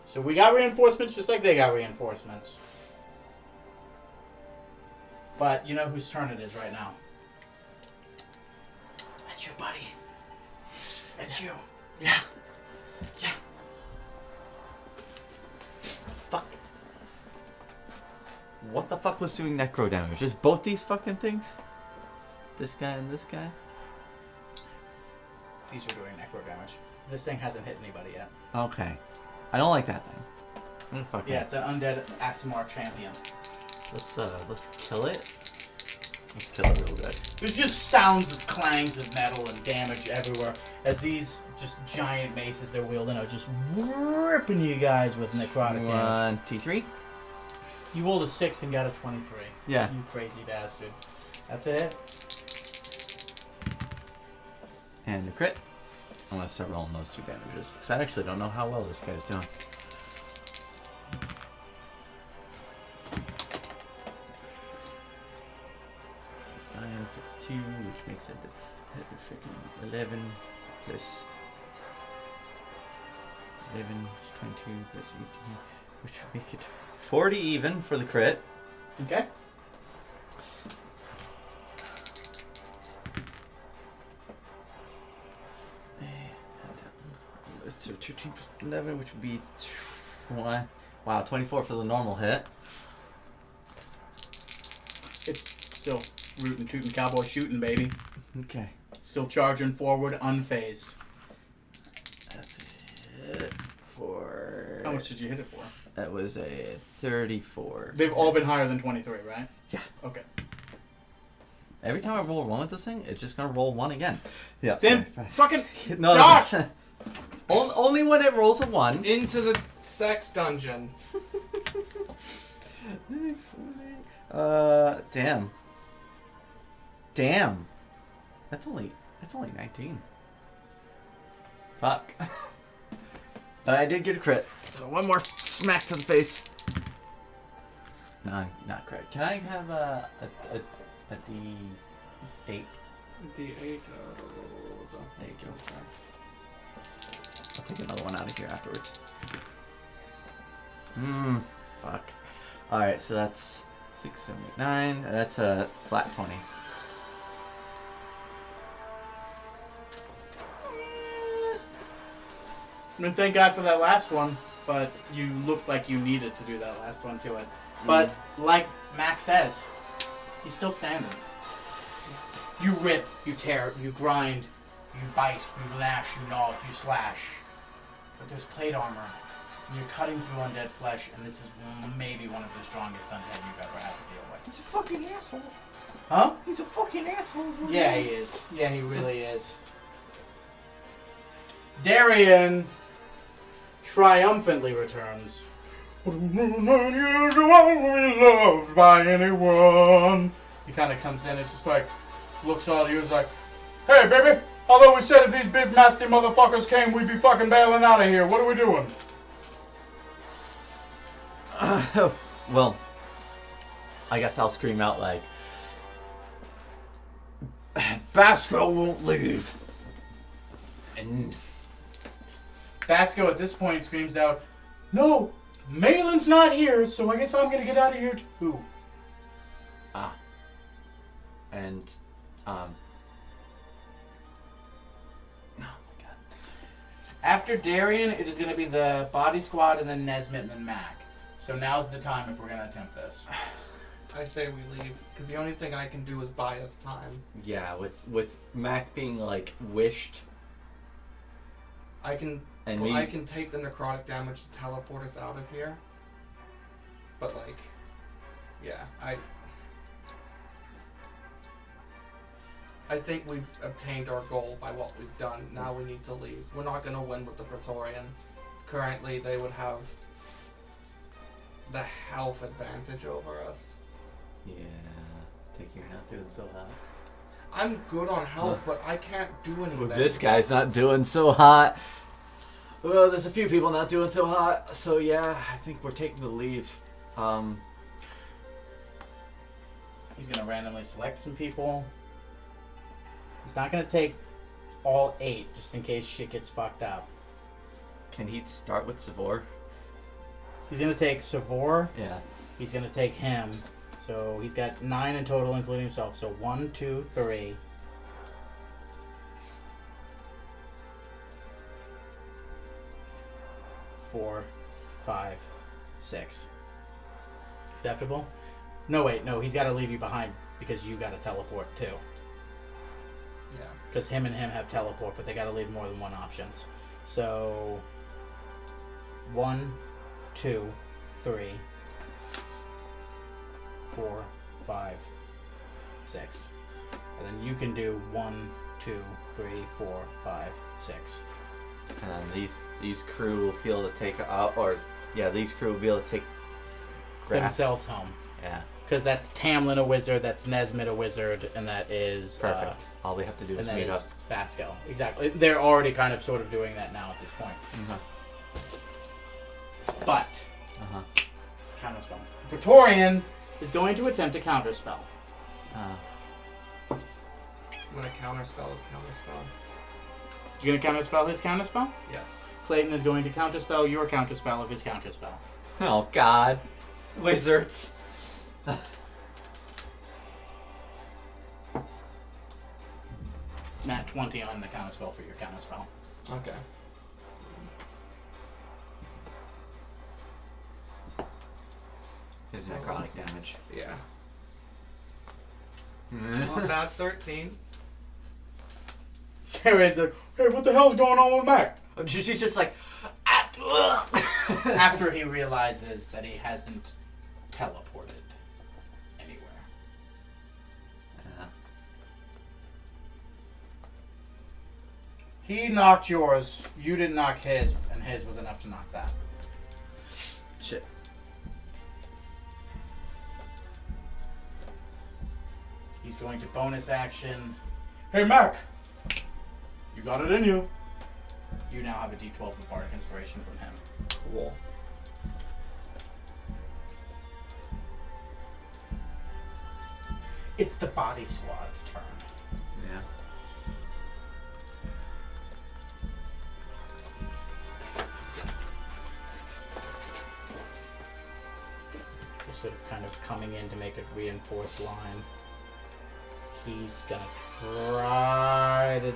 So we got reinforcements just like they got reinforcements. But you know whose turn it is right now. That's you, buddy. That's you. Yeah. Yeah. Fuck. What the fuck was doing necro damage? Just both these fucking things? This guy and this guy? These are doing necro damage. This thing hasn't hit anybody yet. Okay. I don't like that thing. I'm gonna fuck Yeah, it. it's an undead ASMR champion. Let's kill it. Let's kill it real good. There's just sounds of clangs of metal and damage everywhere as these just giant maces they're wielding are just ripping you guys with necrotic damage. 1, 2, 3. You rolled a 6 and got a 23. Yeah. You crazy bastard. That's it. And the crit. I'm gonna start rolling those 2 damages because I actually don't know how well this guy's doing. It's 9 plus 2, which makes it freaking 11 plus 11, which is 22 plus 18, which would make it 40 even for the crit. Okay. So 13 plus 11, which would be 1. Wow, 24 for the normal hit. It's still rootin' tootin' cowboy shooting, baby. Okay. Still charging forward, unfazed. That's it for... How much did you hit it for? That was a 34. They've all been higher than 23, right? Yeah. Okay. Every time I roll 1 with this thing, it's just gonna roll 1 again. Yeah. Then sorry. fucking No, Josh! Only when it rolls a 1. Into the sex dungeon. Damn. Damn. That's only 19. Fuck. But I did get a crit. So 1 more smack to the face. No, not crit. Can I have a D8? D8. There you go. I'll take another one out of here afterwards. Fuck. Alright, so that's 6, 7, 8, 9. That's a flat 20. I mean, thank God for that last one, but you looked like you needed to do that last one to it. But like Max says, he's still standing. You rip, you tear, you grind, you bite, you lash, you gnaw, you slash. But there's plate armor, and you're cutting through undead flesh, and this is maybe one of the strongest undead you've ever had to deal with. He's a fucking asshole. Huh? He's a fucking asshole. Yeah, he is. Yeah, he really is. Darian triumphantly returns. 9 years you won't be loved by anyone. He kind of comes in, it's just like, looks all at you, is like, hey, baby, although we said if these big nasty motherfuckers came, we'd be fucking bailing out of here. What are we doing? Well, I guess I'll scream out like, Basco won't leave. And Basco at this point screams out, no, Malin's not here, so I guess I'm gonna get out of here too. And oh my god. After Darian, it is gonna be the Body Squad and then Nesmith and then Mac. So now's the time if we're gonna attempt this. I say we leave, because the only thing I can do is buy us time. Yeah, with Mac being like wished. I can And well, me- I can take the necrotic damage to teleport us out of here. But like, yeah, I think we've obtained our goal by what we've done. Now we need to leave. We're not going to win with the Praetorian. Currently, they would have the health advantage over us. Yeah. Take you're not doing so hot. I'm good on health, but I can't do anything. Well, this guy's not doing so hot. Well, there's a few people not doing so hot. So yeah, I think we're taking the leave. He's gonna randomly select some people. He's not gonna take all 8 just in case shit gets fucked up. Can he start with Savor? He's gonna take Savor. Yeah. He's gonna take him. So he's got 9 in total, including himself. So 1, 2, 3. 4, 5, 6. Acceptable? No, wait, no, he's got to leave you behind because you got to teleport too. Yeah. Because him and him have teleport, but they got to leave more than one options. So 1, 2, 3, 4, 5, 6. And then you can do 1, 2, 3, 4, 5, 6. And then these crew will be able to take out, or yeah, these crew will be able to take Themselves home. Yeah. Because that's Tamlin a wizard, that's Nesmith a wizard, and that is... Perfect. All they have to do is and that meet up. is Baskel. Exactly. They're already kind of sort of doing that now at this point. But, counterspell. The Praetorian is going to attempt a counterspell. I'm going to counterspell his counterspell. You're going to counterspell his counterspell? Yes. Clayton is going to counterspell your counterspell of his counterspell. Oh God, wizards. Nat 20 on the counterspell for your counterspell. Okay. His necrotic damage. Yeah. Not that 13. Jared's like, hey, what the hell's going on with Mac? She's just like, After he realizes that he hasn't teleported anywhere. He knocked yours, you didn't knock his, and his was enough to knock that. Shit. He's going to bonus action. Hey, Mac! You got it in you. You now have a D12 of Bardic Inspiration from him. Cool. It's the Body Squad's turn. Yeah. So sort of kind of coming in to make a reinforced line. He's gonna try to...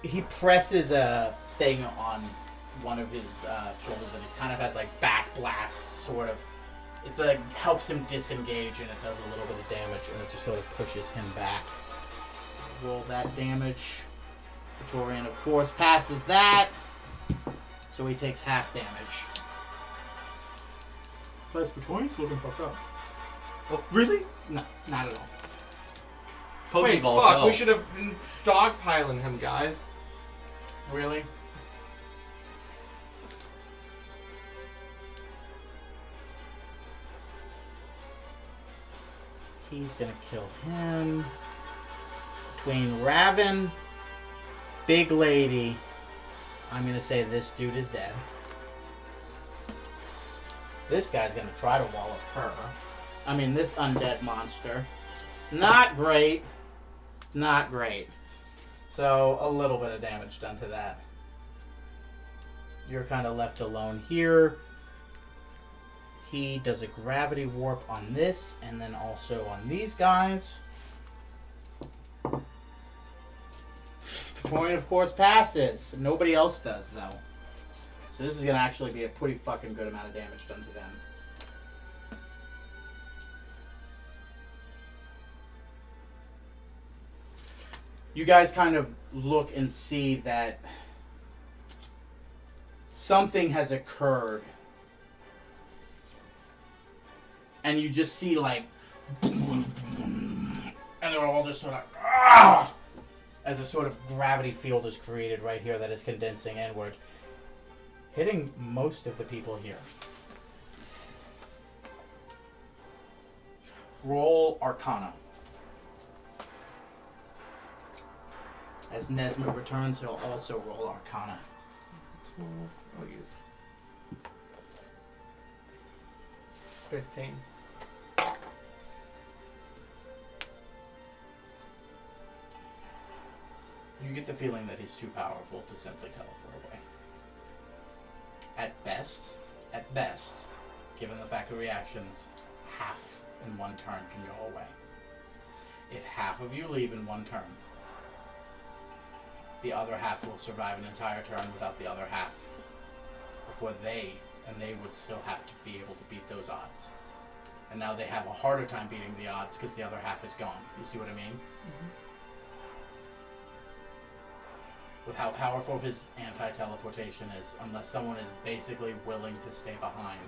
He presses a thing on one of his shoulders and it kind of has like back blast sort of. It's like helps him disengage and it does a little bit of damage and it just sort of pushes him back. Roll that damage. Praetorian of course passes that. So he takes half damage. Plus Praetorian's looking fucked up. Oh, really? No, not at all. Wait, Pokeball fuck, go. we should have been dogpiling him, guys. Really? He's gonna kill him. Between Raven, Big Lady, I'm gonna say this dude is dead. This guy's gonna try to wallop her. I mean, this undead monster. Not great. Not great. So, a little bit of damage done to that. You're kind of left alone here. He does a gravity warp on this, and then also on these guys. Praetorian, of course, passes. Nobody else does, though. So this is going to actually be a pretty fucking good amount of damage done to them. You guys kind of look and see that something has occurred. And you just see like, and they're all just sort of ah! As a sort of gravity field is created right here that is condensing inward, hitting most of the people here. Roll Arcana. As Nesmith returns, he'll also roll Arcana. I'll use 15. You get the feeling that he's too powerful to simply teleport away. At best, given the fact of reactions, half in one turn can go away. If half of you leave in one turn, the other half will survive an entire turn without the other half before they would still have to be able to beat those odds. And now they have a harder time beating the odds because the other half is gone. You see what I mean? Mm-hmm. With how powerful his anti-teleportation is, unless someone is basically willing to stay behind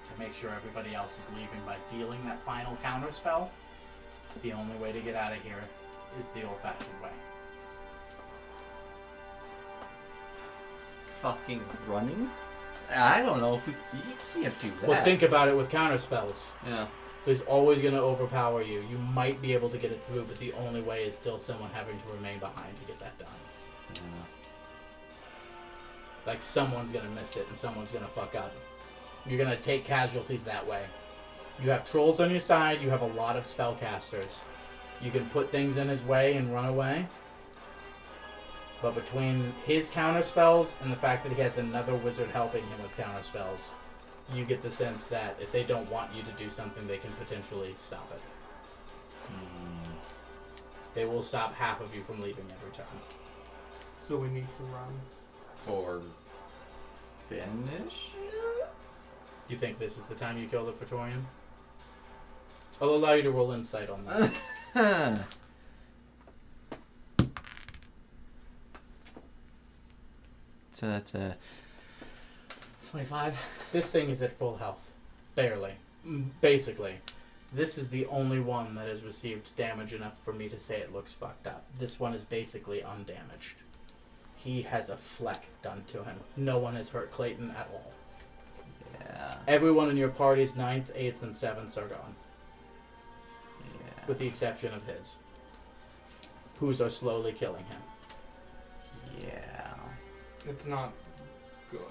to make sure everybody else is leaving by dealing that final counter spell, the only way to get out of here is the old-fashioned way. Fucking running? I don't know if you can't do that. Well, think about it with counter spells. Yeah. There's always going to overpower you. You might be able to get it through, but the only way is still someone having to remain behind to get that done. Yeah. Like, someone's going to miss it and someone's going to fuck up. You're going to take casualties that way. You have trolls on your side. You have a lot of spellcasters. You can put things in his way and run away. But between his counter spells and the fact that he has another wizard helping him with counter spells, you get the sense that if they don't want you to do something, they can potentially stop it. They will stop half of you from leaving every turn. So we need to run. Or finish? Do you think this is the time you kill the Praetorian? I'll allow you to roll insight on that. So that's a 25. This thing is at full health. Barely. Basically. This is the only one that has received damage enough for me to say it looks fucked up. This one is basically undamaged. He has a fleck done to him. No one has hurt Clayton at all. Yeah. Everyone in your party's 9th, 8th, and 7th are gone. Yeah. With the exception of his. Whose are slowly killing him. Yeah. It's not good.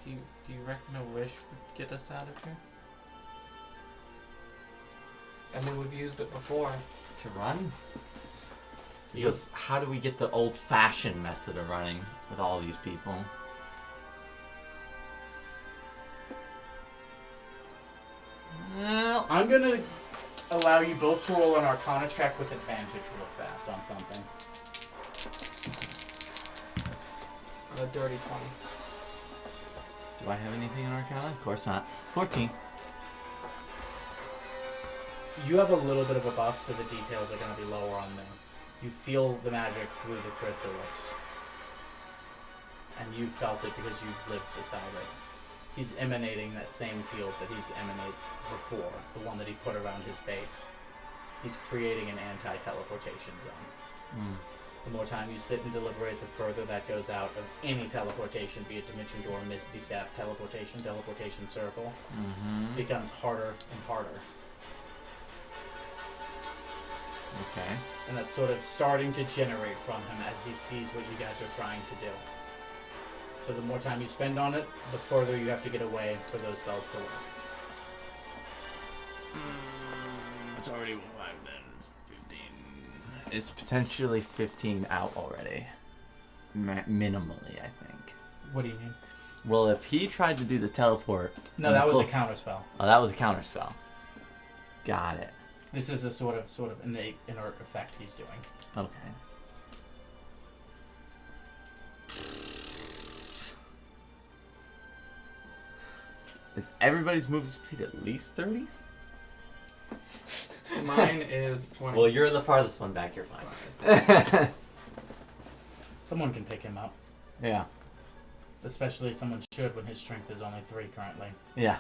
Do you reckon a wish would get us out of here? I mean, we've used it before. To run? Because how do we get the old-fashioned method of running with all these people? Well, I'm going to allow you both to roll an Arcana check with advantage real fast on something. A dirty 20. do I have anything in Arcana? Of course not. 14. You have a little bit of a buff, so the details are going to be lower on them. You feel the magic through the chrysalis. And you felt it because you've lived beside it. He's emanating that same field that he's emanated before, the one that he put around his base. He's creating an anti-teleportation zone. The more time you sit and deliberate, the further that goes out of any teleportation, be it Dimension Door, Misty Step, teleportation circle, becomes harder and harder. Okay. And that's sort of starting to generate from him as he sees what you guys are trying to do. So the more time you spend on it, the further you have to get away for those spells to work. It's already 5, 10, 15. It's potentially 15 out already. Minimally, I think. What do you mean? Well, if he tried to do the teleport... No, that was a counter spell. Oh, that was a counter spell. Got it. This is a sort of innate inert effect he's doing. Okay. Is everybody's movement speed at least 30? Mine is 20. Well, you're the farthest one back. You're fine. Someone can pick him up. Yeah. Especially someone should when his strength is only 3 currently. Yeah.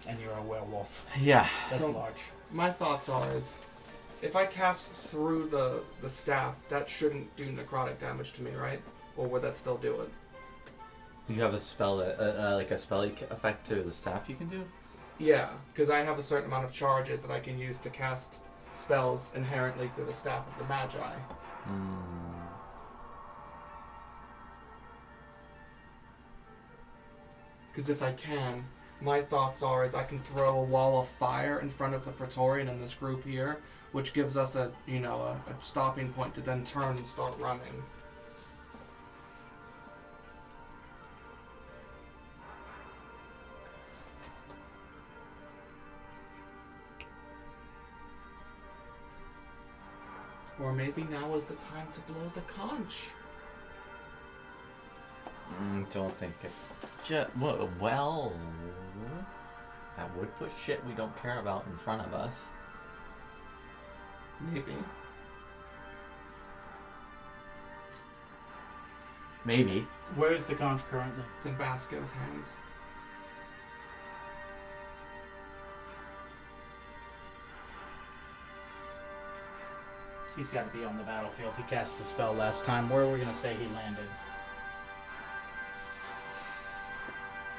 And you're a werewolf. Yeah. That's So- large. My thoughts are is If I cast through the staff, that shouldn't do necrotic damage to me, right? Or would that still do it? You have a spell that, like a spell effect to the staff you can do? Yeah, because I have a certain amount of charges that I can use to cast spells inherently through the staff of the Magi. Because if I can, my thoughts are is I can throw a wall of fire in front of the Praetorian in this group here, which gives us a stopping point to then turn and start running. Or maybe now is the time to blow the conch. Don't think it's well. That would put shit we don't care about in front of us. Maybe. Maybe. Where is the conch currently? It's in Basco's hands. He's got to be on the battlefield. He cast a spell last time. Where are we going to say he landed?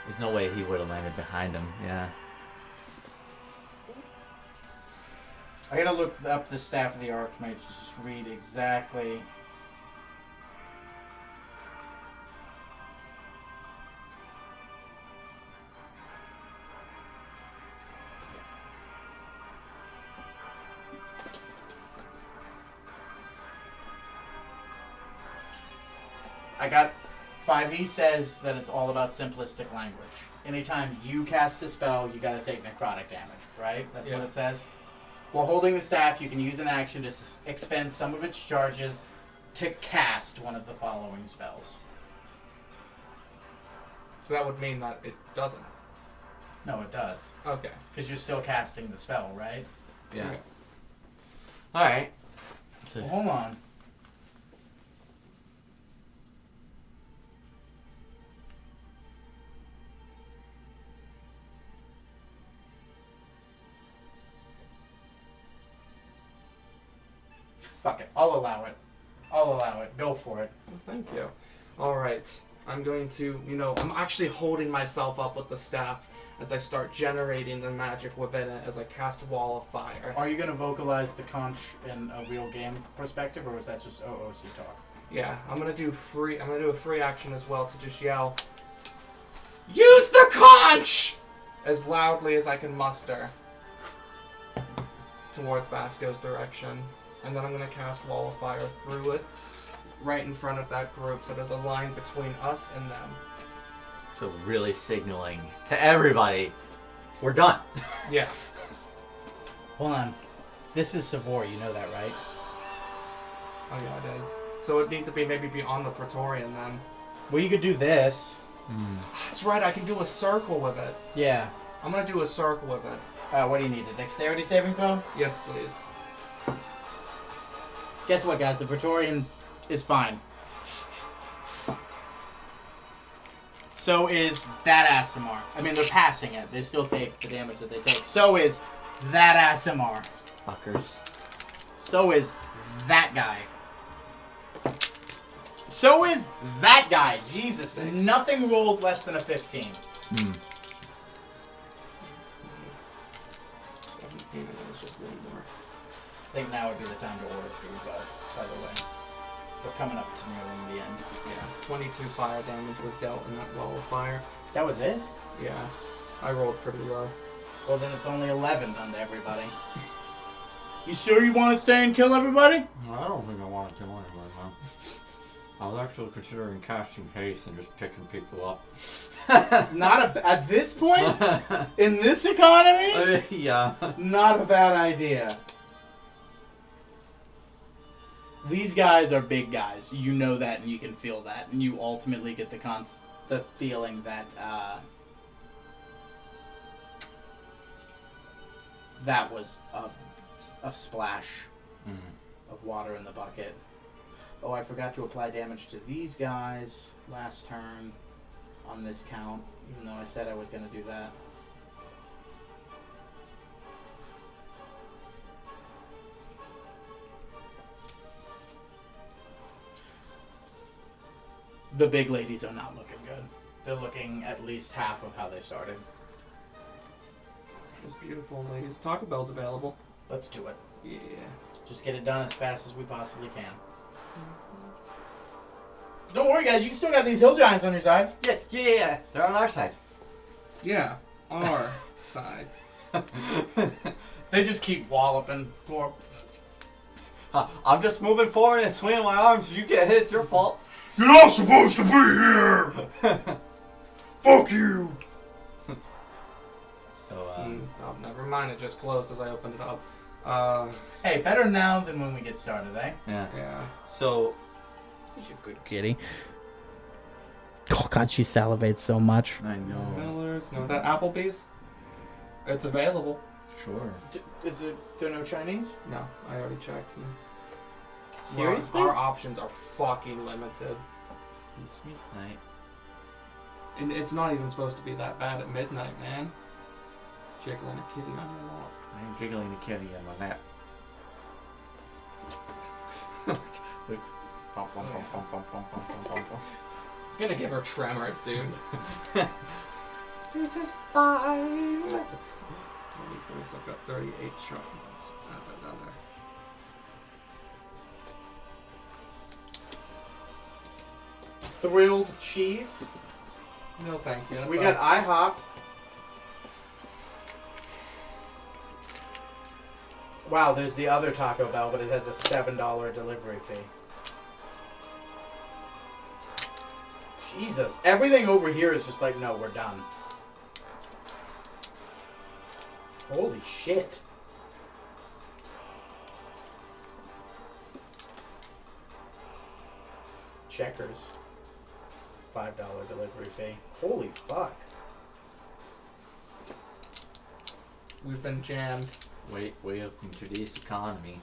There's no way he would have landed behind him. Yeah. I got to look up the Staff of the Archmage to just read exactly. I got 5e says that it's all about simplistic language. Anytime you cast a spell, you got to take necrotic damage, right? That's what Yeah. it says. While holding the staff, you can use an action to expend some of its charges to cast one of the following spells. So that would mean that it doesn't. No, it does. Okay. Because you're still casting the spell, right? Yeah. Okay. All right. Well, hold on. Fuck it. I'll allow it. I'll allow it. Go for it. Well, thank you. All right. I'm going to, I'm actually holding myself up with the staff as I start generating the magic within it as I cast Wall of Fire. Are you going to vocalize the conch in a real game perspective, or is that just OOC talk? Yeah, I'm gonna do a free action as well to just yell, "Use the conch!" as loudly as I can muster towards Basco's direction. And then I'm gonna cast Wall of Fire through it, right in front of that group, so there's a line between us and them. So really signaling to everybody, we're done. Yeah. Hold on. This is Savor, you know that, right? Oh yeah, it is. So it needs to be maybe beyond the Praetorian then. Well, you could do this. That's right, I can do a circle with it. Yeah. I'm gonna do a circle with it. What do you need? A dexterity saving throw? Yes, please. Guess what, guys? The Praetorian is fine. So is that Aasimar. I mean, they're passing it. They still take the damage that they take. So is that Aasimar. Fuckers. So is that guy. So is that guy. Jesus. Thanks. Nothing rolled less than a 15. 17, and then it's just one more. I think now would be the time to order food, by the way. We're coming up to nearing the end. Yeah, 22 fire damage was dealt in that Wall of Fire. That was it? Yeah, I rolled pretty low. Well, then it's only 11 done to everybody. You sure you want to stay and kill everybody? I don't think I want to kill anyone, huh? I was actually considering casting haste and just picking people up. Not at this point? In this economy? Yeah. Not a bad idea. These guys are big guys. You know that, and you can feel that, and you ultimately get the feeling that that was a splash of water in the bucket. Oh, I forgot to apply damage to these guys last turn on this count, even though I said I was going to do that. The big ladies are not looking good. They're looking at least half of how they started. It's beautiful, ladies. Taco Bell's available. Let's do it. Yeah. Just get it done as fast as we possibly can. Don't worry, guys. You still got these hill giants on your side. Yeah. They're on our side. Yeah. Our side. They just keep walloping. I'm just moving forward and swinging my arms. If you get hit, it's your fault. You're not supposed to be here! Fuck you! So, Oh, never mind. It just closed as I opened it up. Hey, better now than when we get started, eh? yeah. Yeah. So, She's a good kitty. Oh God, she salivates so much. I know. Miller's. No, that Applebee's. It's available. Sure. Is there no Chinese? No, I already checked. Seriously? Our options are fucking limited. It's midnight. And it's not even supposed to be that bad at midnight, man. Jiggling a kitty on your wall. I'm jiggling the kitty on my lap. I'm gonna give her tremors, dude. This is fine. 23, so I've got 38 sharp ones. Add that down there. Thrilled cheese. No, thank you. That's We got IHOP. Wow, there's the other Taco Bell, but it has a $7 delivery fee. Jesus. Everything over here is just like, no, we're done. Holy shit. Checkers. $5 delivery fee. Holy fuck. We've been jammed. Welcome to this economy.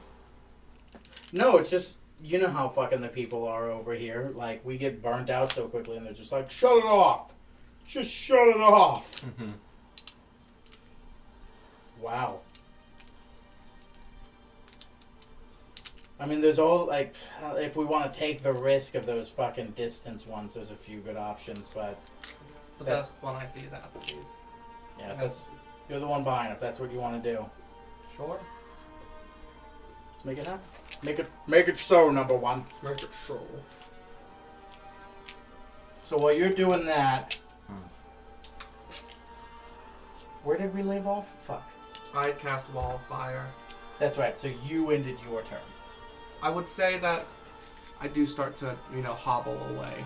No, it's just, you know how fucking the people are over here. Like, we get burnt out so quickly and they're just like, shut it off. Just shut it off. Mm-hmm. Wow. I mean, there's all, like, if we want to take the risk of those fucking distance ones, there's a few good options, but The Yeah. best one I see is Applebee's. yeah, if that's, you're the one buying, if that's what you want to do. Sure. Let's make it happen. Make it so, number one. Make it sure. So while you're doing that, Hmm. where did we leave off? Fuck. I'd cast Wall of Fire. That's right, so you ended your turn. I would say that I do start to, hobble away.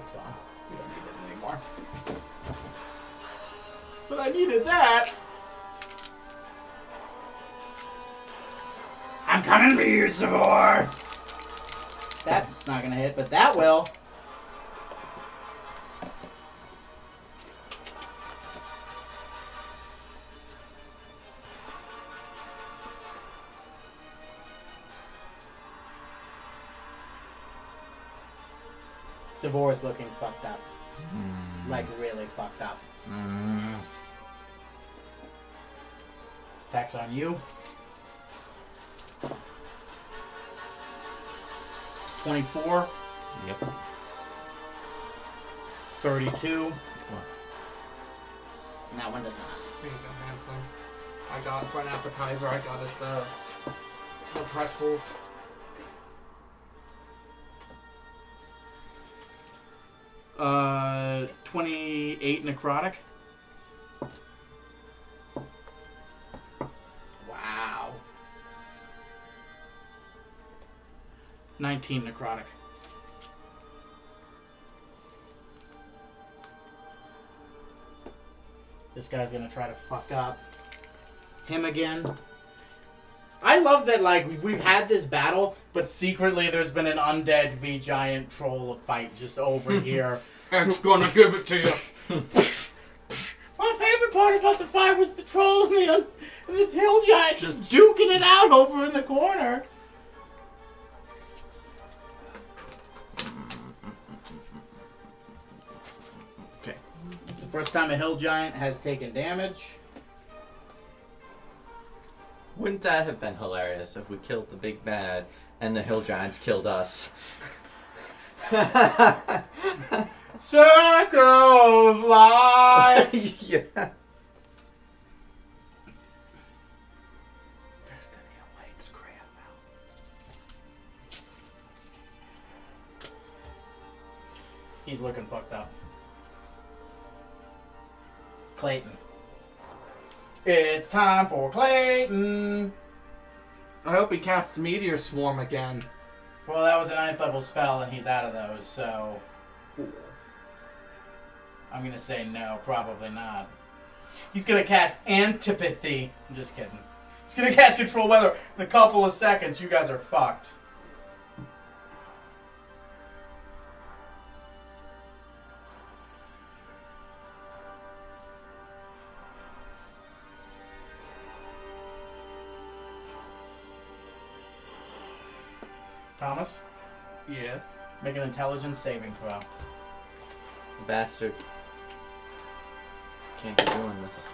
It's gone. We don't need it anymore. But I needed that. I'm coming for you, Savor. That's not gonna hit, but that will. Savor's looking fucked up. Like, really fucked up. Attacks on you. 24. Yep. 32. And that one does not. There you go, handsome. I got, for an appetizer, I got us the pretzels. Uh, 28 necrotic. Wow. 19 necrotic. This guy's gonna try to fuck up him again. I love that, like, we've had this battle, but secretly there's been an undead V-giant troll fight just over here. It's gonna give it to you. My favorite part about the fight was the troll and the hill giant just duking it out over in the corner. First time a hill giant has taken damage. Wouldn't that have been hilarious if we killed the big bad and the hill giants killed us? Circle of life. Yeah. Destiny awaits Graham. He's looking fucked up. Clayton. It's time for Clayton. I hope he casts Meteor Swarm again. Well, that was a 9th level spell, and he's out of those, so I'm gonna say no, probably not. He's gonna cast Antipathy. I'm just kidding. He's gonna cast Control Weather in a couple of seconds. You guys are fucked. Thomas, Yes. make an intelligence saving throw. Bastard. Can't be doing this.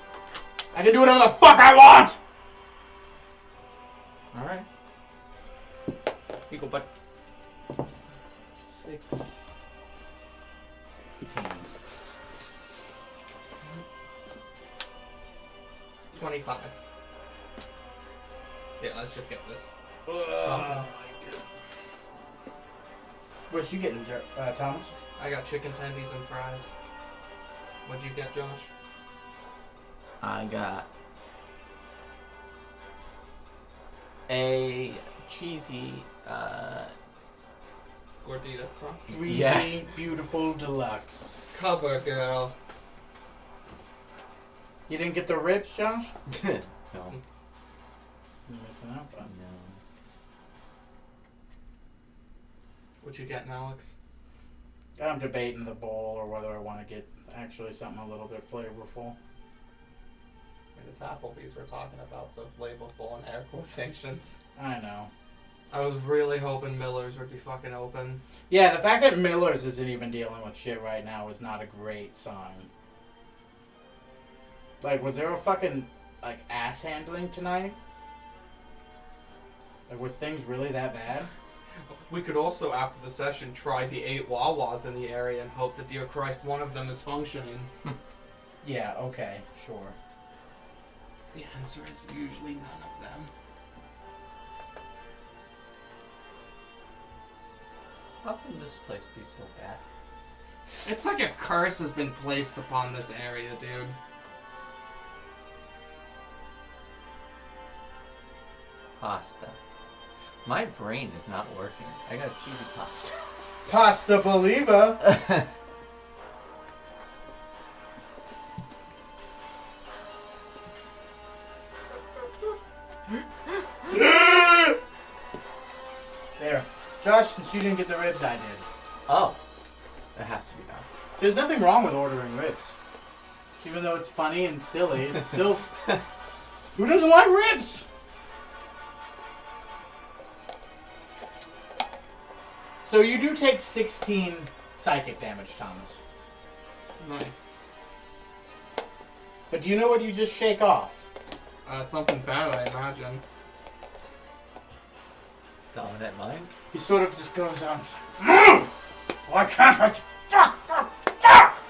I can do whatever the fuck I want! Alright. Eagle butt. 6. 18. 25. Yeah, let's just get this. What you getting, Thomas? I got chicken tendies and fries. What'd you get, Josh? I got a cheesy, Gordita crunch. Greasy, Yeah. beautiful deluxe. Cover girl. You didn't get the ribs, Josh? no. You're missing out, bud. No. What you getting, Alex? I'm debating the bowl or whether I want to get actually something a little bit flavorful. I mean, it's Applebee's we're talking about, so flavorful in air quotations. I know. I was really hoping Miller's would be fucking open. Yeah, the fact that Miller's isn't even dealing with shit right now is not a great sign. Like, was there a fucking, like, ass handling tonight? Like, was things really that bad? We could also, after the session, try the 8 Wawas in the area and hope that, dear Christ, one of them is functioning. Yeah, okay, sure. The answer is usually none of them. How can this place be so bad? It's like a curse has been placed upon this area, dude. Pasta. My brain is not working. I got cheesy pasta. Pasta believer! There. Josh, since you didn't get the ribs, I did. Oh. It has to be done. There's nothing wrong with ordering ribs. Even though it's funny and silly, it's still... Who doesn't like ribs? So you do take 16 psychic damage, Thomas. Nice. But do you know what you just shake off? Something bad, I imagine. Dominant mind? He sort of just goes on. Why can't I? Fuck!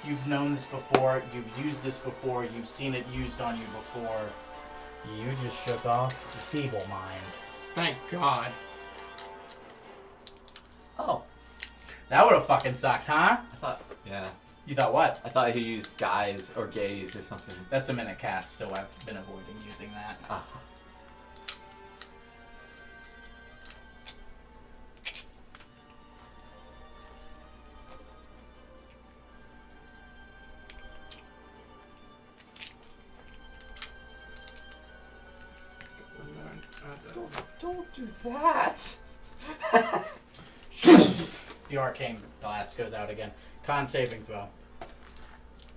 You've known this before. You've used this before. You've seen it used on you before. You just shook off the feeble mind. Thank God. Oh. That would have fucking sucked, huh? I thought, yeah. You thought what? I thought he used guys or gays or something. That's a minute cast, so I've been avoiding using that. Ah. Don't do that. The arcane blast goes out again. Con saving throw.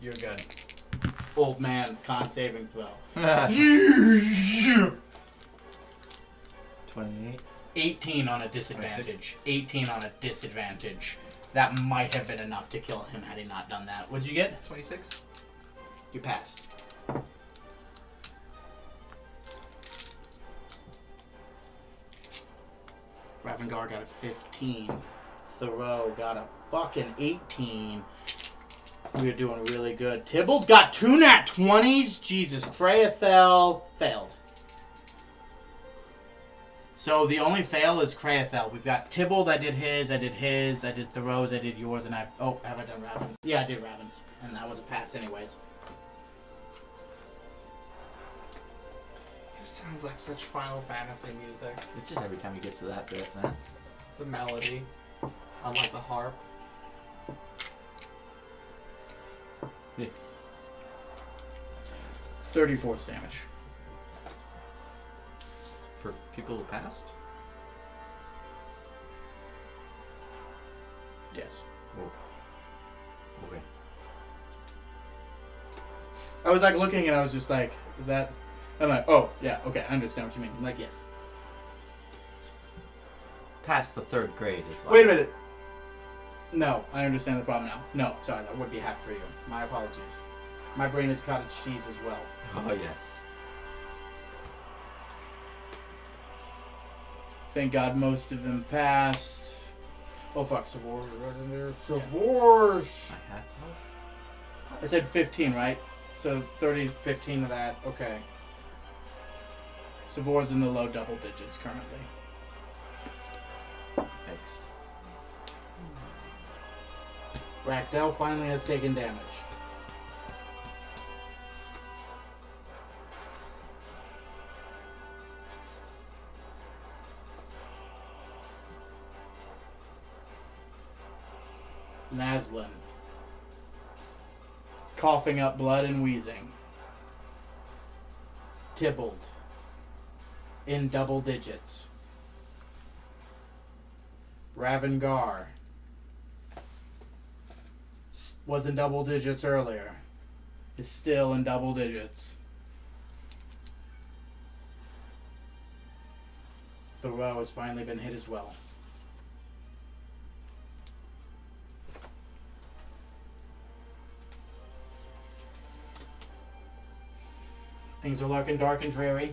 You're good. Old man, con saving throw. 28. 18 on a disadvantage. 18 on a disadvantage. That might have been enough to kill him had he not done that. What'd you get? 26. You passed. Ravengar got a 15. Thoreau got a fucking 18. We are doing really good. Tybalt got 2 nat 20s. Jesus. Craethel failed. So the only fail is Craethel. We've got Tybalt, I did his, I did Thoreau's, I did yours, and have I done Raven? Yeah, I did Raven's. And that was a pass anyways. This sounds like such Final Fantasy music. It's just every time he gets to that bit, man. The melody, on like the harp. 34 damage. For people who passed? Yes. Oh. Okay. I was like looking and I was just like, is that... I'm like, oh, yeah, okay, I understand what you mean. I'm like, yes. Past the 3rd grade as well. Wait a minute. No, I understand the problem now. No, sorry, that would be half for you. My apologies. My brain is cottage cheese as well. Oh, yes. Thank God most of them passed. Oh fuck, Savors wasn't there. Savors! I have health. I said 15, right? So 30, 15 of that. Okay. Savors in the low double digits currently. Thanks. Rakdell finally has taken damage. Naslin. Coughing up blood and wheezing. Tybalt. In double digits. Ravengar. Was in double digits earlier. Is still in double digits. Thoreau has finally been hit as well. Things are looking dark and dreary.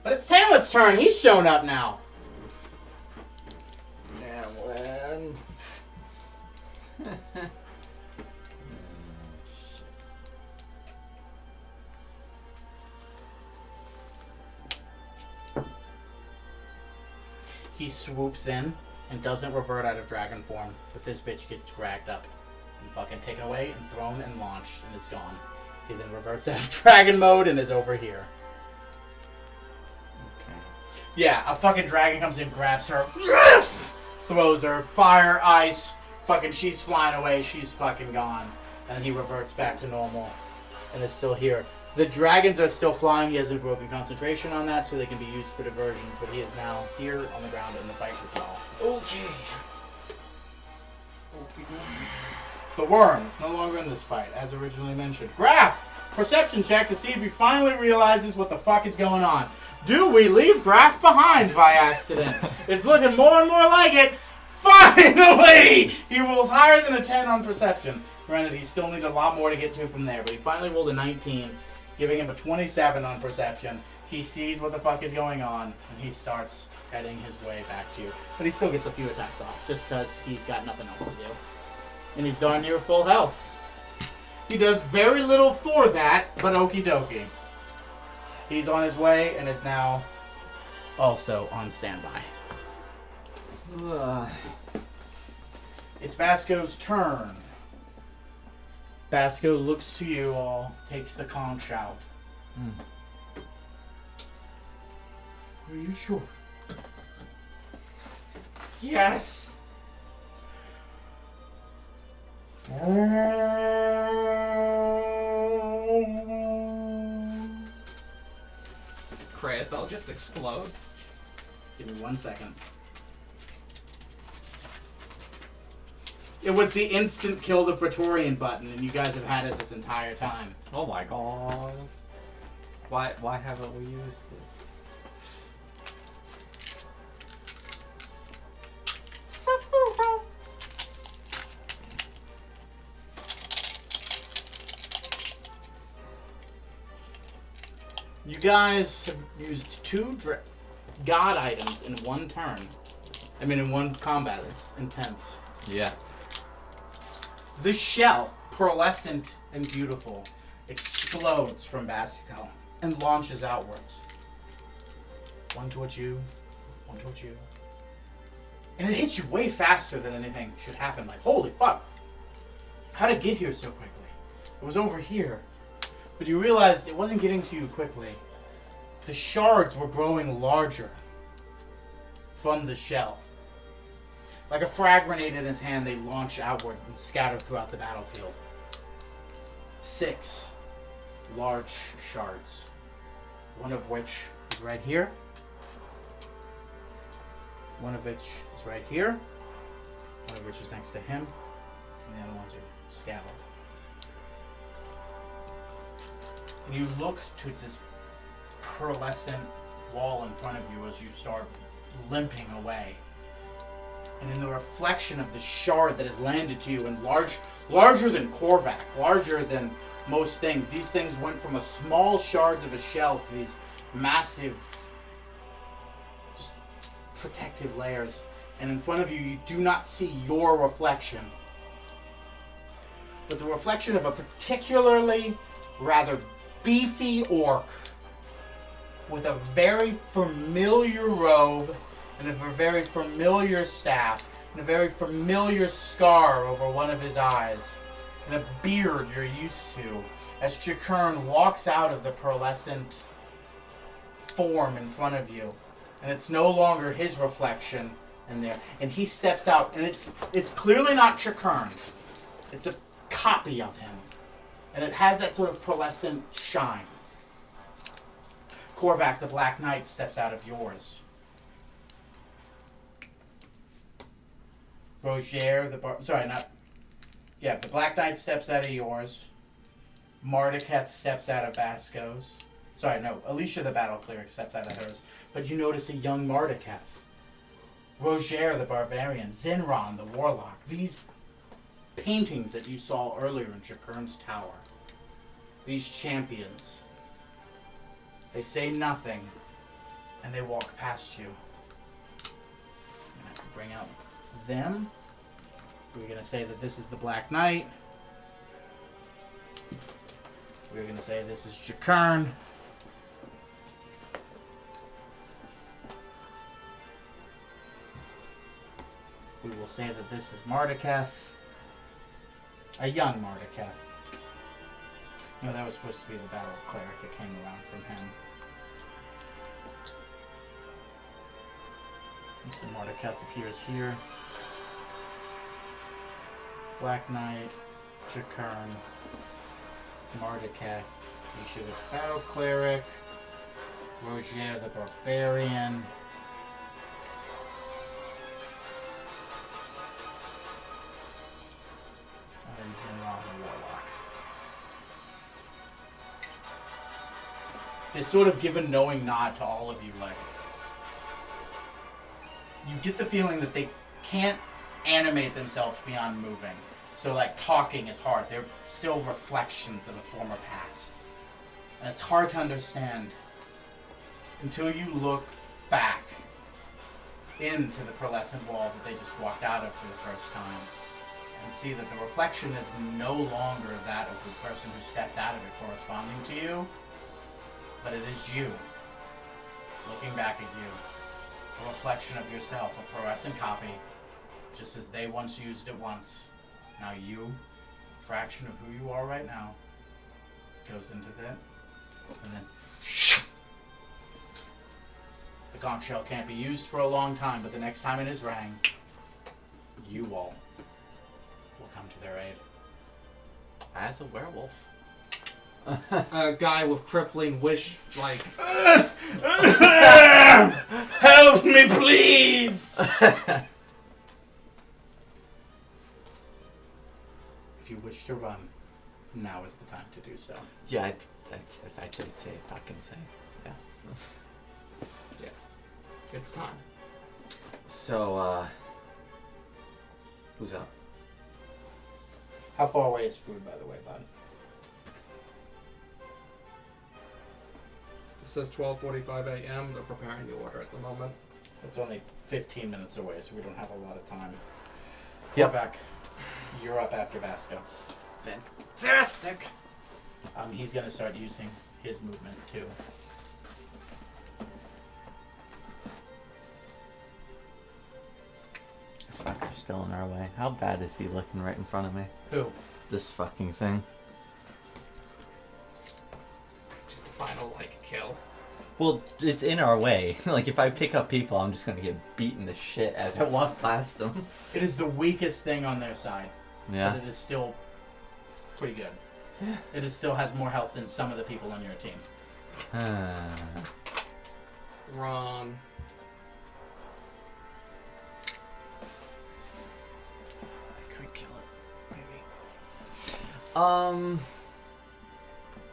But it's Hamlet's turn. He's shown up now. Hamlin. He swoops in and doesn't revert out of dragon form, but this bitch gets dragged up and fucking taken away and thrown and launched and is gone. He then reverts out of dragon mode and is over here. Okay. Yeah, a fucking dragon comes in, grabs her, throws her, fire, ice, fucking she's flying away, she's fucking gone. And he reverts back to normal and is still here. The dragons are still flying. He hasn't broken concentration on that, so they can be used for diversions, but he is now here on the ground in the fight with y'all. Okay. The worm is no longer in this fight, as originally mentioned. Graf! Perception check to see if he finally realizes what the fuck is going on. Do we leave Graf behind by accident? It's looking more and more like it. Finally! He rolls higher than a 10 on perception. Granted, he still needs a lot more to get to from there, but he finally rolled a 19, giving him a 27 on perception. He sees what the fuck is going on, and he starts heading his way back to you. But he still gets a few attacks off, just because he's got nothing else to do. And he's darn near full health. He does very little for that, but okie dokie. He's on his way and is now also on standby. It's Basco's turn. Basco looks to you all, takes the conch out. Are you sure? Yes. Craethel just explodes. Give me 1 second. It was the instant kill the Praetorian button, and you guys have had it this entire time. Oh my god. Why haven't we used this? guys have used 2 god items in one turn. I mean, in one combat. It's intense. Yeah. The shell, pearlescent and beautiful, explodes from Basico and launches outwards. One towards you, one towards you. And it hits you way faster than anything should happen. Like, holy fuck. How did it get here so quickly? It was over here. But you realized it wasn't getting to you quickly. The shards were growing larger from the shell. Like a frag grenade in his hand, they launch outward and scatter throughout the battlefield. 6 large shards. One of which is right here. One of which is right here. One of which is next to him. And the other ones are scattered. And you look towards this pearlescent wall in front of you as you start limping away. And in the reflection of the shard that has landed to you, and larger than Korvac, larger than most things, these things went from a small shards of a shell to these massive, just protective layers. And in front of you, you do not see your reflection, but the reflection of a particularly rather beefy orc with a very familiar robe and a very familiar staff and a very familiar scar over one of his eyes and a beard you're used to as Chikern walks out of the pearlescent form in front of you. And it's no longer his reflection in there. And he steps out, and it's clearly not Chikern. It's a copy of him. And it has that sort of pearlescent shine. Korvac, the Black Knight, steps out of yours. Roger, the Black Knight steps out of yours. Mardeketh steps out of Basco's. Alicia, the Battle Cleric, steps out of hers. But you notice a young Mardeketh. Roger, the Barbarian. Zinron, the Warlock. These paintings that you saw earlier in Chikern's Tower. These champions. They say nothing, and they walk past you. I'm going to bring out them. We're going to say that this is the Black Knight. We're going to say this is Chikern. We will say that this is Mardeketh. A young Mardeketh. No, that was supposed to be the Battle Cleric that came around from him. So Mardeketh appears here. Black Knight, Chikern, Mardeketh, Isha the Battle Cleric, Roger the Barbarian, and Zinron the Warlock. They sort of give a knowing nod to all of you, like, you get the feeling that they can't animate themselves beyond moving. So, like, talking is hard. They're still reflections of a former past. And it's hard to understand until you look back into the pearlescent wall that they just walked out of for the first time and see that the reflection is no longer that of the person who stepped out of it corresponding to you, but it is you, looking back at you. A reflection of yourself, a pearlescent copy, just as they once used it once. Now you, a fraction of who you are right now, goes into that, and then the conch shell can't be used for a long time, but the next time it is rang, you all will come to their aid. As a werewolf. A guy with crippling wish, like... Help me, please! If you wish to run, now is the time to do so. Yeah, if I could say fucking say. Yeah. It's time. So, who's up? How far away is food, by the way, bud? says 12:45 a.m. They're preparing the order at the moment. It's only 15 minutes away, so we don't have a lot of time. Yep. Korvac, you're up after Vasco. Fantastic. He's gonna start using his movement too. This fucker's still in our way. How bad is he looking right in front of me? Who? This fucking thing. Just the final kill. Well, it's in our way. Like, if I pick up people, I'm just gonna get beaten to shit as I walk past them. It is the weakest thing on their side, Yeah. but it is still pretty good. It still has more health than some of the people on your team. Ron. I could kill it, maybe.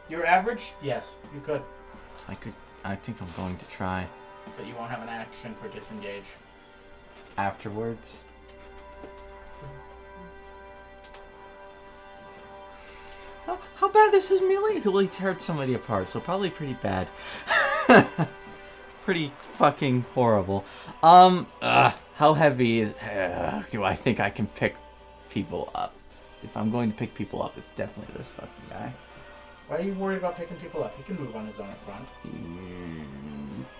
Your average? Yes, you could, I think I'm going to try but you won't have an action for disengage. afterwards. How bad is his melee? He'll tear somebody apart, so probably pretty bad. Pretty fucking horrible. How heavy is... do I think I can pick people up? If I'm going to pick people up, it's definitely this fucking guy. Why are you worried about picking people up? He can move on his own in front.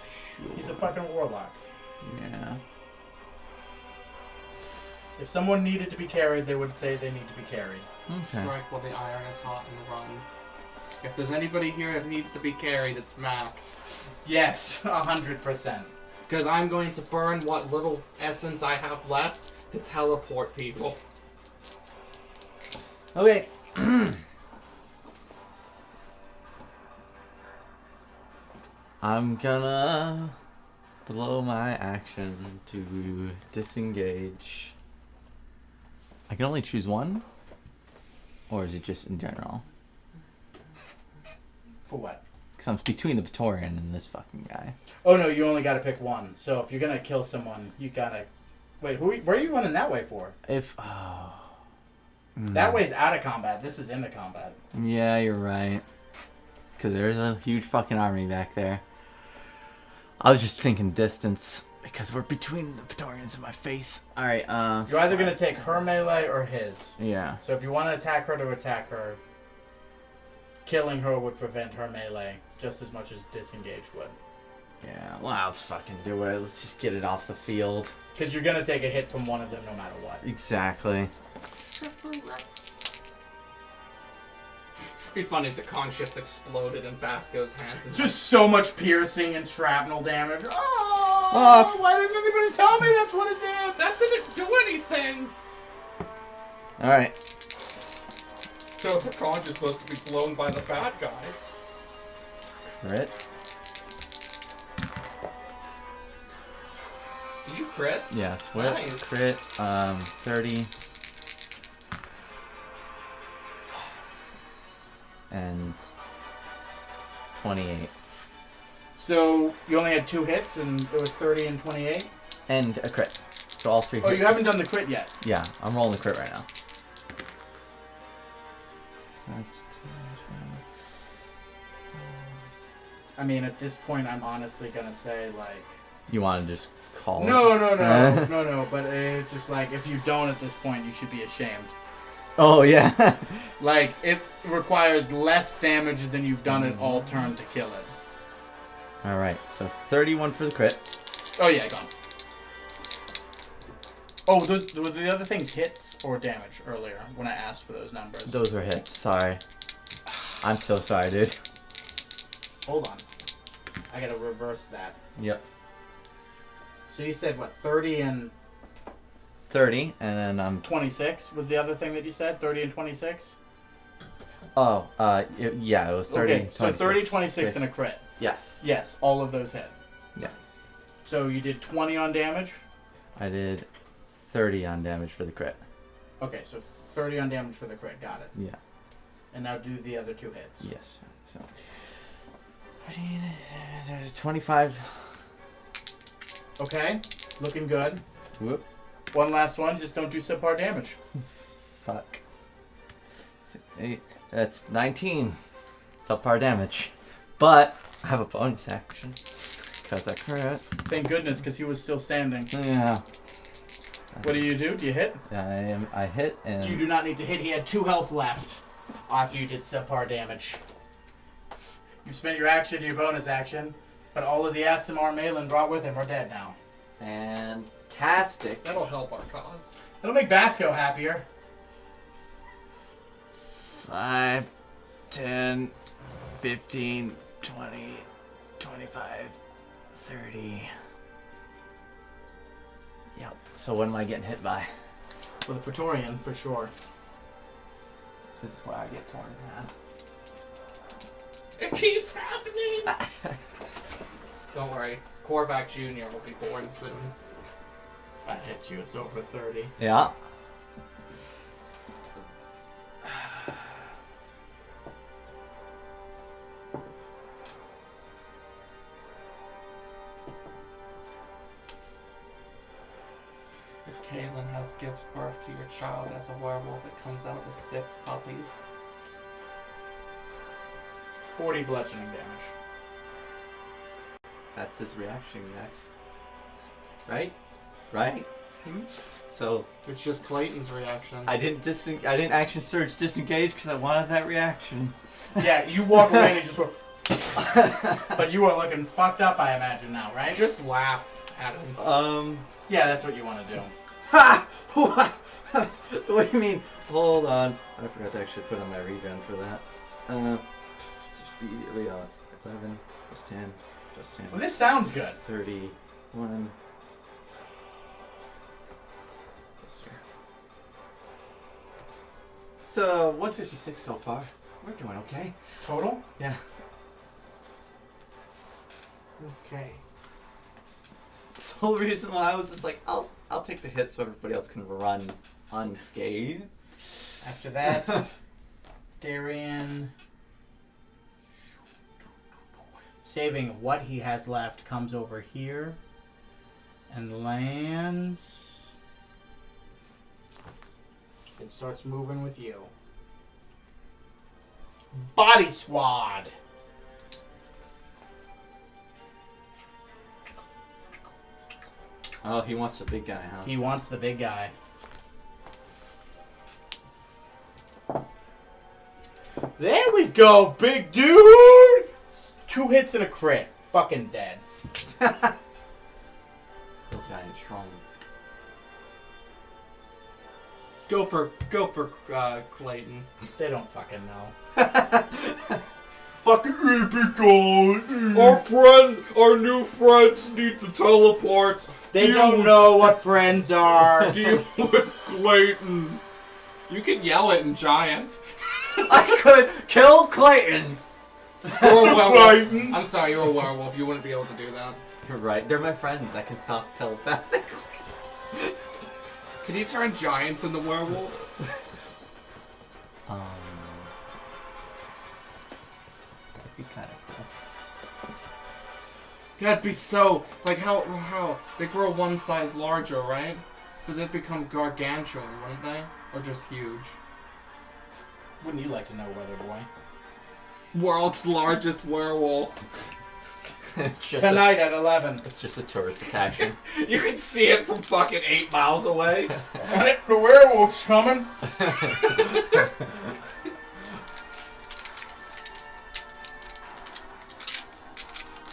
Sure. He's a fucking warlock. Yeah. If someone needed to be carried, they would say they need to be carried. Okay. Strike while the iron is hot and run. If there's anybody here that needs to be carried, it's Mac. Yes, 100%. Because I'm going to burn what little essence I have left to teleport people. Okay. I'm gonna blow my action to disengage. I can only choose one? Or is it just in general? For what? Because I'm between the Praetorian and this fucking guy. Oh no, you only gotta pick one. So if you're gonna kill someone, you gotta... Wait, where are you running that way for? If... Oh. That way's out of combat. This is into combat. Yeah, you're right. Because there's a huge fucking army back there. I was just thinking distance. Because we're between the Praetorians in my face. Alright, You're either gonna take her melee or his. yeah. So if you want to attack her, killing her would prevent her melee just as much as disengage would. Yeah, well, let's fucking do it. Let's just get it off the field. Because you're gonna take a hit from one of them no matter what. Exactly. It'd be funny if the conch just exploded in Basco's hands. And Just so much piercing and shrapnel damage. Oh, Oh. why didn't anybody tell me that's what it did? that didn't do anything! Alright. So the conch is supposed to be blown by the bad guy. Crit? Did you crit? Yeah, twit. Nice. Crit. 30. And 28. So you only had 2 hits and it was 30 and 28? And a crit. So all 3 Oh, hits. you haven't done the crit yet. Yeah, I'm rolling the crit right now. That's 10, I mean, at this point, I'm honestly gonna say, like... You want to just call No, it? no, but it's just like, if you don't at this point, you should be ashamed. Oh, yeah. Like, it requires less damage than you've done it all turn to kill it. Alright, so 31 for the crit. Oh yeah, gone. Oh, were the other things hits or damage earlier when I asked for those numbers? Those were hits, sorry. I'm so sorry, dude. Hold on. I gotta reverse that. Yep. So you said, what, 30 and 30, and then I'm... 26 was the other thing that you said? 30 and 26? Yeah, it was 30, Okay, so 30, 26, Six. and a crit. Yes. Yes, all of those hit. Yes. So you did 20 on damage? I did 30 on damage for the crit. Okay, so 30 on damage for the crit, got it. Yeah. And now do the other 2 hits. Yes. So... 25. Okay, looking good. Whoop. One last one, just don't do subpar damage. Fuck. 6, 8. That's 19. Subpar damage. But I have a bonus action. Because I crit. Thank goodness, because he was still standing. Yeah. What do? Do you hit? I hit and... You do not need to hit. He had 2 health left after you did subpar damage. You've spent your action, your bonus action, but all of the Asimar Malin brought with him are dead now. Fantastic. That'll help our cause. It'll make Basco happier. 5, 10, 15, 20, 25, 30. Yep. So what am I getting hit by? With a Praetorian, for sure. This is where I get torn in half. It keeps happening! Don't worry. Korvac Jr. will be born soon. That hits you. It's over 30. Yeah. If Caitlin gives birth to your child as a werewolf, it comes out as 6 puppies. 40 bludgeoning damage. That's his reaction, Max. Right? Right? So It's just Clayton's reaction. I didn't action surge disengage because I wanted that reaction. Yeah, you walk away and you just went... But you are looking fucked up, I imagine, now, right? Just laugh at him. Yeah, that's what you want to do. Ha! What do you mean? Hold on. I forgot to actually put on my regen for that. 11 plus 10 plus 10. Well, this sounds good. 31. So 156 so far. We're doing okay. Total? Yeah. Okay. That's the whole reason why I was just like, I'll take the hit so everybody else can run unscathed. After that, Darian, saving what he has left, comes over here and lands. It starts moving with you. Body Squad. Oh, he wants the big guy, huh? He wants the big guy. There we go, big dude! 2 hits and a crit. Fucking dead. Little giant strong. Go for Clayton. They don't fucking know. Fucking epic Our new friends need to teleport. They don't know what friends are. Deal with Clayton. You can yell it in giant. I could kill Clayton! You're a werewolf. I'm sorry, you're a werewolf. You wouldn't be able to do that. You're right. They're my friends. I can talk telepathically. Can you turn giants into werewolves? That'd be kind of cool. That'd be so like how they grow one size larger, right? So they'd become gargantuan, wouldn't they? Or just huge? Wouldn't you like to know, Weather Boy? World's largest werewolf. It's just Tonight at 11. it's just a tourist attraction. You can see it from fucking 8 miles away. The werewolf's coming.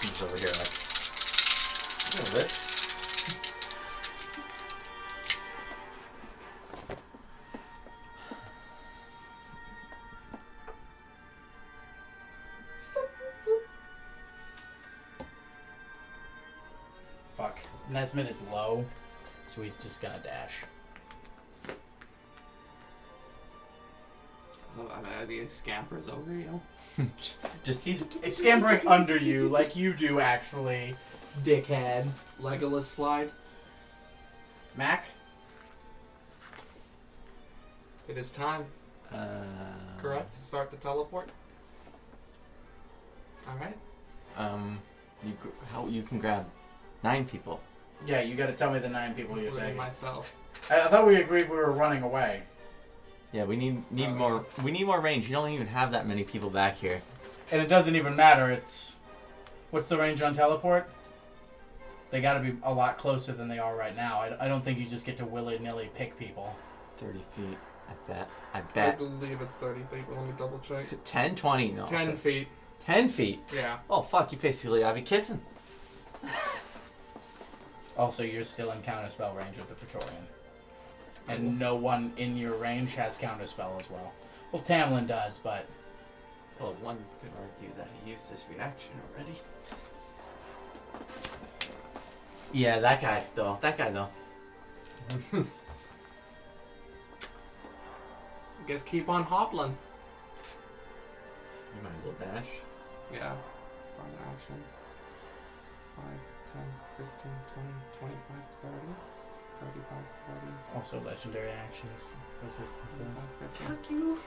He's over here like, a little bit. Fuck. Nesmith is low, so he's just gonna dash. The scampers over you. He's scampering under you like you do, actually, dickhead. Legolas slide. Mac? It is time. Correct? Start the teleport. Alright. You can grab 9 people. Yeah, you gotta tell me the 9 people you're Including taking. myself. I thought we agreed we were running away. Yeah, we need Okay. more. We need more range. You don't even have that many people back here. And it doesn't even matter, it's What's the range on teleport? They got to be a lot closer than they are right now. I don't think you just get to willy-nilly pick people. 30 feet. I I bet. believe it's 30 feet, but let me double check. 10, 20, no. 10 feet. 10 feet? Yeah. Oh, fuck, you basically gotta be kissing. Also, you're still in counterspell range of the Praetorian. And no one in your range has counterspell as well. Well, Tamlin does, but... Well, one could argue that he used his reaction already. Yeah, that guy, though. Guess keep on hoppling. You might as well dash. Yeah. Front action. 5, 10, 15, 20, 25, 30, 35, 40. Also legendary actions, resistances. 45, 50. Fuck you.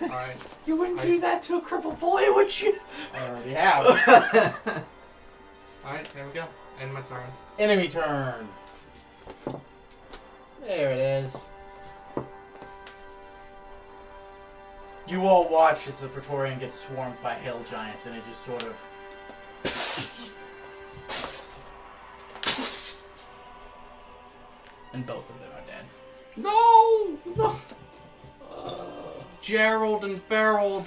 Alright. You wouldn't do that to a crippled boy, would you? I already have. Alright, there we go. End my turn. Enemy turn. There it is. You all watch as the Praetorian gets swarmed by hill giants, and it just sort of... and both of them are dead. No! No! Gerald and Ferald.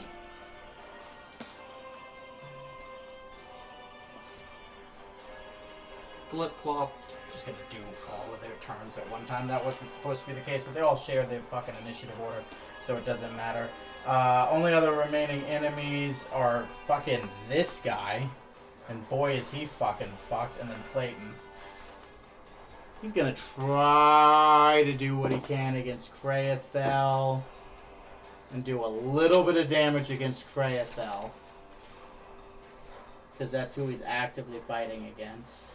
Glip clop. Just gonna do all of their turns at one time. That wasn't supposed to be the case, but they all share their fucking initiative order, so it doesn't matter. Only other remaining enemies are fucking this guy, and boy is he fucking fucked, and then Clayton. He's gonna try to do what he can against Kraethel, and do a little bit of damage against Kraethel, because that's who he's actively fighting against.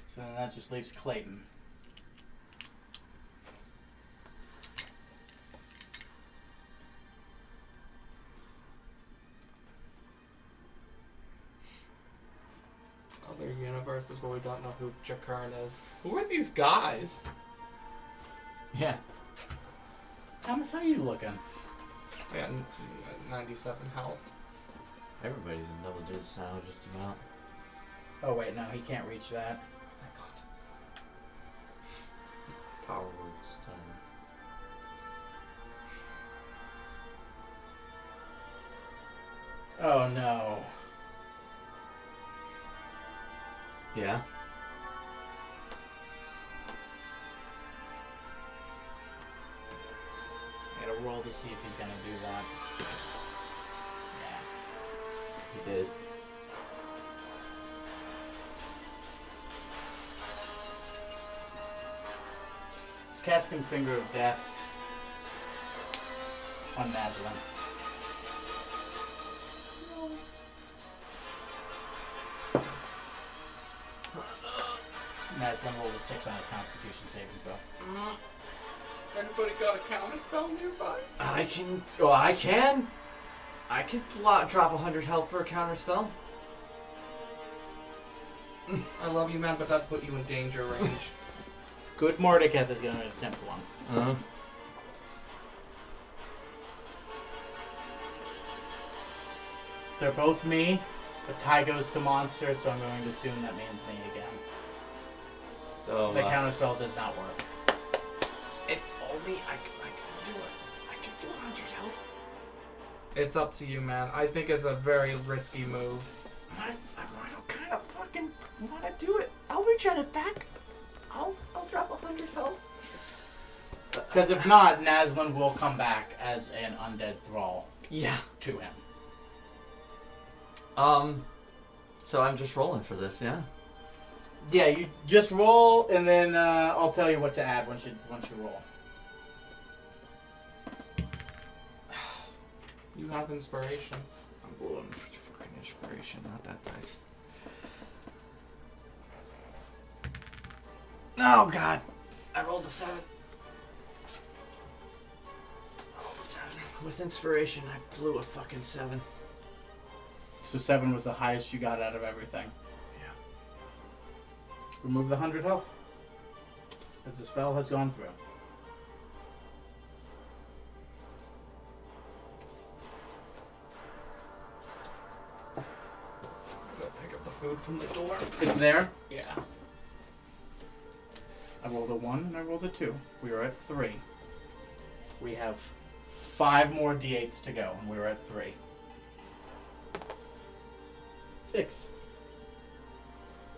So then that just leaves Clayton. Other universes where we don't know who Jakern is. Who are these guys? Yeah. Thomas, how are you looking? I got 97 health. Everybody's in double digits now, just about. Oh wait, no, he can't reach that. Thank God. Power words time. Oh no. Yeah? I gotta roll to see if he's gonna do that. Yeah. He did. He's casting Finger of Death on Naslin. Naslin rolled a 6 on his Constitution saving throw. Anybody got a counterspell nearby? I can. Oh, I can. I can drop 100 health for a counter spell. I love you, man, but that put you in danger range. Good Mordeketh is gonna attempt one. They're both me, but tie goes to monster, so I'm going to assume that means me again. So The counterspell does not work. it's only I can do it. I can do 100 health. It's up to you, man. I think it's a very risky move. I kind of fucking want to do it. I'll reach out it back. I'll drop 100 health. Because if not, Naslin will come back as an undead thrall Yeah. to him. So I'm just rolling for this, yeah. Yeah, you just roll, and then I'll tell you what to add once you roll. You have inspiration. I'm rolling for fucking inspiration, not that dice. Oh god, I rolled a 7. With inspiration, I blew a fucking 7. So 7 was the highest you got out of everything. Yeah. Remove the 100 health. Because the spell has gone through. Go pick up the food from the door. It's there. Yeah. I rolled a 1 and I rolled a 2. We are at 3. We have 5 more d8s to go, and we are at 3. 6.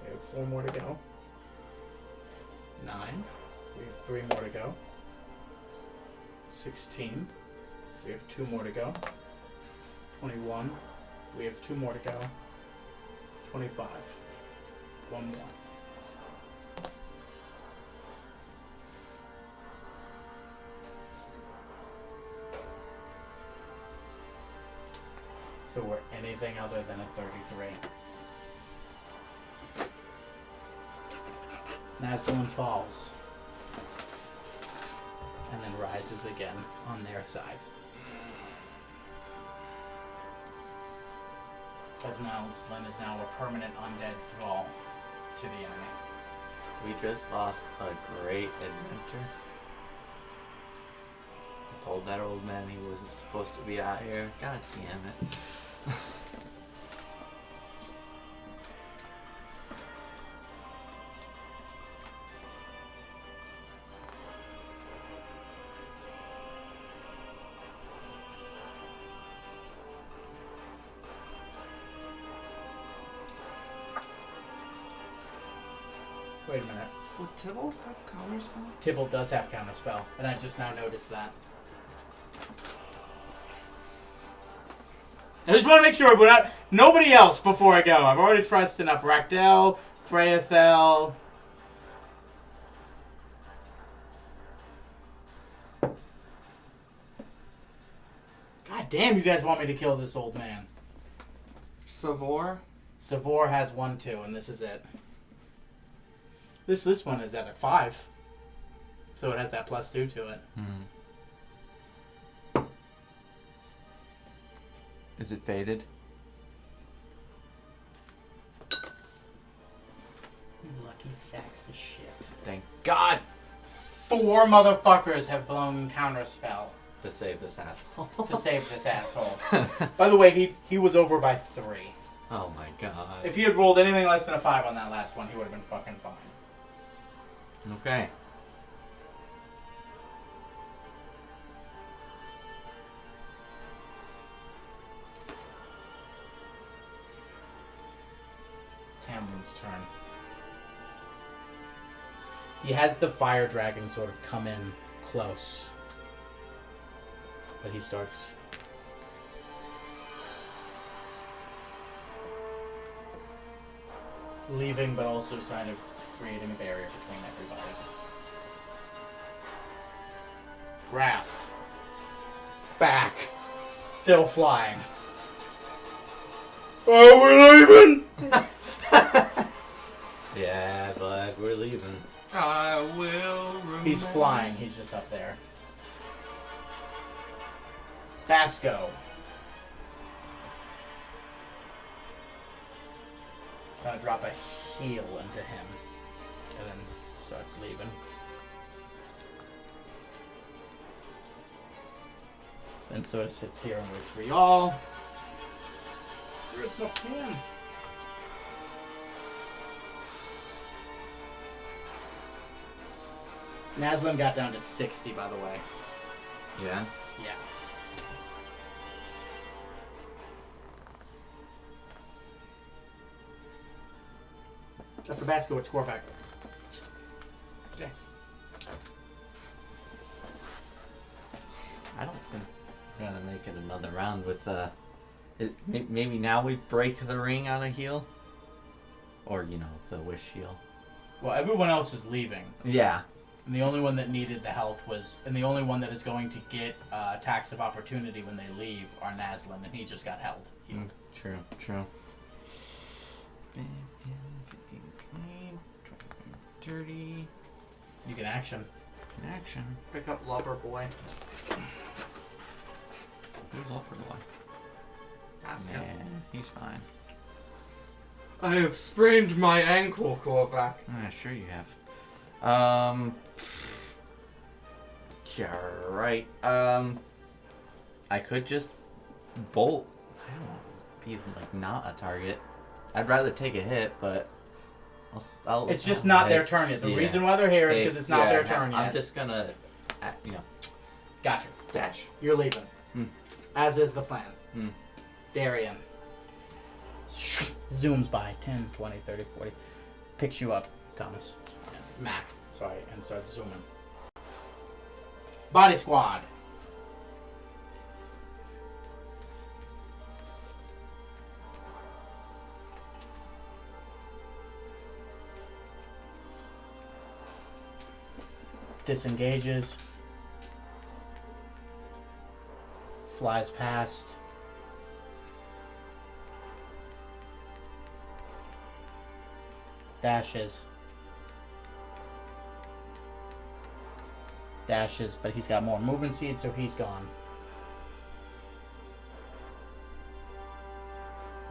We have 4 more to go. 9. We have 3 more to go. 16. We have 2 more to go. 21. We have 2 more to go. 25. 1 more. If it were anything other than a 33. Naslin falls. And then rises again on their side. As Naslin is now a permanent undead thrall to the enemy. We just lost a great adventure. I told that old man he wasn't supposed to be out here. God damn it. Wait a minute. Would Tybalt have counterspell? Tybalt does have counterspell, and I just now noticed that. I just want to make sure we're not nobody else before I go. I've already trusted enough Rakdell, Freyathel. God damn, you guys want me to kill this old man. Savor? Savor has 1, 2, and this is it. This one is at a 5. So it has that +2 to it. Is it faded? Lucky sacks of shit. Thank God 4 motherfuckers have blown counterspell to save this asshole. to save this asshole. By the way, he was over by 3. Oh my God. If he had rolled anything less than a 5 on that last one, he would have been fucking fine. Okay. Tamlin's turn. He has the fire dragon sort of come in close. But he starts leaving, but also kind of creating a barrier between everybody. Wrath. Back. Still flying. Oh, we're leaving! Yeah, but we're leaving. I will remember. He's flying. He's just up there. Basco. Gonna drop a heal into him. And then starts leaving. Then sort of sits here and waits for y'all. Where's my pen? Naslin got down to 60, by the way. Yeah? Yeah. After Basco, it's Korvac. Okay. I don't think we're gonna make it another round with maybe now we break the ring on a heal? Or, the wish heal. Well, everyone else is leaving. Yeah. And the only one that needed the health and the only one that is going to get attacks of opportunity when they leave are Naslin, and he just got held. True. 15, 20, 30. You can action. In action. Pick up Lover Boy. Who's up for the one? Ask him. Man, he's fine. I have sprained my ankle, Korvac. Sure you have. Yeah, right. I could just bolt. I don't want to be like not a target. I'd rather take a hit, but I'll It's just not their turn yet. The reason why they're here is because it's not their turn yet. I'm just gonna, Gotcha. dash. You're leaving. Hmm. As is the plan. Hmm. Darian zooms by 10, 20, 30, 40. Picks you up, Thomas. Mac, sorry, and starts zooming. Body squad. Disengages. Flies past. Dashes. Dashes, but he's got more movement speed, so he's gone.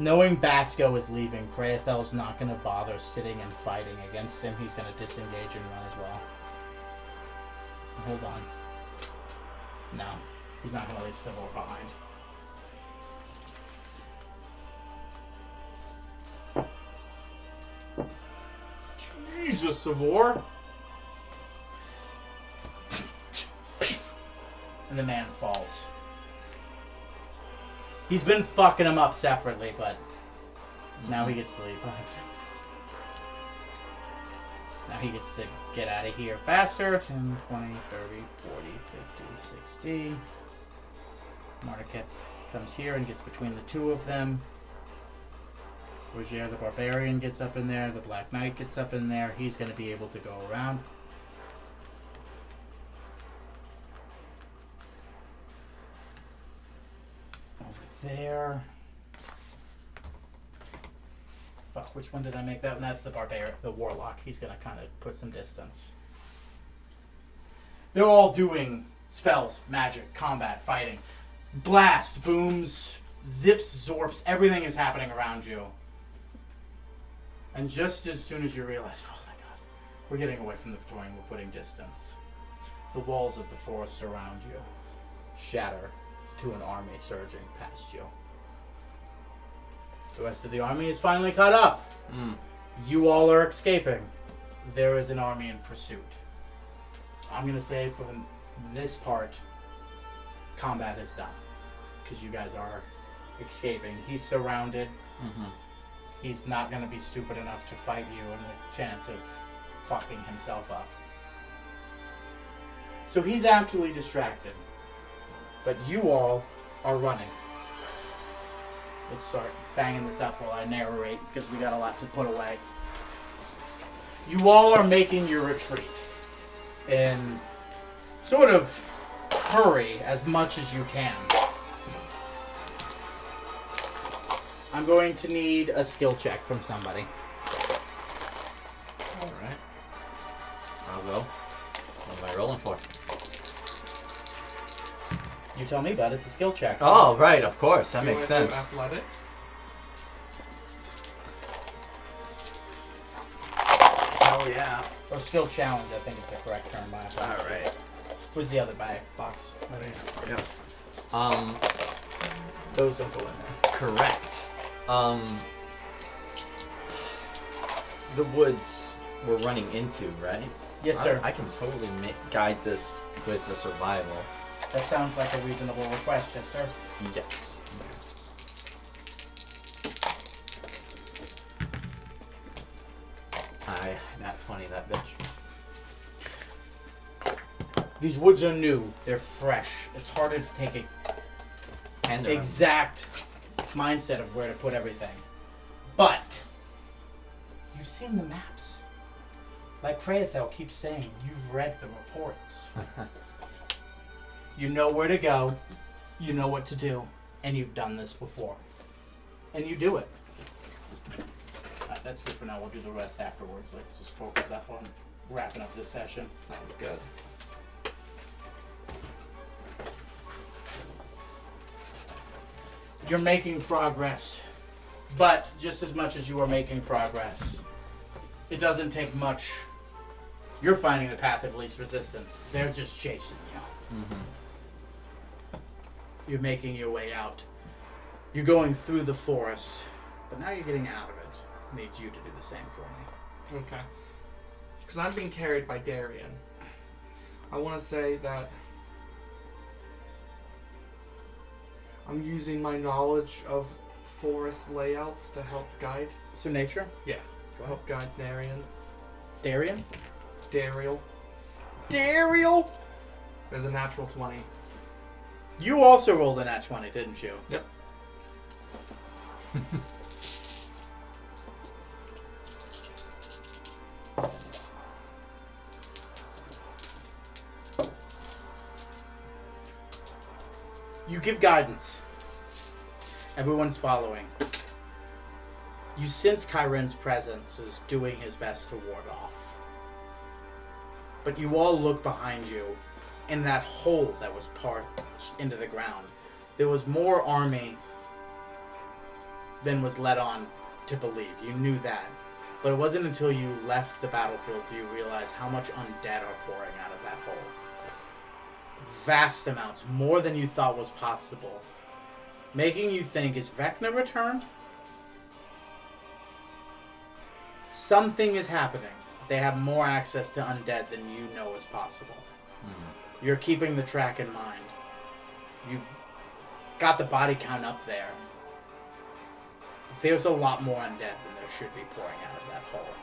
Knowing Basco is leaving, Kreathel's not going to bother sitting and fighting against him. He's going to disengage and run as well. Hold on. No, he's not going to leave Sivor behind. Jesus, Sivor! And the man falls. He's been fucking him up separately, but now he gets to leave. Now he gets to get out of here faster. 10, 20, 30, 40, 50, 60. Marduketh comes here and gets between the two of them. Roger the Barbarian gets up in there. The Black Knight gets up in there. He's going to be able to go around. Over there. Fuck, which one did I make that one? That's the Barbarian, the Warlock. He's going to kind of put some distance. They're all doing spells, magic, combat, fighting. Blast, booms, zips, zorps, everything is happening around you. And just as soon as you realize, oh my god, we're getting away from the Praetorian, we're putting distance. The walls of the forest around you shatter to an army surging past you. The rest of the army is finally caught up. You all are escaping. There is an army in pursuit. I'm going to say for this part, combat is done. Because you guys are escaping. He's surrounded. He's not going to be stupid enough to fight you and the chance of fucking himself up. So he's absolutely distracted. But you all are running. Let's start banging this up while I narrate, because we got a lot to put away. You all are making your retreat in sort of hurry as much as you can. I'm going to need a skill check from somebody. Alright. I'll go. What am I rolling for? You tell me, bud. It's a skill check. Oh, right, of course. That Do you makes wanna do sense. athletics? Hell yeah. Or skill challenge, I think is the correct term. My apologies. Alright. Where's the other box? Yep. Those don't go in there. Correct. The woods we're running into, right? Yes, sir. I can totally guide this with the survival. That sounds like a reasonable request, yes, sir. Yes. Nat 20 that bitch. These woods are new. They're fresh. It's harder to take an And exact mindset of where to put everything. But you've seen the maps. Like Kreathel keeps saying, you've read the reports. You know where to go, you know what to do, and you've done this before. And you do it. That's good for now. We'll do the rest afterwards. Let's just focus up on wrapping up this session. Sounds good. You're making progress, but just as much as you are making progress, it doesn't take much You're finding the path of least resistance. They're just chasing you. Mm-hmm. You're making your way out. You're going through the forest, but now you're getting out of it. I need you to do the same for me. Okay. Because I'm being carried by Darian. I want to say that I'm using my knowledge of forest layouts to help guide. So nature? Yeah. Help guide Darian. Darian? Dariel. Dariel? There's a natural 20. You also rolled a nat 20, didn't you? Yep. You give guidance. Everyone's following. You sense Kyren's presence is doing his best to ward off. But you all look behind you. In that hole that was parked into the ground, there was more army than was let on to believe. You knew that. But it wasn't until you left the battlefield do you realize how much undead are pouring out of that hole. Vast amounts, more than you thought was possible. Making you think, is Vecna returned? Something is happening. They have more access to undead than you know is possible. Mm-hmm. You're keeping the track in mind. You've got the body count up there. There's a lot more undead than there should be pouring out of that hole.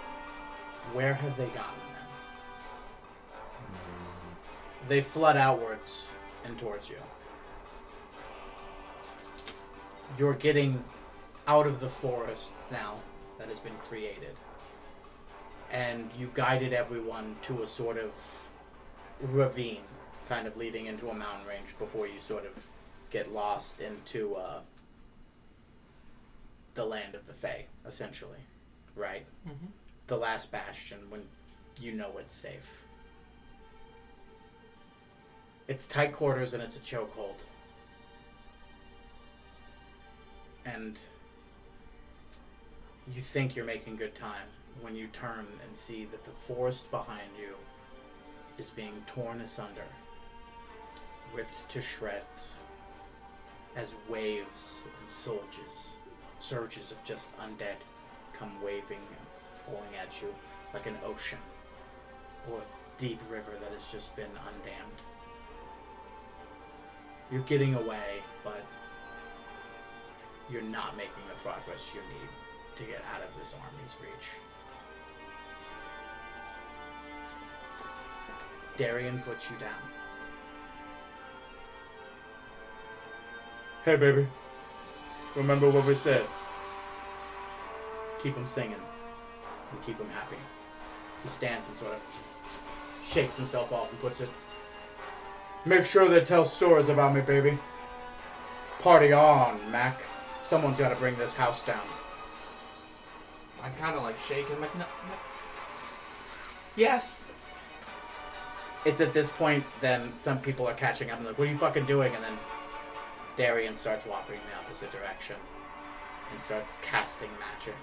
Where have they gotten them? They flood outwards and towards you. You're getting out of the forest now that has been created. And you've guided everyone to a sort of ravine, kind of leading into a mountain range before you sort of get lost into the land of the Fae, essentially. Right? Mm-hmm. The last bastion when you know it's safe. It's tight quarters and it's a chokehold. And you think you're making good time when you turn and see that the forest behind you is being torn asunder, ripped to shreds, as waves and surges of just undead come waving and falling at you like an ocean or a deep river that has just been undammed. You're getting away, but you're not making the progress you need to get out of this army's reach. Darian puts you down. Hey, baby. Remember what we said. Keep him singing. And keep him happy. He stands and sort of shakes himself off and puts it. Make sure they tell stories about me, baby. Party on, Mac. Someone's got to bring this house down. I kind of like shake him like, no. Yes. It's at this point then some people are catching up and like, what are you fucking doing? And then Darian starts walking in the opposite direction and starts casting magic.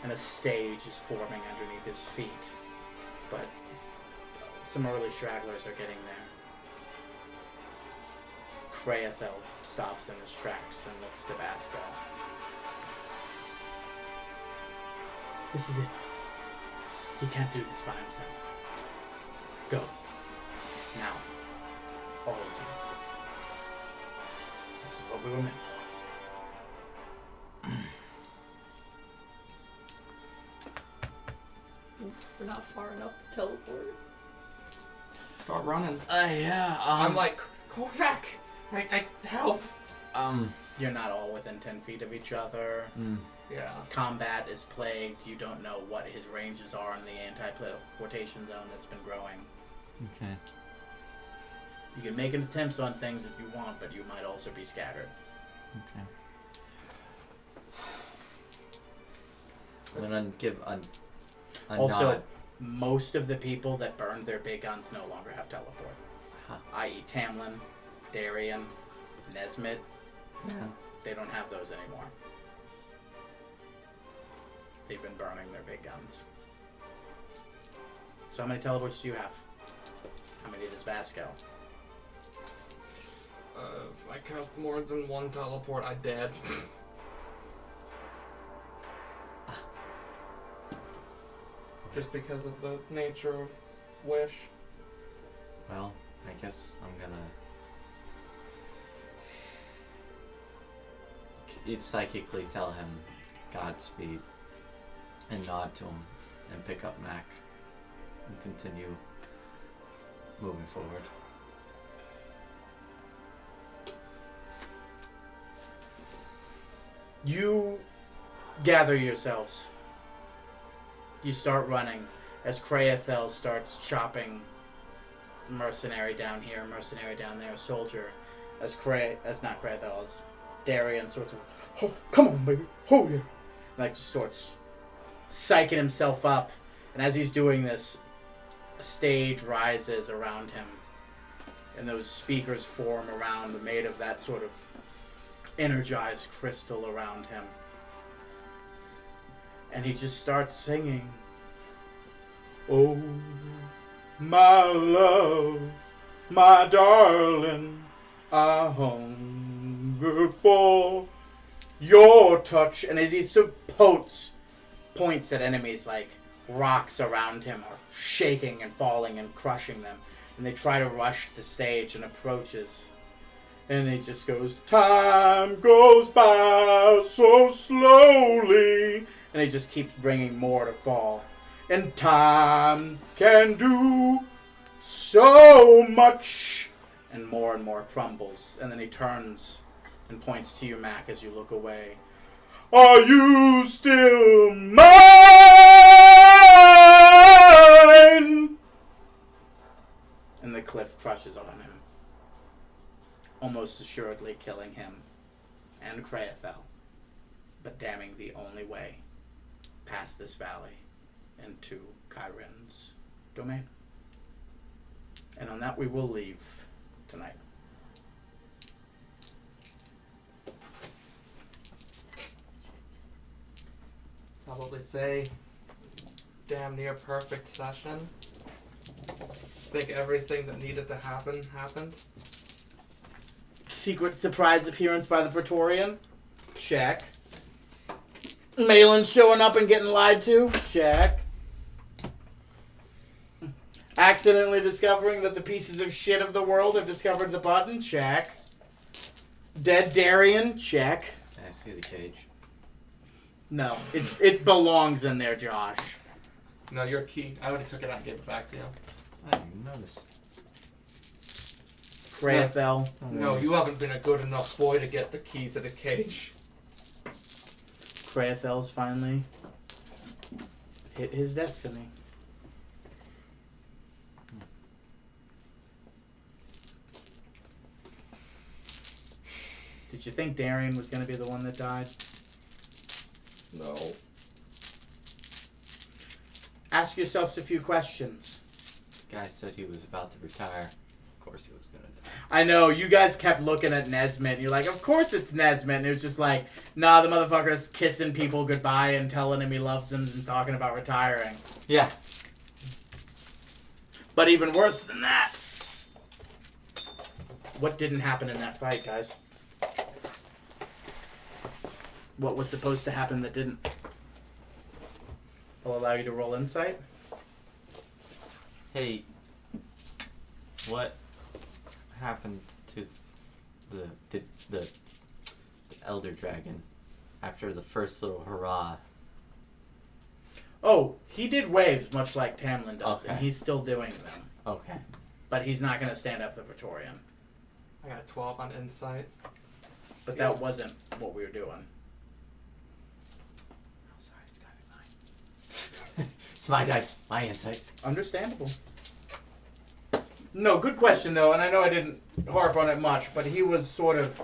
And a stage is forming underneath his feet. But some early stragglers are getting there. Kreathel stops in his tracks and looks to Basco. This is it. He can't do this by himself. Go. Now. All of you. This is what we were meant for. We're not far enough to teleport. Start running. Yeah. I'm like, Korvac, I help. You're not all within 10 feet of each other. Yeah. Combat is plagued. You don't know what his ranges are in the anti-teleportation zone that's been growing. Okay. You can make attempts on things if you want, but you might also be scattered. Okay. I'm gonna give a Also, nod. most of the people that burned their big guns no longer have teleport. Huh. I.e. Tamlin, Darian, Nesmith. Yeah. They don't have those anymore. They've been burning their big guns. So how many teleports do you have? How many does Vasco? If I cast more than one teleport, I dead. Just because of the nature of Wish. Well, I guess I'm gonna. It's psychically tell him Godspeed and nod to him and pick up Mac and continue moving forward. You gather yourselves. You start running as Kraethel starts chopping mercenary down here, mercenary down there, soldier. As Darian sorts of, oh, come on, baby, oh yeah. Like just sorts psyching himself up. And as he's doing this, a stage rises around him. And those speakers form around, made of that sort of energized crystal around him. And he just starts singing, oh, my love, my darling, I hunger for your touch. And as he sort of points at enemies, like rocks around him are shaking and falling and crushing them. And they try to rush the stage and approaches. And he just goes, time goes by so slowly. And he just keeps bringing more to fall. And time can do so much. And more crumbles. And then he turns and points to you, Mac, as you look away. Are you still mine? And the cliff crushes on him, almost assuredly killing him and Kraethel, but damning the only way past this valley into Chiron's domain. And on that we will leave tonight. Probably say damn near perfect session. I think everything that needed to happen happened. Secret surprise appearance by the Praetorian? Check. Malin showing up and getting lied to? Check. Accidentally discovering that the pieces of shit of the world have discovered the button? Check. Dead Darian? Check. Can I see the cage? No, it belongs in there, Josh. No, your key. I already took it out and gave it back to you. I didn't even notice. Kraethel. No, you haven't been a good enough boy to get the key to the cage. Kraethel's finally hit his destiny. Did you think Darian was going to be the one that died? No. Ask yourselves a few questions. The guy said he was about to retire. Of course he was gonna die. I know, you guys kept looking at Nesmith, and you're like, of course it's Nesmith. And it was just like, nah, the motherfucker's kissing people goodbye and telling him he loves them and talking about retiring. Yeah. But even worse than that, what didn't happen in that fight, guys? What was supposed to happen that didn't? I'll allow you to roll insight. Hey, what happened to the elder dragon after the first little hurrah? Oh, he did waves much like Tamlin does, and Okay. he's still doing them. Okay. But he's not going to stand up to the Praetorian. I got a 12 on insight. But that wasn't what we were doing. Sorry, it's gotta be mine. It's my dice, my insight. Understandable. No, good question, though, and I know I didn't harp on it much, but he was sort of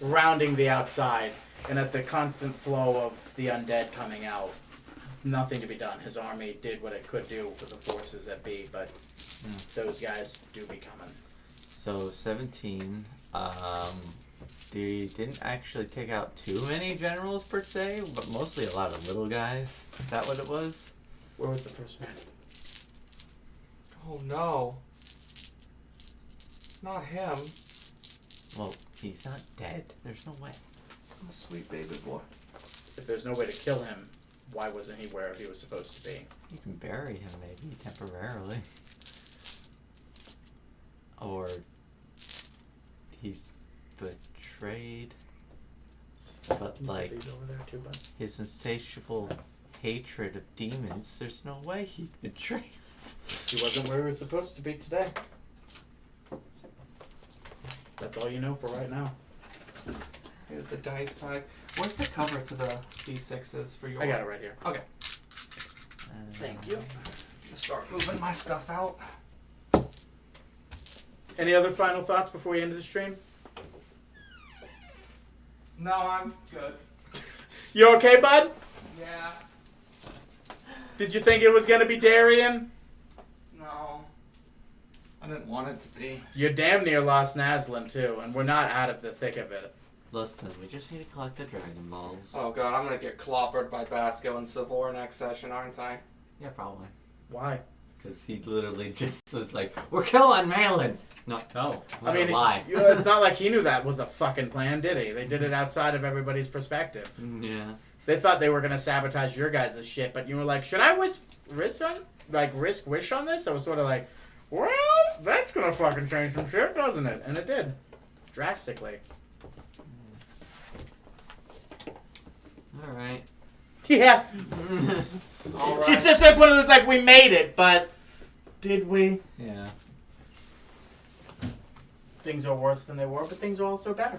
rounding the outside, and at the constant flow of the undead coming out, nothing to be done. His army did what it could do with the forces at B, but those guys do be coming. So 17. They didn't actually take out too many generals per se, but mostly a lot of little guys. Is that what it was? Where was the first man? Oh no. It's not him. Well, he's not dead. There's no way. I'm a sweet baby boy. If there's no way to kill him, why wasn't he where he was supposed to be? You can bury him maybe temporarily. Or he's betrayed. But Can you put like these over there too, bud? his insatiable hatred of demons, there's no way he'd betray us. He wasn't where he was supposed to be today. That's all you know for right now. Here's the dice pack. Where's the cover to the D6s for your... I got it right here. Okay. Thank you. Start moving my stuff out. Any other final thoughts before we end the stream? No, I'm good. You okay, bud? Yeah. Did you think it was gonna be Darian? No. I didn't want it to be. You damn near lost Naslin too, and we're not out of the thick of it. Listen, we just need to collect the Dragon Balls. Oh god, I'm gonna get clobbered by Basco and Savor next session, aren't I? Yeah, probably. Why? Because he literally just was like, we're killing Malin! No, I mean, lie. it's not like he knew that was a fucking plan, did he? They did it outside of everybody's perspective. Yeah. They thought they were gonna sabotage your guys' shit, but you were like, should I risk wish on this? I was sort of like, well, that's gonna fucking change some shit, doesn't it? And it did. Drastically. Alright. Yeah. Alright. It's just like one of those, like, we made it, but did we? Yeah. Things are worse than they were, but things are also better.